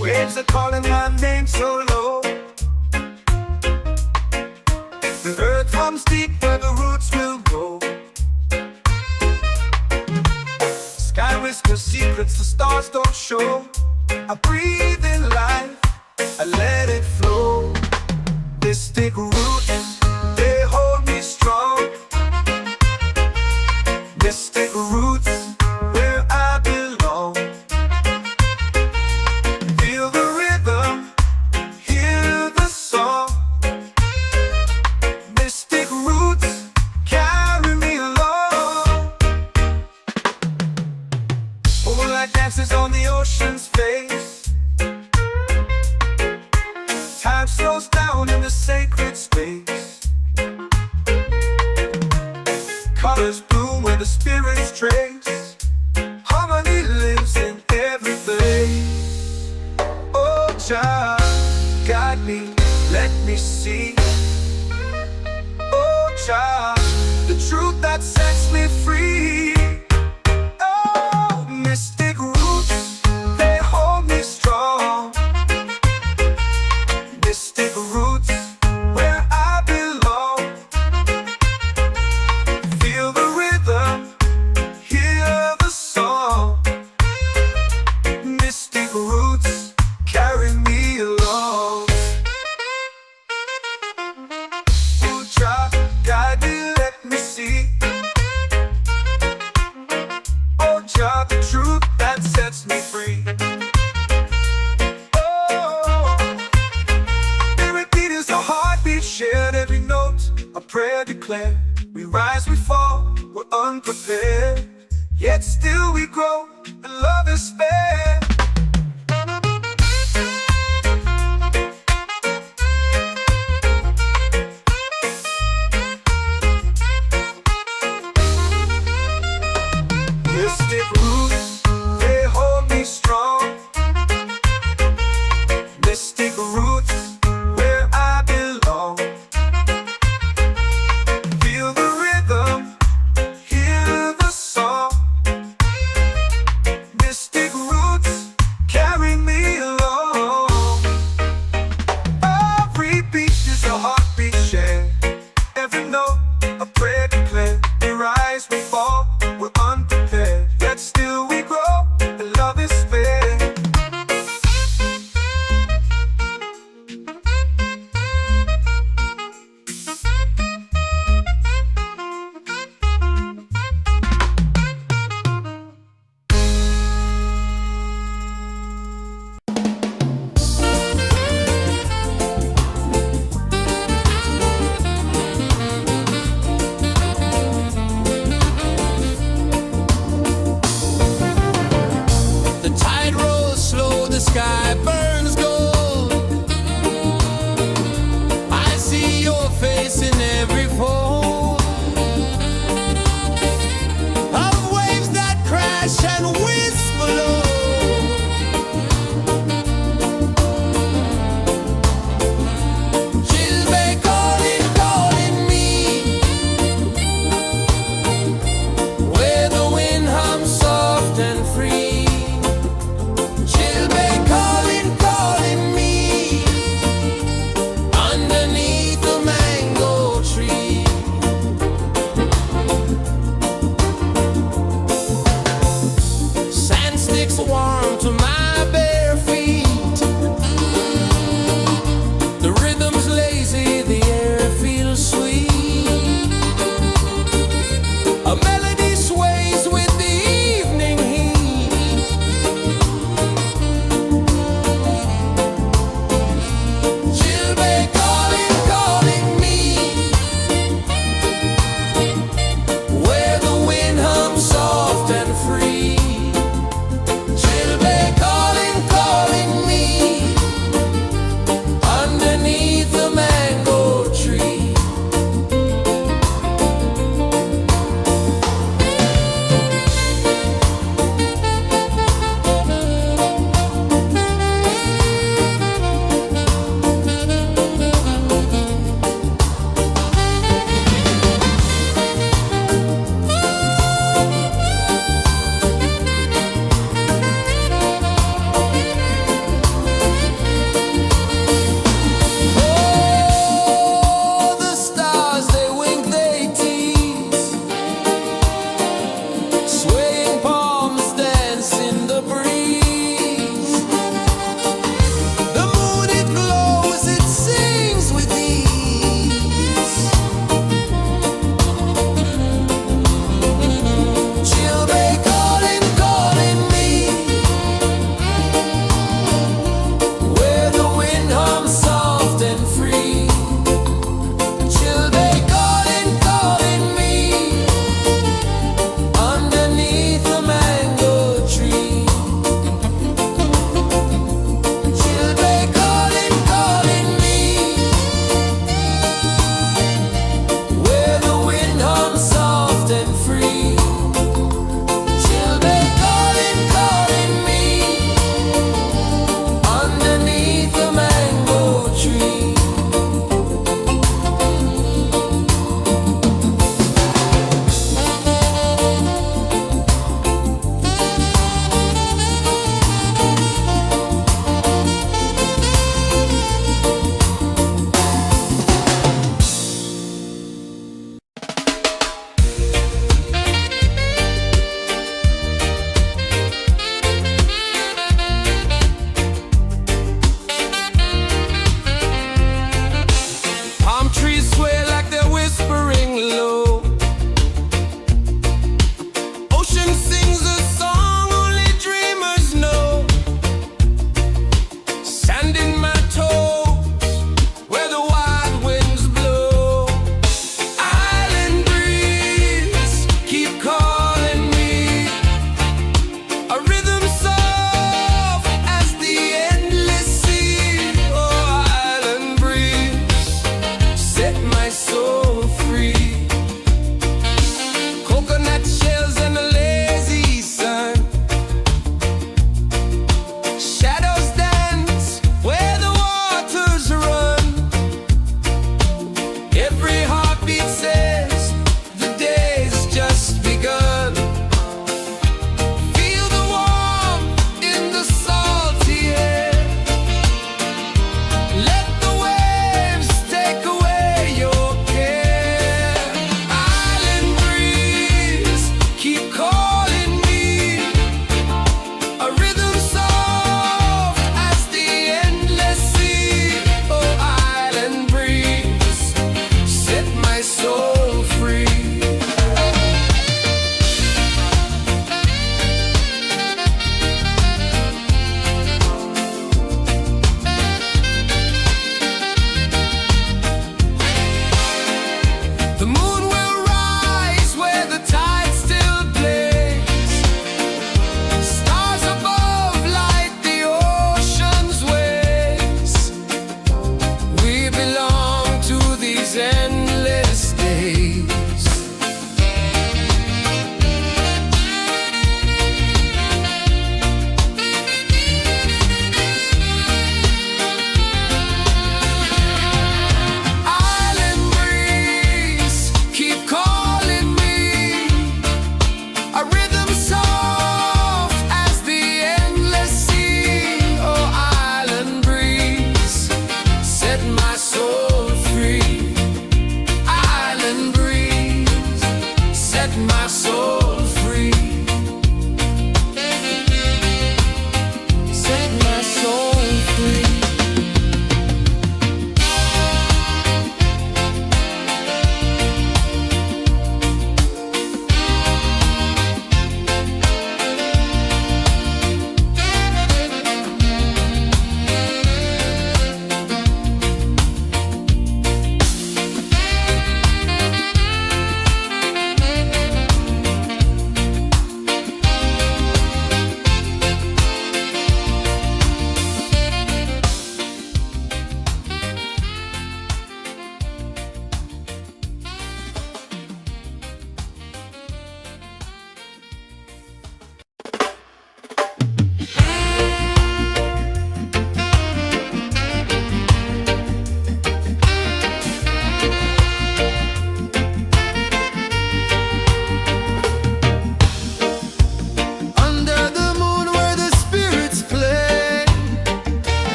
Waves are calling my name so low. The earth hums deep where the roots will go. Sky whispers secrets the stars don't show. I breathe in life, I let it flow. Mystic roots, they hold me strong. Mystic roots, where I belong. Feel the rhythm, hear the song. Mystic roots, carry me along. Moonlight dances on the ocean's face. Time slows down in the sacred space. Colors bloom where the spirits trace. Harmony lives in every place. Oh, Jah, guide me, let me see. Oh, Jah, the truth that sets me free. Oh, mystic roots, they hold me strong. Mystic roots, where I belong. Feel the rhythm, hear the song. Mystic roots, carry me along. Oh, Jah, guide me, let me see. Oh, Jah, the truth that sets me free. Shared every note, a prayer declared. We rise, we fall, we're unprepared. Yet still we grow, and love is spared. Mystic roots, they hold me strong. Mystic roots, where I belong. Feel the rhythm, hear the song. Mystic roots, carry me and whisper low. She'll be calling, calling me, where the wind hums soft and free. She'll be calling, calling me, underneath the mango tree.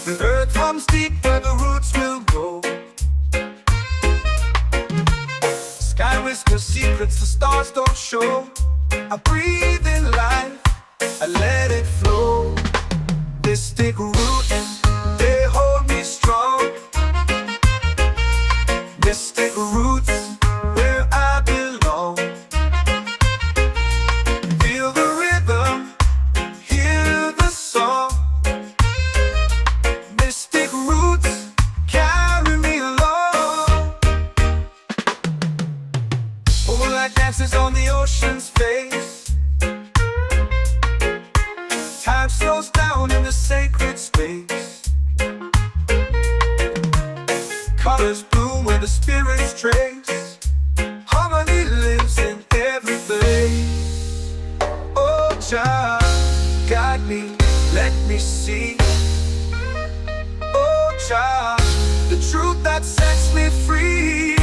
The earth runs deep where the roots will grow. Sky whispers secrets the stars don't show. I breathe in life, I let it flow. Mystic roots, they hold me strong. Mystic roots, where I belong. Feel the rhythm, hear the song. Mystic roots, carry me along. Moonlight dances on the ocean's face. Time slows down in the sacred space. Colors bloom where the spirits trace. Harmony lives in every place. Oh, Jah, guide me, let me see. Oh, Jah, the truth that sets me free.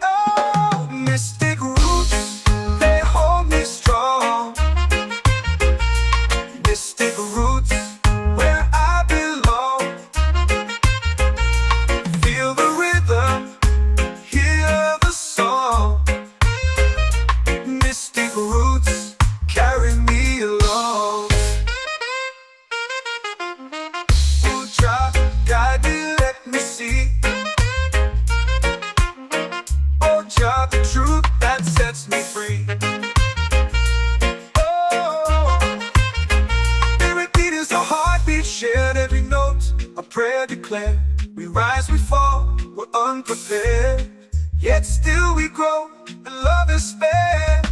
Oh, mystic roots, they hold me strong. Mystic roots, where I belong. Feel the rhythm, hear the song. Mystic roots, carry me along. Oh, Jah, guide me, let me see. Oh, Jah, the truth that sets me free. Oh, every beat is a heartbeat shared, every note a prayer declared. We rise, we fall, we're unprepared, yet still we grow, and love is spared.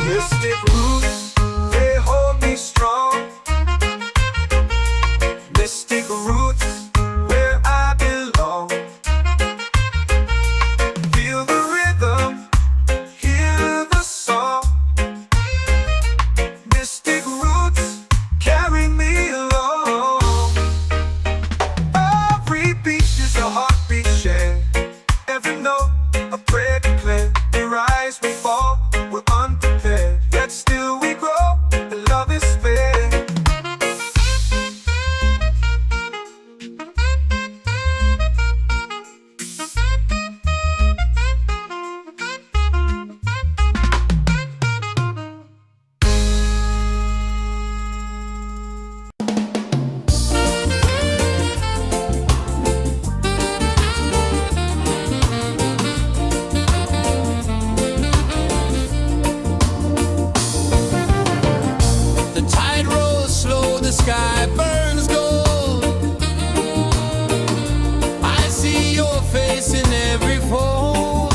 Mystic roots, they hold me strong. Mystic roots, where I belong. Feel the rhythm, hear the song. Mystic roots, carry me along. Every beat is a heartbeat shared, every note a prayer declared. We rise, we fall, we're unprepared, yet still we grow, and love is spared. The tide rolls slow, the sky burns gold. I see your face in every fold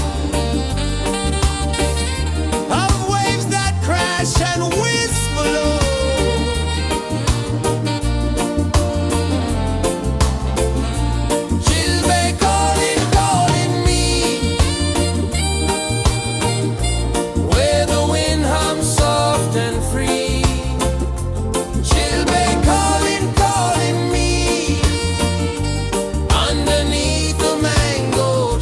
of waves that crash and whisper low. She'll be calling, calling me, where the wind hums soft and free. She'll be calling, calling me, underneath the mango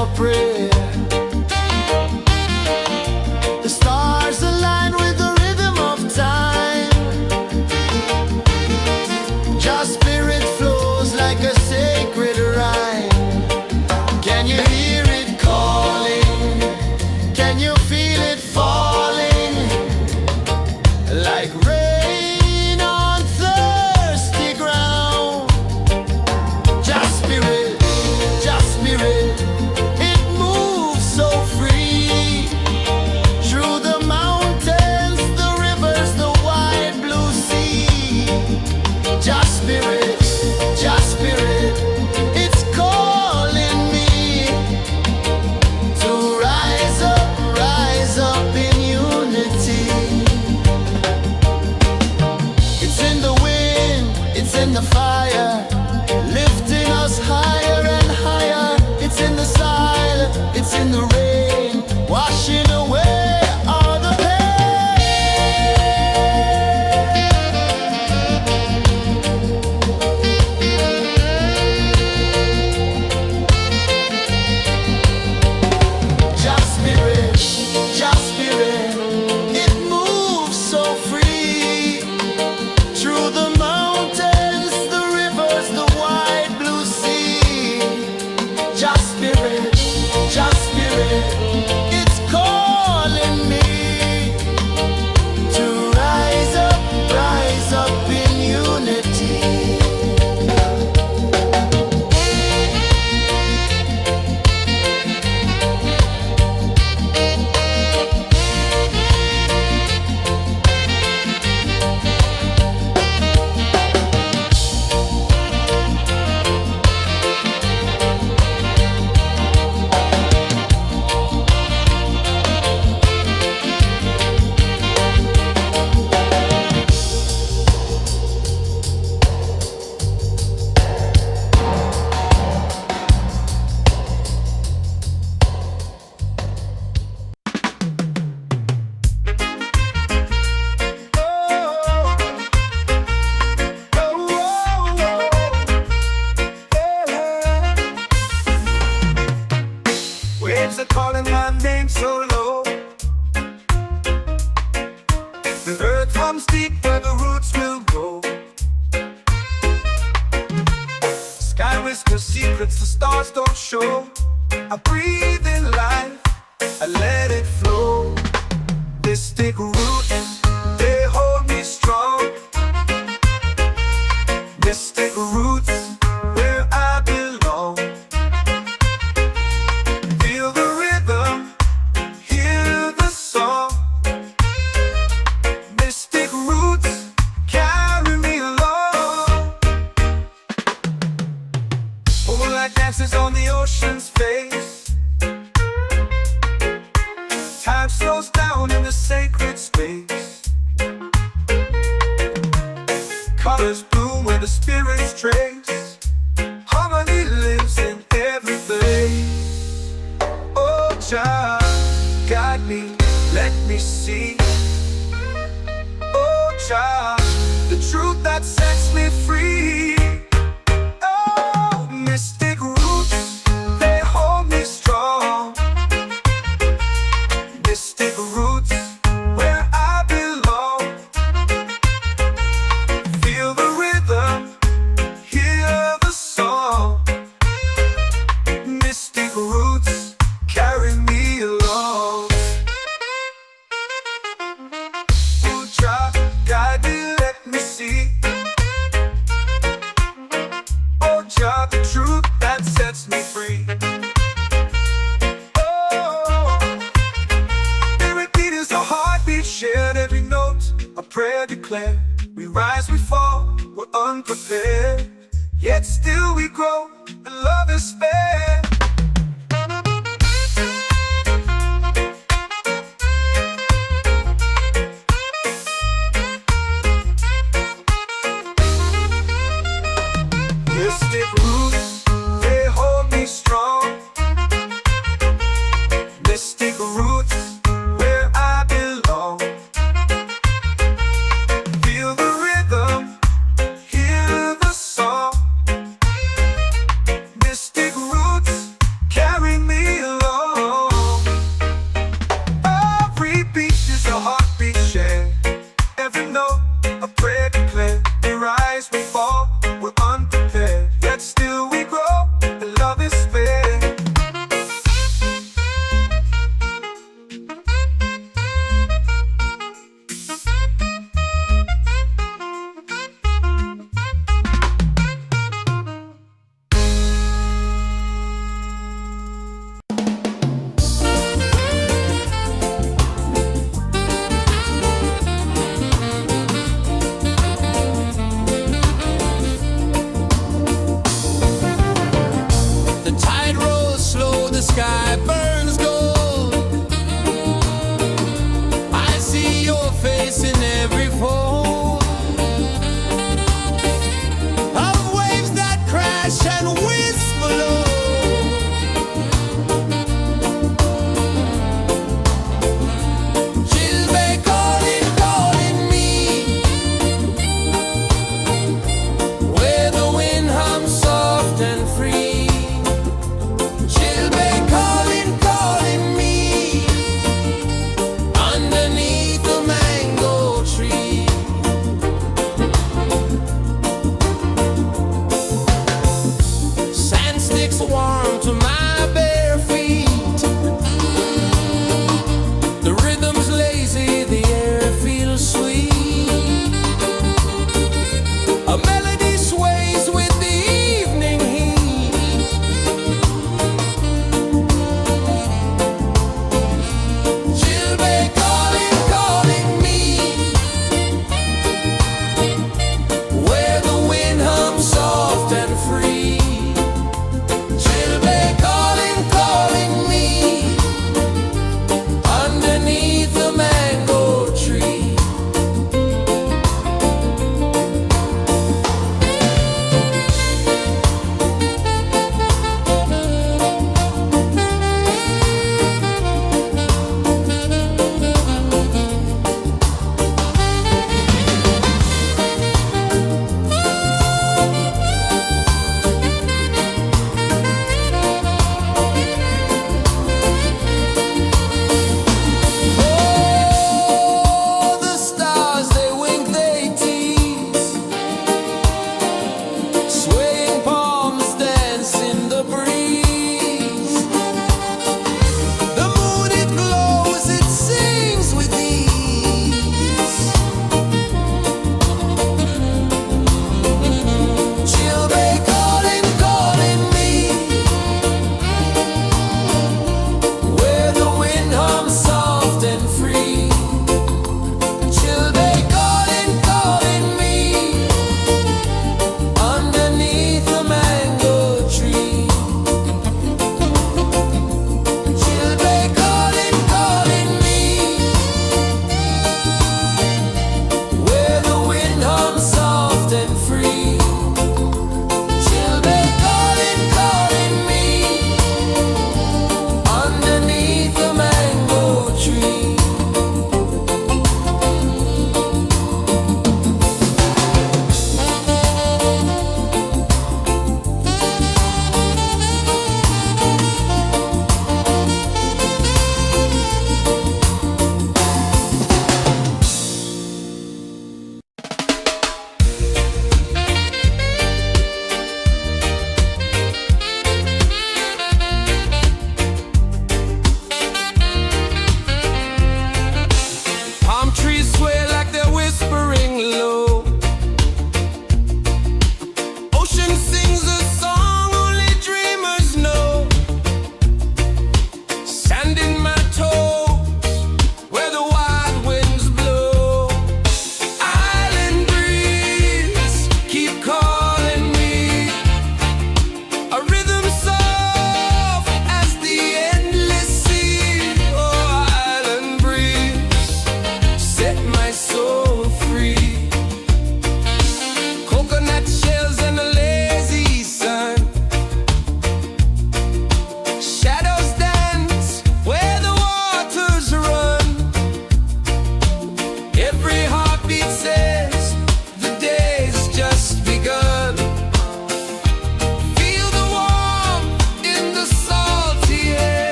your prayer. The stars align with the rhythm of time. Your spirit flows like a sacred rhyme. Can you hear it calling? Can you feel it falling? Like rain on thirsty ground. Just spirit, it moves so free. Through the mountains, the rivers, the wide blue sea. Just spirit, it's calling me to rise up in unity. It's in the wind, it's in the fire, lifting us higher and higher. It's in the silence, it's in the rain, washing away all the Just spirit, it moves so free. Through the mountains, the rivers, the wide blue sea. Just spirit, it's calling me to rise up in unity. Waves are calling my name so low. The earth hums deep where the roots will go. Sky whispers secrets the stars don't show. I breathe in life, I let it flow. Mystic roots, they hold me strong. Mystic roots, where I belong. Feel the rhythm, hear the song. Mystic roots, carry me along. Moonlight dances on the ocean's face. Time slows down in the sacred space. Colors bloom where the spirits trace. Harmony lives in every face. Oh, Jah, guide me, let me see. Oh, Jah, the truth that sets me free. Oh, mystic roots, they hold me strong. Mystic roots, where I belong. Feel the rhythm, hear the song. Mystic roots, carry me along. Oh, Jah, guide me, let me see. Oh, Jah, the truth that sets me free. Oh, spirit beat is a heartbeat, shared every note. A prayer declared. We rise, we fall, we're unprepared. Yet still we grow, and love is spared. Mystic roots, they hold me strong. Mystic roots, where I belong. Feel the rhythm, hear the song. Mystic roots. The tide rolls slow, the sky burns gold. I see your face in every fold of waves that crash and whisper low. She'll be calling, calling me where the wind hums soft and free. She'll be calling,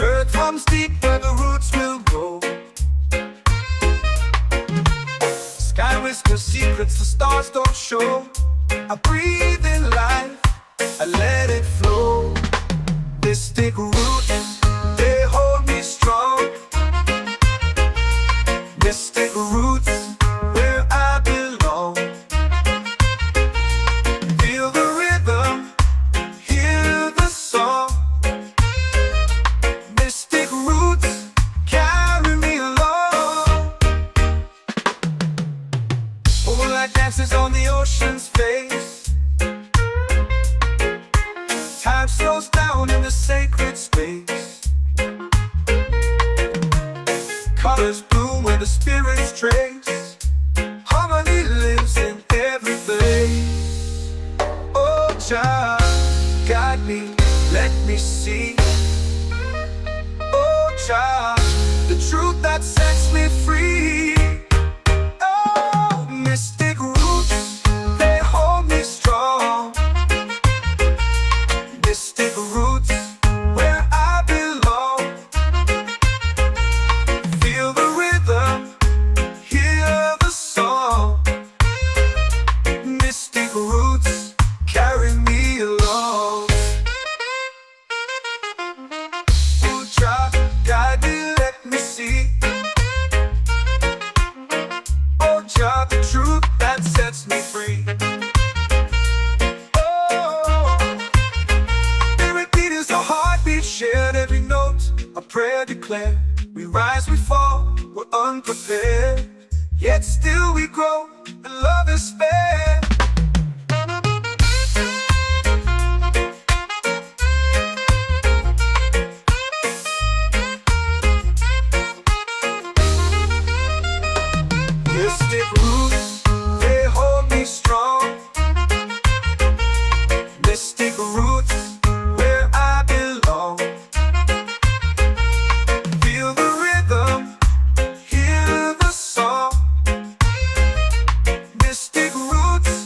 Earth comes deep where the roots will grow. Sky whispers secrets the stars don't show. I breathe in life, I let it flow. Mystic roots, they hold me strong. Mystic roots, where I belong. Feel the rhythm, hear the song. Mystic roots, carry me along. Moonlight dances on the ocean's face. Time slows down in the sacred space. Colors bloom where the spirits trace. Harmony lives in every place. Oh, child, guide me, let me see. Oh, child, the truth that sets me free. Oh, mystic roots, they hold me strong. Mystic roots, where I belong. Feel the rhythm, hear the song. Mystic roots, carry me along. Oh, child, guide me, let me see. Oh, child, the truth that sets me free. Shared every note, a prayer declared. We rise, we fall, we're unprepared. Yet still we grow, and love is spared. Mystic roots, they hold me strong. Mystic roots, where I belong. Feel the rhythm, hear the song. Mystic roots,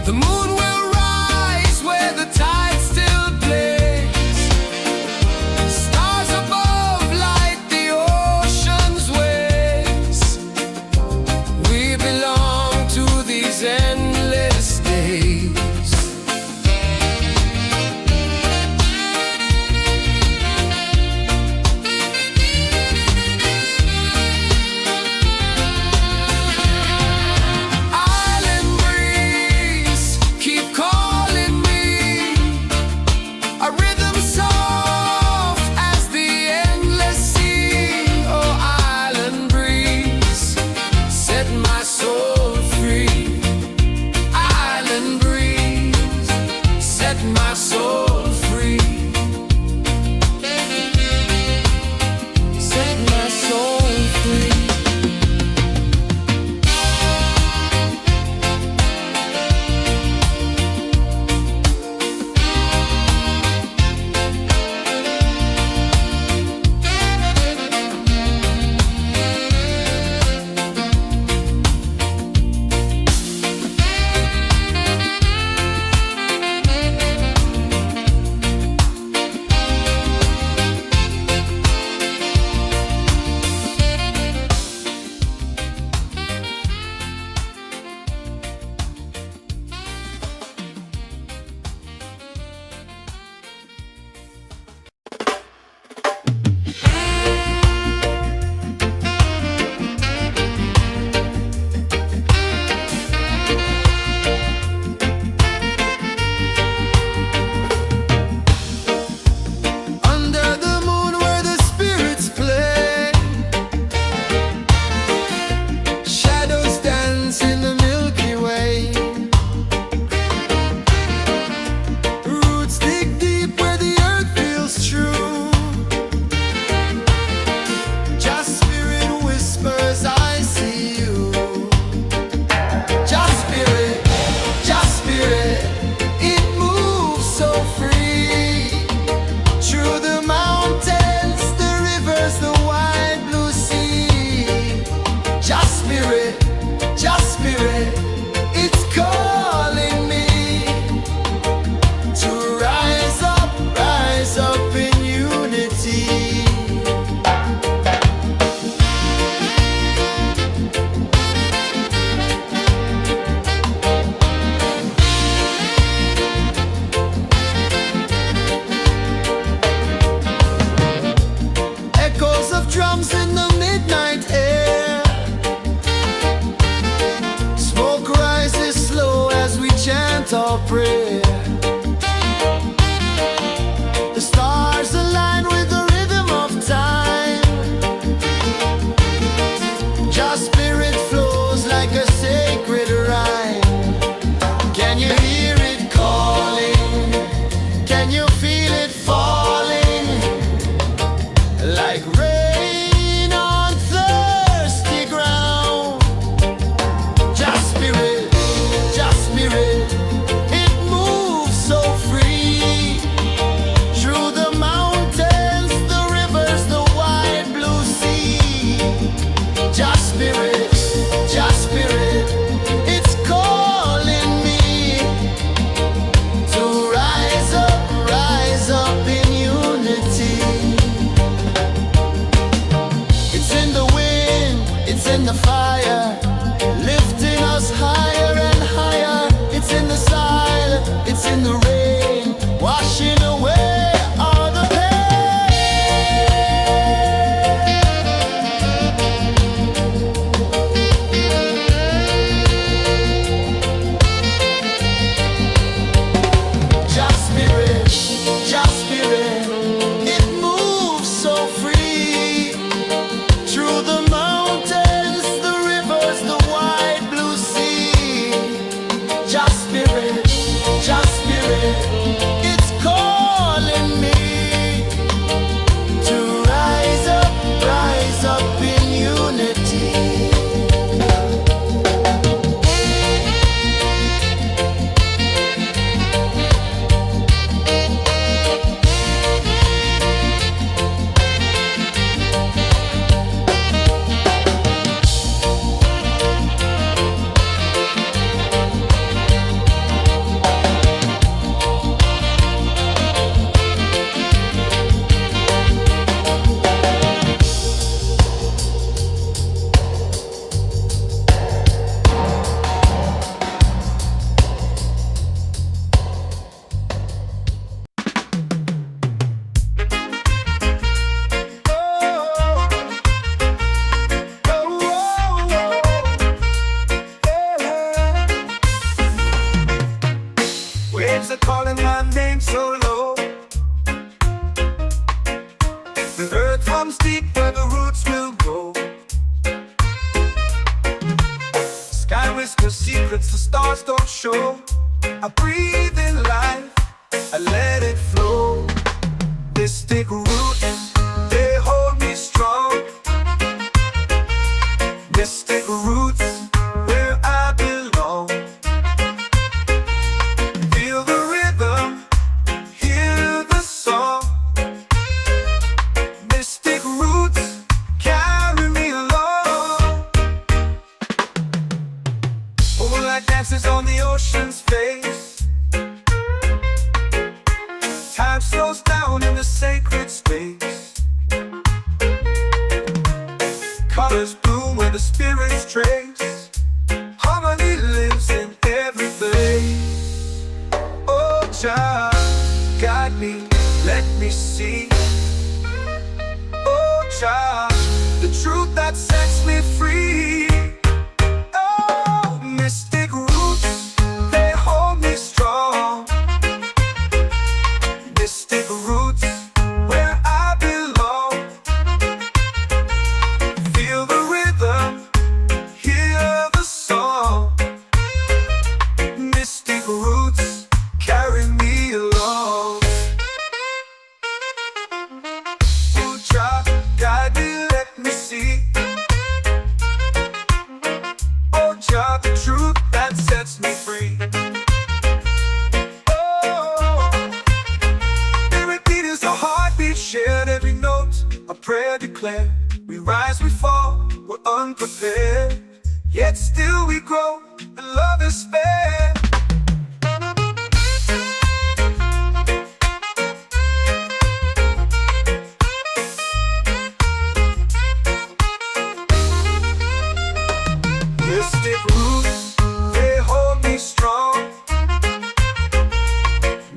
The moon will rise where the tide still plays. Stars above light the ocean's waves. We belong to these endless days. Island breeze, keep calling me. A rhythm soft as the endless sea. Oh, island breeze, set my soul free. Island breeze, set my soul free. Set my soul free. Under the moon where the spirits play, shadows dance in the Milky Way. Roots dig deep where the earth feels true. Just spirit whispers, I see you. Just spirit, it moves so free. Through the mountains, the rivers, the wide blue sea. Just spirit, it's calling me to rise up in unity. Echoes of drums in the midnight air. Smoke rises slow as we chant our prayer. The stars align with the rhythm of time. Just spirit flows like a sacred rhyme. Can you hear it calling? Can you feel it falling? Like rain on thirsty ground. Just spirit, it moves waves are calling my name so low. The earth runs deep where the roots will grow. Sky whispers secrets the stars don't show. I breathe in life, I let it flow. Mystic roots, they hold me strong. Mystic roots, where I belong. Feel the rhythm, hear the song. Mystic roots, carry me along. Moonlight dances on the ocean's face. Time slows down in the sacred space. Colors bloom where the spirits trace. Harmony lives in every place. Oh, Jah, guide me, let me see. Oh, Jah, the truth that sets me free. Oh, mystic roots, they hold me strong. Mystic roots, where I belong. Feel the rhythm, hear the song. Mystic roots, carry me along. Oh, Jah, guide me, let me see. Oh, Jah, the truth that sets me free. Oh, every beat is a heartbeat shared, every note a prayer declared. We rise, we fall, we're unprepared, yet still we grow, and love is fair. Mystic roots, they hold me strong.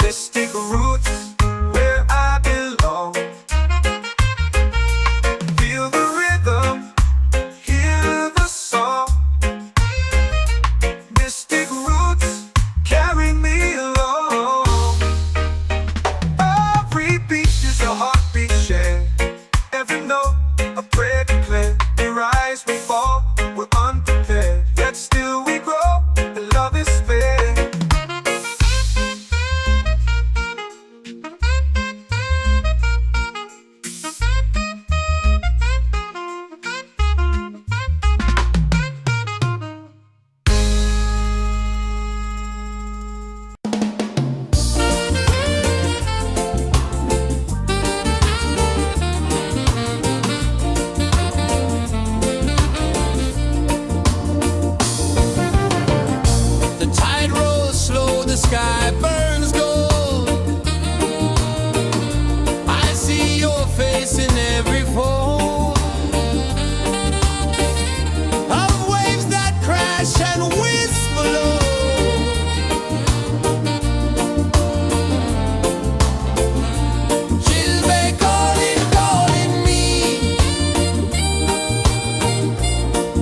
Mystic roots, where I belong. Feel the rhythm, hear the song. Mystic roots, carry me along. Every beat is a heartbeat shared, every note a prayer declared. We rise, we fall, we're unprepared, yet still we grow, and love is fair. The tide rolls slow, the sky burns gold. I see your face in every fold of waves that crash and whisper low. She'll be calling, calling me,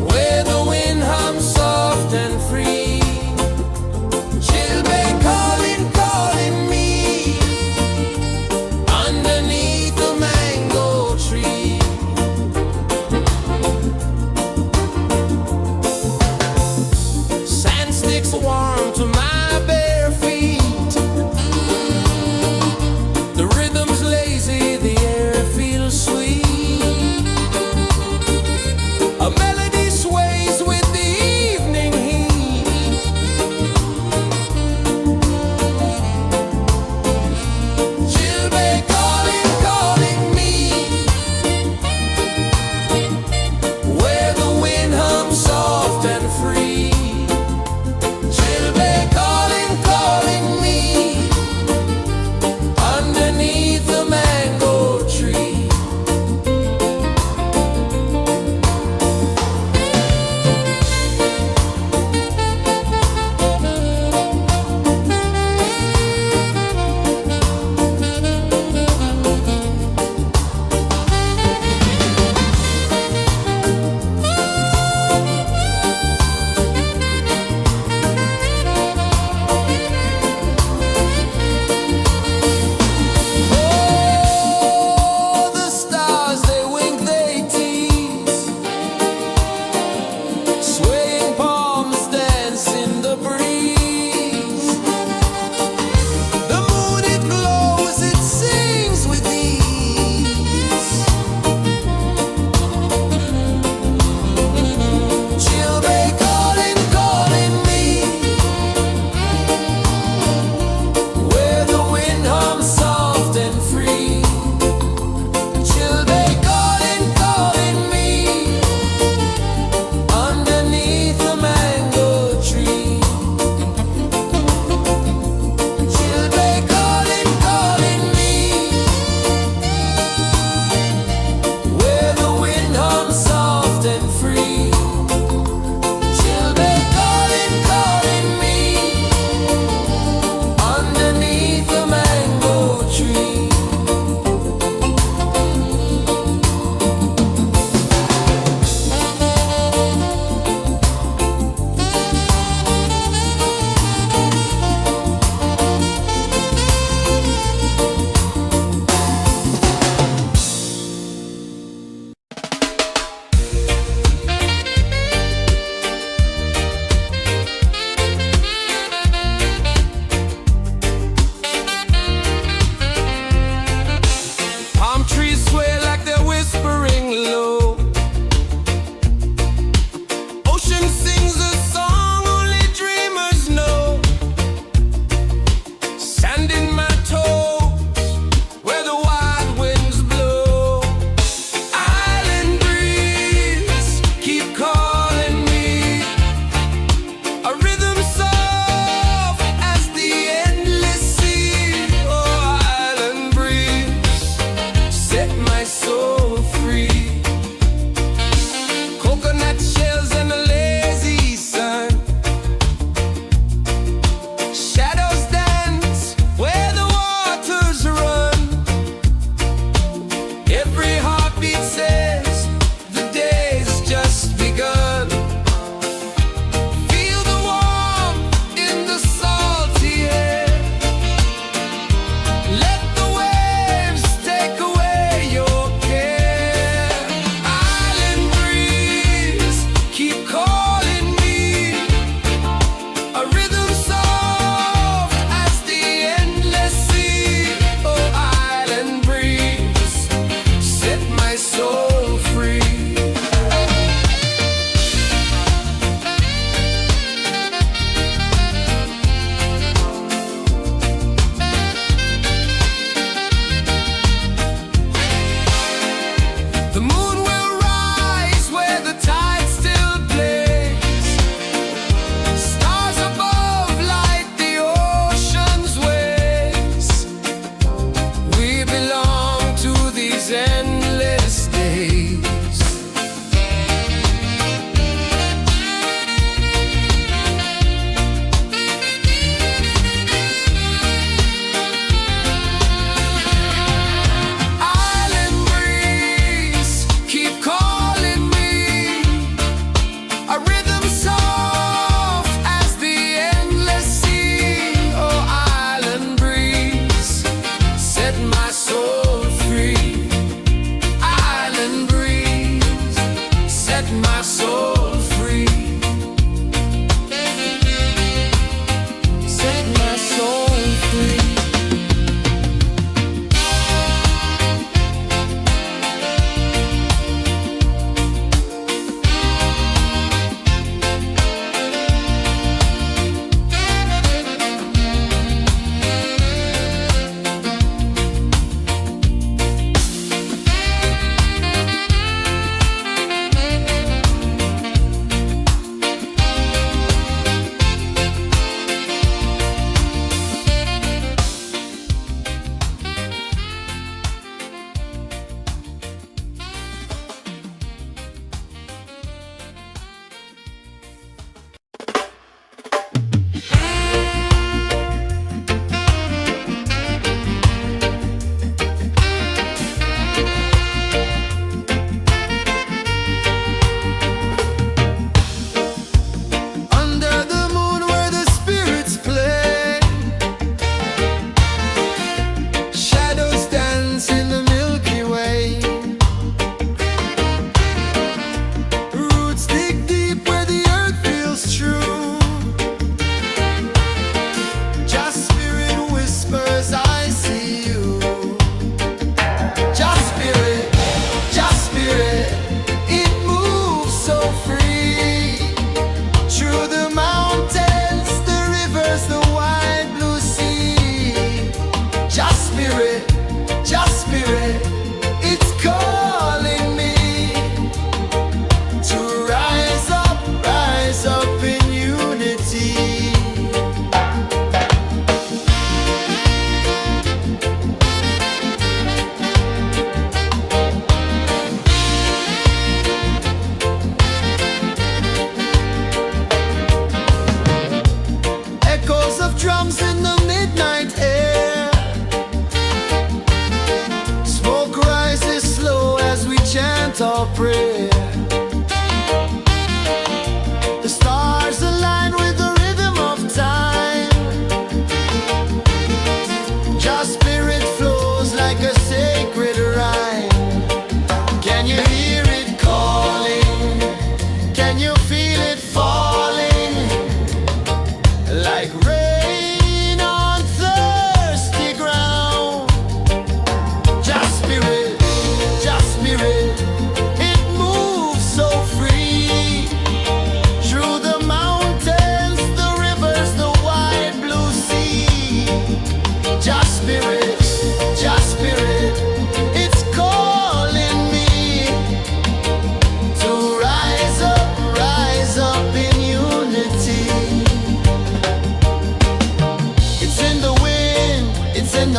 where the wind hums soft and free. She'll be calling,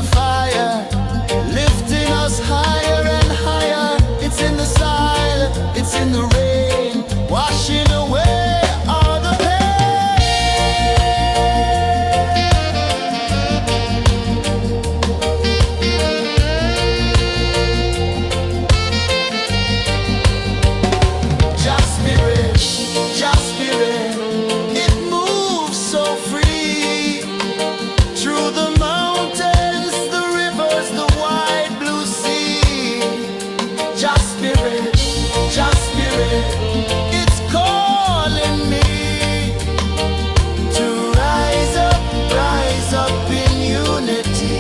the fire, lifting us higher and higher. It's in the silence, it's in the rain, washing away all the Just spirit, just spirit, it moves so free through the mountains, the rivers, the wide blue sea. Just spirit, it's calling me to rise up in unity.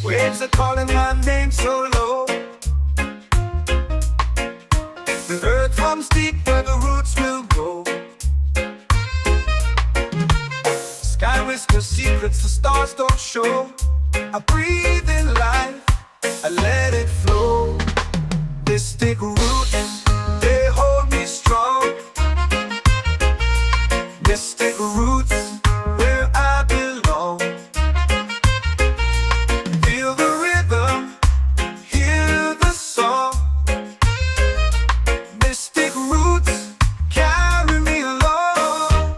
Waves are calling my name so low. The earth comes deep where the roots will go. Sky whispers secrets the stars don't show. I breathe in life, I let it flow. Mystic roots, they hold me strong. Mystic roots, where I belong. Feel the rhythm, hear the song. Mystic roots, carry me along.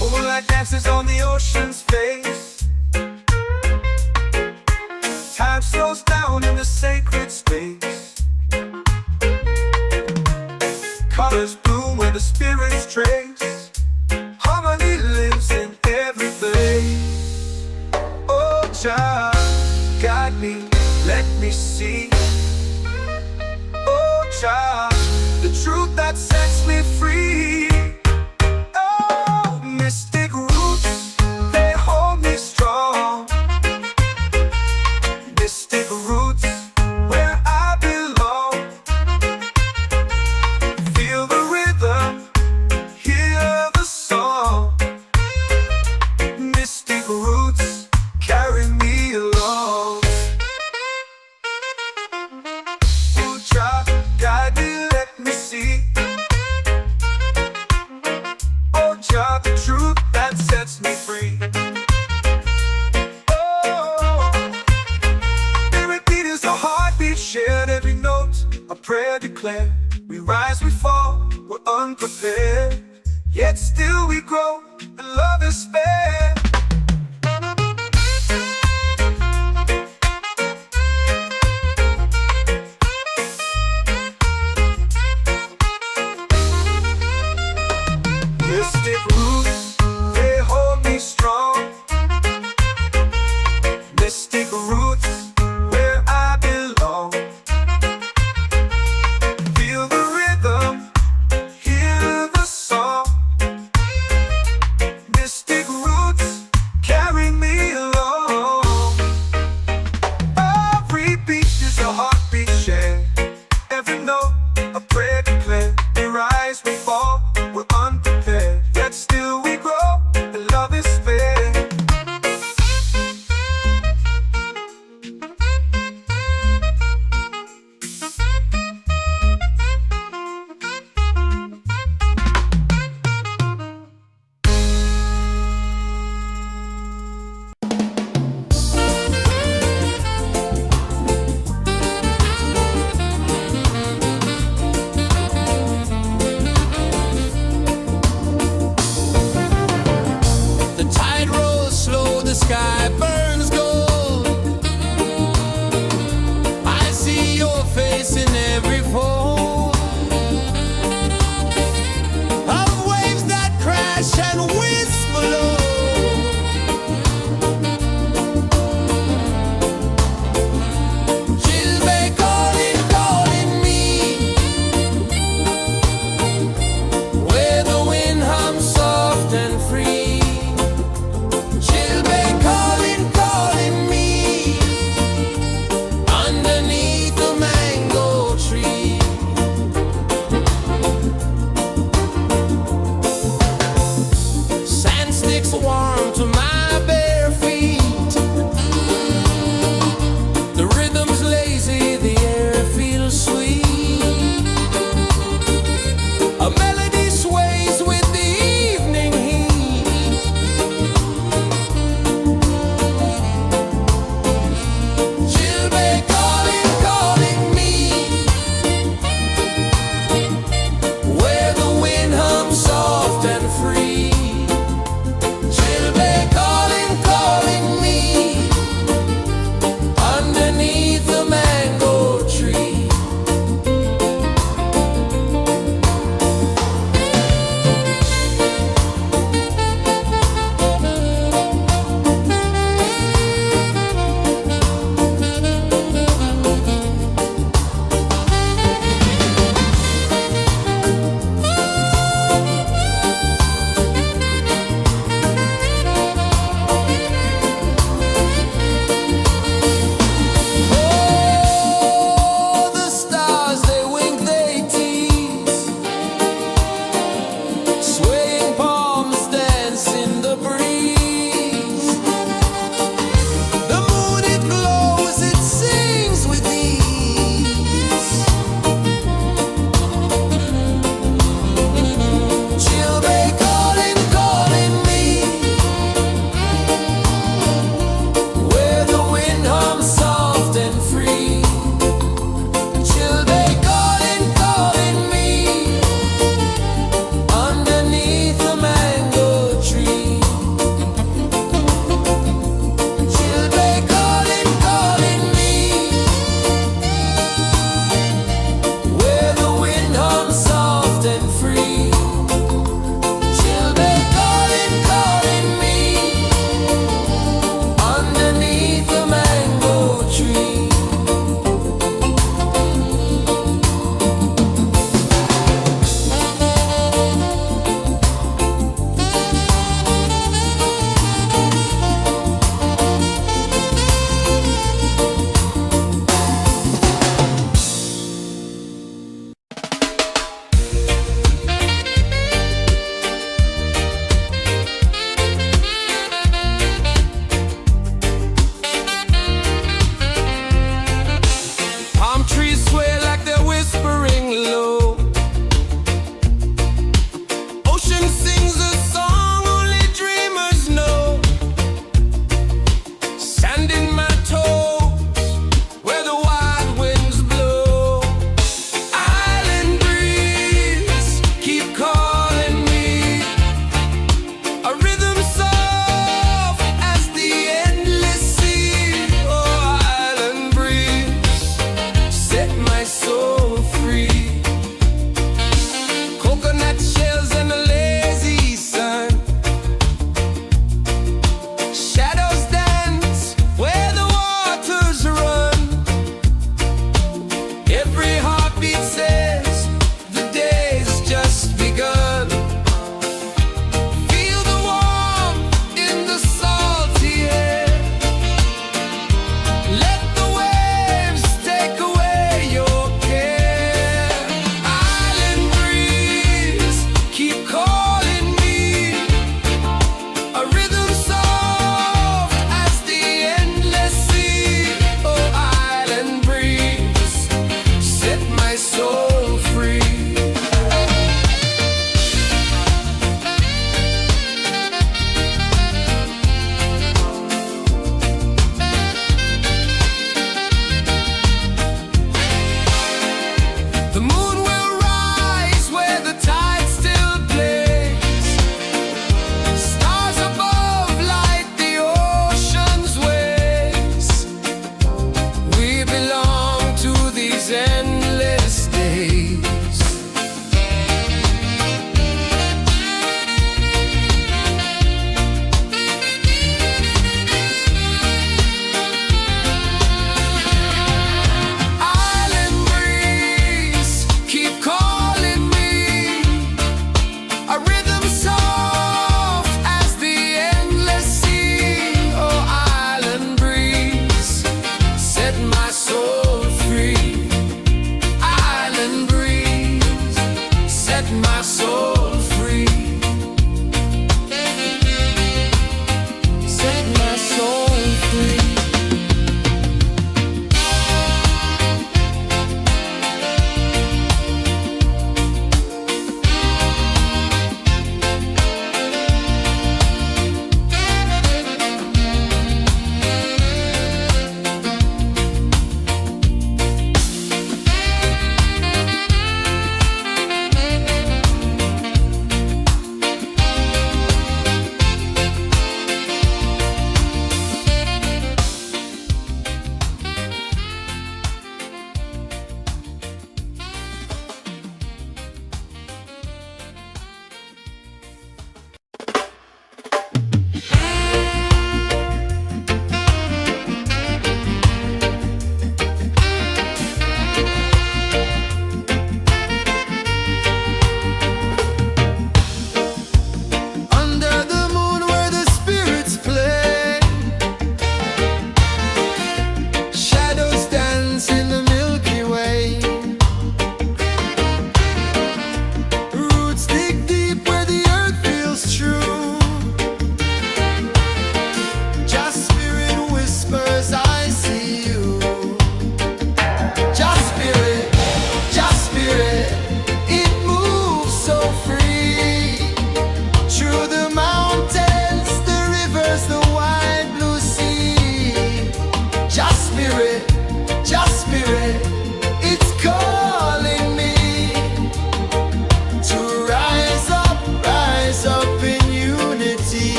Moonlight dances on the ocean's face. Time slows down in the sacred space. Colors bloom where the spirits trace. Harmony lives in every place. Oh, child, guide me, let me see. Oh, child, the truth that sets me free. Oh, mystic roots, they hold me strong. Mystic roots, where I belong. Feel the rhythm, hear the song. Mystic roots, carry me along. Oh, child, guide me, let me see. Oh, child, the truth that sets me free. Oh, spirit beat is a heartbeat, shared every note. A prayer declared. We rise, we fall, we're unprepared. Yet still we grow, and love is spared. Mystic roots, they hold me strong. Mystic roots, where I belong. Feel the rhythm, hear the song. Mystic roots, carry me along. Every beat is a heartbeat shared. Every note, a prayer declared. We rise, we fall, we're unprepared. Yet still we grow.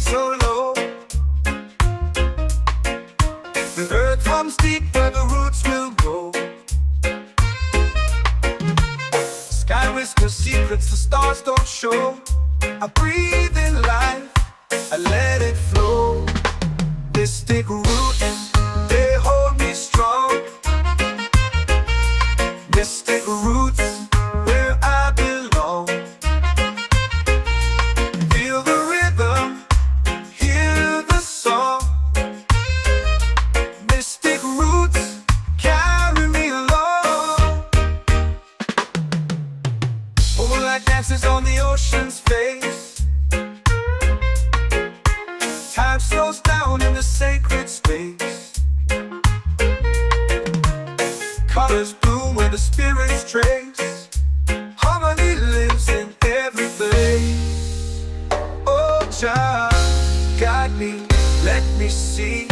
so low. The earth comes deep where the roots will grow. Sky whispers secrets the stars don't show. I breathe in life, I let it flow. Mystic roots, they hold me strong. Mystic roots, where I belong. Feel the rhythm, hear the song. Mystic roots, carry me along. Moonlight dances on the ocean's face. Time slows down in the sacred space. Colors bloom where the spirits trace. Harmony lives in every place. Oh, child, guide me, let me see.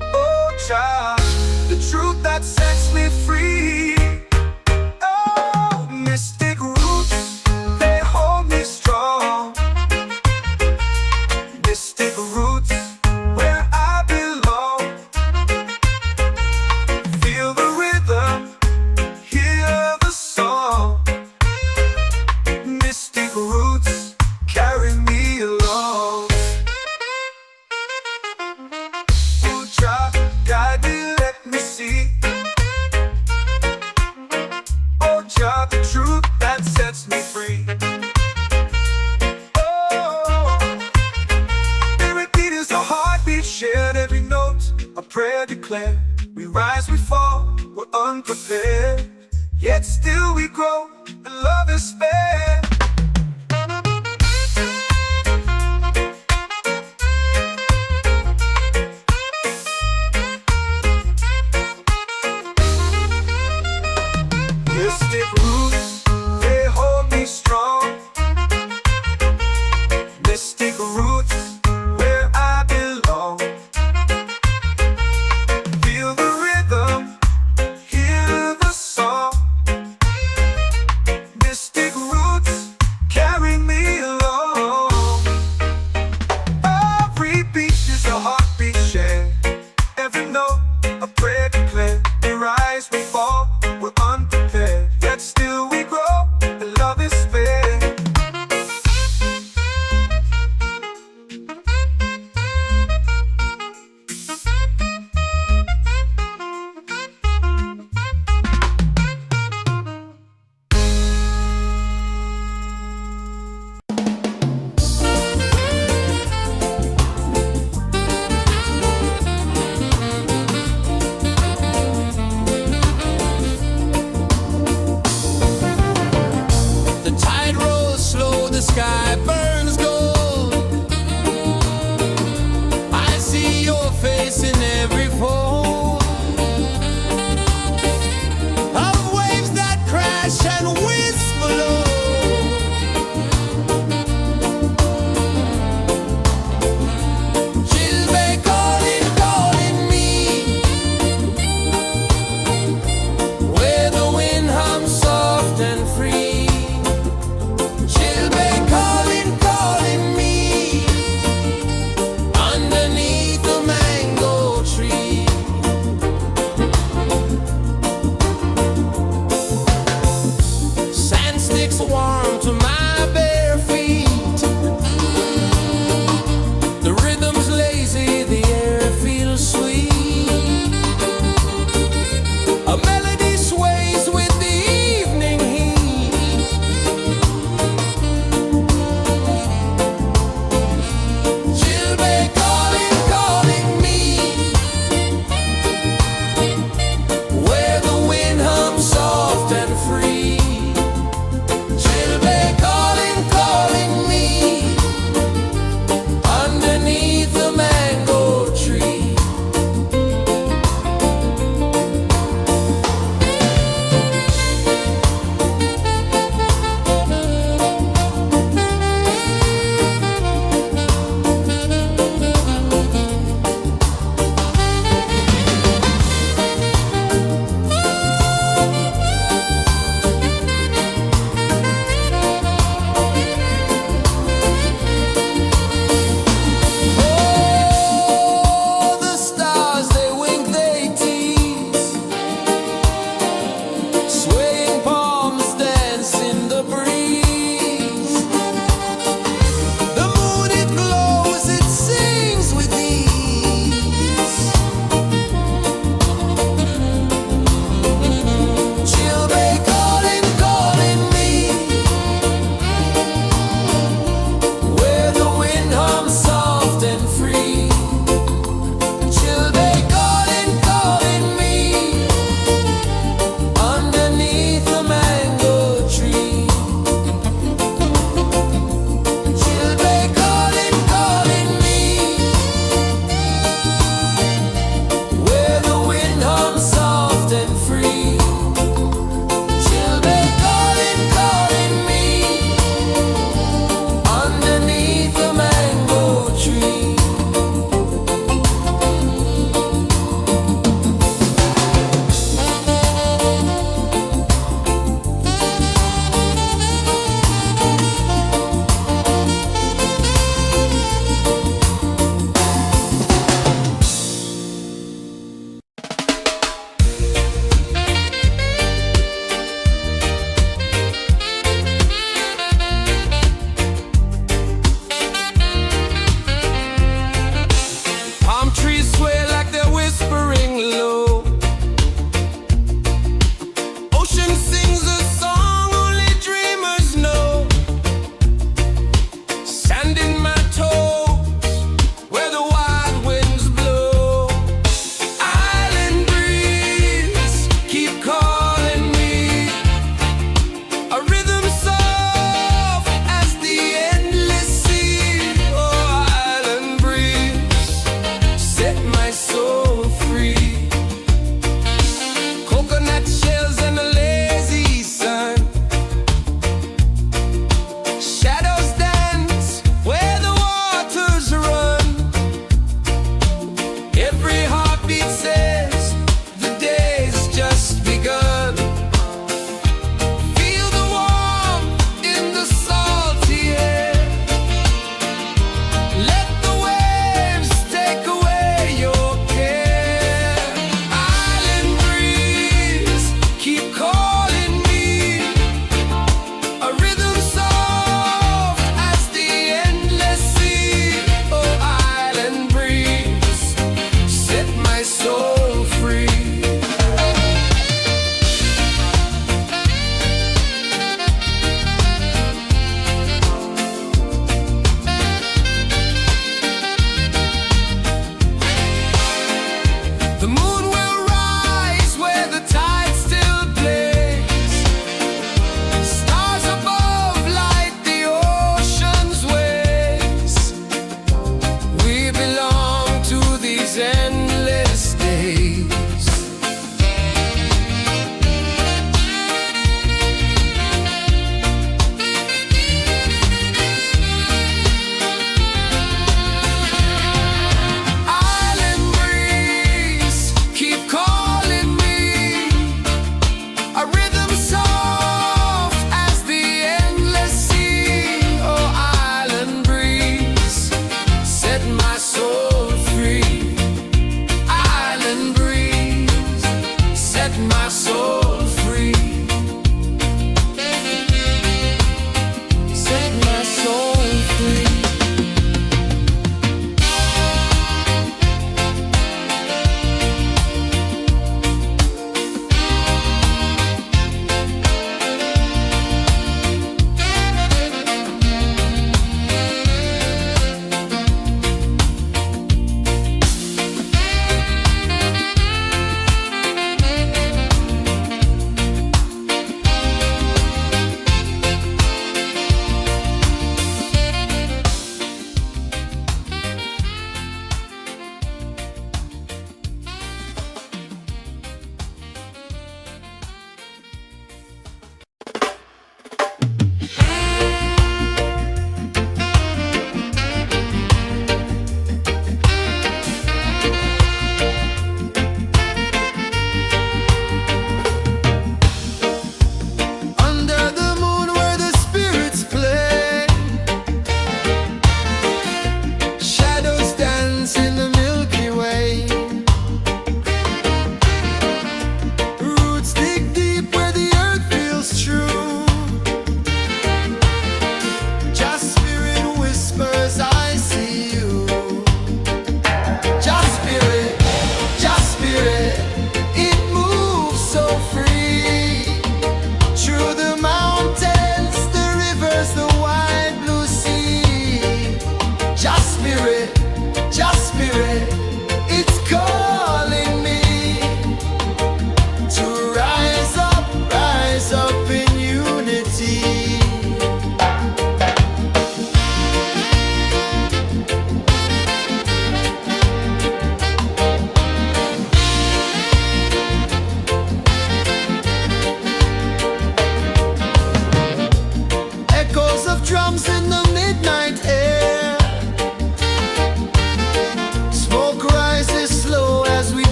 Oh, child, the truth that sets me free. Oh, mystic roots, they hold me strong. Mystic roots, where I belong. Feel the rhythm, hear the song. Mystic roots, carry me along. Oh, child, guide me, let me see. Oh, child, the truth that sets me free. Shared every note, a prayer declared. We rise, we fall, we're unprepared. Yet still we grow, and love is spared. Mystic roots, they hold me strong. Mystic roots, where I belong. Feel the rhythm, hear the song. Mystic roots,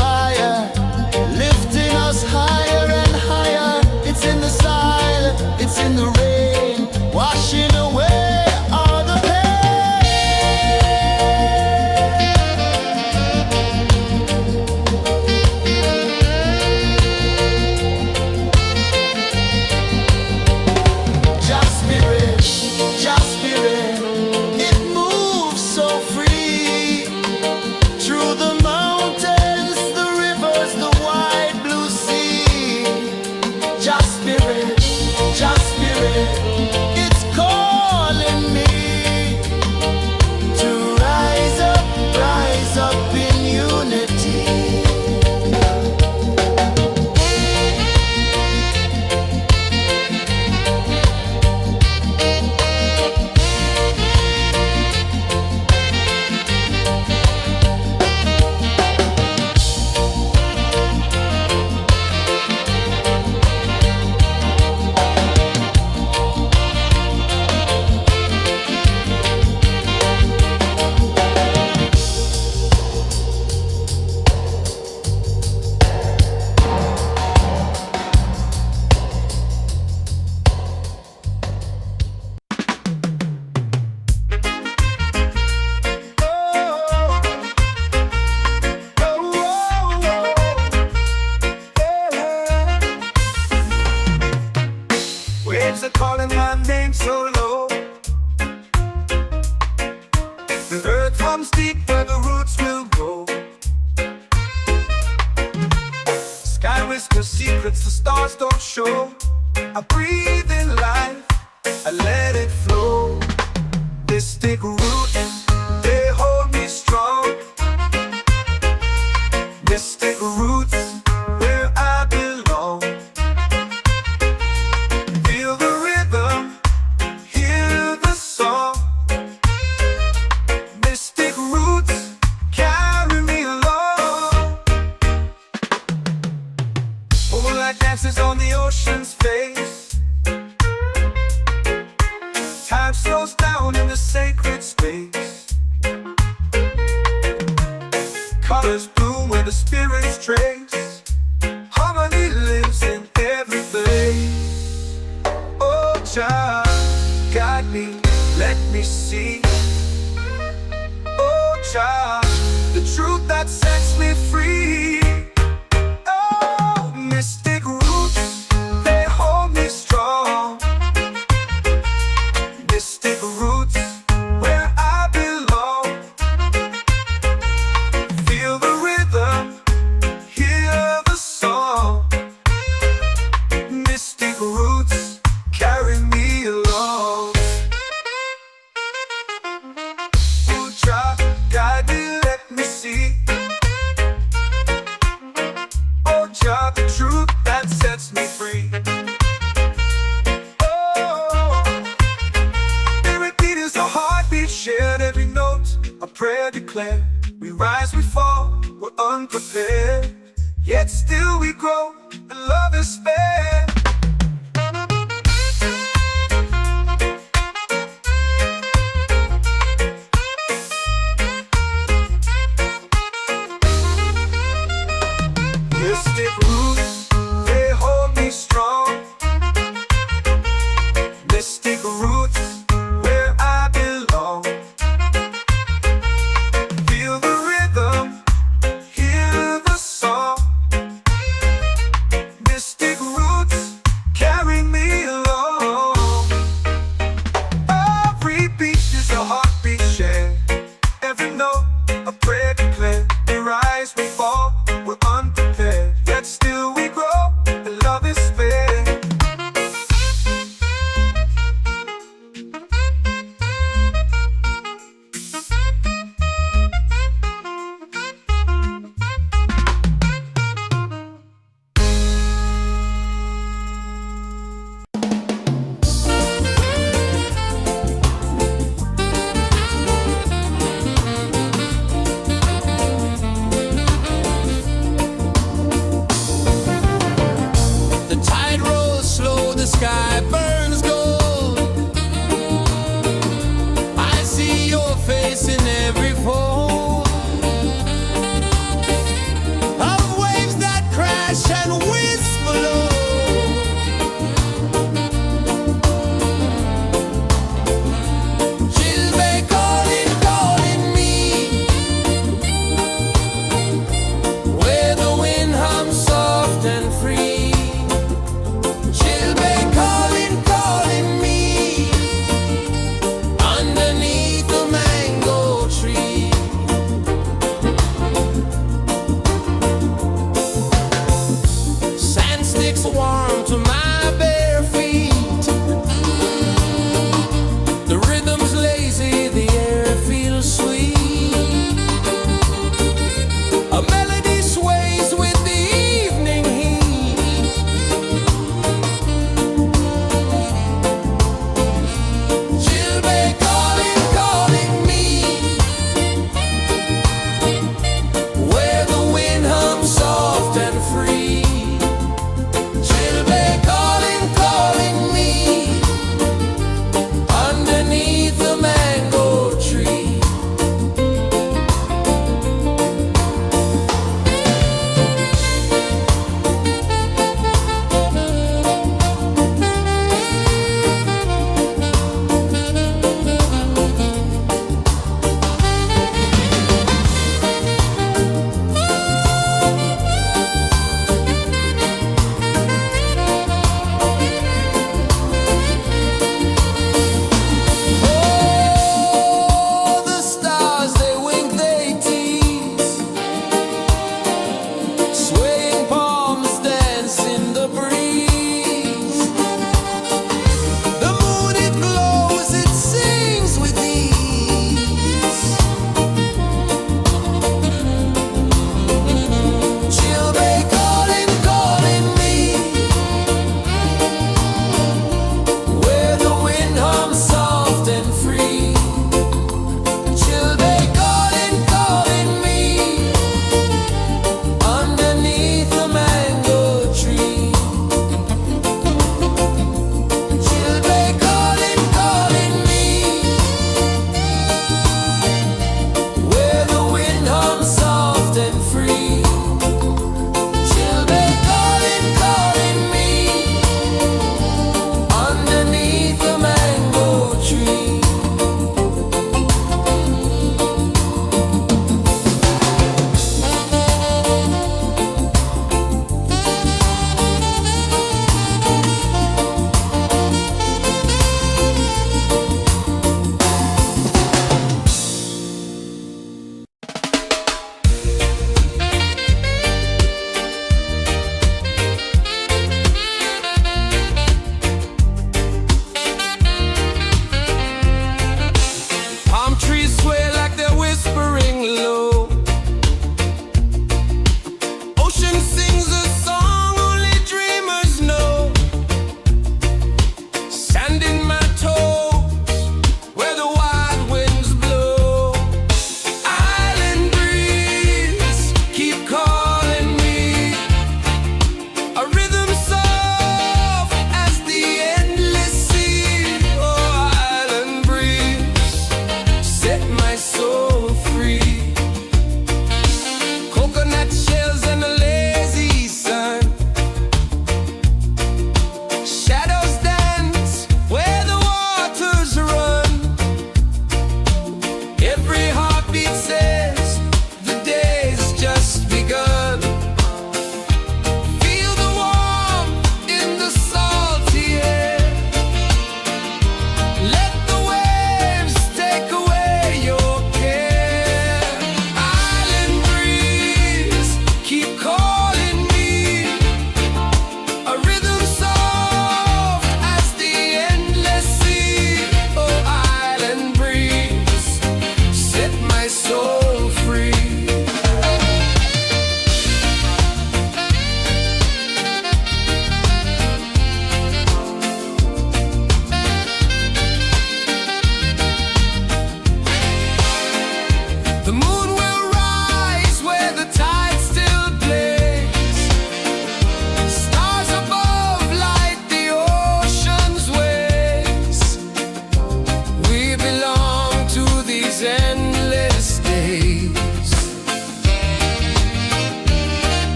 fire, lifting us higher and higher. It's in the silence, it's in the rain, washing away all the Just spirit, just spirit, it moves so free through the mountains, the rivers, the wide blue sea. Just spirit, it's calling me to rise up in unity. Waves are calling my name so low. The earth comes deep where the roots will go. Sky whispers secrets the stars don't show. I breathe in life, I let it flow. Mystic roots, they hold me strong. Mystic roots, where I belong. Feel the rhythm, hear the song. Mystic roots, carry me along. Moonlight dances on the ocean's face. Time slows down in the sacred space. Colors bloom where the spirits trace. Harmony lives in every place. Oh, child, guide me, let me see. Oh, child, the truth that sets me free. Oh, mystic roots, they hold me strong. Mystic roots, where I belong. Feel the rhythm, hear the song. Mystic roots, carry me along. Oh, child, guide me, let me see. Oh, child, the truth that sets me free. Oh, every beat is a heartbeat shared, every note a prayer declared. We rise, we fall, we're unprepared, yet still we grow, and love is spared. Mystic roots, they hold me strong. Mystic roots, where I belong. Feel the rhythm, hear the song. Mystic roots, carry me along. Every beat is a heartbeat shared, every note a prayer declared. We rise, we fall, we're unprepared, yet still we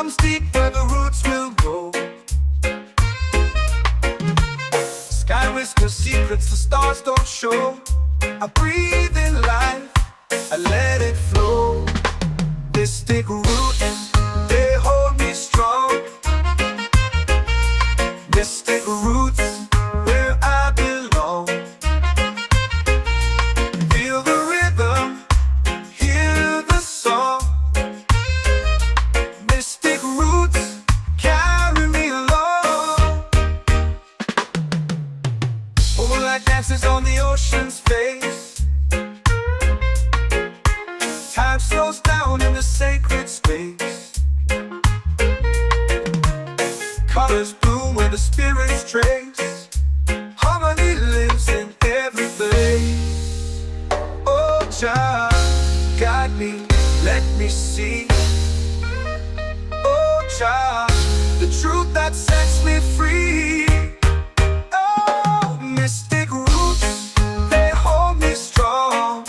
runs deep where the roots will go. Sky whispers secrets the stars don't show. I breathe in life, I let it flow. Mystic roots, they hold me strong. Mystic roots, where I belong. Feel the rhythm, hear the song. Mystic roots, carry me along. Moonlight dances on the ocean's face. Time slows down in the sacred space. Colors bloom where the spirits trace. Harmony lives in every place. Oh, Jah, guide me, let me see. Oh, Jah, the truth that sets me free. Oh, mystic roots, they hold me strong.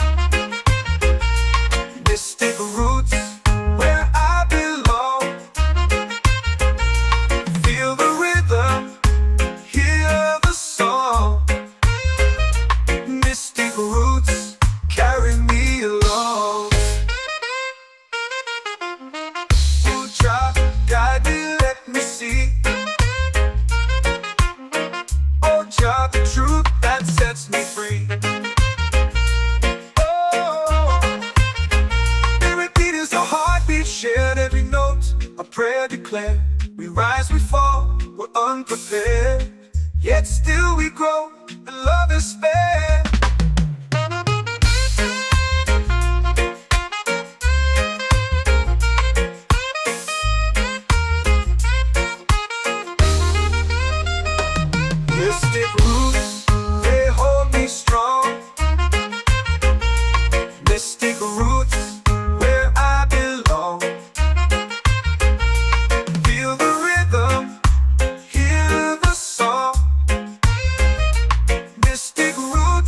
Mystic roots, where I belong. Feel the rhythm, hear the song. Mystic roots, carry me along. Oh, Jah, guide me, let me see. Oh, Jah, the truth that sets me free. Shared every note, a prayer declared. We rise, we fall, we're unprepared. Yet still we grow, and love is spared. Mystic roots, they hold me strong. Mystic roots, where I belong. Feel the rhythm, hear the song. Mystic roots.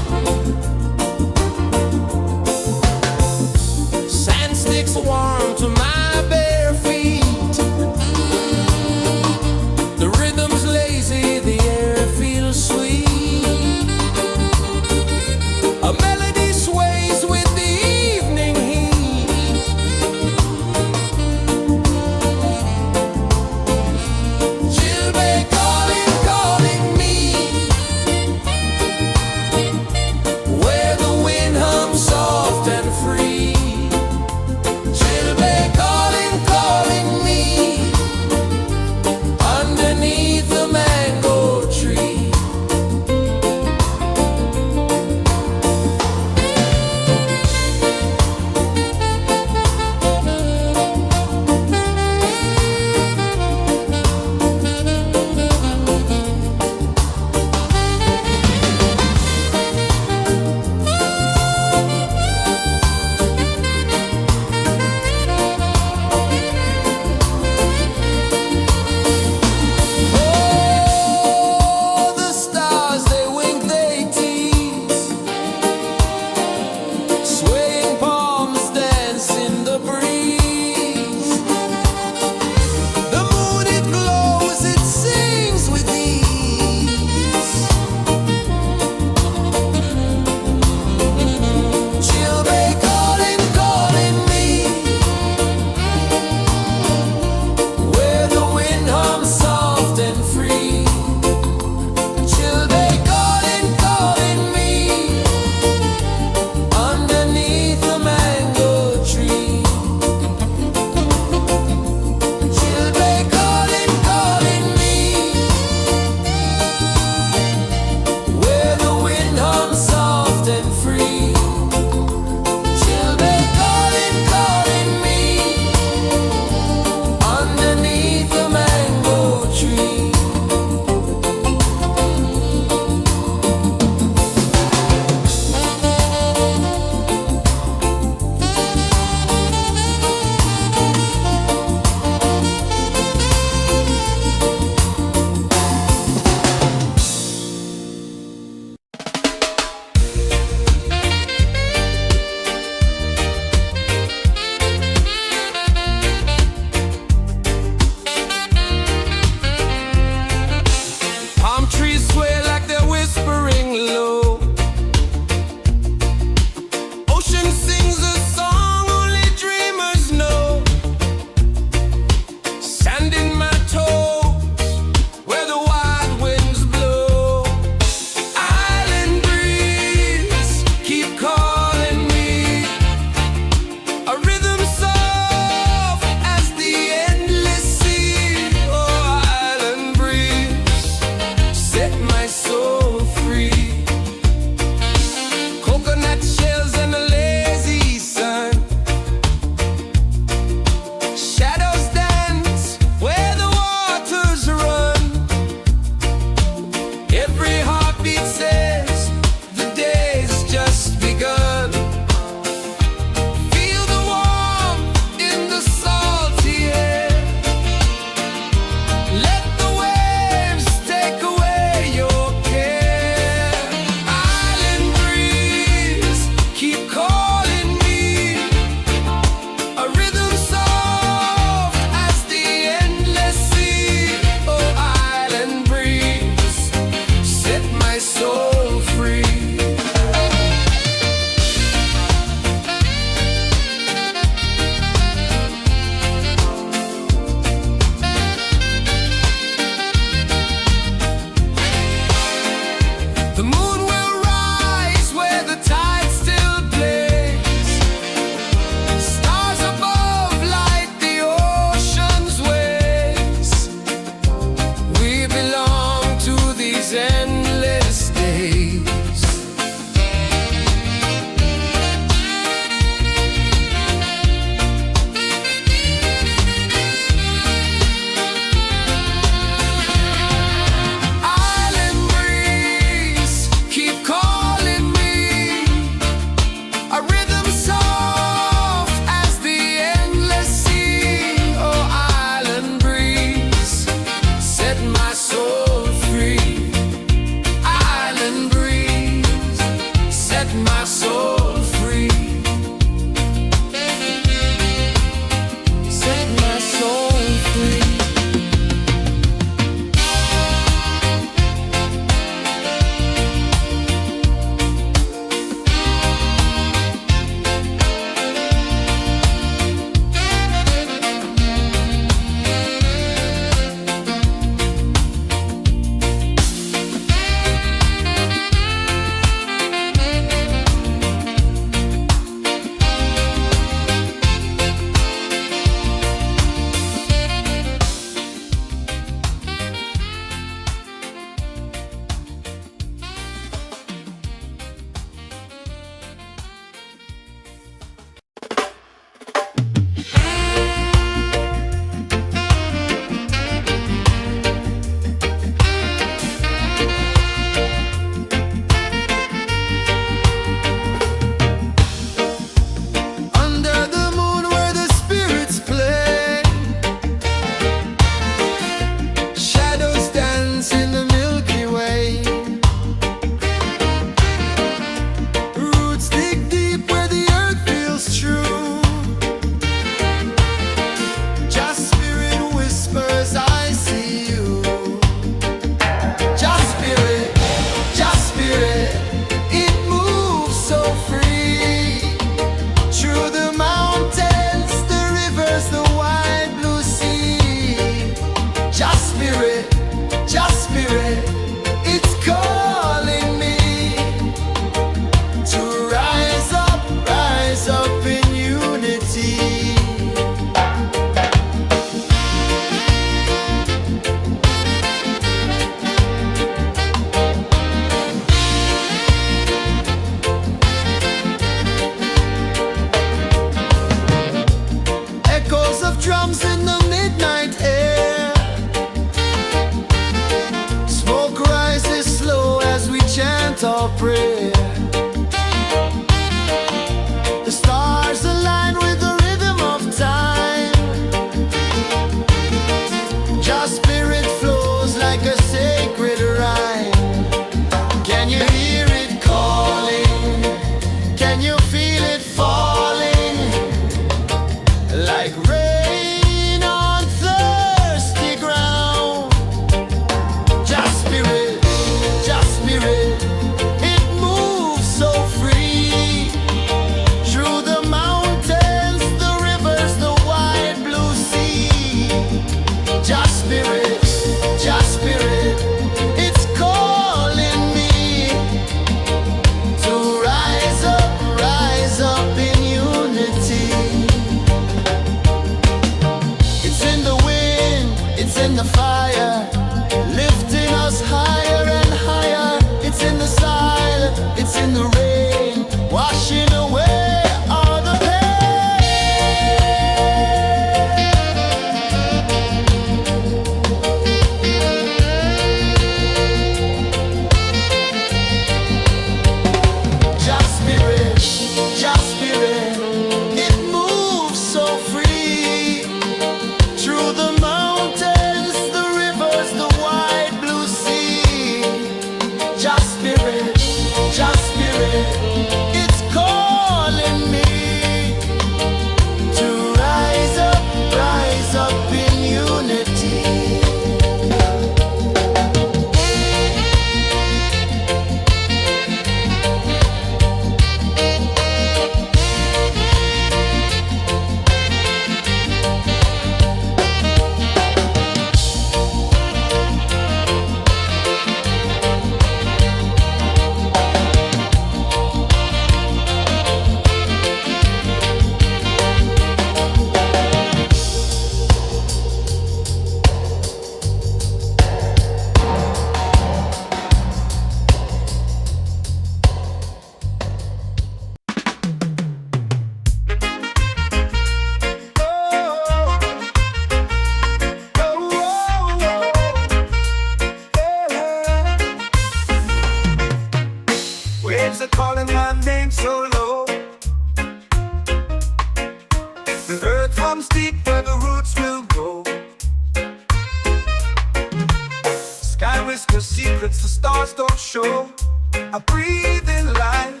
whisper secrets the stars don't show. I breathe in life,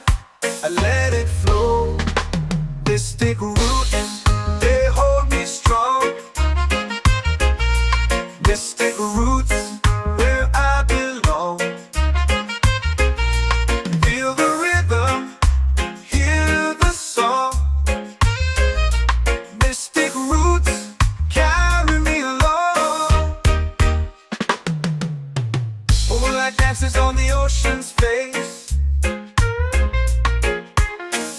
I let it flow. Mystic roots, they hold me strong. Mystic roots, where I belong. Feel the rhythm, hear the song. Mystic roots, carry me along. Moonlight dances on the ocean's face.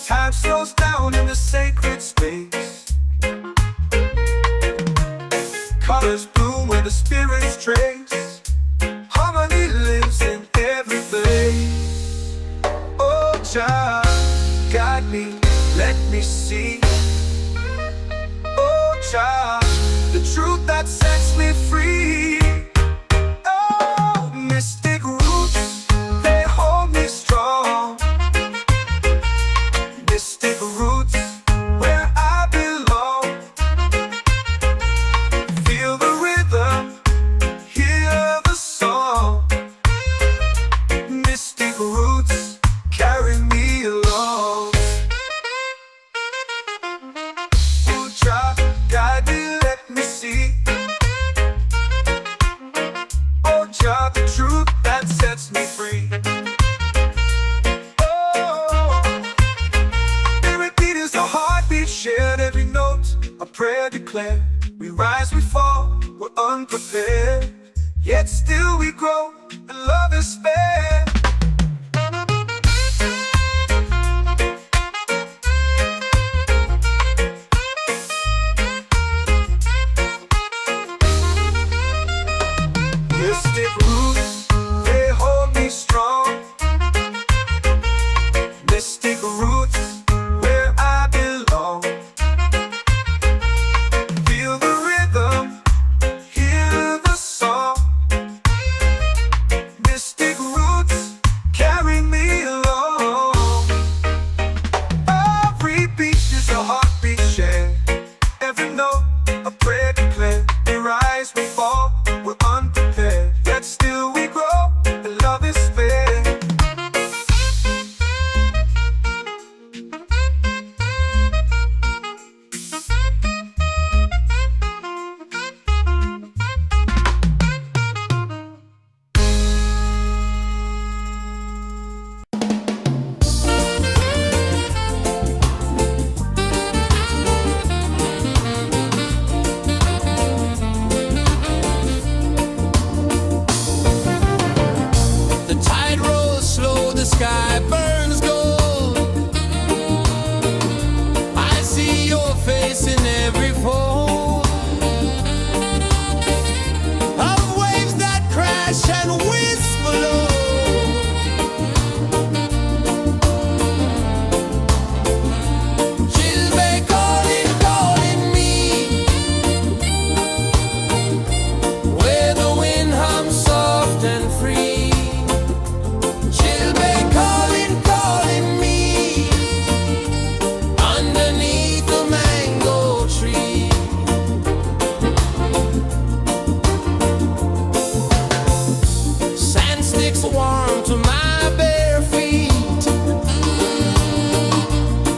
Time slows down in the sacred space. Colors bloom where the spirits trace. Harmony lives in every place. Oh, child, guide me, let me see. Oh, child, the truth that sets me free. Oh, mystic roots, they hold me strong. Mystic roots, where I belong. Feel the rhythm, hear the song. Mystic roots, carry me along. Ooh, child, guide me, let me see. Oh, child, the truth that sets me free. Shared every note, a prayer declared. We rise, we fall, we're unprepared. Yet still we grow, and love is spared. Mystic roots, they hold me strong. Mystic roots, where I belong. Feel the rhythm, hear the song. Mystic roots, carry me along. Every beat is a heartbeat shared. Every note, a prayer declared. We rise, we fall, we're unprepared. Yet still we grow, and love is spared. The tide rolls slow, the sky burns gold. I see your face in every fold of waves that crash and whisper low. She'll be calling, calling me, where the wind hums soft and free. She'll be calling, calling me, underneath the mango tree. Sand sticks warm to my bare feet.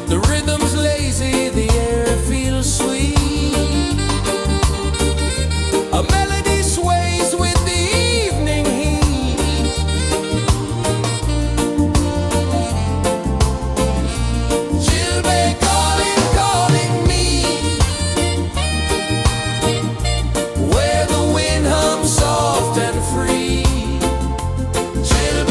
The rhythm's lazy, the air feels sweet. A melody sways with the evening heat. She'll be calling, calling me, where the wind hums soft and free. She'll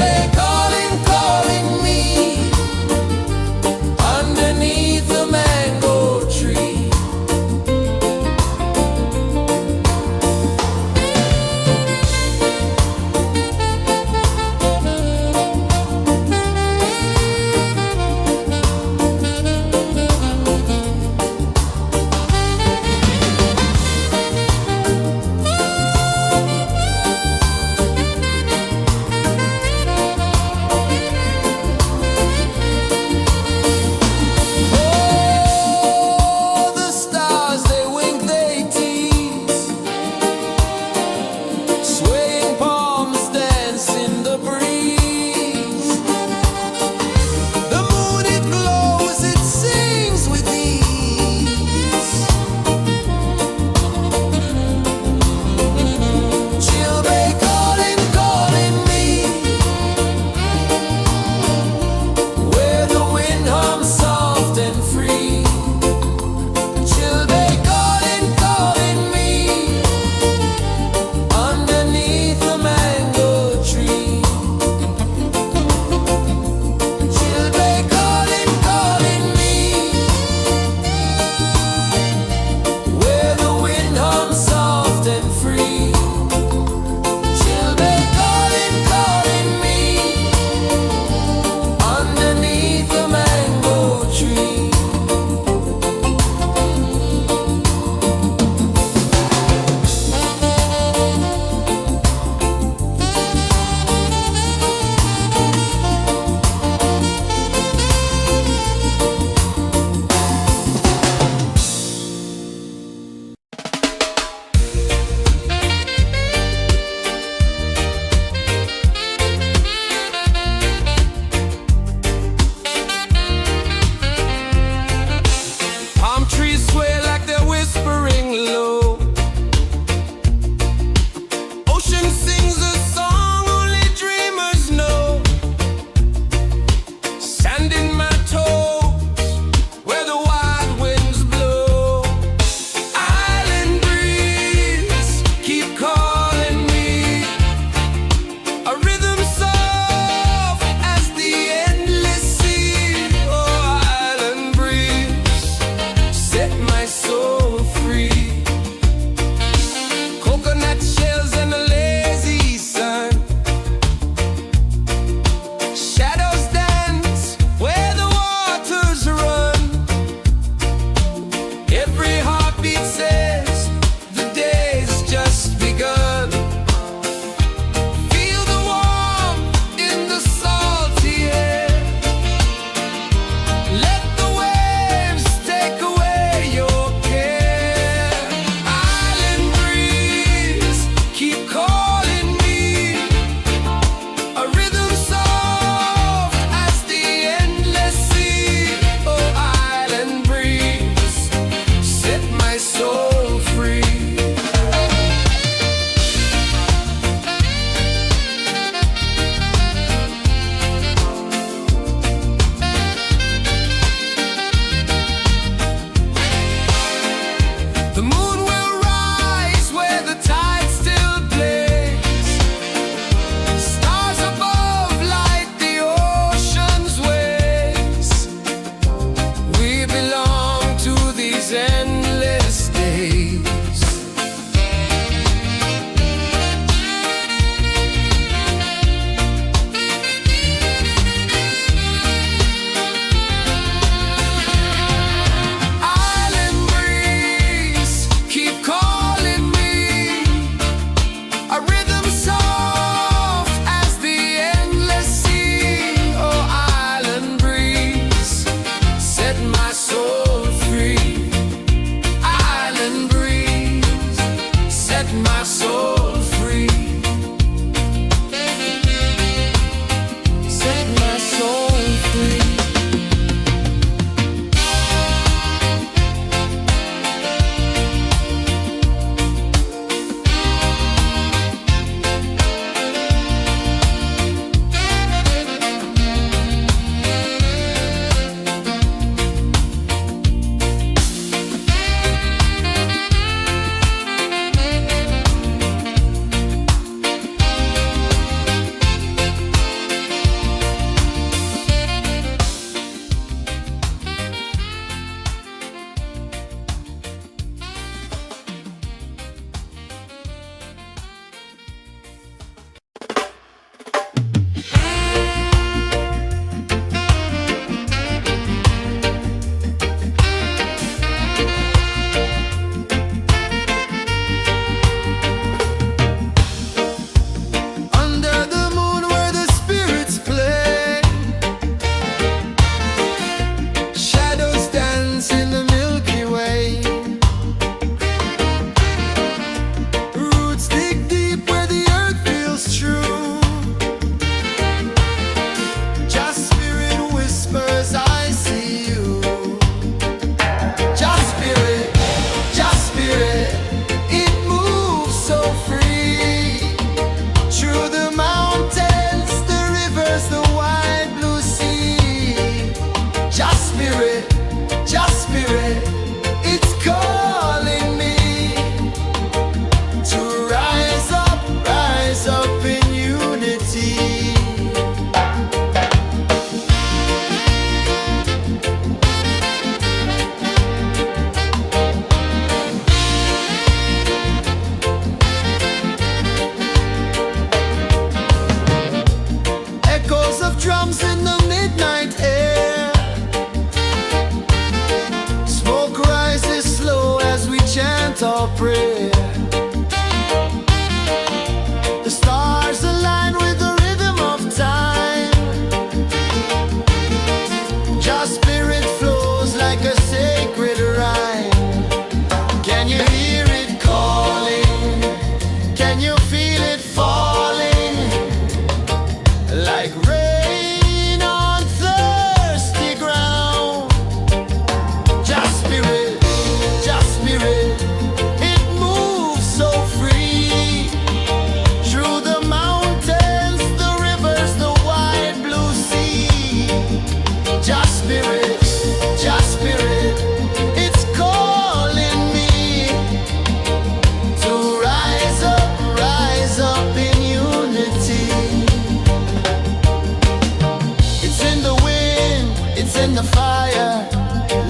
the fire,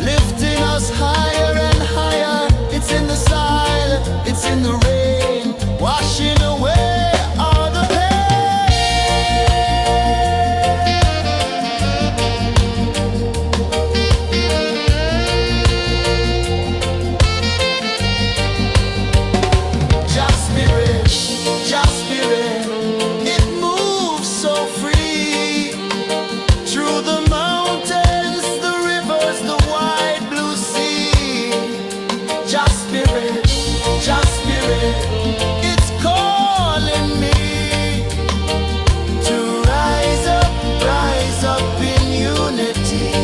lifting us higher and higher. It's in the silence, it's in the rain, washing away all the pain. Just spirit, it moves so free through the mountains, the rivers, the wide blue sea. Just spirit, it's calling me to rise up in unity.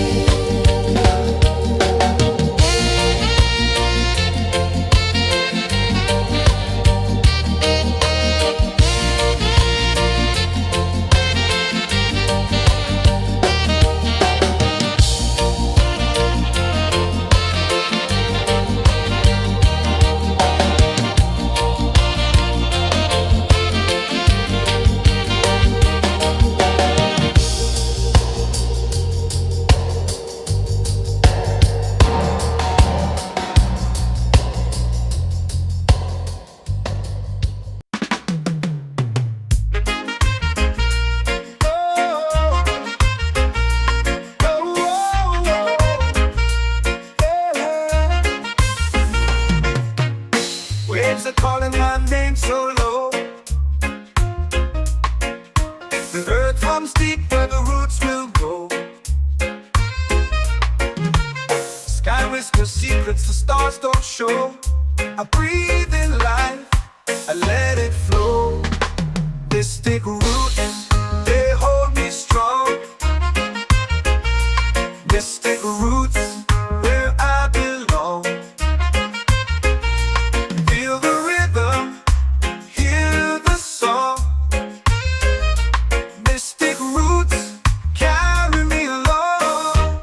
Waves are calling my name so low. The earth hums deep where the roots will go. Sky whispers secrets the stars don't show. I breathe in life, I let it flow. Mystic roots, they hold me strong. Mystic roots, where I belong. Feel the rhythm, hear the song. Mystic roots, carry me along.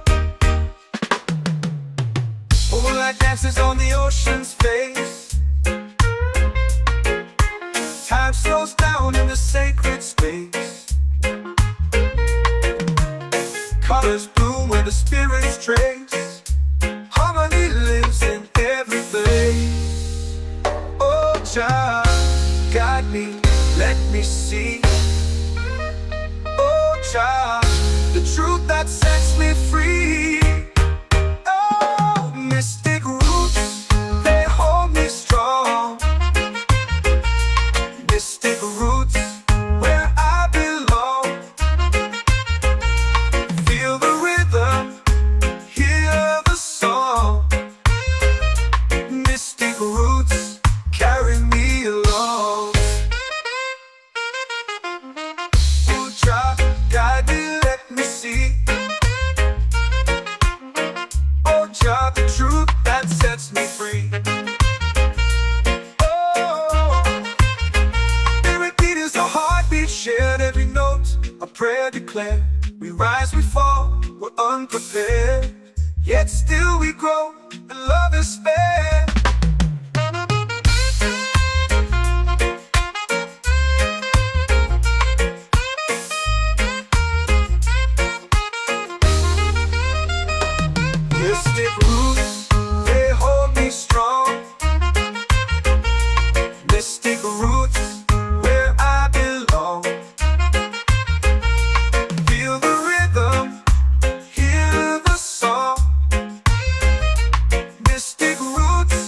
Moonlight dances on the ocean's face. Time slows down in the sacred space. Colors bloom where the spirits trace. Harmony lives in every place. Oh, Jah, guide me, let me see. Oh, Jah, the truth that sets me free. Oh, mystic roots, they hold me strong. Mystic roots, where I belong. Feel the rhythm, hear the song. Mystic roots, carry me along. Oh, Jah, guide me, let me see. Oh, Jah, the truth that sets me free. Oh, every beat is a heartbeat shared, every note a prayer declared. We rise, we fall, we're unprepared, yet still we grow, and love is spared. Mystic roots, they hold me strong. Mystic roots, where I belong. Feel the rhythm, hear the song. Mystic roots,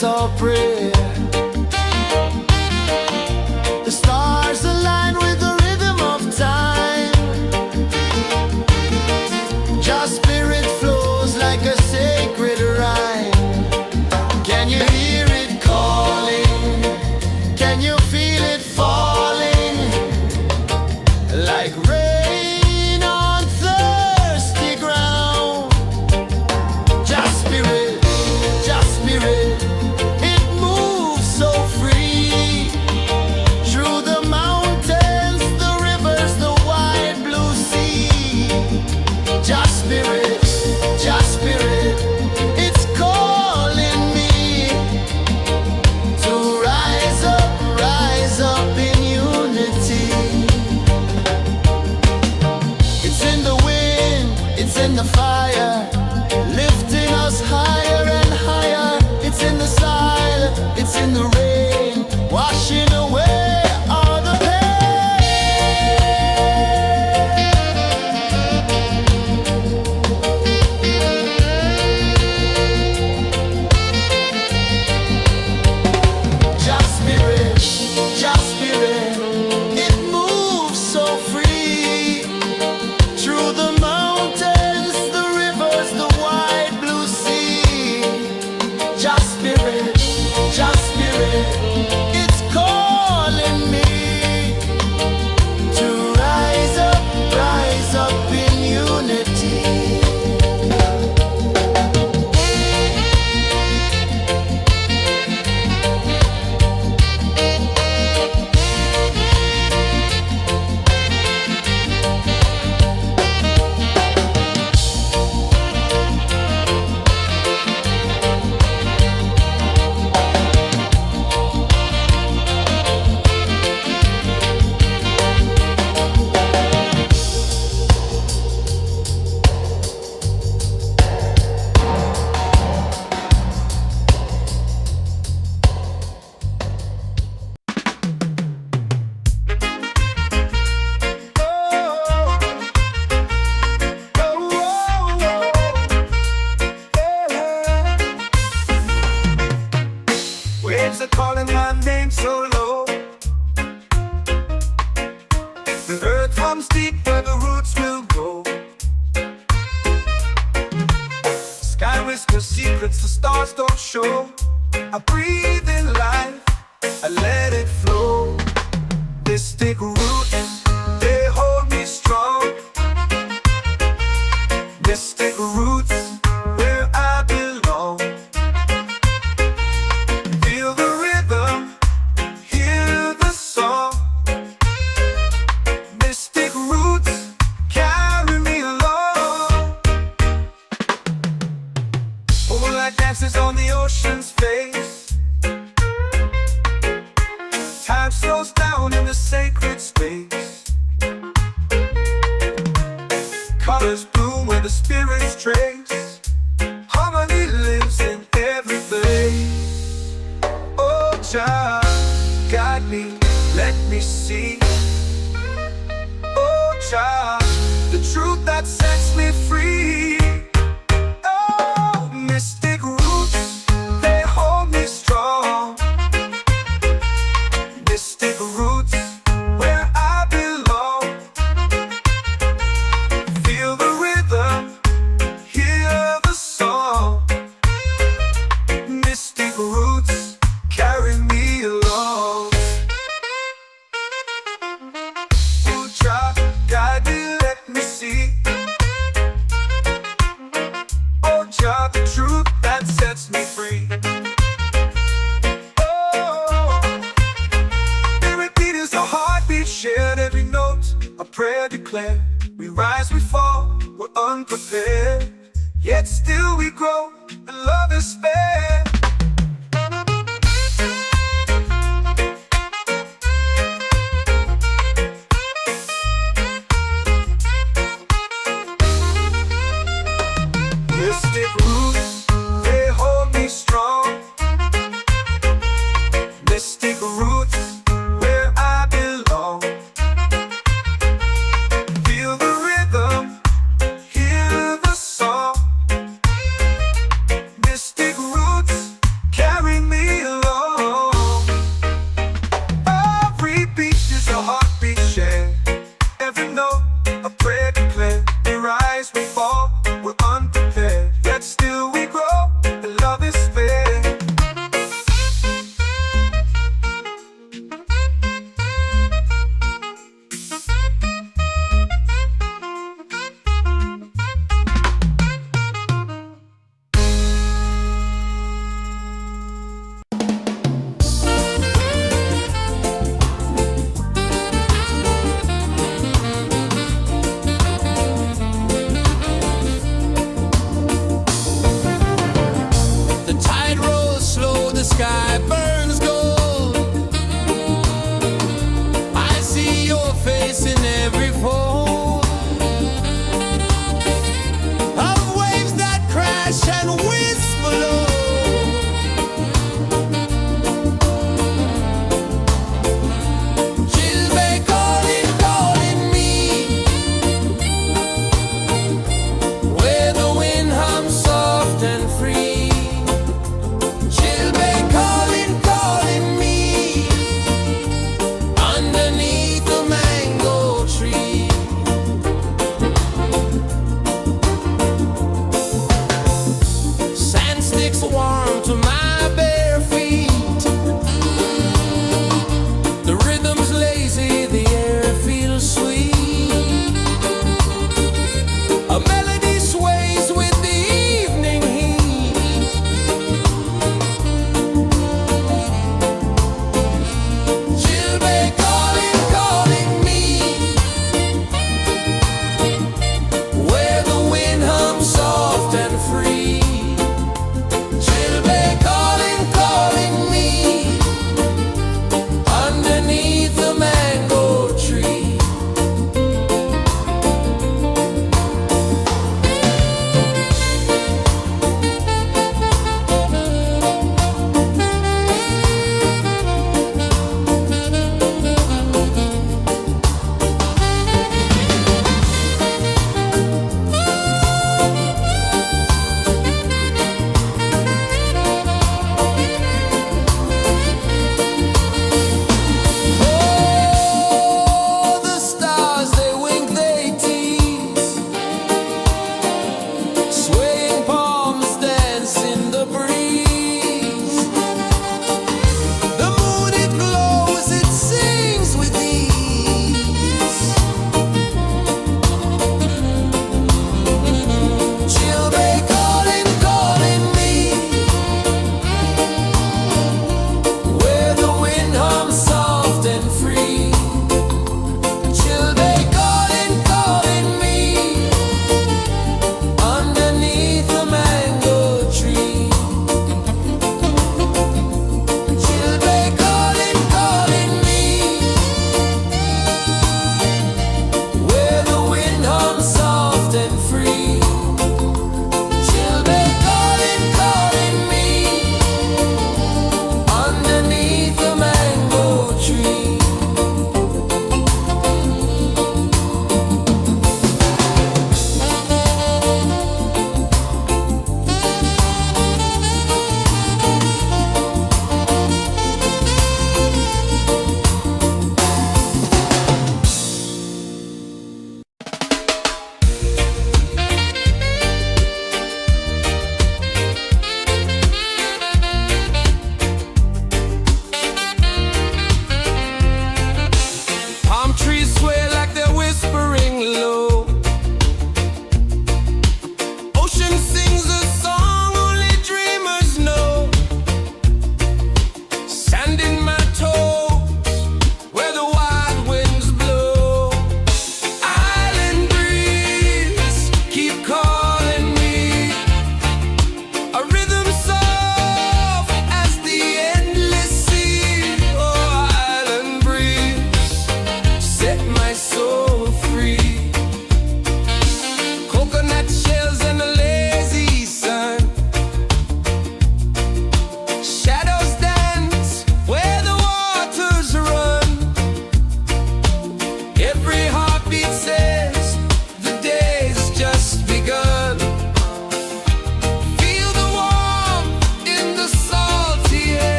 chant or pray. The stars align with the rhythm of time. Your spirit flows like a sacred rhyme. Can you hear it calling? Can you feel it falling? Like rain on thirsty ground. Just spirit, it moves so free. Through the mountains, the rivers, the wide blue sea. Just spirit, it's calling me to rise up in unity. It's in the wind, it's in the fire, lifting us higher and higher. It's in the silence, it's in the rain, washing away all the Just spirit, it moves so free. Through the mountains, the rivers, the wide blue sea. Just spirit, it's calling me to rise up in unity. Waves are calling my name so low. The earth hums deep where the roots will go. Sky whispers secrets the stars don't show. I breathe in life, I let it flow. This take root, they hold me strong. This take roots where I belong. Feel the rhythm, hear the song. Mystic roots carry me along. Moonlight dances on the ocean's face. Time slows down in the sacred space. Colors bloom where the spirits trace. Harmony lives in every place. Oh, Jah, guide me, let me see. Oh, Jah, the truth that sets me free. Oh, mystic roots, they hold me strong. Mystic roots, where I belong. Feel the rhythm, hear the song. Mystic roots carry me along. Oh, Jah, guide me, let me see. Oh, Jah, the truth that sets me free. Oh, spirit beat is a heartbeat, shared every note. A prayer declared. We rise, we fall, we're unprepared. Yet still we grow, and love is spared. Mystic roots, they hold me strong. Mystic roots, where I belong. Feel down to my bare feet. The rhythm's lazy, the air feels sweet. A melody sways with the evening heat. Children calling, calling me, where the wind hums soft and free. Children calling.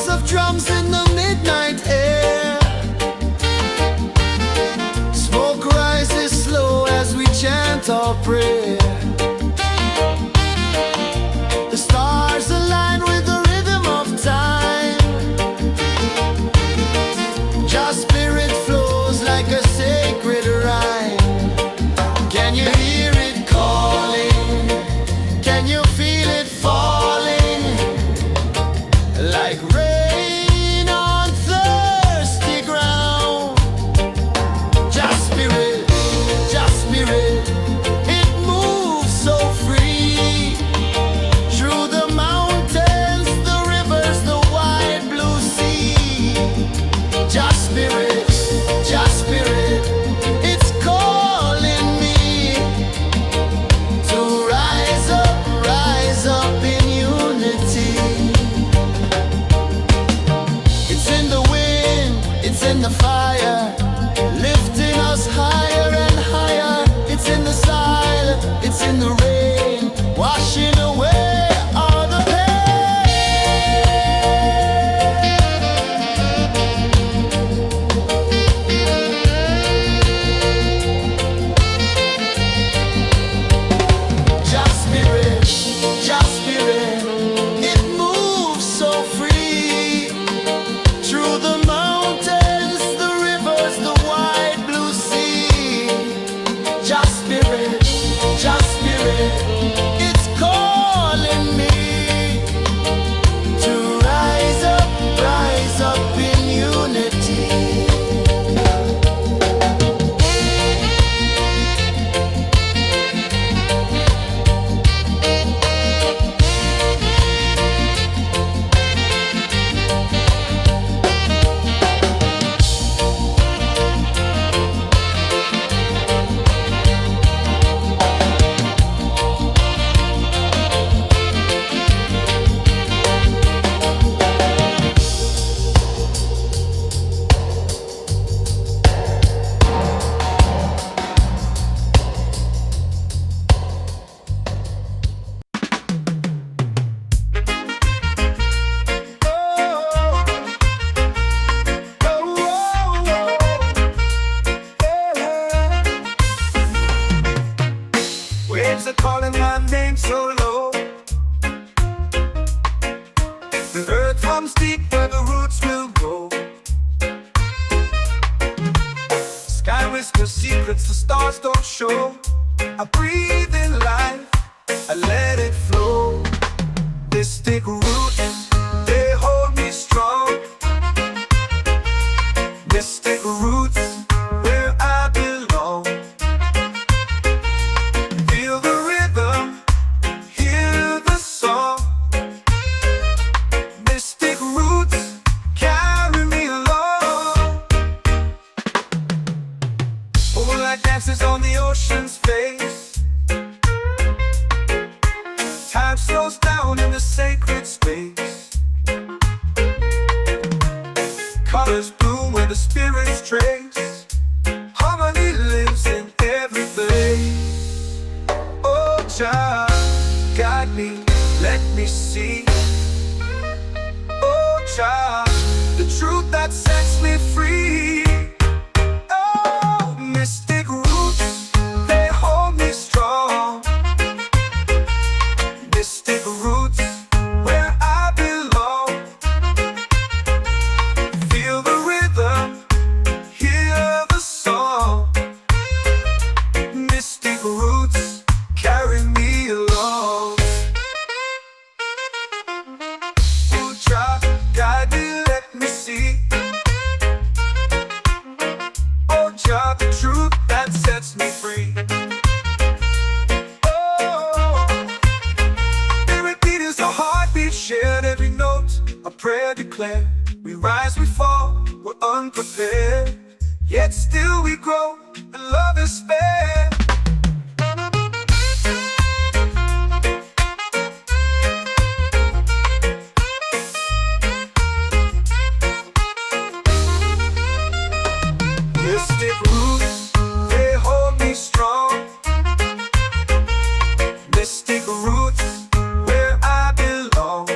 of drums in the midnight air. Smoke rises slow as we chant our prayer. The stars align with the rhythm of time. Your spirit flows like a sacred rhyme. Can you hear it calling? Can you feel it falling? Like rain on thirsty ground. Just spirit, it moves so free. Through the mountains, the rivers, the wide blue sea. Just spirit, it's calling me to rise up in unity. It's in the wind, it's in the fire, lifting us higher and higher. It's in the silence, it's in the rain, washing away all the Just spirit, it moves so free. Through the mountains, the rivers, the wide blue sea. Just spirit, it's calling me to rise up in unity. Waves are calling my name so low. The earth hums deep where the roots will grow. Sky whispers secrets the stars don't show. I breathe in life, I let it flow. Mystic roots, they hold me strong. Mystic roots, where I belong. Feel the rhythm, hear the song. Mystic roots, carry me along. Moonlight dances on the ocean's face. Time slows down in the sacred space. Colors bloom where the spirits trace. Harmony lives in every place. Oh, child, guide me, let me see. Oh, child, the truth that sets me free. Oh, mystic roots, they hold me strong. Mystic roots, where I belong. Feel the rhythm, hear the song. Mystic roots, carry me along. Oh, child, guide me, let me see. Oh, child, the truth that sets me free. Shared every note, a prayer declared. We rise, we fall, we're unprepared. Yet still we grow, and love is spared. Mystic roots, they hold me strong. Mystic roots, where I belong.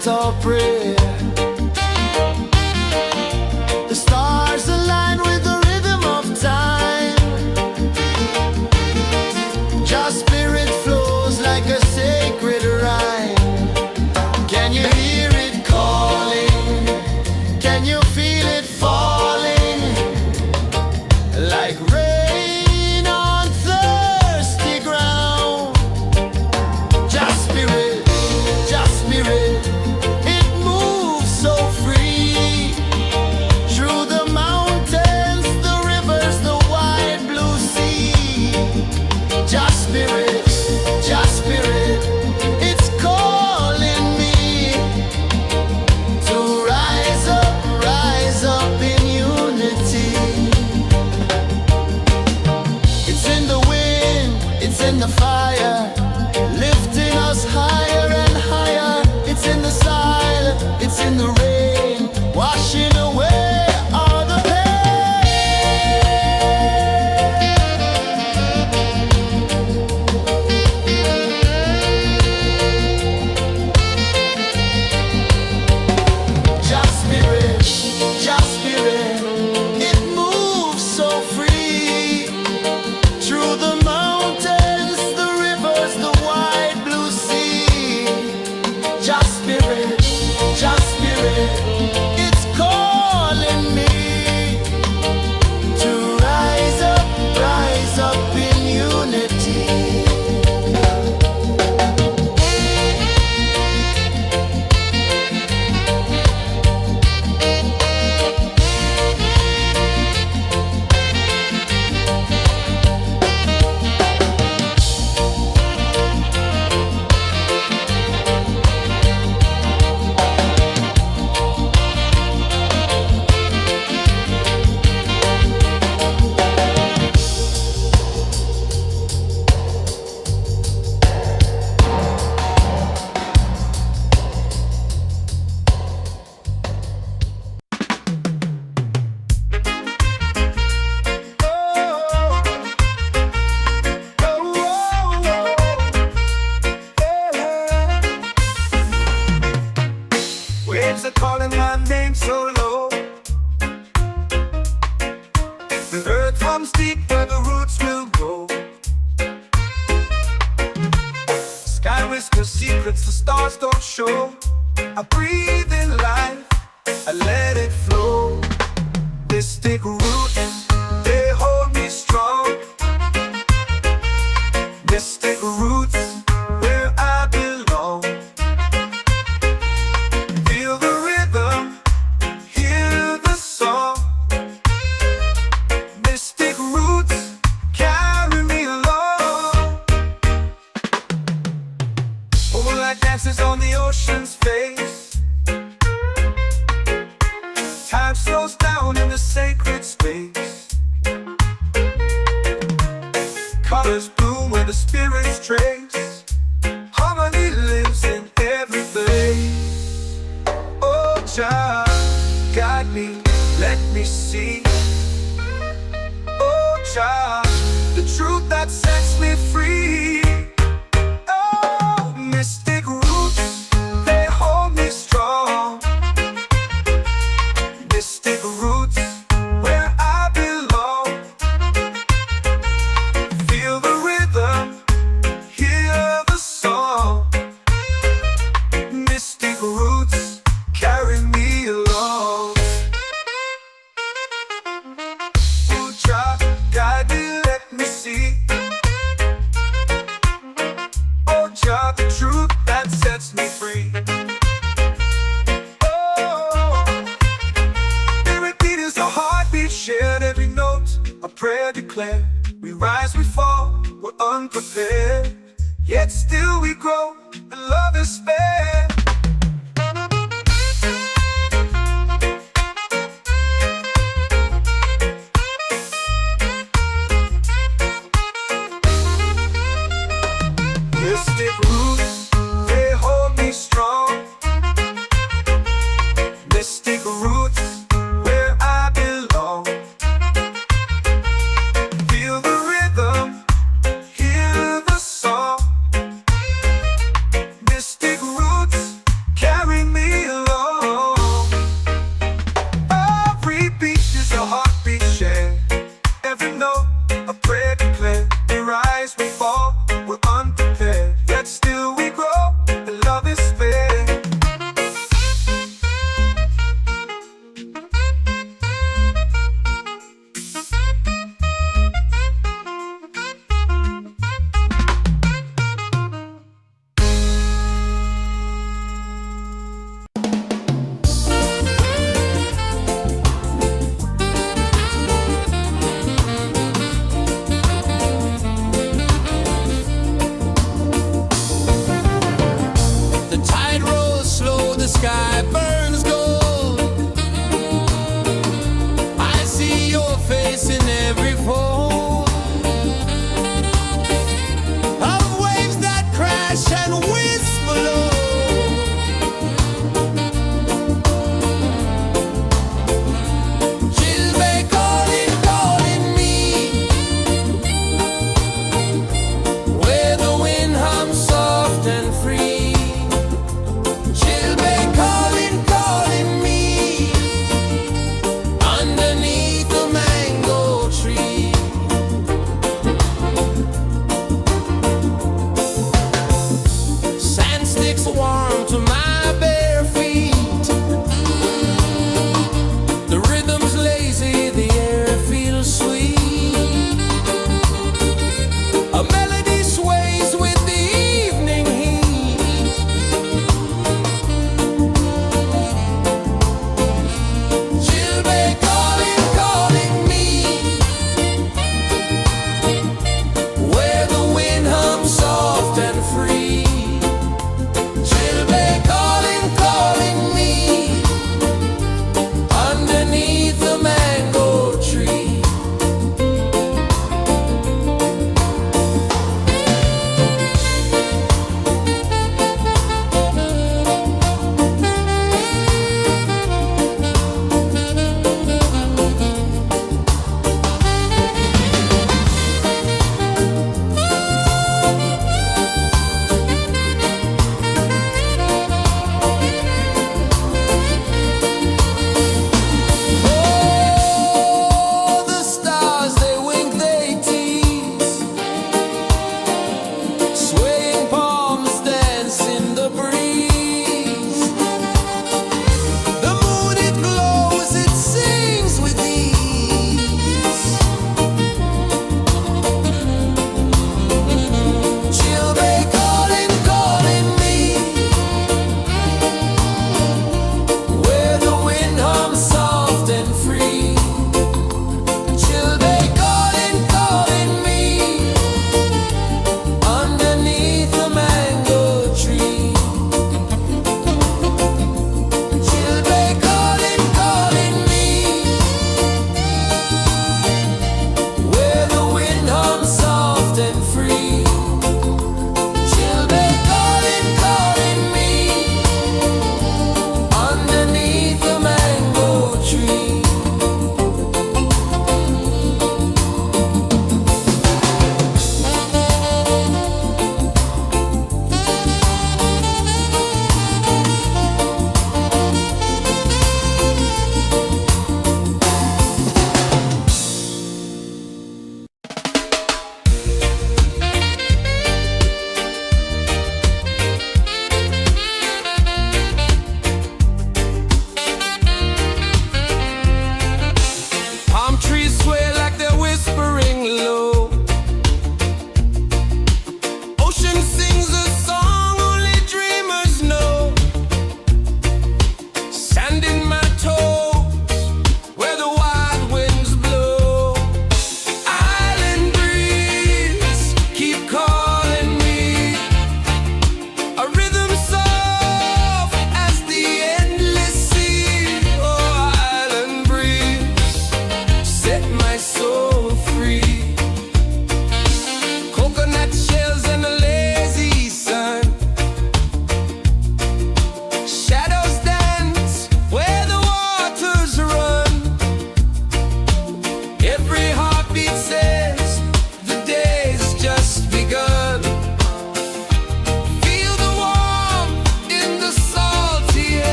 chant or pray. The stars align with the rhythm of time. Your spirit flows like a sacred rhyme. Can you hear it calling? Can you feel it falling? Like rain on thirsty ground. Just spirit, it moves so free. Through the mountains, the rivers, the wide blue sea. Just spirit, it's calling me to rise up in unity. It's in the wind, it's in the fire, lifting us higher and higher. It's in the silence, it's in the rain, washing away all the pain. Just spirit, it moves so free. Through the mountains, the rivers, the wide blue sea. Just spirit, it's calling me to rise up in unity. Waves are calling my name so low. The earth runs deep where the roots will grow. Sky whispers secrets the stars don't show. I breathe in life, I let it flow. Mystic roots, they hold me strong. Mystic roots, where I belong. Feel the rhythm, hear the song. Mystic roots, carry me along. Moonlight dances on the ocean's face. Time slows down in the sacred space. Colors bloom where the spirits trace. Harmony lives in every place. Oh, Jah, guide me, let me see. Oh, Jah, the truth that sets me free. Oh, mystic roots, they hold me strong. Mystic roots, where I belong. Feel the rhythm, hear the song. Mystic roots, carry me along. Oh, Jah, guide me, let me see. Oh, Jah, the truth that sets me free. Oh, every beat is a heartbeat shared, every note a prayer declared. We rise, we fall, we're unprepared, yet still we grow, and love is spared. Mystic roots, they hold me strong. Mystic roots, where I belong. Feel the rhythm, hear the song. Mystic roots,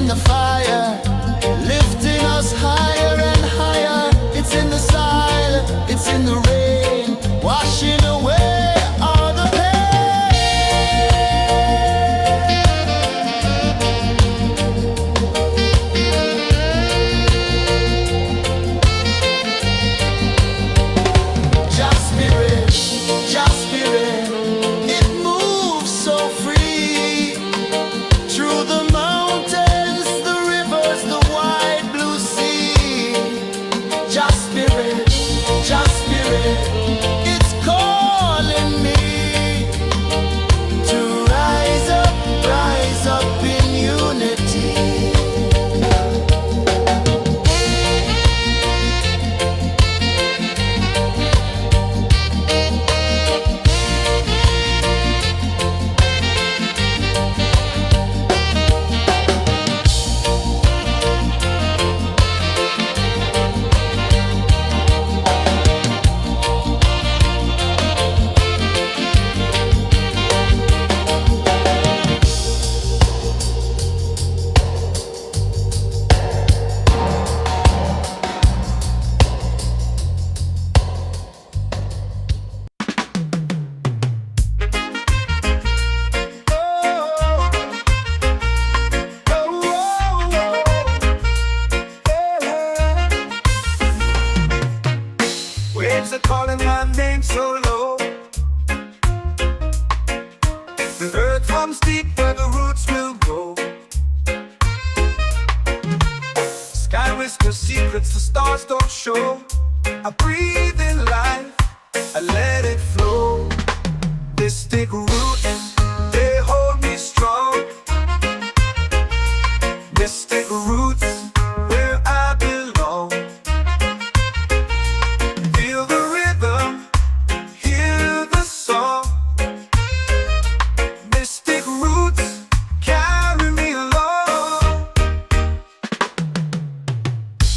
in the fire, lifting us higher and higher. It's in the silence, it's in the rain, washing away all the Just spirit, just spirit, it moves so free through the mountains, the rivers, the wide blue sea. Just spirit, it's calling me to rise up in unity. Waves are calling my name so low. The earth runs deep where the roots will go. Sky whispers secrets the stars don't show. I breathe in life, I let it flow. Mystic roots, they hold me strong. Mystic roots, where I belong. Feel the rhythm, hear the song. Mystic roots, carry me along.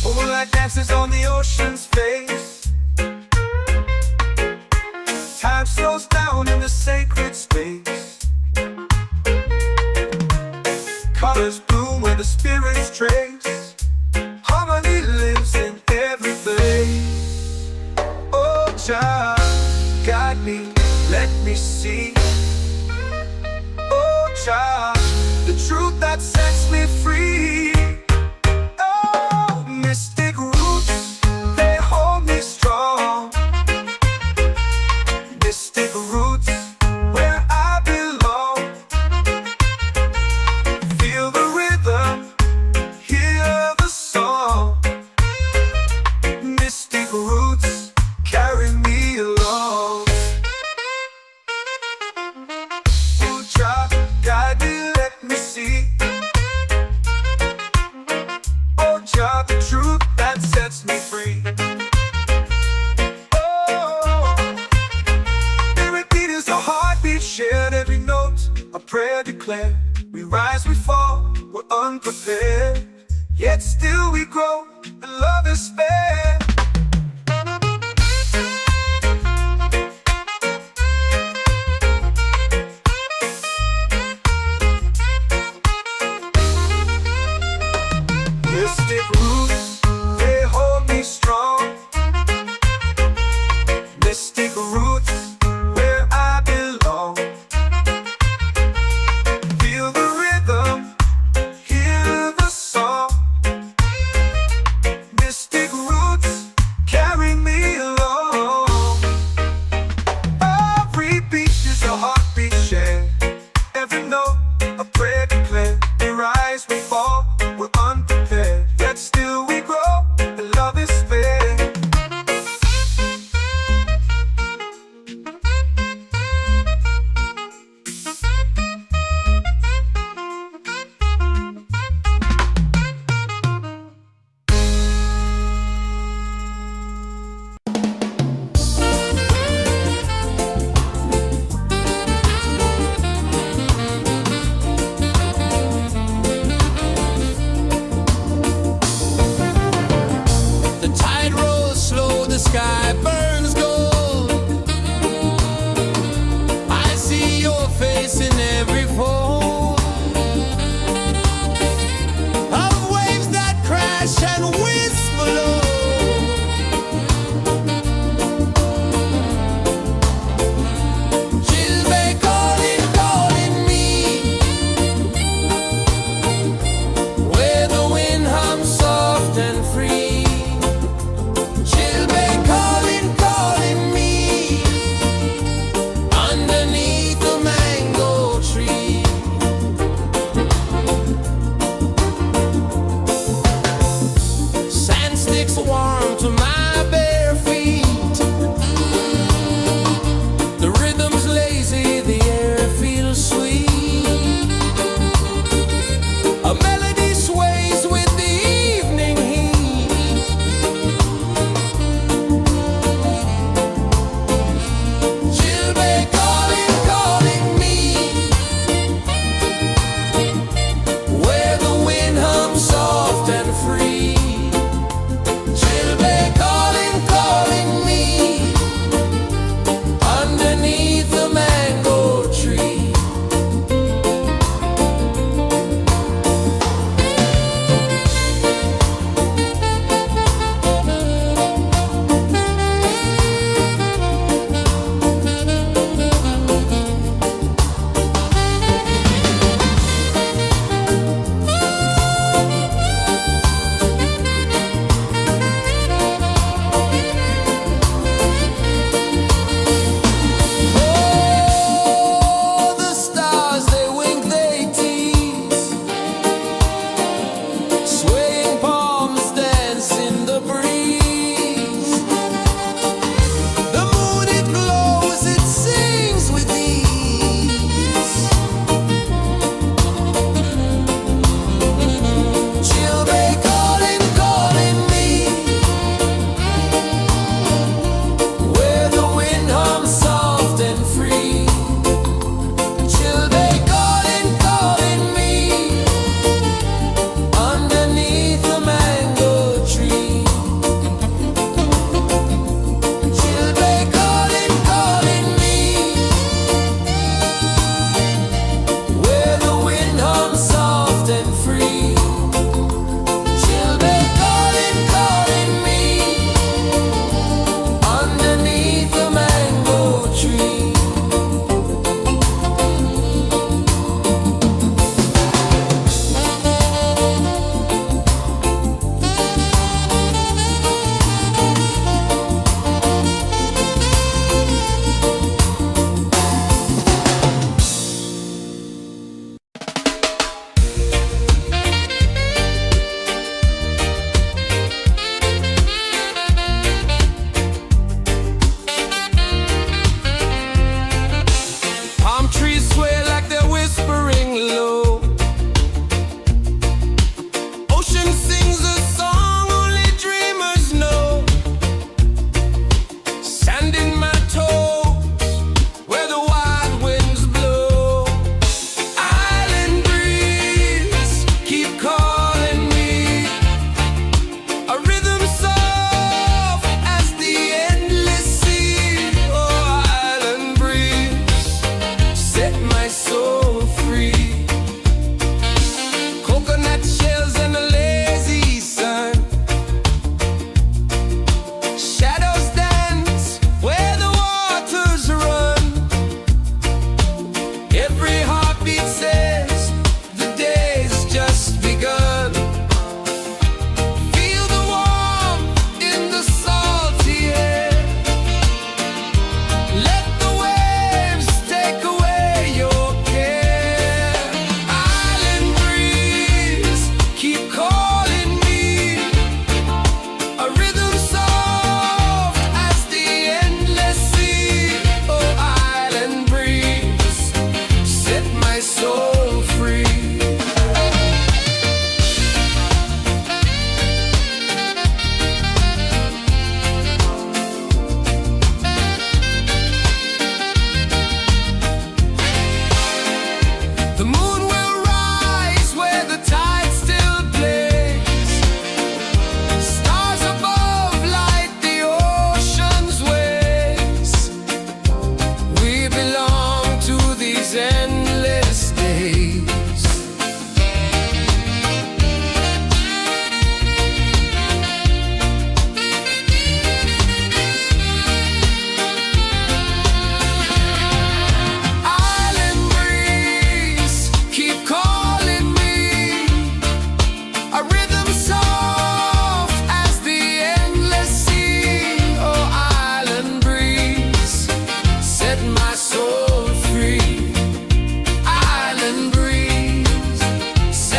Moonlight dances on the ocean's face. Time slows down in the sacred space. Colors bloom where the spirits trace. Harmony lives in every place. Oh, child, guide me, let me see. Oh, child, the truth that sets me free. Oh, mystic roots, they hold me strong. Mystic roots, where I belong. Feel the rhythm, hear the song. Mystic roots, carry me along. Oh, child, guide me, let me see. Oh, child, the truth that sets me free. Oh, spirit beat is a heartbeat, shared every note. A prayer declared. We rise, we fall, we're unprepared. Yet still we grow, and love is fair. Mystic roots, they hold me strong. Mystic roots, where I belong. Feel the rhythm, hear the song. Mystic roots, carry me along. Every beat is a heartbeat shared. Every note, a prayer declared. We rise, we fall, we're unprepared. Yet still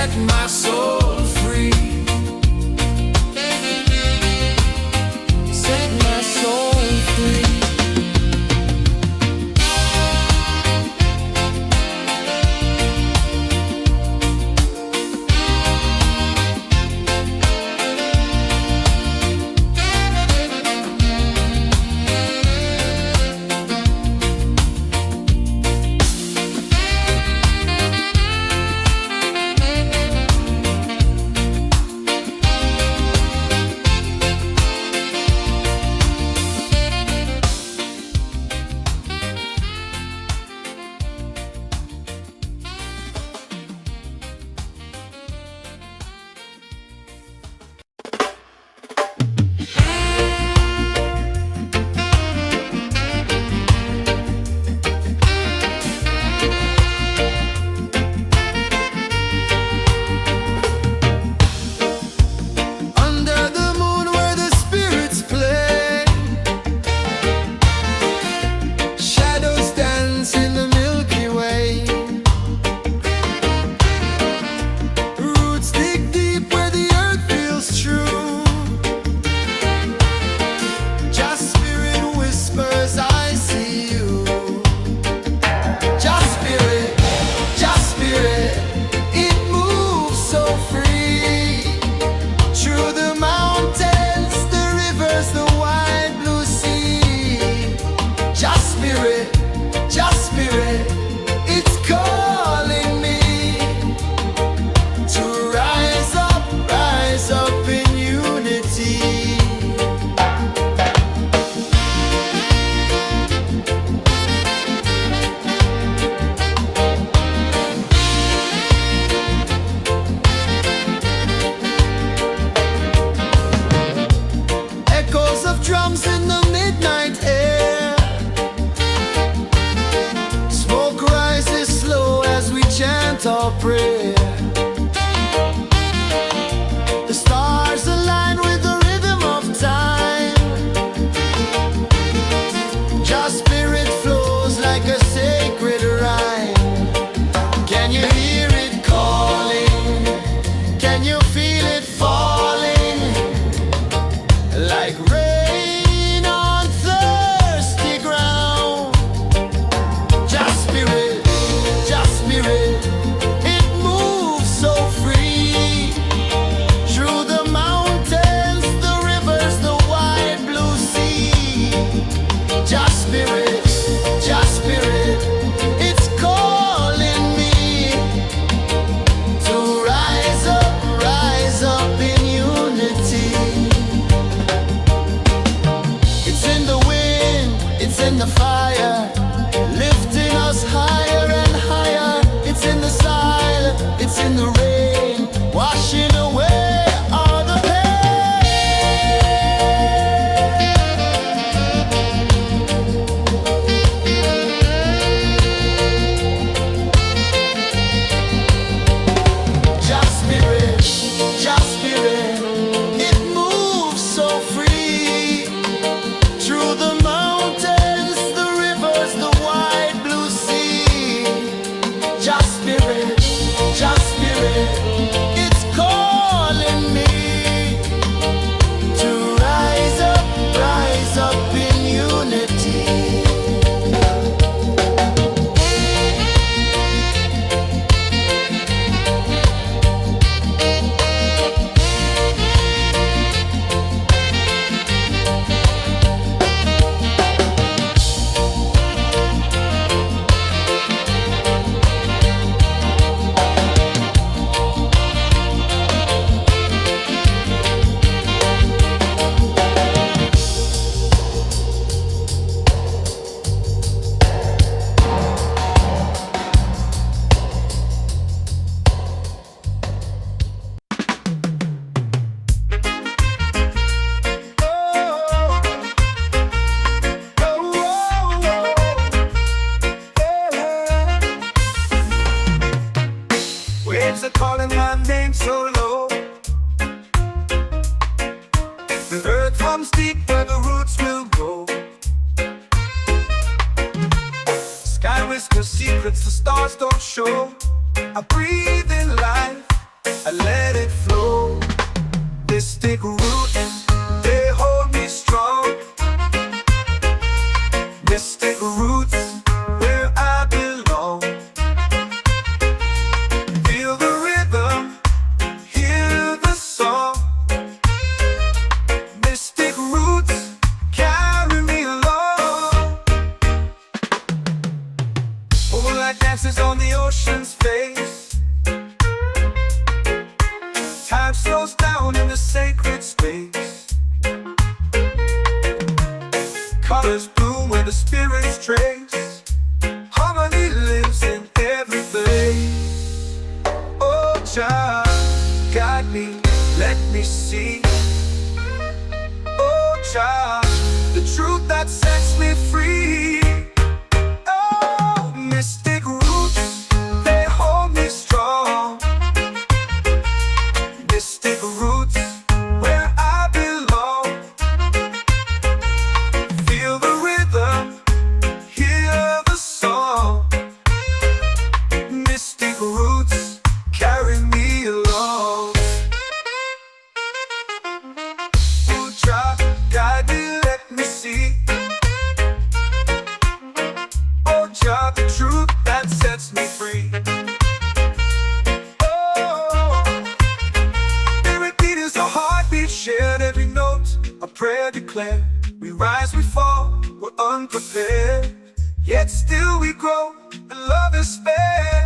set my soul free. Set my soul free. Drums in the midnight air. Smoke rises slow as we chant our prayer. The stars align with the rhythm of time. Your spirit flows like a sacred rhyme. Can you hear it calling? Can you feel it falling? Like rain in the fire, lifting us higher and higher. It's in the silence, it's in the rain, washing away all the pain. Just spirit, it moves so free through the mountains, the rivers, the wide blue sea. Just spirit, it's calling me to rise up in unity. Waves are calling my name so low. The earth comes deep where the roots will go. Sky whispers secrets the stars don't show. I breathe in life, I let it flow. Mystic roots, they hold me strong. Mystic roots, where I belong. Feel the rhythm, hear the song. Mystic roots carry me along. Moonlight dances on the ocean's face. Time slows down in the sacred space. Colors bloom where the spirits trace. Harmony lives in every place. Oh, Jah, guide me, let me see. Oh, Jah, the truth that sets me free. Oh, mystic roots, they hold me strong. Mystic roots, where I belong. Feel the rhythm, hear the song. Mystic roots carry me along. Oh, Jah, guide me, let me see. Oh, Jah, the truth that sets me free. Shared every note, a prayer declared. We rise, we fall, we're unprepared. Yet still we grow, and love is spared.